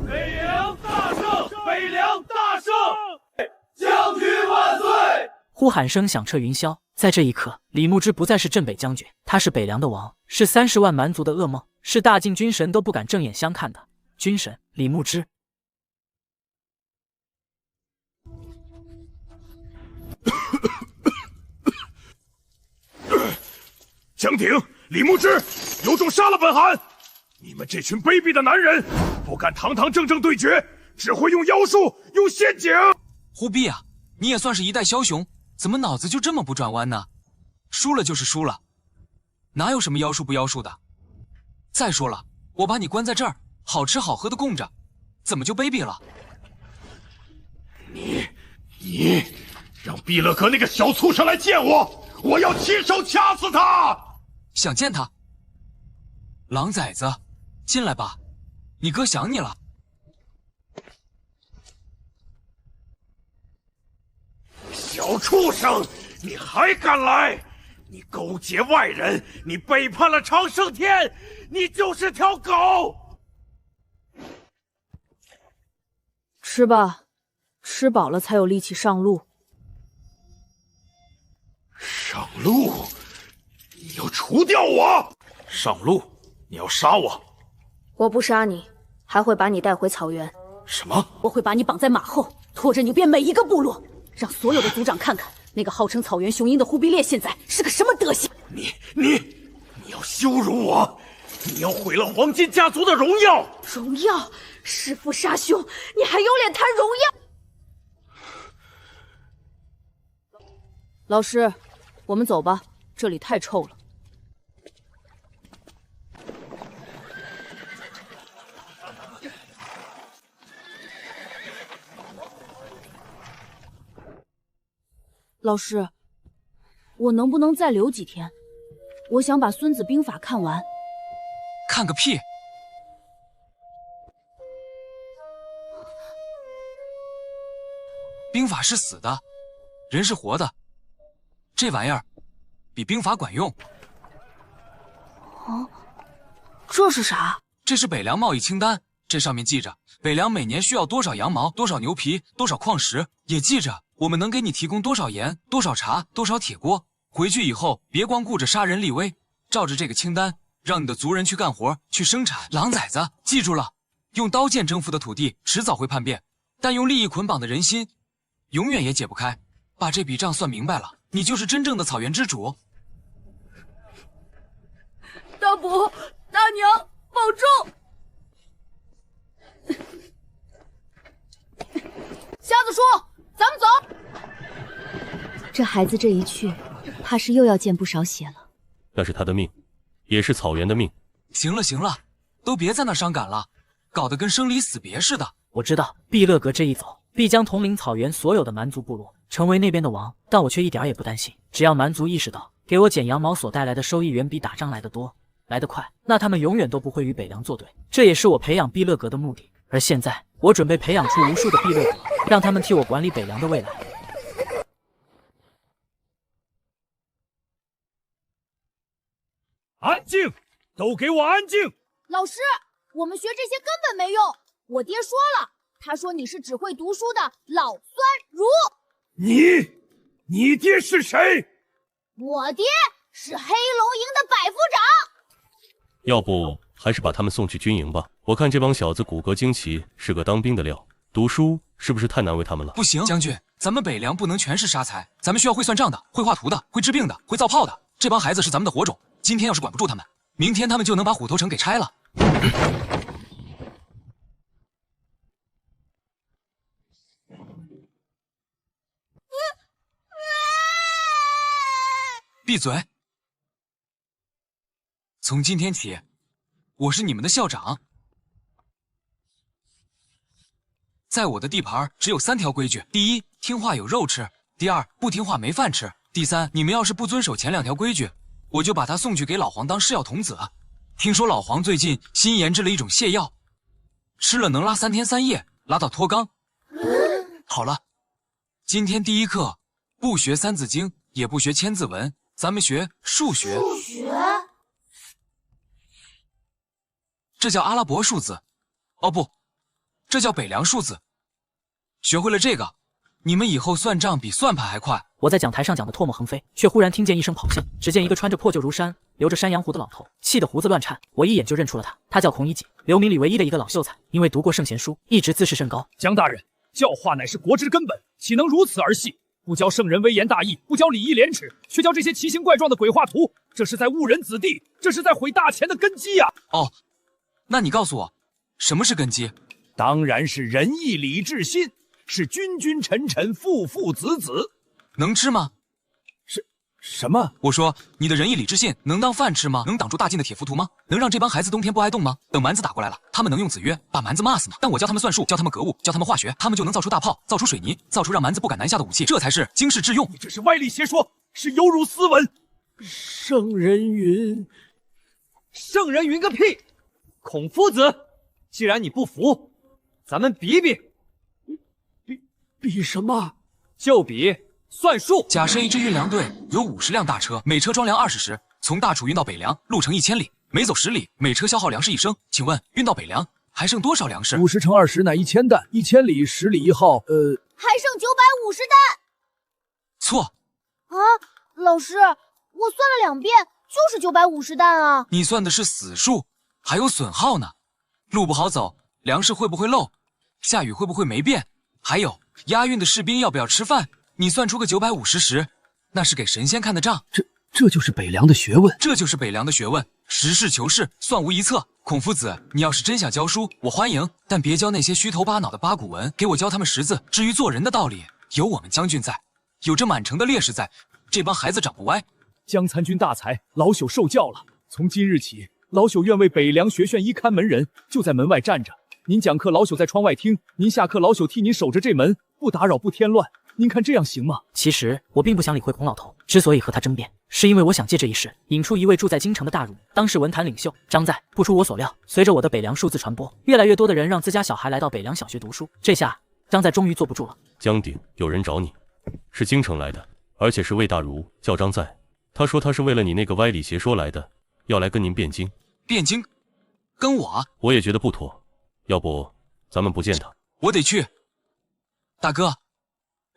Speaker 4: 北凉大胜！北凉大胜！将军万岁！
Speaker 1: 呼喊声响彻云霄。在这一刻，李牧之不再是镇北将军，他是北凉的王，是30万蛮族的噩梦，是大晋军神都不敢正眼相看的军神李牧之。
Speaker 4: 江鼎、李牧之，有种杀了本汗！你们这群卑鄙的男人，不敢堂堂正正对决，只会用妖术、用陷阱。
Speaker 14: 忽必啊，你也算是一代枭雄，怎么脑子就这么不转弯呢？输了就是输了，哪有什么妖术不妖术的？再说了，我把你关在这儿，好吃好喝的供着，怎么就卑鄙了？
Speaker 4: 你让毕勒格那个小畜生来见我，我要亲手掐死他！
Speaker 14: 想见他，狼崽子，进来吧，你哥想你了。
Speaker 4: 小畜生，你还敢来？你勾结外人，你背叛了长生天，你就是条狗！
Speaker 17: 吃吧，吃饱了才有力气上路。
Speaker 4: 上路？ 你要除掉我！上路！你要杀我！
Speaker 22: 我不杀你，还会把你带回草原。
Speaker 4: 什么？
Speaker 17: 我会把你绑在马后，拖着你遍每一个部落，让所有的族长看看那个号称草原雄鹰的忽必烈现在是个什么德行！
Speaker 4: 你要羞辱我！你要毁了黄金家族的荣耀！
Speaker 17: 荣耀！弑父杀兄，你还有脸谈荣耀？老师，我们走吧。 这里太臭了。老师，我能不能再留几天？我想把《孙子兵法》看完。
Speaker 14: 看个屁！兵法是死的，人是活的，这玩意儿比兵法管用。
Speaker 17: 哦，这是啥？
Speaker 14: 这是北凉贸易清单，这上面记着北凉每年需要多少羊毛、多少牛皮、多少矿石，也记着我们能给你提供多少盐、多少茶、多少铁锅。回去以后别光顾着杀人立威，照着这个清单，让你的族人去干活、去生产。狼崽子，记住了，用刀剑征服的土地迟早会叛变，但用利益捆绑的人心永远也解不开。把这笔账算明白了，你就是真正的草原之主。
Speaker 17: 大伯、大娘，保重！瞎子叔，咱们走。
Speaker 22: 这孩子这一去，怕是又要见不少血了。
Speaker 8: 那是他的命，也是草原的命。
Speaker 14: 行了行了，都别在那伤感了，搞得跟生离死别似的。
Speaker 1: 我知道毕勒格这一走，必将统领草原所有的蛮族部落，成为那边的王，但我却一点也不担心。只要蛮族意识到给我剪羊毛所带来的收益远比打仗来得多、来得快，那他们永远都不会与北凉作对。这也是我培养毕勒格的目的。而现在，我准备培养出无数的毕勒格，让他们替我管理北凉的未来。
Speaker 20: 安静，都给我安静！
Speaker 17: 老师，我们学这些根本没用。我爹说了，他说你是只会读书的老酸儒。
Speaker 20: 你爹是谁？
Speaker 17: 我爹是黑龙营的百夫长。
Speaker 8: 要不还是把他们送去军营吧。我看这帮小子骨骼惊奇，是个当兵的料。读书是不是太难为他们了？
Speaker 14: 不行，将军，咱们北凉不能全是杀财，咱们需要会算账的、会画图的、会治病的、会造炮的。这帮孩子是咱们的火种，今天要是管不住他们，明天他们就能把虎头城给拆了。闭嘴！从今天起，我是你们的校长。在我的地盘只有3条规矩：第一，听话有肉吃；第二，不听话没饭吃；第三，你们要是不遵守前2条规矩，我就把他送去给老黄当试药童子。听说老黄最近新研制了一种泻药，吃了能拉3天3夜，拉到脱肛。好了，今天第一课不学3字经，也不学千字文，咱们学数学。
Speaker 17: 数学？
Speaker 14: 这叫阿拉伯数字。哦不，这叫北凉数字。学会了这个，你们以后算账比算盘还快。
Speaker 1: 我在讲台上讲的唾沫横飞，却忽然听见一声咆哮。只见一个穿着破旧如山、留着山羊胡的老头，气得胡子乱颤。我一眼就认出了他，他叫孔乙己，刘明里唯一的一个老秀才，因为读过圣贤书，一直自视甚高。
Speaker 20: 江大人，教化乃是国之根本，岂能如此儿戏？不教圣人微言大义，不教礼义廉耻，却教这些奇形怪状的鬼画图，这是在误人子弟，这是在毁大钱的根基呀！
Speaker 14: 哦，那你告诉我，什么是根基？
Speaker 20: 当然是仁义礼智信，是君君臣臣父父子子。
Speaker 14: 能吃吗？
Speaker 20: 什么？
Speaker 14: 我说你的仁义礼智信能当饭吃吗？能挡住大晋的铁浮屠吗？能让这帮孩子冬天不挨冻吗？等蛮子打过来了，他们能用子曰把蛮子骂死吗？但我教他们算术，教他们格物，教他们化学，他们就能造出大炮，造出水泥，造出让蛮子不敢南下的武器，这才是经世致用。
Speaker 20: 你这是歪理邪说，是有辱斯文。
Speaker 6: 圣人云，
Speaker 7: 圣人云个屁！孔夫子，既然你不服，咱们比比。
Speaker 6: 比什么？
Speaker 7: 就比算术。
Speaker 14: 假设一支运粮队有50辆大车，每车装粮20石，从大楚运到北凉，路程1000里，每走10里，每车消耗粮食1升。请问运到北凉还剩多少粮食
Speaker 20: ？50乘20乃1000担，1000里10里1号，
Speaker 17: 还剩950担。
Speaker 14: 错
Speaker 17: 啊，老师，我算了2遍，就是950担啊。
Speaker 14: 你算的是死数，还有损耗呢。路不好走，粮食会不会漏？下雨会不会没变？还有押运的士兵要不要吃饭？你算出个950石，那是给神仙看的账。
Speaker 20: 这就是北凉的学问。
Speaker 14: 这就是北凉的学问，实事求是，算无一策。孔夫子，你要是真想教书，我欢迎，但别教那些虚头巴脑的八股文，给我教他们识字。至于做人的道理，有我们将军在，有着满城的烈士在，这帮孩子长不歪。
Speaker 20: 江参军大才，老朽受教了。从今日起，老朽愿为北凉学院一看门人，就在门外站着。您讲课，老朽在窗外听；您下课，老朽替您守着这门，不打扰，不添乱。
Speaker 7: 您看这样行吗？
Speaker 1: 其实我并不想理会孔老头，之所以和他争辩，是因为我想借这一事引出一位住在京城的大儒，当世文坛领袖张在。不出我所料，随着我的北凉数字传播，越来越多的人让自家小孩来到北凉小学读书。这下张在终于坐不住了。
Speaker 8: 江鼎，有人找你，是京城来的，而且是魏大儒，叫张在。他说他是为了你那个歪理邪说来的，要来跟您辩经。
Speaker 14: 辩经？跟我？
Speaker 8: 我也觉得不妥，要不咱们不见他。
Speaker 14: 我得去。大哥，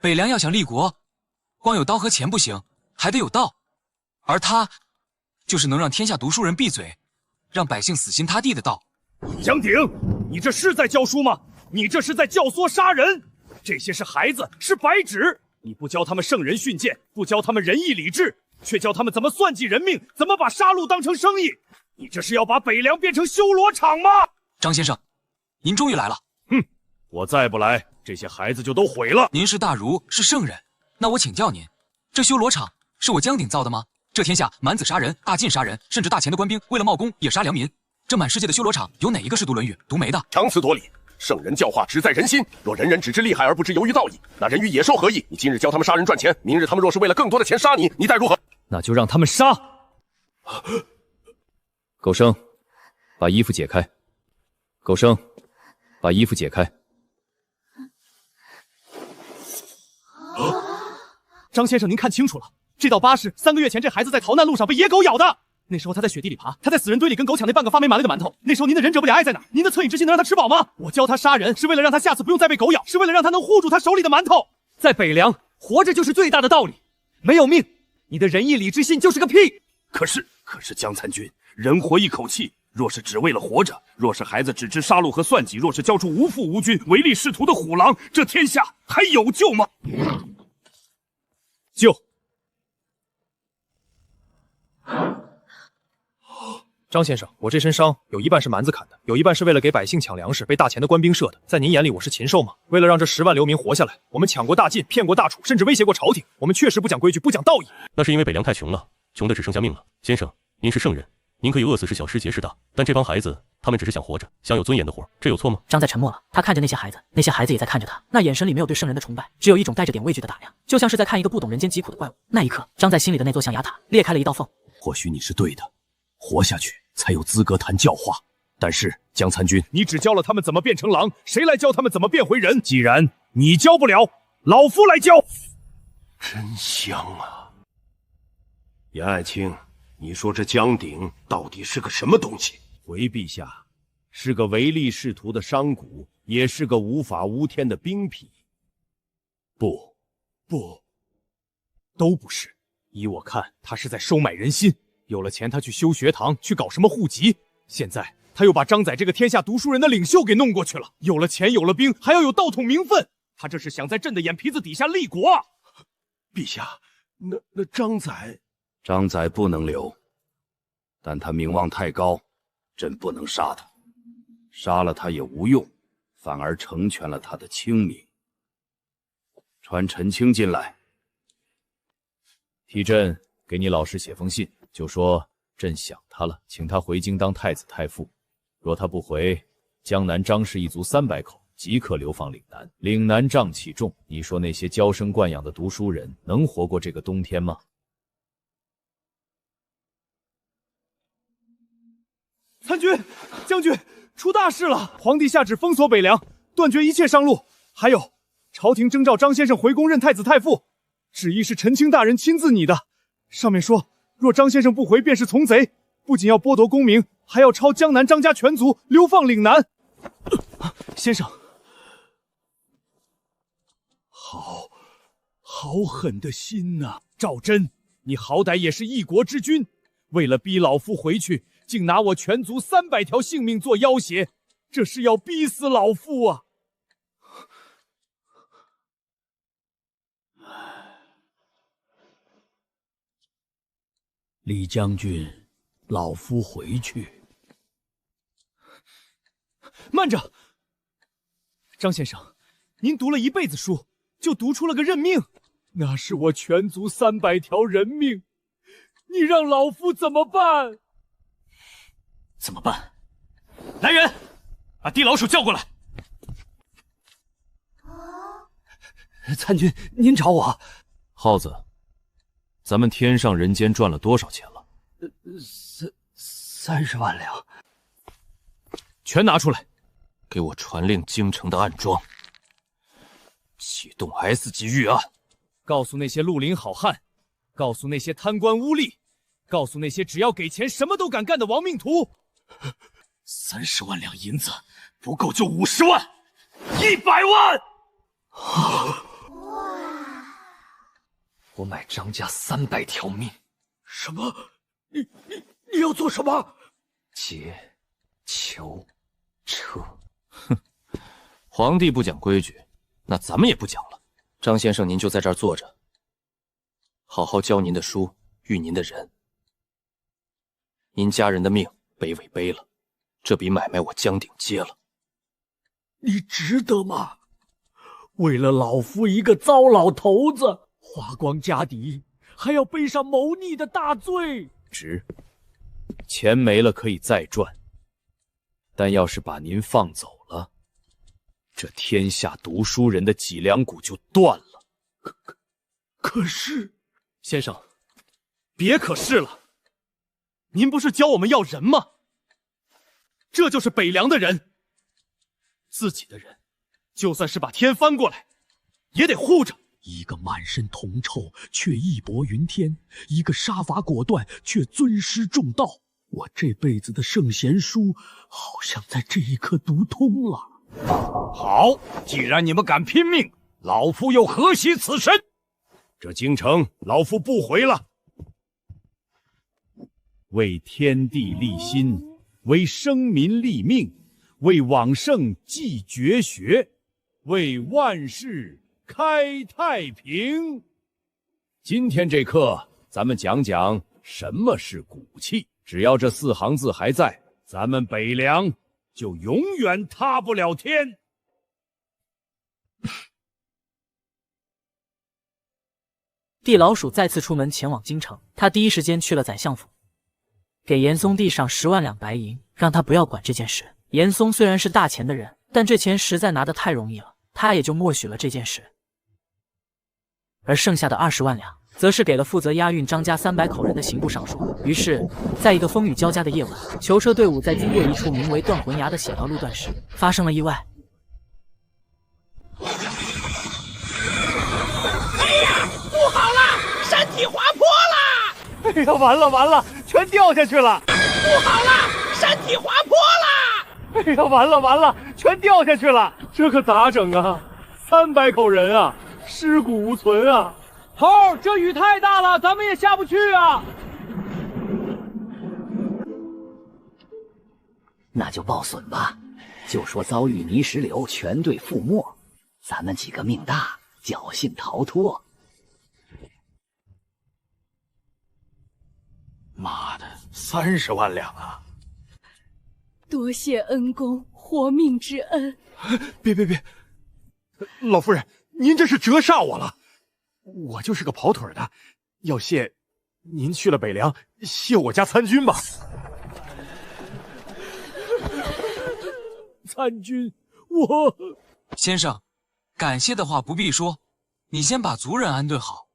Speaker 14: 北凉要想立国，光有刀和钱不行，还得有道。而他，就是能让天下读书人闭嘴，让百姓死心塌地的道。
Speaker 13: 江鼎，你这是在教书吗？你这是在教唆杀人！这些是孩子，是白纸。你不教他们圣人训诫，不教他们仁义礼智，却教他们怎么算计人命，怎么把杀戮当成生意。你这是要把北凉变成修罗场吗？
Speaker 14: 张先生，您终于来了。
Speaker 13: 哼，我再不来，这些孩子就都毁了。
Speaker 14: 您是大儒，是圣人，那我请教您，这修罗场是我江鼎造的吗？这天下蛮子杀人，大晋杀人，甚至大钱的官兵为了冒功也杀良民，这满世界的修罗场有哪一个是读《论语》读没的？
Speaker 2: 强词夺理，圣人教化只在人心，若人人只知利害而不知由于道义，那人与野兽何异？你今日教他们杀人赚钱，明日他们若是为了更多的钱杀你，你待如何？
Speaker 18: 那就让他们杀。狗生，把衣服解开。狗生，把衣服解开。
Speaker 7: 张先生，您看清楚了，这道疤是3个月前这孩子在逃难路上被野狗咬的。那时候他在雪地里爬，他在死人堆里跟狗抢那半个发霉麻利的馒头。那时候您的仁者不两爱在哪儿？您的恻隐之心能让他吃饱吗？我教他杀人，是为了让他下次不用再被狗咬，是为了让他能护住他手里的馒头。在北凉，活着就是最大的道理。没有命，你的仁义礼智信就是个屁。
Speaker 9: 可是江参军，人活一口气，若是只为了活着，若是孩子只知杀戮和算计，若是教出无父无君、唯利是图的虎狼，这天下还有救吗？
Speaker 7: 救！张先生，我这身伤有一半是蛮子砍的，有一半是为了给百姓抢粮食被大钱的官兵射的。在您眼里，我是禽兽吗？为了让这10万流民活下来，我们抢过大晋，骗过大楚，甚至威胁过朝廷。我们确实不讲规矩，不讲道义。
Speaker 8: 那是因为北凉太穷了，穷的只剩下命了。先生，您是圣人，您可以饿死是小失节是大，但这帮孩子，他们只是想活着，想有尊严的活，这有错吗？
Speaker 1: 张在沉默了，他看着那些孩子，那些孩子也在看着他，那眼神里没有对圣人的崇拜，只有一种带着点畏惧的打量，就像是在看一个不懂人间疾苦的怪物。那一刻，张在心里的那座象牙塔裂开了一道缝。
Speaker 9: 或许你是对的，活下去才有资格谈教化。但是江参军，
Speaker 13: 你只教了他们怎么变成狼，谁来教他们怎么变回人？既然你教不了，老夫来教。
Speaker 2: 真香啊！严爱卿，你说这江鼎到底是个什么东西？
Speaker 13: 回陛下，是个唯利是图的商贾，也是个无法无天的兵痞。不，都不是。依我看，他是在收买人心。有了钱，他去修学堂，去搞什么户籍。现在他又把张载这个天下读书人的领袖给弄过去了。有了钱，有了兵，还要有道统名分。他这是想在朕的眼皮子底下立国啊！
Speaker 2: 陛下，那张
Speaker 9: 载不能留，但他名望太高，朕不能杀他。杀了他也无用，反而成全了他的清明。传陈清进来，
Speaker 18: 替朕给你老师写封信，就说朕想他了，请他回京当太子太傅。若他不回，江南张氏一族300口即刻流放岭南。岭南瘴气重，你说那些娇生惯养的读书人能活过这个冬天吗？
Speaker 7: 参军，将军，出大事了！皇帝下旨封锁北凉，断绝一切商路。还有，朝廷征召张先生回宫任太子太傅，旨意是陈清大人亲自拟的。上面说，若张先生不回，便是从贼，不仅要剥夺功名，还要抄江南张家全族，流放岭南。先生，
Speaker 13: 好狠的心呐！赵祯，你好歹也是一国之君，为了逼老夫回去，竟拿我全族300条性命做要挟，这是要逼死老夫啊！
Speaker 15: 李将军，老夫回去。
Speaker 7: 慢着，张先生，您读了一辈子书，就读出了个认命，
Speaker 13: 那是我全族300条人命，你让老夫怎么办？
Speaker 10: 怎么办？来人，把地老鼠叫过来。
Speaker 6: 参军，您找我。
Speaker 21: 耗子，咱们天上人间赚了多少钱了
Speaker 6: ？30万两。
Speaker 21: 全拿出来，给我传令京城的暗桩，启动 S 级预案，
Speaker 18: 告诉那些绿林好汉，告诉那些贪官污吏，告诉那些只要给钱什么都敢干的亡命徒
Speaker 4: ，30万两银子不够就50万，100万！
Speaker 10: 我买张家300条命。
Speaker 6: 什么？你要做什么？
Speaker 10: 劫、囚、撤。
Speaker 21: 哼，皇帝不讲规矩，那咱们也不讲了。张先生，您就在这儿坐着，好好教您的书，育您的人。您家人的命，北纬背了，这笔买卖我江鼎接了。
Speaker 6: 你值得吗？为了老夫一个糟老头子，花光家底，还要背上谋逆的大罪。
Speaker 21: 值，钱没了可以再赚，但要是把您放走了，这天下读书人的脊梁骨就断了。
Speaker 6: 可是，
Speaker 7: 先生，别可是了。您不是教我们要人吗？这就是北凉的人，自己的人，就算是把天翻过来，也得护着。
Speaker 6: 一个满身铜臭却义薄云天，一个杀伐果断却尊师重道。我这辈子的圣贤书，好像在这一刻读通了。
Speaker 4: 好，既然你们敢拼命，老夫又何惜此身？这京城，老夫不回了。
Speaker 7: 为天地立心，为生民立命，为往圣继绝学，为万世开太平。
Speaker 21: 今天这课，咱们讲讲什么是骨气。只要这4行字还在，
Speaker 4: 咱们北凉就永远塌不了天。
Speaker 1: 地老鼠再次出门前往京城，他第一时间去了宰相府，给严嵩递上10万两白银，让他不要管这件事。严嵩虽然是大钱的人，但这钱实在拿得太容易了，他也就默许了这件事。而剩下的20万两，则是给了负责押运张家300口人的刑部尚书。于是，在一个风雨交加的夜晚，囚车队伍在经过一处名为断魂崖的险道路段时，发生了意外。
Speaker 12: 哎呀，不好了，山体滑坡了！
Speaker 7: 哎呀，完了完了，全掉下去了！
Speaker 12: 不好了，山体滑坡了！
Speaker 7: 哎呀，完了完了，全掉下去了！这可咋整啊？300口人啊，尸骨无存啊！头儿，这雨太大了，咱们也下不去啊！
Speaker 10: 那就报损吧，就说遭遇泥石流，全队覆没，咱们几个命大，侥幸逃脱。
Speaker 6: 妈的，30万两啊！
Speaker 17: 多谢恩公活命之恩。
Speaker 7: 别，老夫人，您这是折煞我了。我就是个跑腿的，要谢您去了北凉，谢我家参军吧。
Speaker 6: 参军，我
Speaker 14: 先生，感谢的话不必说，你先把族人安顿好，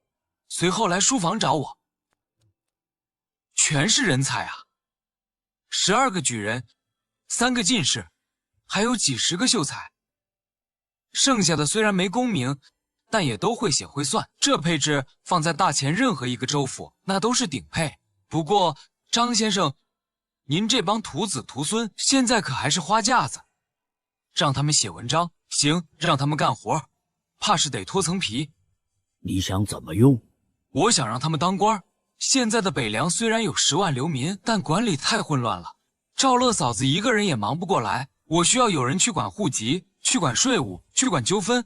Speaker 14: 随后来书房找我。全是人才啊，12个举人，3个进士，还有几10个秀才。剩下的虽然没功名，但也都会写会算，这配置放在大前任何一个州府，那都是顶配。不过张先生，您这帮徒子徒孙现在可还是花架子，让他们写文章行，让他们干活，怕是得脱层皮。
Speaker 6: 你想怎么用？
Speaker 14: 我想让他们当官。现在的北凉虽然有10万流民，但管理太混乱了，赵乐嫂子一个人也忙不过来，我需要有人去管户籍，去管税务，去管纠纷，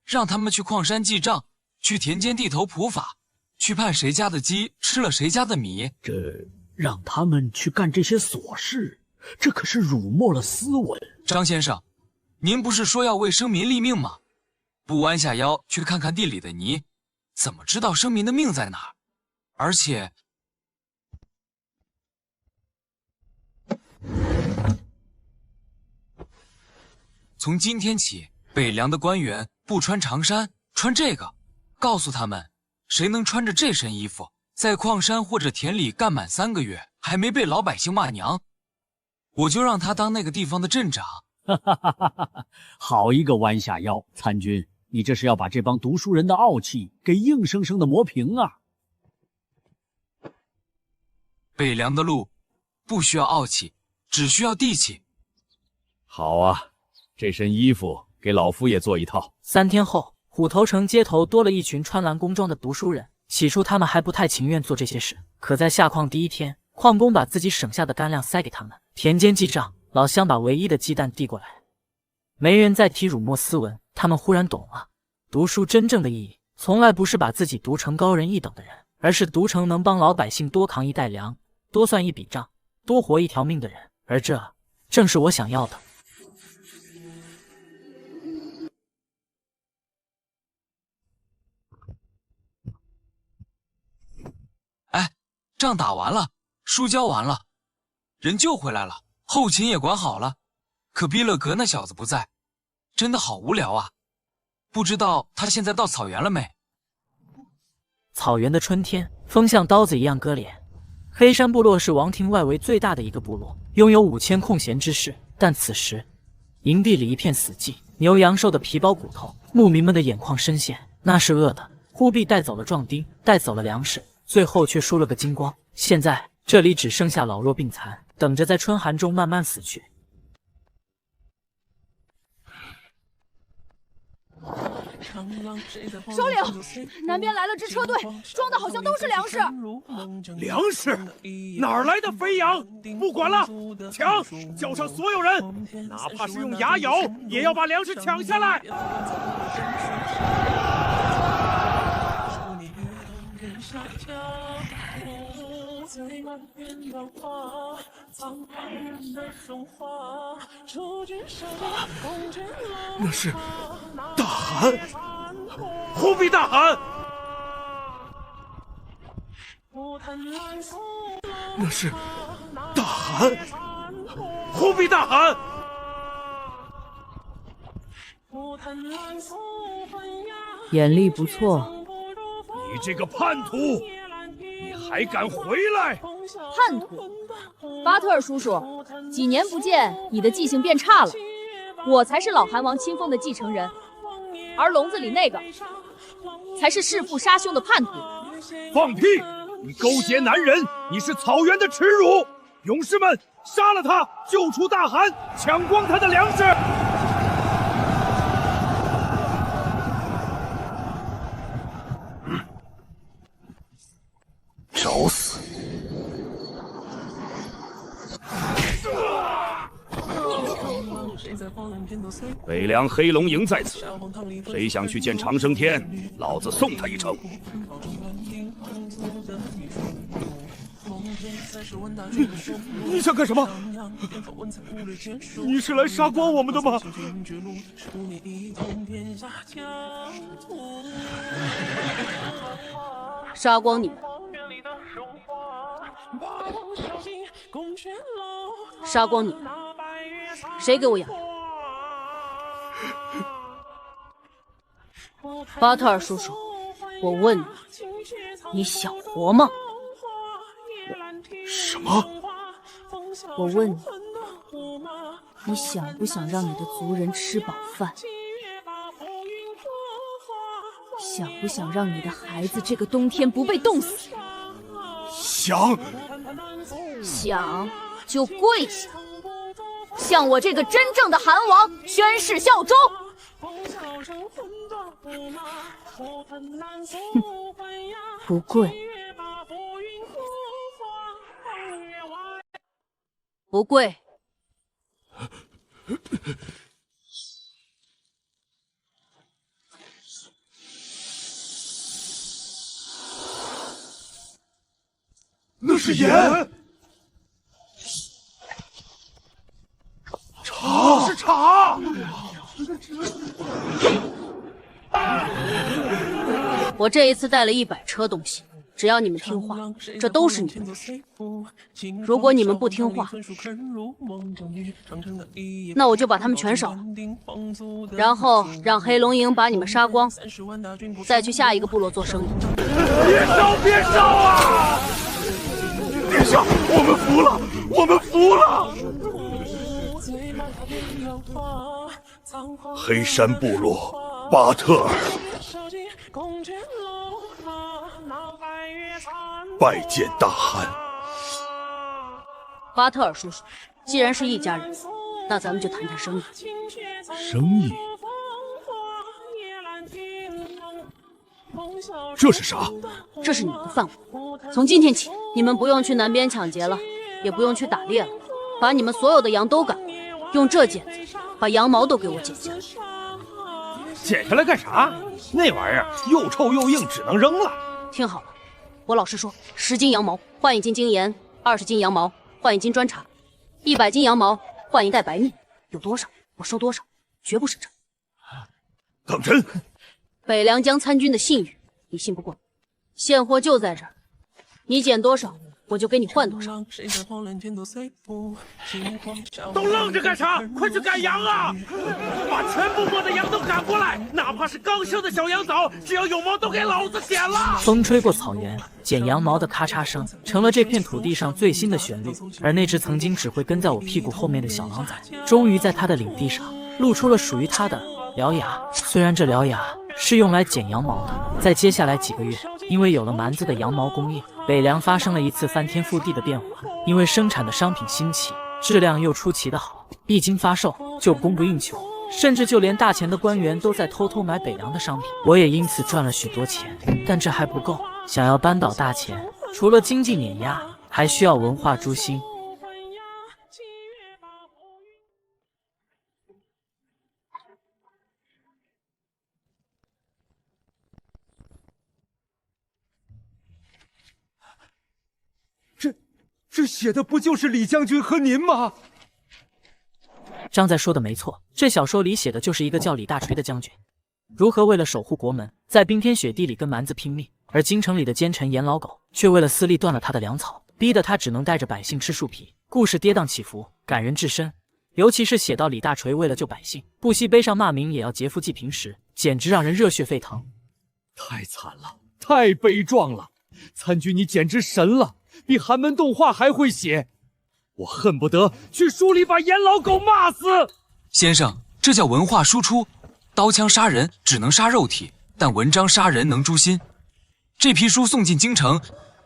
Speaker 14: 让他们去矿山记账，去田间地头普法，去判谁家的鸡吃了谁家的米。
Speaker 6: 这让他们去干这些琐事，这可是辱没了斯文。
Speaker 14: 张先生，您不是说要为生民立命吗？不弯下腰去看看地里的泥，怎么知道生民的命在哪儿？而且从今天起，北凉的官员不穿长衫，穿这个。告诉他们，谁能穿着这身衣服，在矿山或者田里干满3个月，还没被老百姓骂娘，我就让他当那个地方的镇长。
Speaker 6: 哈哈哈哈哈！好一个弯下腰，参军，你这是要把这帮读书人的傲气给硬生生的磨平啊！
Speaker 14: 北凉的路不需要傲气，只需要地气。
Speaker 18: 好啊，这身衣服给老夫也做一套。
Speaker 1: 3天后，虎头城街头多了一群穿蓝工装的读书人。起初他们还不太情愿做这些事，可在下矿第1天，矿工把自己省下的干粮塞给他们。田间记账，老乡把唯一的鸡蛋递过来。没人再提辱没斯文，他们忽然懂了，读书真正的意义，从来不是把自己读成高人一等的人，而是读成能帮老百姓多扛1袋粮，多算1笔账，多活1条命的人。而这正是我想要的。
Speaker 14: 仗打完了，书教完了，人救回来了，后勤也管好了，可逼勒格那小子不在，真的好无聊啊！不知道他现在到草原了没？
Speaker 1: 草原的春天，风像刀子一样割脸。黑山部落是王庭外围最大的一个部落，拥有5000空闲之士，但此时营地里一片死寂，牛羊兽的皮包骨头，牧民们的眼眶深陷，那是饿的。忽必带走了壮丁，带走了粮食。最后却输了个精光，现在这里只剩下老弱病残，等着在春寒中慢慢死去。
Speaker 17: 首领，南边来了支车队，装的好像都是粮食。
Speaker 4: 粮食？哪儿来的肥羊？不管了，抢！叫上所有人，哪怕是用牙咬，也要把粮食抢下来！那是大汗，忽必大汗！那是大汗，忽必大汗！
Speaker 22: 眼力不错。
Speaker 4: 你这个叛徒，你还敢回来？
Speaker 17: 叛徒，巴特尔叔叔，几年不见，你的记性变差了。我才是老韩王亲封的继承人，而笼子里那个才是弑父杀兄的叛徒。
Speaker 4: 放屁！你勾结男人，你是草原的耻辱！勇士们，杀了他，救出大汗，抢光他的粮食！
Speaker 9: 找死！北凉黑龙营在此，谁想去见长生天，老子送他一程。
Speaker 4: 你想干什么？你是来杀光我们的吗？
Speaker 17: 杀光你们！杀光你们！谁给我养？巴特尔叔叔，我问你，你想活吗？
Speaker 4: 什么？
Speaker 17: 我问你，你想不想让你的族人吃饱饭？想不想让你的孩子这个冬天不被冻死？
Speaker 4: 想。
Speaker 17: 想就跪下，向我这个真正的韩王宣誓效忠。不跪，不跪。
Speaker 4: 那是盐，茶是茶。
Speaker 17: 我这一次带了100车东西，
Speaker 5: 只要你们听话，这都是你们的事。如果你们不听话，那我就把他们全烧了，然后让黑龙营把你们杀光，再去下一个部落做生意。
Speaker 4: 别烧，别烧啊！殿下，我们服了，我们服了。黑山部落，巴特尔，拜见大汗。
Speaker 5: 巴特尔叔叔，既然是一家人，那咱们就谈谈生意。
Speaker 7: 生意？这是啥？
Speaker 5: 这是你们的范围。从今天起，你们不用去南边抢劫了，也不用去打猎了，把你们所有的羊都赶过来，用这剪子把羊毛都给我剪下来。
Speaker 20: 剪下来干啥？那玩意儿又臭又硬，只能扔了。
Speaker 5: 听好了，我老实说，10斤羊毛换1斤精盐，20斤羊毛换1斤砖茶，100斤羊毛换1袋白面，有多少我收多少，绝不是这。
Speaker 4: 当真？
Speaker 5: 北凉江参军的信誉，你信不过。现货就在这儿，你捡多少，我就给你换多少。
Speaker 20: 都愣着干啥？快去赶羊啊！把全部我的羊都赶过来，哪怕是刚生的小羊崽，只要有毛都给老子剪了。
Speaker 1: 风吹过草原，剪羊毛的咔嚓声成了这片土地上最新的旋律。而那只曾经只会跟在我屁股后面的小狼崽，终于在他的领地上露出了属于他的獠牙。虽然这獠牙是用来剪羊毛的，在接下来几个月，因为有了蛮子的羊毛工业，北凉发生了一次翻天覆地的变化。因为生产的商品新奇，质量又出奇的好，一经发售就供不应求，甚至就连大钱的官员都在偷偷买北凉的商品。我也因此赚了许多钱，但这还不够。想要扳倒大钱，除了经济碾压，还需要文化诛心。
Speaker 20: 这写的不就是李将军和您吗？
Speaker 1: 张在说的没错，这小说里写的就是一个叫李大锤的将军，如何为了守护国门，在冰天雪地里跟蛮子拼命，而京城里的奸臣严老狗却为了私利断了他的粮草，逼得他只能带着百姓吃树皮。故事跌宕起伏，感人至深，尤其是写到李大锤为了救百姓，不惜背上骂名也要劫富济贫时，简直让人热血沸腾。
Speaker 7: 太惨了，太悲壮了，参军你简直神了，比寒门动画还会写，我恨不得去书里把严老狗骂死。
Speaker 14: 先生，这叫文化输出，刀枪杀人只能杀肉体，但文章杀人能诛心。这批书送进京城，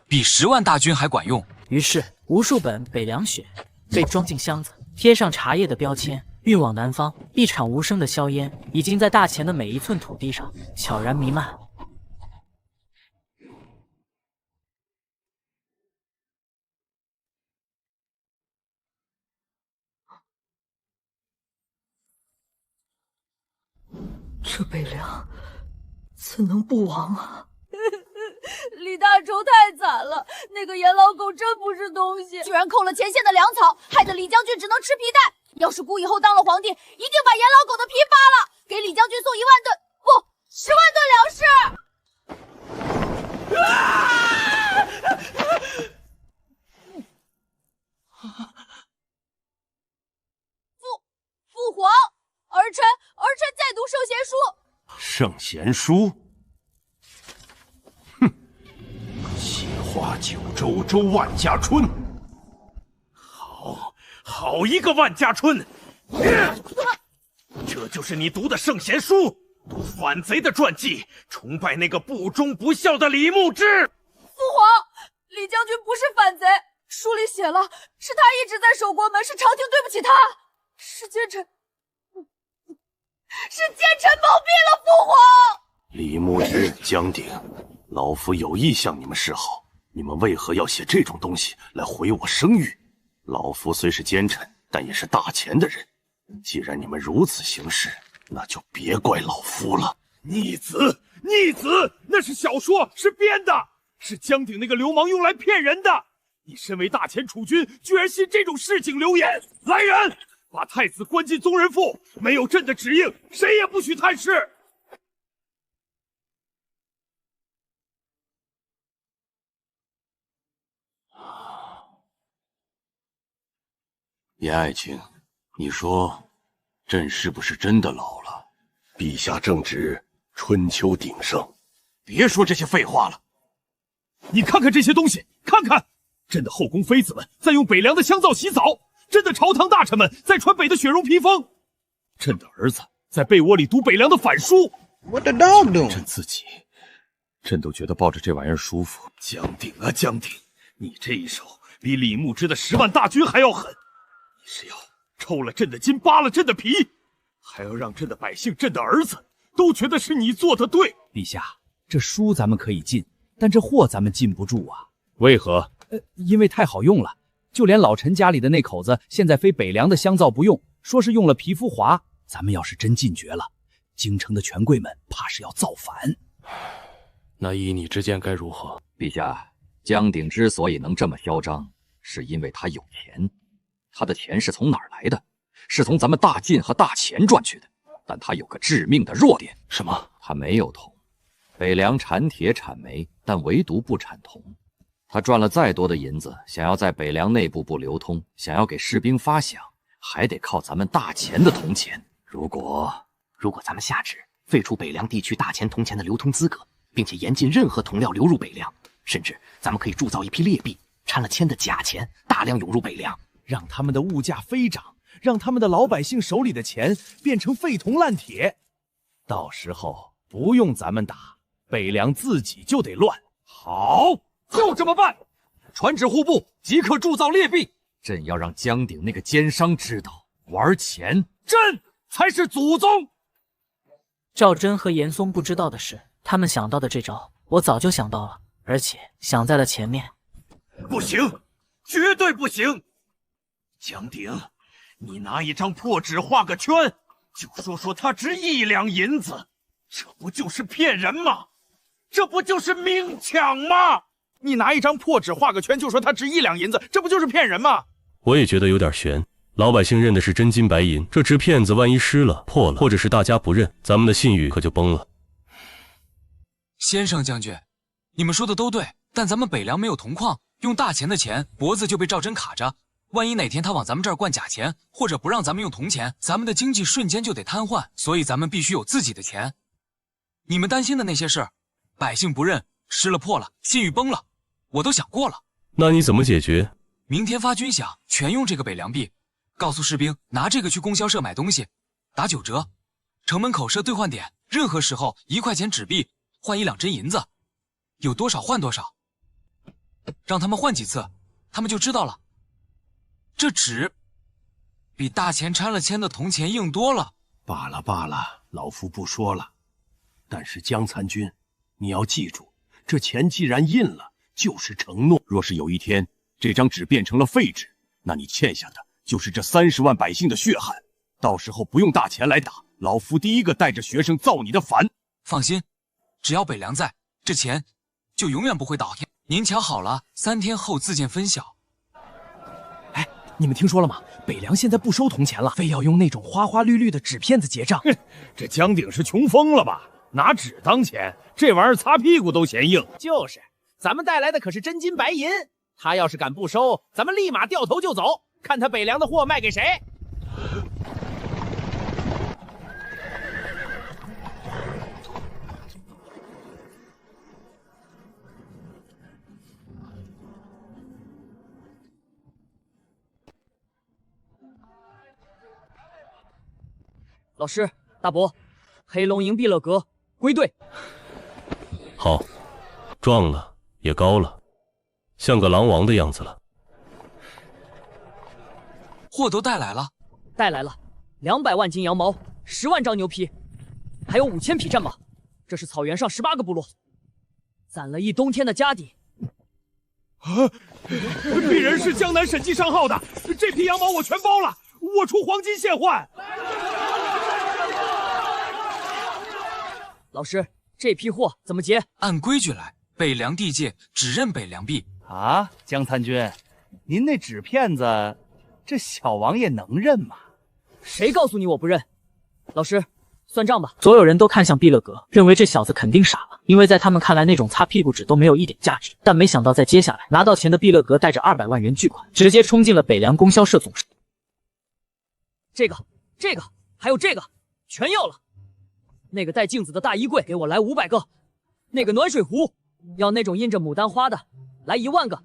Speaker 14: 比10万大军还管用。
Speaker 1: 于是无数本北凉雪被装进箱子，贴上茶叶的标签，运往南方。一场无声的硝烟已经在大钱的每一寸土地上悄然弥漫。
Speaker 19: 这北凉怎能不亡啊？
Speaker 17: 李大仇太惨了，那个严老狗真不是东西，居然扣了前线的粮草，害得李将军只能吃皮带。要是姑以后当了皇帝，一定把严老狗的皮扒了，给李将军送1万吨，不，10万吨粮食。父皇，儿臣再读圣贤书。
Speaker 4: 圣贤书？哼！西花九州州万家春，好一个万家春！这就是你读的圣贤书，反贼的传记，崇拜那个不忠不孝的李牧之。
Speaker 17: 父皇，李将军不是反贼，书里写了，是他一直在守国门，是朝廷对不起他，是奸臣蒙蔽了父皇。
Speaker 2: 李牧之、江鼎，老夫有意向你们示好，你们为何要写这种东西来毁我声誉？老夫虽是奸臣，但也是大钱的人。既然你们如此行事，那就别怪老夫了。
Speaker 7: 逆子，逆子，那是小说，是编的，是江鼎那个流氓用来骗人的。你身为大钱储君，居然信这种市井流言！来人，把太子关进宗人府，没有朕的指令，谁也不许探视。
Speaker 2: 严爱卿，你说朕是不是真的老了？
Speaker 4: 陛下正值春秋鼎盛，
Speaker 13: 别说这些废话了。你看看这些东西，看看朕的后宫妃子们在用北凉的香皂洗澡，朕的朝堂大臣们在穿北的雪绒披风，朕的儿子在被窝里读北凉的反书。
Speaker 4: What the dog doing？
Speaker 13: 朕自己，朕都觉得抱着这玩意儿舒服。江鼎啊江鼎，你这一手比李牧之的10万大军还要狠，你是要抽了朕的筋，扒了朕的皮，还要让朕的百姓、朕的儿子都觉得是你做的对。
Speaker 3: 陛下，这书咱们可以禁，但这货咱们禁不住啊。
Speaker 13: 为何？
Speaker 3: 因为太好用了，就连老陈家里的那口子现在非北凉的香皂不用，说是用了皮肤滑。咱们要是真禁绝了，京城的权贵们怕是要造反。
Speaker 16: 那依你之见该如何？
Speaker 23: 陛下，江鼎之所以能这么嚣张，是因为他有钱。他的钱是从哪儿来的？是从咱们大晋和大钱赚去的。但他有个致命的弱点。
Speaker 16: 什么？
Speaker 23: 他没有铜。北凉产铁产煤，但唯独不产铜。他赚了再多的银子，想要在北凉内部不流通，想要给士兵发饷，还得靠咱们大钱的铜钱。
Speaker 10: 如果咱们下旨废除北凉地区大钱铜钱的流通资格，并且严禁任何铜料流入北凉，甚至咱们可以铸造一批劣币，掺了铅的假钱大量涌入北凉，
Speaker 3: 让他们的物价飞涨，让他们的老百姓手里的钱变成废铜烂铁。到时候不用咱们打，北凉自己就得乱。
Speaker 14: 好，就这么办。传旨户部，即刻铸造劣币。
Speaker 23: 朕要让江鼎那个奸商知道，玩钱，
Speaker 14: 朕才是祖宗。
Speaker 1: 赵祯和严嵩不知道的是，他们想到的这招，我早就想到了，而且想在了前面。
Speaker 4: 不行，绝对不行！江鼎，你拿一张破纸画个圈，就说它值1两银子，这不就是骗人吗？这不就是明抢吗？
Speaker 7: 你拿一张破纸画个圈，就说它值1两银子，这不就是骗人吗？
Speaker 8: 我也觉得有点悬。老百姓认的是真金白银，这纸片子万一湿了、破了，或者是大家不认，咱们的信誉可就崩了。
Speaker 14: 先生将军，你们说的都对，但咱们北凉没有铜矿，用大钱的钱，脖子就被赵祯卡着。万一哪天他往咱们这儿灌假钱，或者不让咱们用铜钱，咱们的经济瞬间就得瘫痪。所以咱们必须有自己的钱。你们担心的那些事，百姓不认，湿了破了，信誉崩了，我都想过了。
Speaker 8: 那你怎么解决？
Speaker 14: 明天发军饷，全用这个北凉币。告诉士兵拿这个去供销社买东西，打9折。城门口设兑换点，任何时候1块钱纸币换1两真银子，有多少换多少。让他们换几次，他们就知道了。这纸比大钱掺了铅的铜钱硬多了。
Speaker 4: 罢了罢了，老夫不说了。但是江参军，你要记住，这钱既然印了，就是承诺。若是有一天这张纸变成了废纸，那你欠下的就是这30万百姓的血汗，到时候不用大钱来打，老夫第一个带着学生造你的反。
Speaker 14: 放心，只要北凉在，这钱就永远不会倒。您瞧好了，3天后自见分晓。
Speaker 3: 哎，你们听说了吗？北凉现在不收铜钱了，非要用那种花花绿绿的纸片子结账。
Speaker 13: 这江鼎是穷疯了吧？拿纸当钱，这玩意儿擦屁股都嫌硬。
Speaker 12: 就是，咱们带来的可是真金白银，他要是敢不收，咱们立马掉头就走。看他北凉的货卖给谁。
Speaker 3: 老师，大伯，黑龙营碧乐阁归队。
Speaker 8: 好，壮了，也高了，像个狼王的样子了。
Speaker 14: 货都带来了，
Speaker 3: 带来了200万斤羊毛，10万张牛皮，还有5000匹战马。这是草原上18个部落，攒了一冬天的家底。
Speaker 13: 鄙人是江南审计商号的，这批羊毛我全包了，我出黄金现换。
Speaker 3: 老师，这批货怎么结？
Speaker 14: 按规矩来，北凉地界只认北凉币。
Speaker 3: 啊，江参军，您那纸片子，这小王爷能认吗？谁告诉你我不认？老师，算账吧。
Speaker 1: 所有人都看向毕乐格，认为这小子肯定傻了，因为在他们看来那种擦屁股纸都没有一点价值。但没想到在接下来拿到钱的毕乐格带着200万元巨款，直接冲进了北凉供销社总社。这个，还有这个，全要了。那个带镜子的大衣柜，给我来500个。那个暖水壶，要那种印着牡丹花的，来1万个。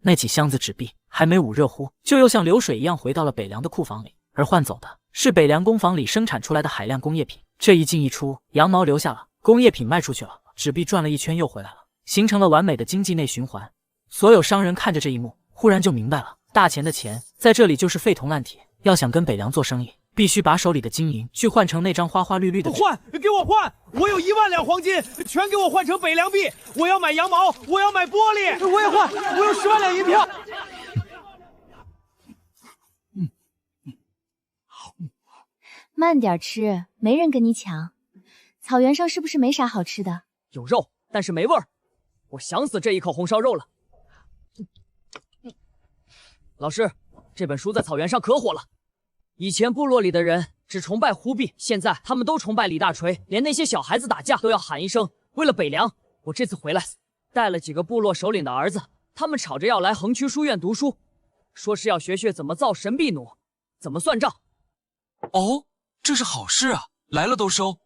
Speaker 1: 那几箱子纸币还没捂热乎，就又像流水一样回到了北凉的库房里，而换走的是北凉工坊里生产出来的海量工业品。这一进一出，羊毛留下了，工业品卖出去了，纸币转了一圈又回来了，形成了完美的经济内循环。所有商人看着这一幕，忽然就明白了，大钱的钱在这里就是废铜烂铁。要想跟北凉做生意，必须把手里的金银去换成那张花花绿绿的纸。
Speaker 12: 换，给我换！我有1万两黄金，全给我换成北凉币。我要买羊毛，我要买玻璃，我也换。我有10万两银票。
Speaker 17: 慢点吃，没人跟你抢。草原上是不是没啥好吃的？
Speaker 1: 有肉，但是没味儿。我想死这一口红烧肉了。老师，这本书在草原上可火了。以前部落里的人只崇拜忽必，现在他们都崇拜李大锤，连那些小孩子打架都要喊一声为了北凉。我这次回来带了几个部落首领的儿子，他们吵着要来横渠书院读书，说是要学学怎么造神臂弩，怎么算账。
Speaker 14: 哦，这是好事啊，来了都收。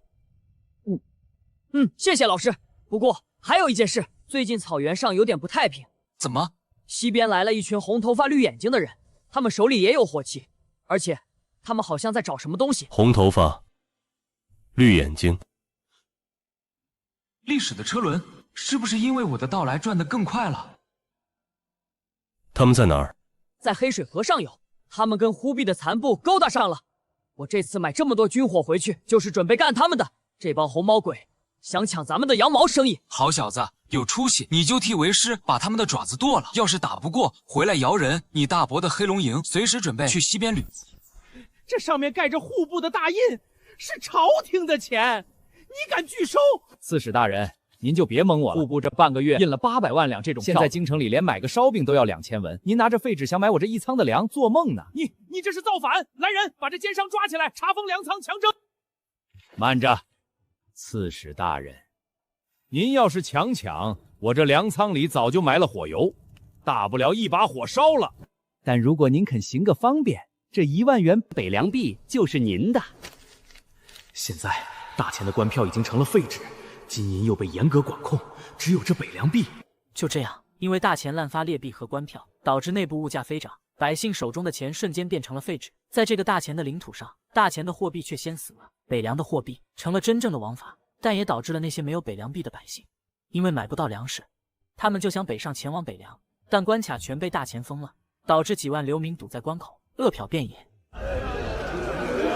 Speaker 1: 谢谢老师。不过还有一件事，最近草原上有点不太平。
Speaker 14: 怎么？
Speaker 1: 西边来了一群红头发绿眼睛的人，他们手里也有火器，而且他们好像在找什么东西。
Speaker 8: 红头发，绿眼睛。
Speaker 14: 历史的车轮是不是因为我的到来转得更快了？
Speaker 8: 他们在哪儿？
Speaker 1: 在黑水河上游，他们跟忽必的残部勾搭上了。我这次买这么多军火回去，就是准备干他们的。这帮红毛鬼想抢咱们的羊毛生意。
Speaker 14: 好小子，有出息，你就替为师把他们的爪子剁了。要是打不过，回来摇人。你大伯的黑龙营随时准备去西边旅。
Speaker 12: 这上面盖着户部的大印，是朝廷的钱，你敢拒收？
Speaker 3: 刺史大人，您就别蒙我了。户部这半个月印了800万两这种票，现在京城里连买个烧饼都要2000文。您拿着废纸想买我这1仓的粮，做梦呢！
Speaker 12: 你这是造反！来人，把这奸商抓起来，查封粮仓，强征！
Speaker 3: 慢着，刺史大人，您要是强抢，我这粮仓里早就埋了火油，大不了一把火烧了。但如果您肯行个方便，这1万元北凉币就是您的。
Speaker 6: 现在大钱的官票已经成了废纸，金银又被严格管控，只有这北凉币。
Speaker 1: 就这样，因为大钱滥发劣币和官票，导致内部物价飞涨，百姓手中的钱瞬间变成了废纸。在这个大钱的领土上，大钱的货币却先死了，北凉的货币成了真正的王法，但也导致了那些没有北凉币的百姓，因为买不到粮食，他们就想北上前往北凉，但关卡全被大钱封了，导致几万流民堵在关口，饿殍遍野。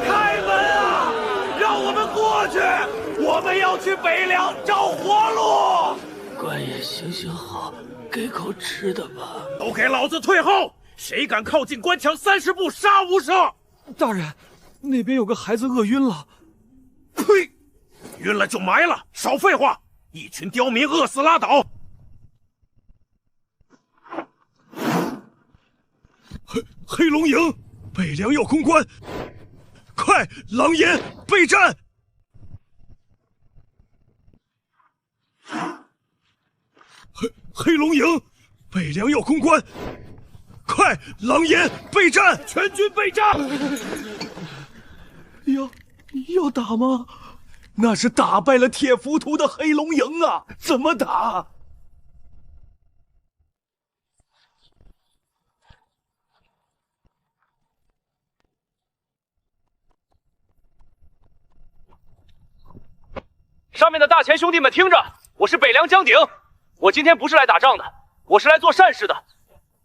Speaker 4: 开门啊！让我们过去，我们要去北凉找活路。
Speaker 6: 官爷行行好，给口吃的吧。
Speaker 4: 都给老子退后！谁敢靠近关墙30步，杀无赦！
Speaker 7: 大人，那边有个孩子饿晕了。
Speaker 4: 呸！晕了就埋了，少废话！一群刁民，饿死拉倒。黑龙营，北凉要攻关，快，狼烟备战！黑龙营，北凉要攻关，快，狼烟备战！全军备战！
Speaker 6: 要打吗？那是打败了铁浮屠的黑龙营啊！怎么打？
Speaker 20: 上面的大钱兄弟们听着，我是北凉江鼎，我今天不是来打仗的，我是来做善事的。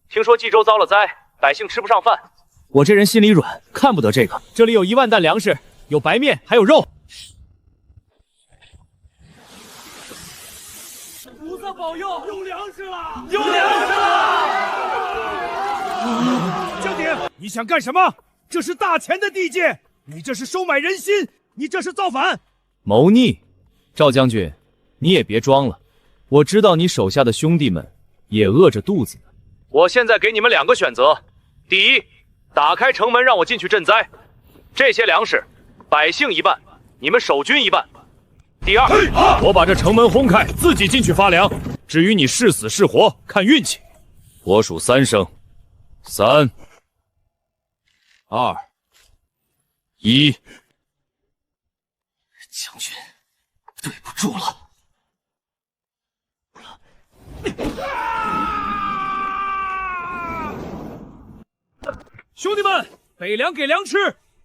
Speaker 20: 听说冀州遭了灾，百姓吃不上饭，
Speaker 3: 我这人心里软，看不得这个。这里有1万担粮食，有白面，还有肉。
Speaker 4: 菩萨保佑，有粮食了！有粮食了！
Speaker 7: 江鼎，你想干什么？这是大钱的地界，你这是收买人心，你这是造反，
Speaker 3: 谋逆。赵将军，你也别装了，我知道你手下的兄弟们也饿着肚子呢。
Speaker 20: 我现在给你们2个选择：第一，打开城门让我进去赈灾，这些粮食，百姓一半，你们守军一半；第二，
Speaker 18: 我把这城门轰开，自己进去发粮。至于你是死是活，看运气。我数3声，3、2、
Speaker 8: 1。
Speaker 10: 将军，对不住了。
Speaker 20: 兄弟们，北凉给粮吃，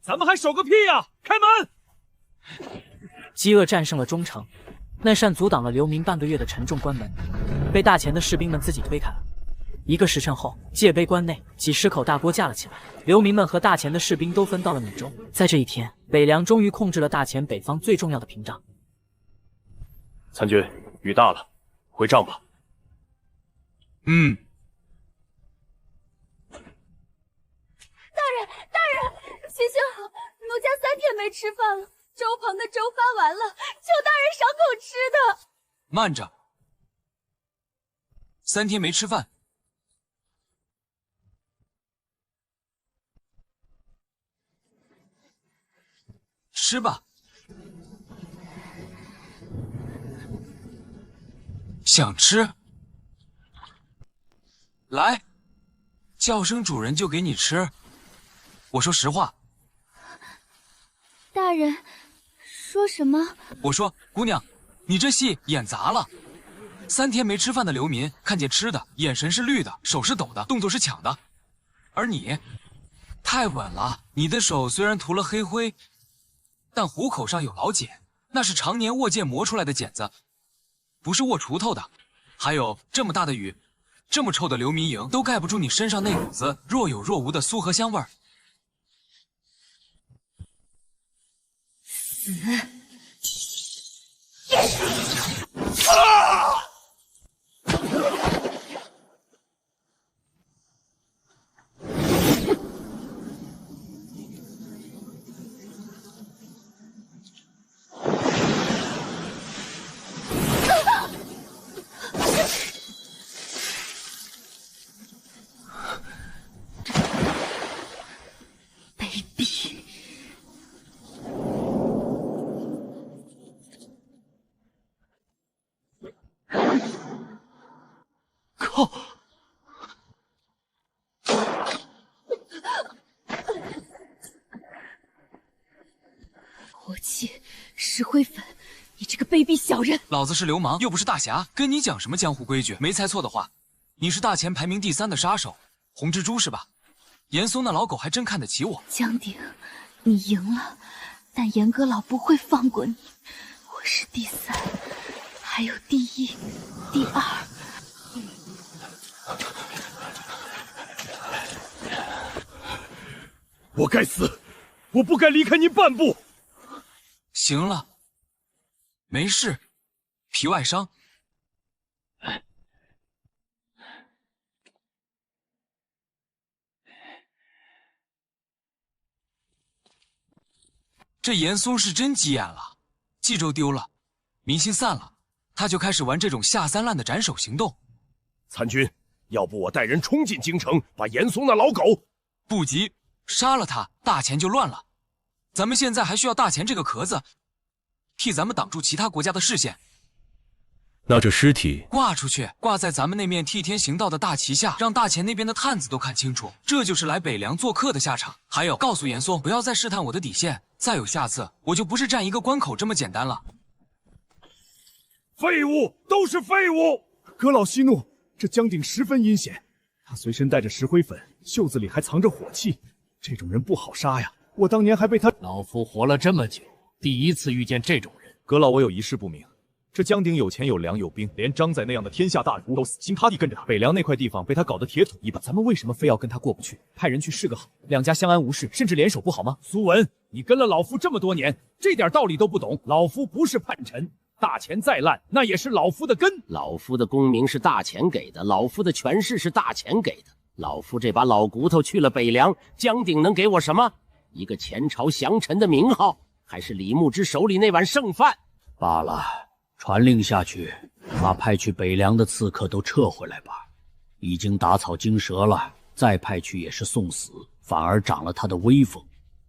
Speaker 20: 咱们还守个屁呀！开门！
Speaker 1: 饥饿战胜了忠诚，那扇阻挡了流民半个月的沉重关门，被大钱的士兵们自己推开了。1个时辰后，界碑关内几10口大锅架了起来，流民们和大钱的士兵都分到了米粥。在这一天，北凉终于控制了大钱北方最重要的屏障。
Speaker 2: 参军，雨大了，回帐吧。
Speaker 17: 大人，行行好，奴家3天没吃饭了，粥棚的粥发完了，求大人赏口吃的。
Speaker 14: 慢着，3天没吃饭，吃吧。想吃？来，叫声主人就给你吃。我说实话。
Speaker 17: 大人，说什么？
Speaker 14: 我说，姑娘，你这戏演砸了。3天没吃饭的流民，看见吃的，眼神是绿的，手是抖的，动作是抢的。而你，太稳了。你的手虽然涂了黑灰，但虎口上有老茧，那是常年握剑磨出来的茧子，不是握锄头的。还有这么大的雨，这么臭的流民营，都盖不住你身上那股子若有若无的酥和香味儿。
Speaker 17: 卑鄙！
Speaker 6: 靠！
Speaker 17: 火气，石灰粉，你这个卑鄙小人！
Speaker 14: 老子是流氓，又不是大侠，跟你讲什么江湖规矩？没猜错的话，你是大钱排名第3的杀手，红蜘蛛是吧？严嵩那老狗还真看得起我。
Speaker 17: 江鼎，你赢了，但严阁老不会放过你。我是第3，还有第1、第2。
Speaker 7: 我该死，我不该离开您半步。
Speaker 14: 行了，没事，皮外伤。这严嵩是真急眼了，冀州丢了，民心散了，他就开始玩这种下三滥的斩首行动。
Speaker 7: 参军，要不我带人冲进京城，把严嵩那老狗……
Speaker 14: 不急，杀了他，大钱就乱了。咱们现在还需要大钱这个壳子，替咱们挡住其他国家的视线。
Speaker 8: 那这尸体
Speaker 14: 挂出去，挂在咱们那面替天行道的大旗下，让大钱那边的探子都看清楚，这就是来北凉做客的下场。还有，告诉严嵩不要再试探我的底线，再有下次，我就不是站一个关口这么简单了。
Speaker 7: 废物，都是废物！阁老息怒，这江鼎十分阴险，他随身带着石灰粉，袖子里还藏着火器，这种人不好杀呀。我当年还被他……
Speaker 18: 老夫活了这么久，第一次遇见这种人。
Speaker 7: 阁老，我有一事不明。这江鼎有钱有粮有兵，连张载那样的天下大儒都死心塌地跟着他。北凉那块地方被他搞得铁土一般，咱们为什么非要跟他过不去？派人去示个好，两家相安无事，甚至联手不好吗？苏文，你跟了老夫这么多年，这点道理都不懂。老夫不是叛臣，大钱再烂，那也是老夫的根。
Speaker 10: 老夫的功名是大钱给的，老夫的权势是大钱给的。老夫这把老骨头去了北凉，江鼎能给我什么？一个前朝降臣的名号，还是李牧之手里那碗剩饭？
Speaker 6: 罢了。传令下去，把派去北凉的刺客都撤回来吧。已经打草惊蛇了，再派去也是送死，反而长了他的威风。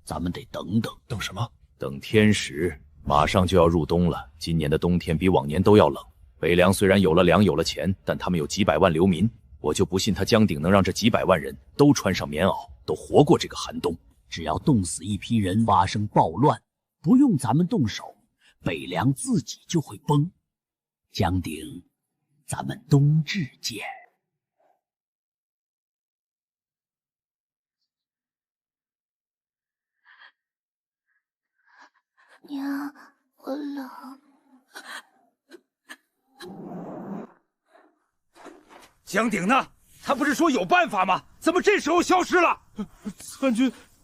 Speaker 6: 咱们得等等。
Speaker 7: 等什么？
Speaker 18: 等天时。马上就要入冬了，今年的冬天比往年都要冷。北凉虽然有了粮有了钱，但他们有几百万流民，我就不信他江鼎能让这几百万人都穿上棉袄，都活过这个寒冬。
Speaker 6: 只要冻死一批人，发生暴乱，不用咱们动手，北凉自己就会崩。江鼎，咱们冬至见。
Speaker 11: 娘，我冷。
Speaker 12: 江鼎呢？他不是说有办法吗？怎么这时候消失了？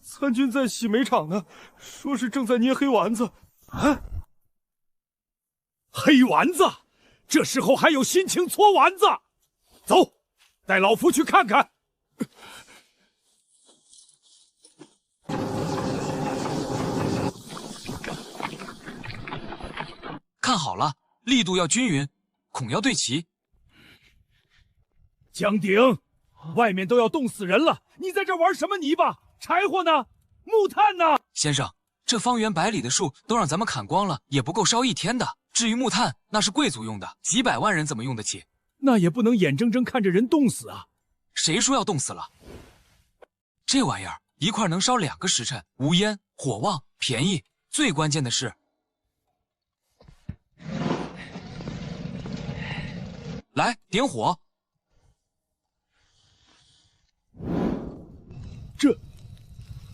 Speaker 7: 参军在洗煤厂呢，说是正在捏黑丸子。
Speaker 12: 啊，黑丸子，这时候还有心情搓丸子？走，带老夫去看看。
Speaker 14: 看好了，力度要均匀，孔要对齐。
Speaker 12: 江鼎，外面都要冻死人了，你在这玩什么泥巴？柴火呢？木炭呢？
Speaker 14: 先生，这方圆百里的树都让咱们砍光了，也不够烧一天的。至于木炭，那是贵族用的，几百万人怎么用得起？
Speaker 12: 那也不能眼睁睁看着人冻死啊！
Speaker 14: 谁说要冻死了？这玩意儿一块能烧2个时辰，无烟，火旺，便宜。最关键的是，来点火。
Speaker 12: 这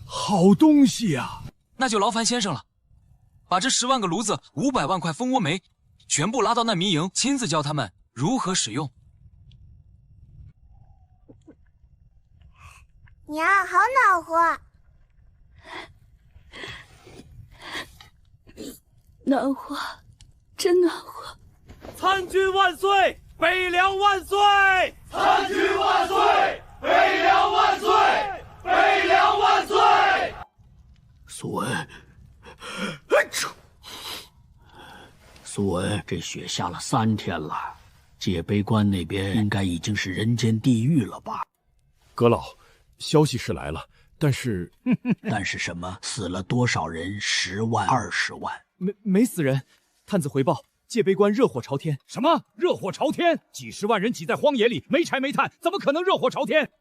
Speaker 12: 好东西呀！
Speaker 14: 那就劳烦先生了，把这10万个炉子、500万块蜂窝煤，全部拉到难民营，亲自教他们如何使用。
Speaker 11: 娘，好暖和。
Speaker 17: 暖和，真暖和。
Speaker 12: 参军万岁！北凉万岁！
Speaker 4: 参军万岁！北凉万岁！北凉万岁！
Speaker 6: 苏文，苏文，这雪下了3天了，界碑关那边应该已经是人间地狱了吧？
Speaker 7: 阁老，消息是来了，但是
Speaker 6: 但是什么？死了多少人？10万、20万？
Speaker 7: 没死人。探子回报，界碑关热火朝天。
Speaker 12: 什么热火朝天？几10万人挤在荒野里，没柴没炭，怎么可能热火朝天？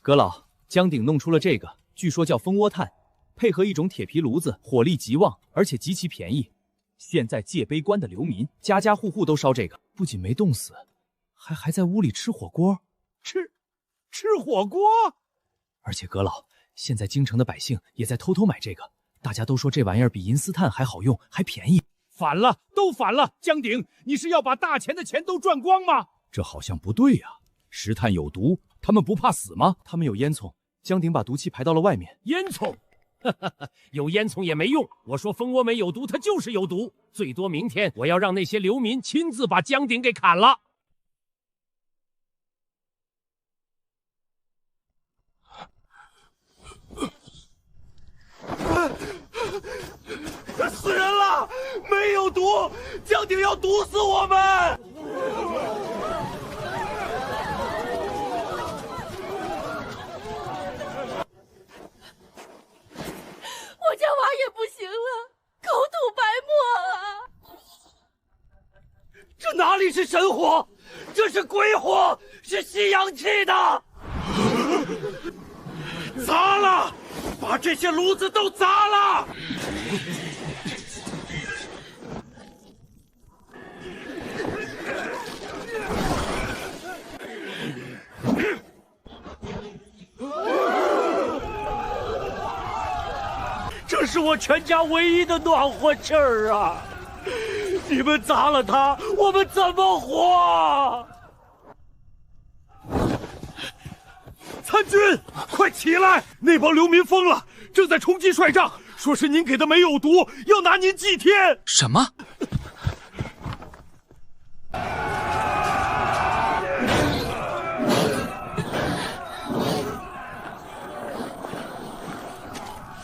Speaker 7: 阁老，江鼎弄出了这个，据说叫蜂窝炭，配合一种铁皮炉子，火力极旺，而且极其便宜。现在界碑关的流民，家家户户都烧这个，不仅没冻死，还在屋里吃火锅。
Speaker 12: 吃火锅？
Speaker 7: 而且阁老，现在京城的百姓也在偷偷买这个，大家都说这玩意儿比银丝炭还好用，还便宜。
Speaker 12: 反了，都反了！江鼎，你是要把大钱的钱都赚光吗？
Speaker 7: 这好像不对呀。石炭有毒，他们不怕死吗？他们有烟囱，江鼎把毒气排到了外面。
Speaker 12: 烟囱？有烟囱也没用。我说蜂窝煤有毒，它就是有毒。最多明天我要让那些流民亲自把江鼎给砍了。死人了！煤有毒，江鼎要毒死我们！
Speaker 17: 我家娃也不行了，口吐白沫啊！
Speaker 12: 这哪里是神火，这是鬼火，是吸阳气的！砸了！把这些炉子都砸了！这是我全家唯一的暖和气儿啊！你们砸了它，我们怎么活？参军，快起来！那帮流民疯了，正在冲击帅帐，说是您给的煤有毒，要拿您祭天。
Speaker 14: 什么？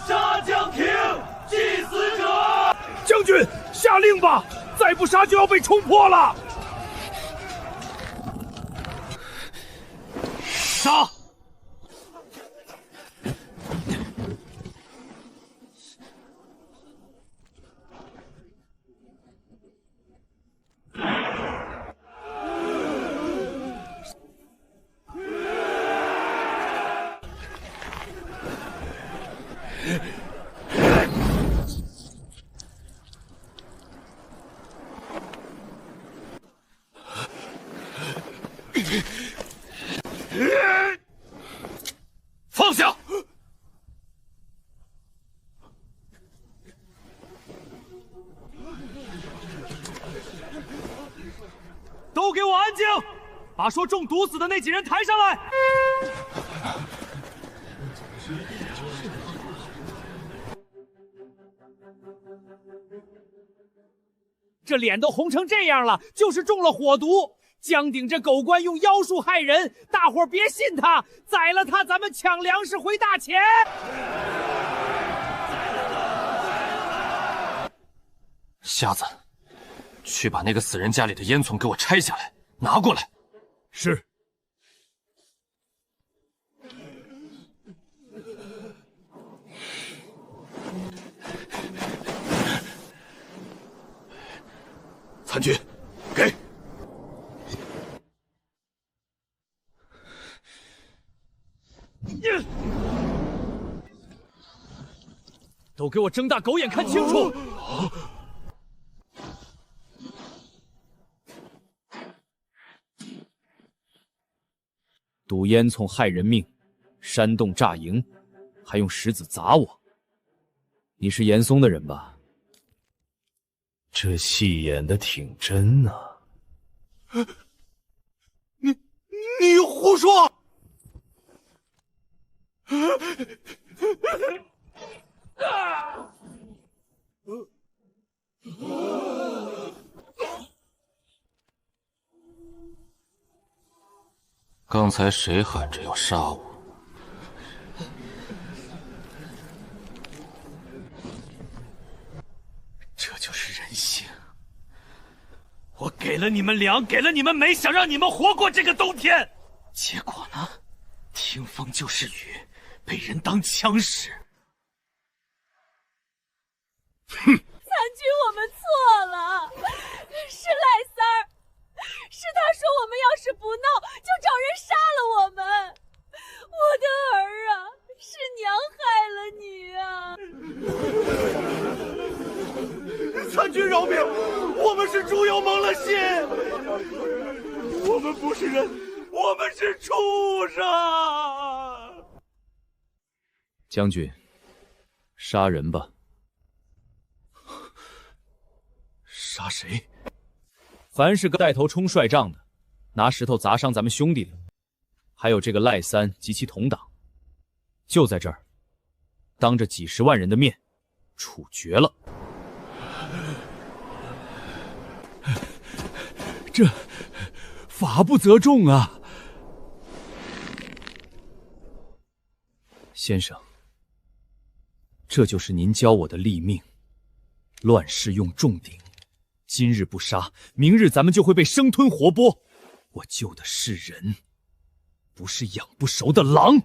Speaker 4: 杀江亭，祭死者！
Speaker 12: 将军，下令吧！再不杀就要被冲破了。杀！放下！
Speaker 20: 都给我安静！把说中毒死的那几人抬上来！
Speaker 3: 这脸都红成这样了，就是中了火毒。江鼎这狗官用妖术害人，大伙儿别信他，宰了他，咱们抢粮食回大钱。
Speaker 16: 瞎子，去把那个死人家里的烟囱给我拆下来，拿过来。
Speaker 3: 是。
Speaker 12: 参军，给。
Speaker 3: 都给我睁大狗眼看清楚！堵烟囱害人命，煽动炸营，还用石子砸我。你是严嵩的人吧？
Speaker 12: 这戏演的挺真啊！你胡说！
Speaker 16: 刚才谁喊着要杀我？
Speaker 12: 这就是人性。我给了你们粮，给了你们煤，想让你们活过这个冬天。结果呢？听风就是雨，被人当枪使。哼！
Speaker 17: 参军，我们错了，是赖三儿，是他说我们要是不闹，就找人杀了我们。我的儿啊，是
Speaker 12: 娘害了你啊！参军饶命，我们是猪油蒙了心，我们不是人，我们是畜生。
Speaker 3: 将军，杀人吧。
Speaker 12: 杀谁？
Speaker 3: 凡是个带头冲帅帐的，拿石头砸伤咱们兄弟的，还有这个赖三及其同党，就在这儿，当着几十万人的面，处决了。
Speaker 7: 这法不责众啊！
Speaker 3: 先生，这就是您教我的立命：乱世用重鼎。今日不杀，明日咱们就会被生吞活剥。我救的是人，不是养不熟的狼。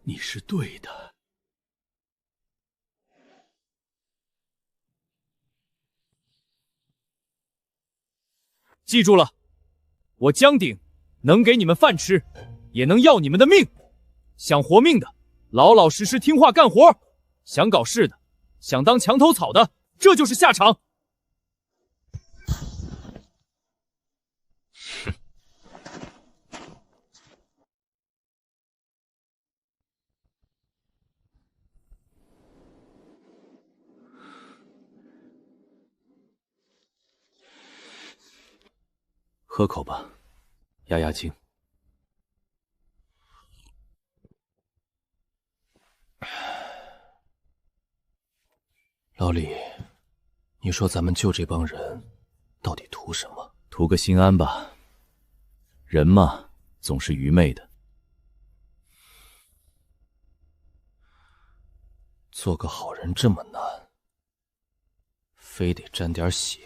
Speaker 7: 你是对的。
Speaker 3: 记住了，我江鼎能给你们饭吃，也能要你们的命。想活命的，老老实实听话干活；想搞事的，想当墙头草的，这就是下场。喝口吧，压压惊。
Speaker 16: 老李，你说咱们救这帮人，到底图什么？
Speaker 3: 图个心安吧。人嘛，总是愚昧的。
Speaker 16: 做个好人这么难，非得沾点血，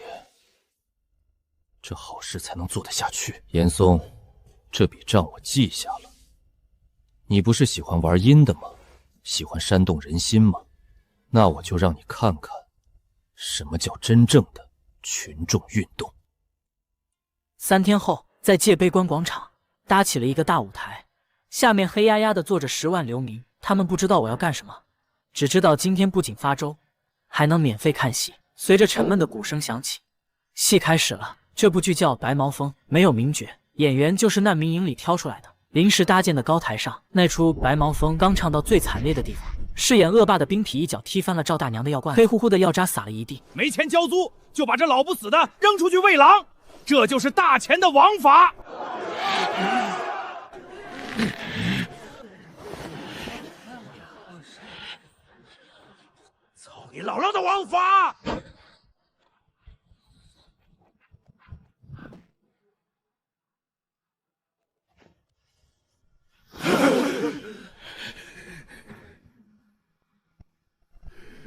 Speaker 16: 这好事才能做得下去。严嵩，这笔账我记下了。你不是喜欢玩阴的吗？喜欢煽动人心吗？那我就让你看看，什么叫真正的群众运动。
Speaker 1: 3天后，在界碑关广场搭起了一个大舞台，下面黑压压的坐着10万流民，他们不知道我要干什么，只知道今天不仅发粥，还能免费看戏。随着沉闷的鼓声响起，戏开始了。这部剧叫《白毛峰》，没有名角，演员就是难民营里挑出来的。临时搭建的高台上，那出《白毛峰》刚唱到最惨烈的地方，饰演恶霸的冰痞一脚踢翻了赵大娘的药罐，黑乎乎的药渣洒了一地。
Speaker 7: 没钱交租，就把这老不死的扔出去喂狼，这就是大钱的王法。
Speaker 4: 操你姥姥的王法！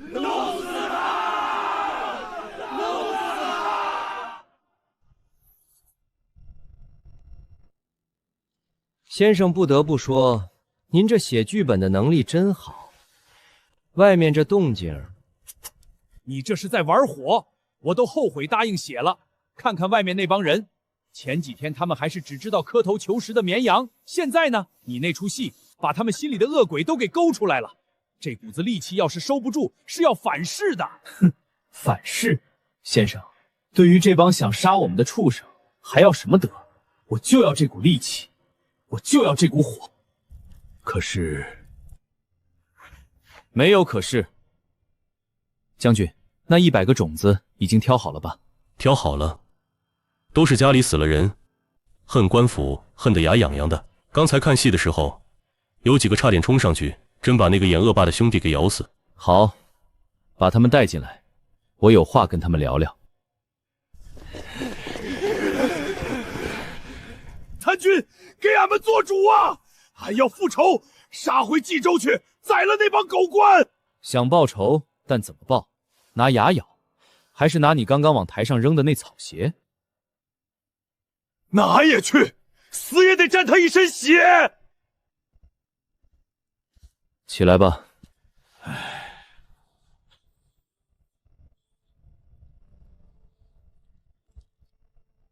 Speaker 12: 弄死他！弄死他！
Speaker 16: 先生不得不说，您这写剧本的能力真好。外面这动静，
Speaker 7: 你这是在玩火，我都后悔答应写了。看看外面那帮人，前几天他们还是只知道磕头求食的绵羊，现在呢，你那出戏把他们心里的恶鬼都给勾出来了。这股子戾气要是收不住，是要反噬的。
Speaker 20: 哼，反噬？先生，对于这帮想杀我们的畜生，还要什么德？我就要这股戾气，我就要这股火。
Speaker 18: 可是，没有可是。将军，那100个种子已经挑好了吧？
Speaker 8: 挑好了，都是家里死了人，恨官府恨得牙痒痒的。刚才看戏的时候，有几个差点冲上去。真把那个演恶霸的兄弟给咬死。
Speaker 18: 好，把他们带进来，我有话跟他们聊聊。
Speaker 7: 参军，给俺们做主啊！俺要复仇，杀回冀州去，宰了那帮狗官。
Speaker 18: 想报仇，但怎么报？拿牙咬，还是拿你刚刚往台上扔的那草鞋？
Speaker 7: 那俺也去，死也得沾他一身血。
Speaker 18: 起来吧。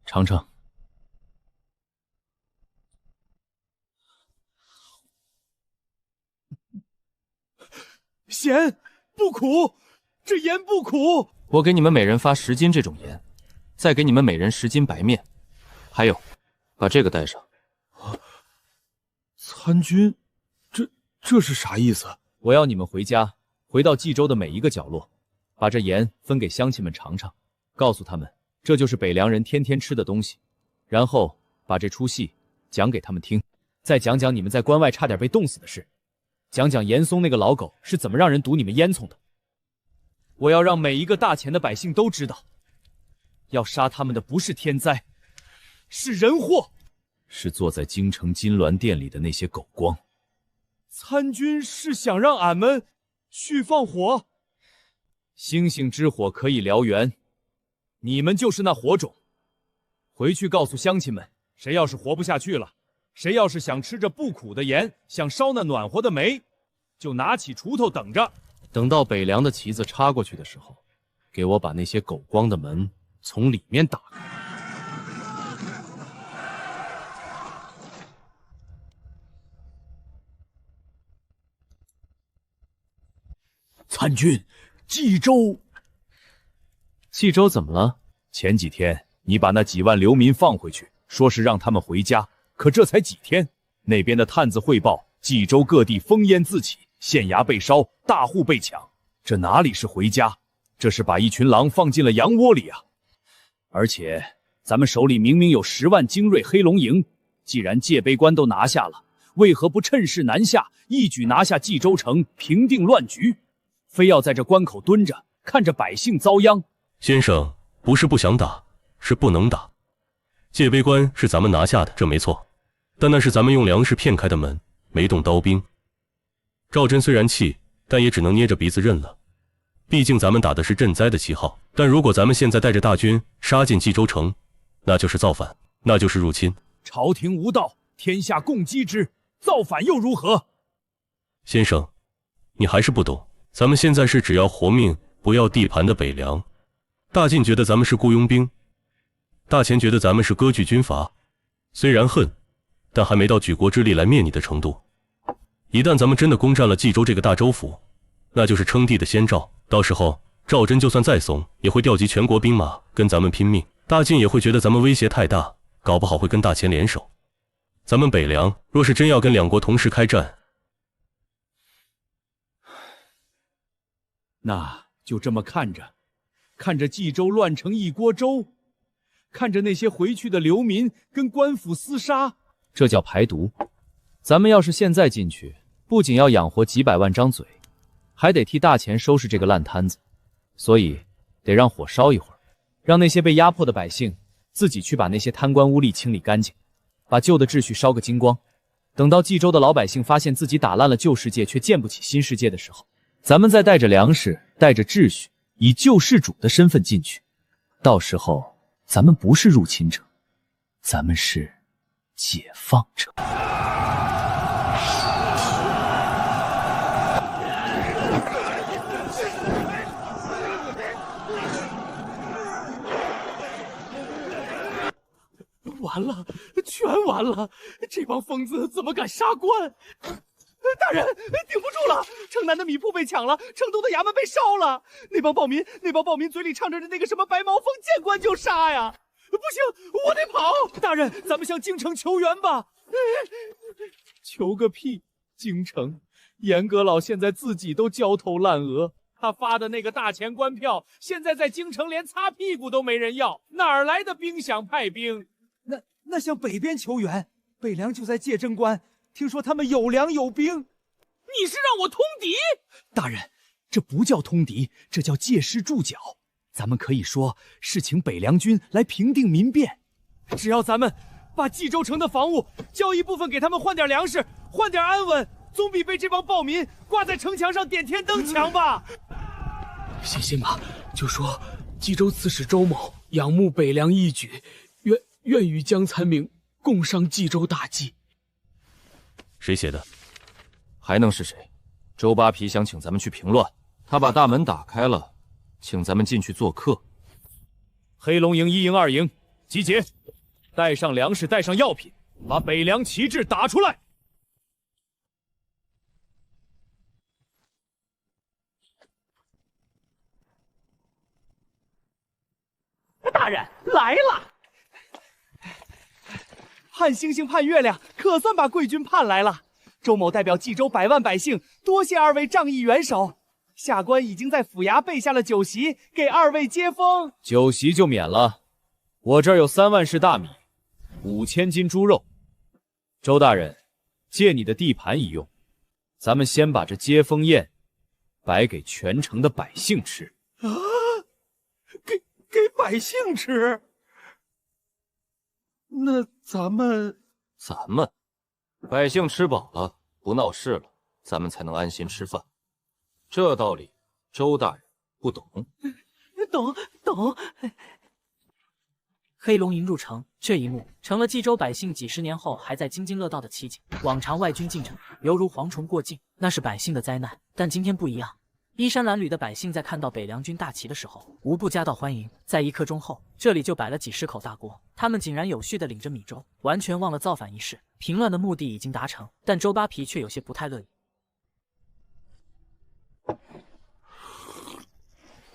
Speaker 18: 尝尝。
Speaker 7: 咸不苦，这盐不苦。
Speaker 18: 我给你们每人发10斤这种盐，再给你们每人10斤白面，还有，把这个带上。
Speaker 7: 参军，这是啥意思？
Speaker 18: 我要你们回家，回到冀州的每一个角落，把这盐分给乡亲们尝尝，告诉他们这就是北凉人天天吃的东西，然后把这出戏讲给他们听，再讲讲你们在关外差点被冻死的事，讲讲严嵩那个老狗是怎么让人毒你们烟囱的。我要让每一个大钱的百姓都知道，要杀他们的不是天灾，是人祸，是坐在京城金銮殿里的那些狗光。
Speaker 7: 参军是想让俺们去放火？
Speaker 18: 星星之火可以燎原，你们就是那火种。回去告诉乡亲们，谁要是活不下去了，谁要是想吃这不苦的盐，想烧那暖和的煤，就拿起锄头等着。等到北凉的旗子插过去的时候，给我把那些狗光的门从里面打开。
Speaker 7: 参军，冀州
Speaker 18: 怎么了？前几天你把那几万流民放回去，说是让他们回家，可这才几天，那边的探子汇报，冀州各地烽烟四起，县衙被烧，大户被抢，这哪里是回家？这是把一群狼放进了羊窝里啊！而且咱们手里明明有10万精锐黑龙营，既然界碑关都拿下了，为何不趁势南下，一举拿下冀州城，平定乱局？非要在这关口蹲着，看着百姓遭殃。
Speaker 8: 先生，不是不想打，是不能打。界碑关是咱们拿下的，这没错，但那是咱们用粮食骗开的门，没动刀兵。赵祯虽然气，但也只能捏着鼻子认了。毕竟咱们打的是赈灾的旗号，但如果咱们现在带着大军杀进冀州城，那就是造反，那就是入侵。
Speaker 7: 朝廷无道，天下共击之，造反又如何？
Speaker 8: 先生，你还是不懂。咱们现在是只要活命不要地盘的北凉，大晋觉得咱们是雇佣兵，大钱觉得咱们是割据军阀，虽然恨，但还没到举国之力来灭你的程度。一旦咱们真的攻占了冀州这个大州府，那就是称帝的先兆，到时候赵祯就算再怂，也会调集全国兵马跟咱们拼命。大晋也会觉得咱们威胁太大，搞不好会跟大钱联手。咱们北凉若是真要跟两国同时开战，
Speaker 3: 那就这么看着，看着冀州乱成一锅粥，看着那些回去的流民跟官府厮杀，这叫排毒。咱们要是现在进去，不仅要养活几百万张嘴，还得替大钱收拾这个烂摊子，所以得让火烧一会儿，让那些被压迫的百姓自己去把那些贪官污吏清理干净，把旧的秩序烧个精光。等到冀州的老百姓发现自己打烂了旧世界，却建不起新世界的时候，咱们再带着粮食，带着秩序，以救世主的身份进去。到时候，咱们不是入侵者，咱们是解放者。
Speaker 12: 完了，全完了！这帮疯子怎么敢杀官？大人，顶不住了！城南的米铺被抢了，城东的衙门被烧了。那帮暴民嘴里唱着的那个什么白毛风，见官就杀呀！不行，我得跑！
Speaker 3: 大人，咱们向京城求援吧。求个屁！京城，严阁老现在自己都焦头烂额。他发的那个大钱官票，现在在京城连擦屁股都没人要，哪儿来的兵饷派兵？
Speaker 7: 那向北边求援，北凉就在界征关，听说他们有粮有兵。
Speaker 12: 你是让我通敌？
Speaker 3: 大人，这不叫通敌，这叫借势助脚。咱们可以说是请北凉军来平定民变，只要咱们把冀州城的房屋交一部分给他们换点粮食，换点安稳，总比被这帮暴民挂在城墙上点天灯强吧。
Speaker 12: 写信吧，就说冀州刺史周某仰慕北凉义举，愿与江残明共商冀州大计。
Speaker 8: 谁写的？
Speaker 18: 还能是谁？周扒皮想请咱们去平乱，他把大门打开了，请咱们进去做客。
Speaker 3: 黑龙营1营2营集结，带上粮食，带上药品，把北凉旗帜打出来。
Speaker 12: 大人来了！
Speaker 7: 盼星星盼月亮，可算把贵军盼来了。周某代表冀州100万百姓，多谢二位仗义援手。下官已经在府衙备下了酒席，给二位接风。
Speaker 3: 酒席就免了，我这儿有3万石大米，5000斤猪肉。周大人，借你的地盘一用，咱们先把这接风宴摆给全城的百姓吃。
Speaker 12: 啊，给百姓吃？那咱们
Speaker 18: 百姓吃饱了，不闹事了，咱们才能安心吃饭。这道理，周大人不懂？
Speaker 12: 懂。
Speaker 1: 黑龙营入城，这一幕成了冀州百姓几十年后还在津津乐道的奇景。往常外军进城，犹如蝗虫过境，那是百姓的灾难。但今天不一样，衣衫褴褛的百姓在看到北凉军大旗的时候，无不夹道欢迎。在1刻钟后，这里就摆了几十口大锅，他们井然有序地领着米粥，完全忘了造反一事。平乱的目的已经达成，但周扒皮却有些不太乐意。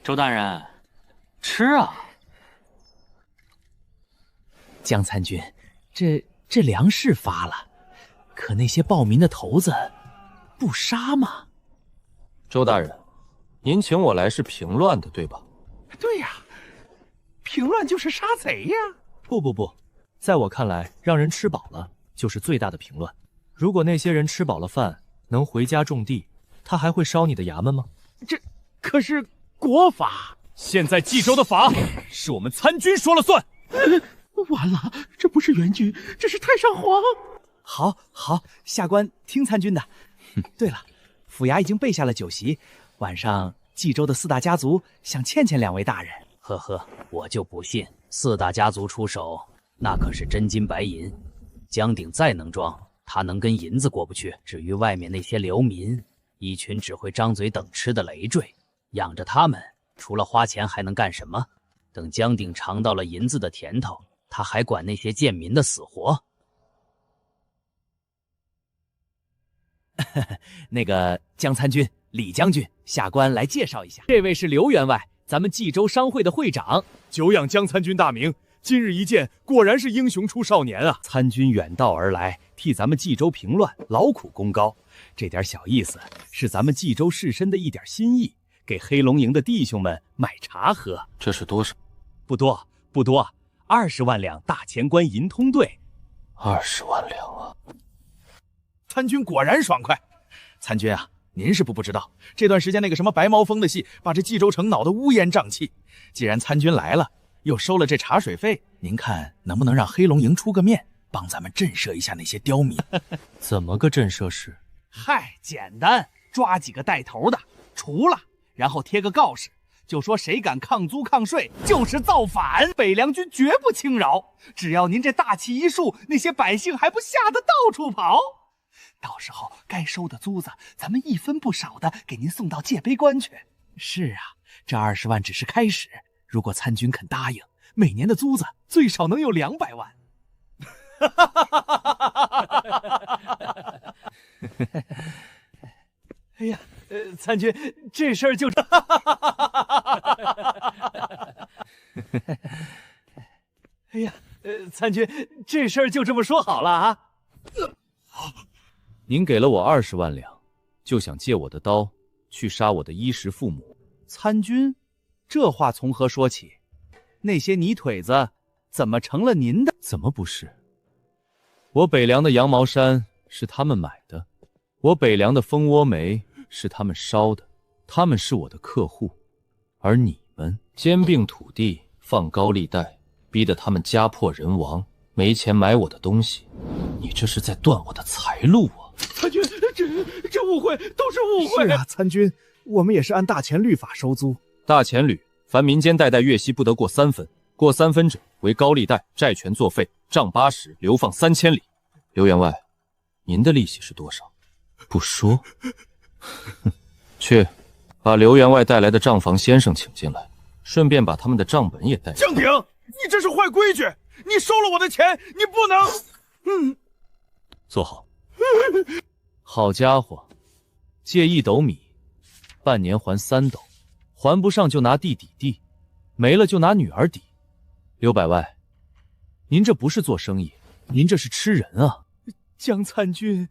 Speaker 10: 周大人，吃啊！
Speaker 3: 江参军，这粮是发了，可那些暴民的头子不杀吗？
Speaker 18: 周大人，您请我来是平乱的，对吧？
Speaker 12: 对呀，平乱就是杀贼呀！
Speaker 3: 不，在我看来，让人吃饱了就是最大的平乱。如果那些人吃饱了饭，能回家种地，他还会烧你的衙门吗？
Speaker 12: 这可是国法。
Speaker 3: 现在冀州的法是我们参军说了算。
Speaker 12: 完了，这不是援军，这是太上皇。
Speaker 7: 好，下官听参军的。对了，府衙已经备下了酒席，晚上冀州的4大家族想欠2位大人。
Speaker 6: 呵呵，我就不信4大家族出手，那可是真金白银。江鼎再能装，他能跟银子过不去。至于外面那些流民，一群只会张嘴等吃的累赘，养着他们，除了花钱还能干什么？等江鼎尝到了银子的甜头，他还管那些贱民的死活？
Speaker 3: 那个江参军，李将军，下官来介绍一下，这位是刘员外，咱们冀州商会的会长。
Speaker 7: 久仰江参军大名，今日一见，果然是英雄出少年啊！
Speaker 3: 参军远道而来，替咱们冀州平乱，劳苦功高。这点小意思，是咱们冀州士绅的一点心意，给黑龙营的弟兄们买茶喝。
Speaker 16: 这是多少？
Speaker 3: 不多，不多，20万两大钱关银通兑。
Speaker 16: 20万两啊！
Speaker 7: 参军果然爽快。参军啊，您是不知道，这段时间那个什么白毛峰的戏，把这冀州城闹得乌烟瘴气。既然参军来了，又收了这茶水费，您看能不能让黑龙营出个面，帮咱们震慑一下那些刁民？
Speaker 16: 怎么个震慑式？
Speaker 12: 嗨，简单，抓几个带头的，除了，然后贴个告示，就说谁敢抗租抗税，就是造反，北凉军绝不轻饶。只要您这大旗一竖，那些百姓还不吓得到处跑？到时候该收的租子，咱们一分不少的给您送到界碑关去。是啊，这20万只是开始，如果参军肯答应，每年的租子最少能有200万。哎呀，参军，这事儿就……哎呀，参军，这事儿就这么说好了啊！
Speaker 3: 您给了我20万两，就想借我的刀去杀我的衣食父母。
Speaker 12: 参军，这话从何说起？那些泥腿子怎么成了您的？
Speaker 3: 怎么不是？我北凉的羊毛衫是他们买的，我北凉的蜂窝煤是他们烧的，他们是我的客户，而你们兼并土地，放高利贷，逼得他们家破人亡，没钱买我的东西，你这是在断我的财路啊！
Speaker 7: 参军，这误会都是误会。是啊，参军，我们也是按大钱律法收租。
Speaker 3: 大钱律，凡民间代代月息不得过3分，过3分者为高利贷，债权作废，杖80，流放3000里。刘员外，您的利息是多少？不说。去，把刘员外带来的账房先生请进来，顺便把他们的账本也带进来。
Speaker 7: 江鼎，你这是坏规矩！你收了我的钱，你不能……
Speaker 8: 坐好。
Speaker 3: 好家伙，借1斗米，半年还3斗，还不上就拿地抵地，没了就拿女儿抵。刘百外，您这不是做生意，您这是吃人啊！
Speaker 7: 江参军，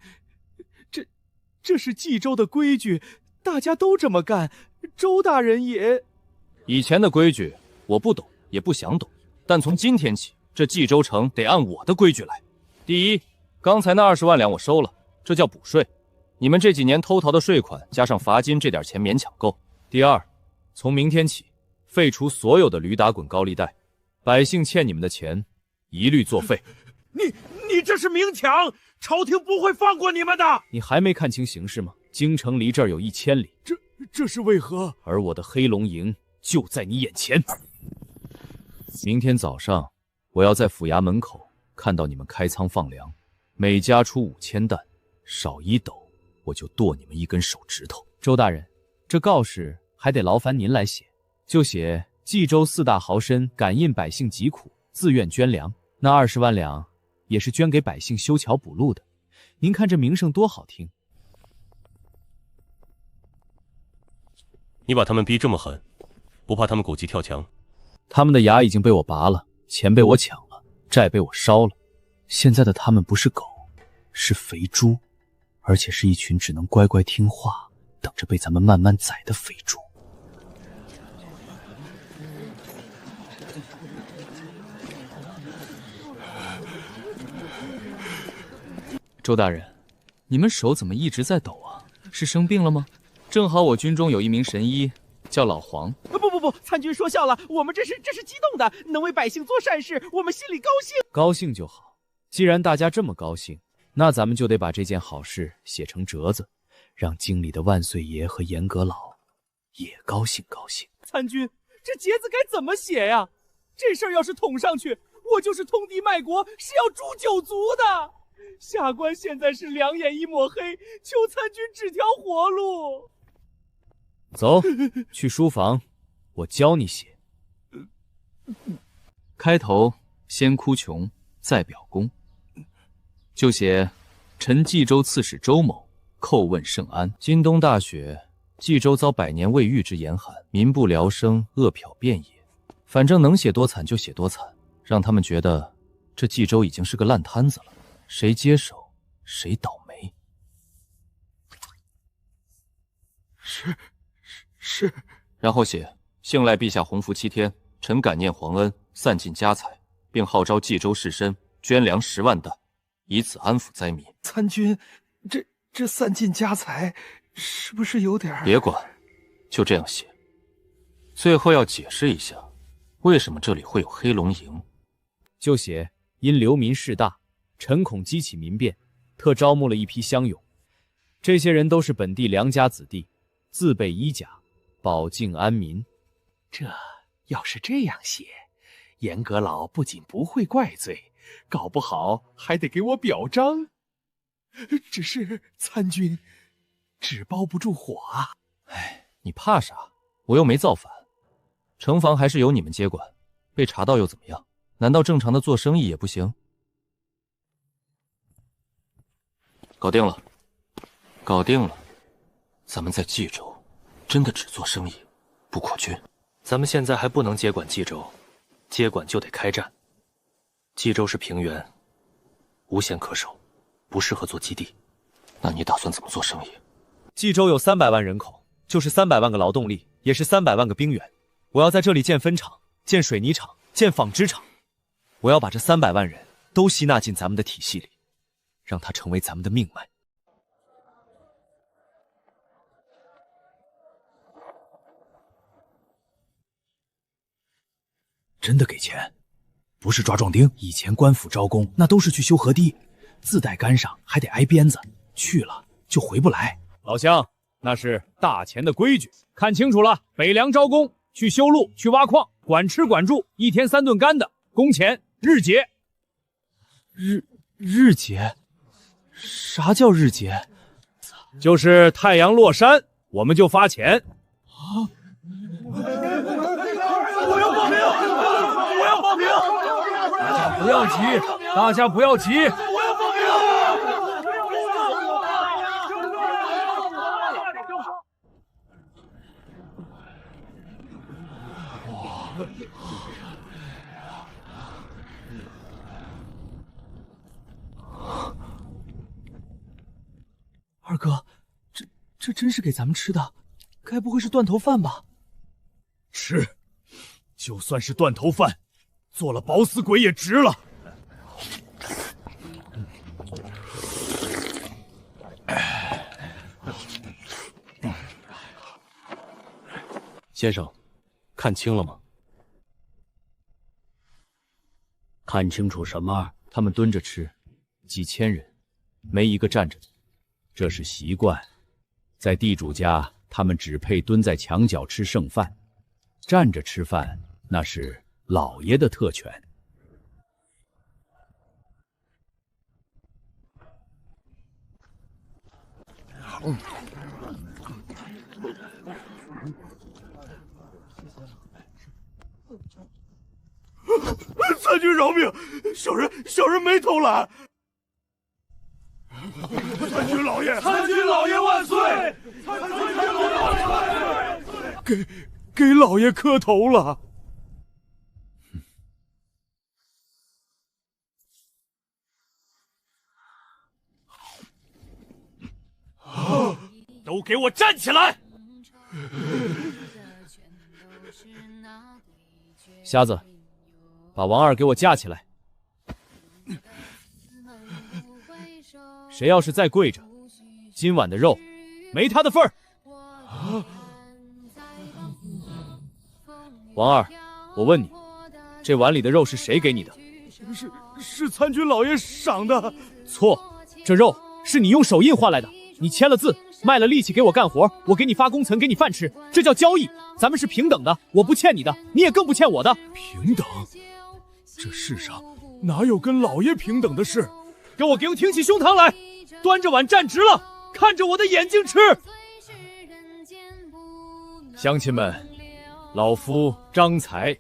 Speaker 7: 这是冀州的规矩，大家都这么干，周大人也……
Speaker 3: 以前的规矩我不懂，也不想懂，但从今天起，这冀州城得按我的规矩来。第一，刚才那20万两我收了，这叫补税，你们这几年偷逃的税款加上罚金，这点钱勉强够。第二，从明天起，废除所有的驴打滚高利贷，百姓欠你们的钱，一律作废。
Speaker 7: 你这是明抢，朝廷不会放过你们的。
Speaker 3: 你还没看清形势吗？京城离这儿有1000里，
Speaker 7: 这是为何？
Speaker 3: 而我的黑龙营就在你眼前。明天早上，我要在府衙门口看到你们开仓放粮，每家出5000担，少1斗，我就剁你们1根手指头。周大人，这告示还得劳烦您来写，就写冀州4大豪绅感应百姓疾苦，自愿捐粮，那20万两也是捐给百姓修桥补路的。您看这名声多好听。
Speaker 8: 你把他们逼这么狠，不怕他们狗急跳墙？
Speaker 3: 他们的牙已经被我拔了，钱被我抢了，债被我烧了，现在的他们不是狗，是肥猪，而且是一群只能乖乖听话，等着被咱们慢慢宰的肥猪。周大人，你们手怎么一直在抖啊？是生病了吗？正好我军中有一名神医，叫老黄。
Speaker 12: 不，参军说笑了，我们这是激动的，能为百姓做善事，我们心里高兴。
Speaker 3: 高兴就好。既然大家这么高兴，那咱们就得把这件好事写成折子，让京里的万岁爷和严阁老也高兴高兴。
Speaker 12: 参军，这节子该怎么写呀？这事儿要是捅上去，我就是通敌卖国，是要诛9族的。下官现在是2眼一抹黑，求参军指条活路。
Speaker 3: 走，去书房，我教你写。开头先哭穷，再表功，就写臣冀州刺史周某叩问圣安，今冬大雪，
Speaker 16: 冀州遭百年未遇之严寒，民不聊生，饿殍遍野。反正能写多惨就写多惨，让他们觉得这冀州已经是个烂摊子了，谁接手谁倒霉。是。然后写幸赖陛下洪福7天，臣感念皇恩，散尽家财，并号召冀州士绅捐粮10万担，以此安抚灾民。
Speaker 7: 参军，这散尽家财，是不是有点……
Speaker 16: 别管，就这样写。最后要解释一下，为什么这里会有黑龙营。
Speaker 18: 就写因流民势大，臣恐激起民变，特招募了一批乡勇。这些人都是本地良家子弟，自备衣甲，保境安民。
Speaker 10: 这要是这样写，严阁老不仅不会怪罪，搞不好还得给我表彰。只是参军纸包不住火啊！
Speaker 16: 哎，你怕啥？我又没造反，城防还是由你们接管，被查到又怎么样？难道正常的做生意也不行？搞定了，搞定了。咱们在冀州真的只做生意，不扩军。
Speaker 10: 咱们现在还不能接管冀州，接管就得开战。冀州是平原，无险可守，不适合做基地。
Speaker 16: 那你打算怎么做生意？
Speaker 18: 冀州有300万人口，就是300万个劳动力，也是300万个兵员。我要在这里建分厂，建水泥厂，建纺织厂。我要把这300万人都吸纳进咱们的体系里，让它成为咱们的命脉。
Speaker 7: 真的给钱，不是抓壮丁。以前官府招工那都是去修河堤，自带杆上还得挨鞭子，去了就回不来。
Speaker 18: 老乡，那是大钱的规矩，看清楚了。北凉招工，去修路，去挖矿，管吃管住，1天3顿干的，工钱日结。
Speaker 7: 日结？啥叫日结？
Speaker 18: 就是太阳落山，我们就发钱。
Speaker 7: 啊！
Speaker 4: 我要报名！我要报名！
Speaker 18: 大家不要急，大家不要急。
Speaker 4: 我要报名！
Speaker 7: 二哥，这真是给咱们吃的？该不会是断头饭吧？
Speaker 13: 吃，就算是断头饭，做了饱死鬼也值了。
Speaker 10: 先生，看清了吗？
Speaker 6: 看清楚什么？
Speaker 18: 他们蹲着吃，几千人，没一个站着的，这是习惯。在地主家，他们只配蹲在墙角吃剩饭，站着吃饭那是老爷的特权。
Speaker 4: 参军饶命！小人没偷懒。参军老爷！参军老爷万岁！参军老爷万岁！
Speaker 13: 给老爷磕头了。
Speaker 12: 都给我站起来！
Speaker 18: 瞎子，把王二给我架起来。谁要是再跪着，今晚的肉没他的份儿。王二，我问你，这碗里的肉是谁给你的？
Speaker 13: 是参军老爷赏的。
Speaker 18: 错，这肉是你用手印换来的。你签了字，卖了力气给我干活，我给你发工层，给你饭吃，这叫交易。咱们是平等的，我不欠你的，你也更不欠我的。
Speaker 13: 平等？这世上哪有跟老爷平等的事？
Speaker 18: 给我挺起胸膛来，端着碗站直了，看着我的眼睛吃。乡亲们，老夫张才，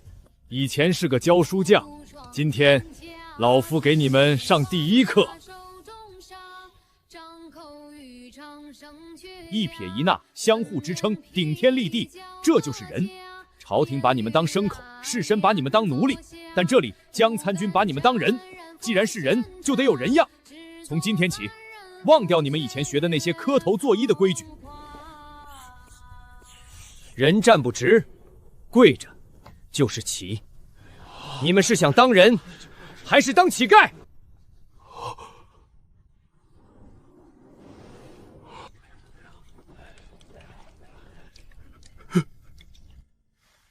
Speaker 18: 以前是个教书匠，今天老夫给你们上第一课。
Speaker 3: 一撇一捺，相互支撑，顶天立地，这就是人。朝廷把你们当牲口，士绅把你们当奴隶，但这里江参军把你们当人。既然是人，就得有人样。从今天起，忘掉你们以前学的那些磕头作揖的规矩。
Speaker 15: 人站不直，跪着就是乞。你们是想当人，还是当乞丐？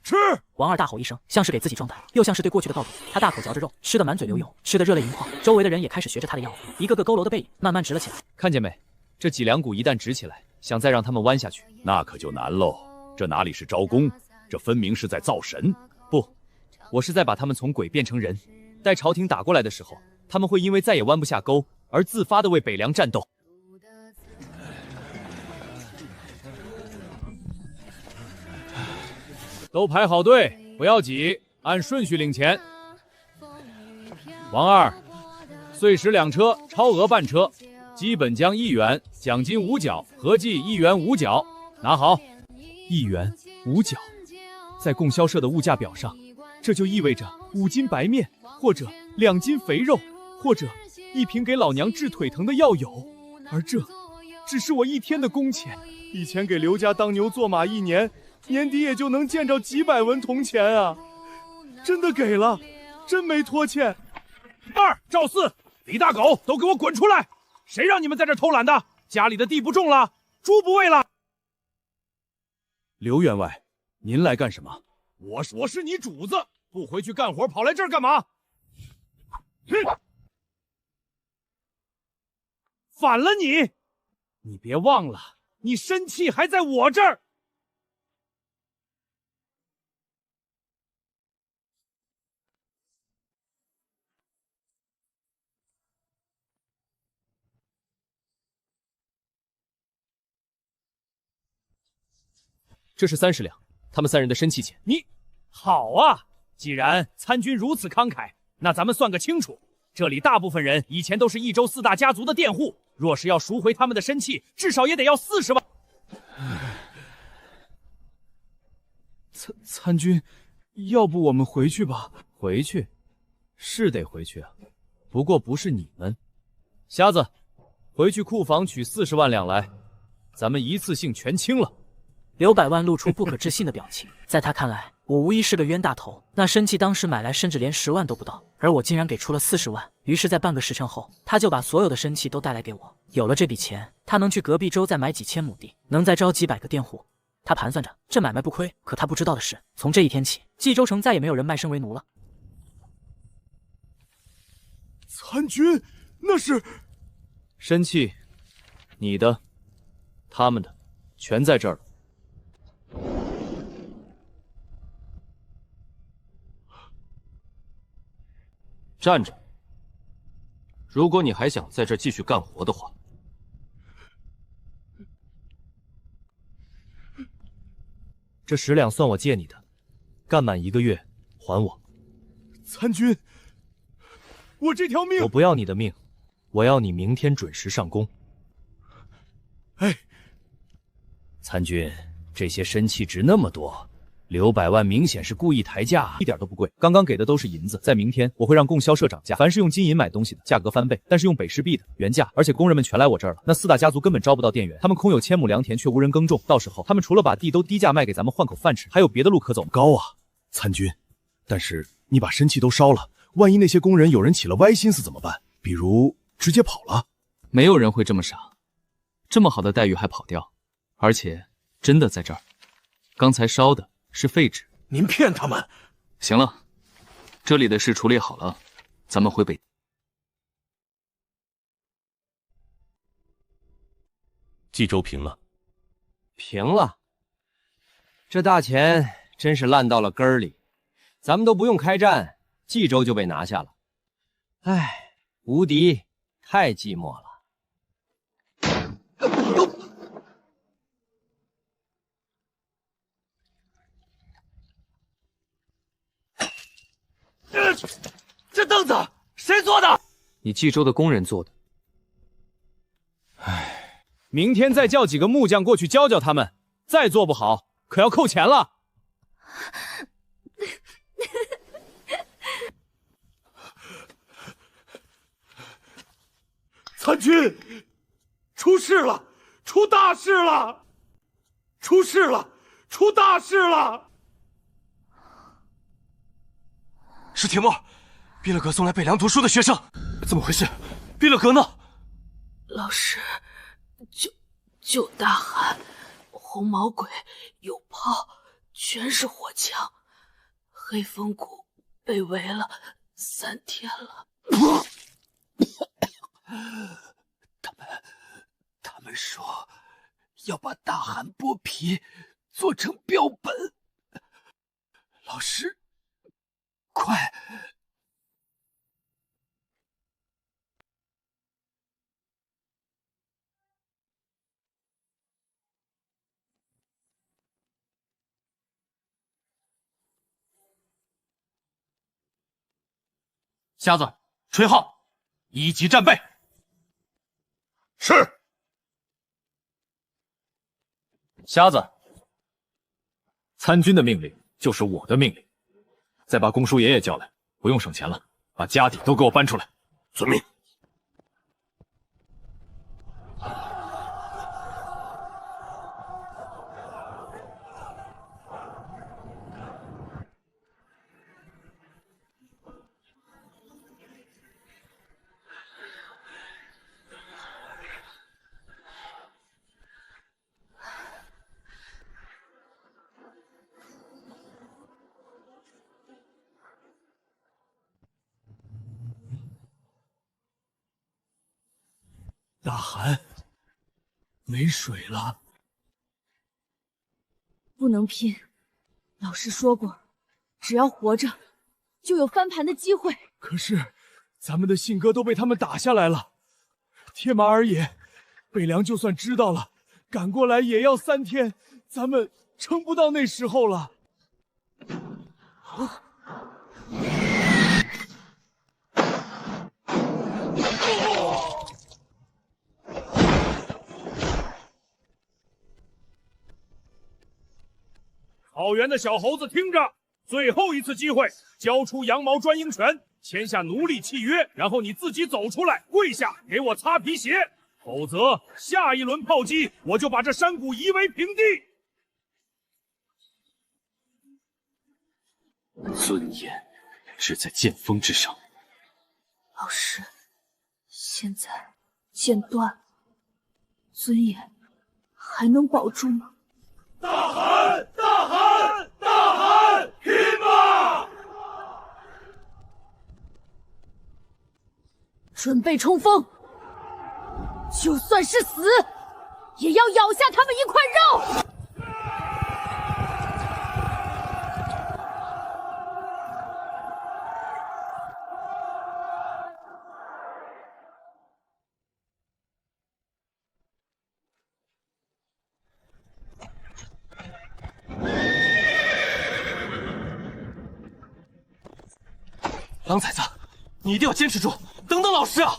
Speaker 1: 吃！王二大吼一声，像是给自己壮胆，又像是对过去的告别。他大口嚼着肉，吃得满嘴流油，吃得热泪盈眶。周围的人也开始学着他的样子，一个个佝偻的背影慢慢直了起来。
Speaker 3: 看见没？这脊梁骨一旦直起来，想再让他们弯下去，
Speaker 13: 那可就难喽。这哪里是招功，这分明是在造神。
Speaker 15: 不，我是在把他们从鬼变成人。待朝廷打过来的时候，他们会因为再也弯不下钩而自发的为北凉战斗。
Speaker 3: 都排好队，不要挤，按顺序领钱。王二，碎石2车，超额半车，基本将1元，奖金5角，合计1元5角，拿好。
Speaker 7: 1元5角，在供销社的物价表上，这就意味着5斤白面，或者2斤肥肉，或者1瓶给老娘治腿疼的药油，而这只是我1天的工钱。以前给刘家当牛做马1年，年底也就能见着几百文铜钱啊！真的给了，真没拖欠。
Speaker 20: 二赵四，李大狗，都给我滚出来！谁让你们在这偷懒的？家里的地不种了，猪不喂了。
Speaker 7: 刘员外，您来干什么？
Speaker 20: 我是你主子，不回去干活，跑来这儿干嘛？反了你！你别忘了，你生气还在我这儿。
Speaker 15: 这是30两，他们3人的生气钱。
Speaker 20: 你好啊！既然参军如此慷慨，那咱们算个清楚。这里大部分人以前都是益州4大家族的佃户，若是要赎回他们的生气，至少也得要40万。
Speaker 7: 参军，要不我们回去吧？
Speaker 3: 回去，是得回去啊。不过不是你们。瞎子，回去库房取40万两来，咱们一次性全清了。
Speaker 1: 刘百万露出不可置信的表情，在他看来，我无疑是个冤大头。那生气当时买来甚至连10万都不到，而我竟然给出了40万。于是，在半个时辰后，他就把所有的生气都带来给我。有了这笔钱，他能去隔壁州再买几千亩地，能再招几百个佃户。他盘算着这买卖不亏，可他不知道的是，从这一天起，冀州城再也没有人卖身为奴了。
Speaker 7: 参军，那是
Speaker 3: 生气，你的、他们的，全在这儿了。
Speaker 16: 站着！如果你还想在这继续干活的话，
Speaker 15: 这10两算我借你的，干满1个月还我。
Speaker 7: 参军，我这条命……
Speaker 15: 我不要你的命，我要你明天准时上工。
Speaker 7: 哎，
Speaker 15: 参军，这些生气值那么多。刘百万明显是故意抬价，
Speaker 3: 一点都不贵。刚刚给的都是银子，在明天我会让供销社涨价，凡是用金银买东西的，价格翻倍；但是用北市币的，原价。而且工人们全来我这儿了，那4大家族根本招不到店员，他们空有1000亩良田却无人耕种，到时候他们除了把地都低价卖给咱们换口饭吃，还有别的路可走吗？
Speaker 7: 高啊，参军！但是你把生气都烧了，万一那些工人有人起了歪心思怎么办？比如直接跑了？
Speaker 14: 没有人会这么傻，这么好的待遇还跑掉，而且真的在这儿。刚才烧的是废纸。
Speaker 4: 您骗他们！
Speaker 14: 行了，这里的事处理好了，咱们回北。
Speaker 8: 冀州平了。
Speaker 15: 平了。这大钱真是烂到了根儿里，咱们都不用开战，冀州就被拿下了。唉，无敌，太寂寞了。
Speaker 12: 这凳子谁做的？
Speaker 14: 你冀州的工人做的。
Speaker 7: 明天再叫几个木匠过去教教他们，再做不好可要扣钱了。
Speaker 4: 参军，出事了，出大事了，出事了，出大事了！
Speaker 16: 是铁墨，毕勒格送来北凉读书的学生，怎么回事？毕勒格呢？
Speaker 19: 老师，救大汗，红毛鬼有炮，全是火枪，黑风谷被围了3天了。
Speaker 12: 他们说要把大汗剥皮做成标本。老师，快！
Speaker 16: 瞎子，吹号，1级战备。
Speaker 4: 是。
Speaker 7: 瞎子，参军的命令就是我的命令。再把公叔爷爷叫来，不用省钱了，把家底都给我搬出来。
Speaker 4: 遵命。
Speaker 12: 大汗，没水了。
Speaker 17: 不能拼，老师说过，只要活着，就有翻盘的机会。
Speaker 7: 可是，咱们的信鸽都被他们打下来了。铁马儿也，北凉就算知道了，赶过来也要3天，咱们撑不到那时候了。
Speaker 20: 草原的小猴子，听着，最后一次机会，交出羊毛专营权，签下奴隶契约，然后你自己走出来，跪下给我擦皮鞋，否则下一轮炮击我就把这山谷夷为平地。
Speaker 16: 尊严是在剑锋之上。
Speaker 19: 老师，现在剑断，尊严还能保住吗？
Speaker 4: 大汗！大汗！大汗！拼吧！
Speaker 17: 准备冲锋，就算是死，也要咬下他们一块肉！
Speaker 16: 狼崽子，你一定要坚持住！等等老师啊！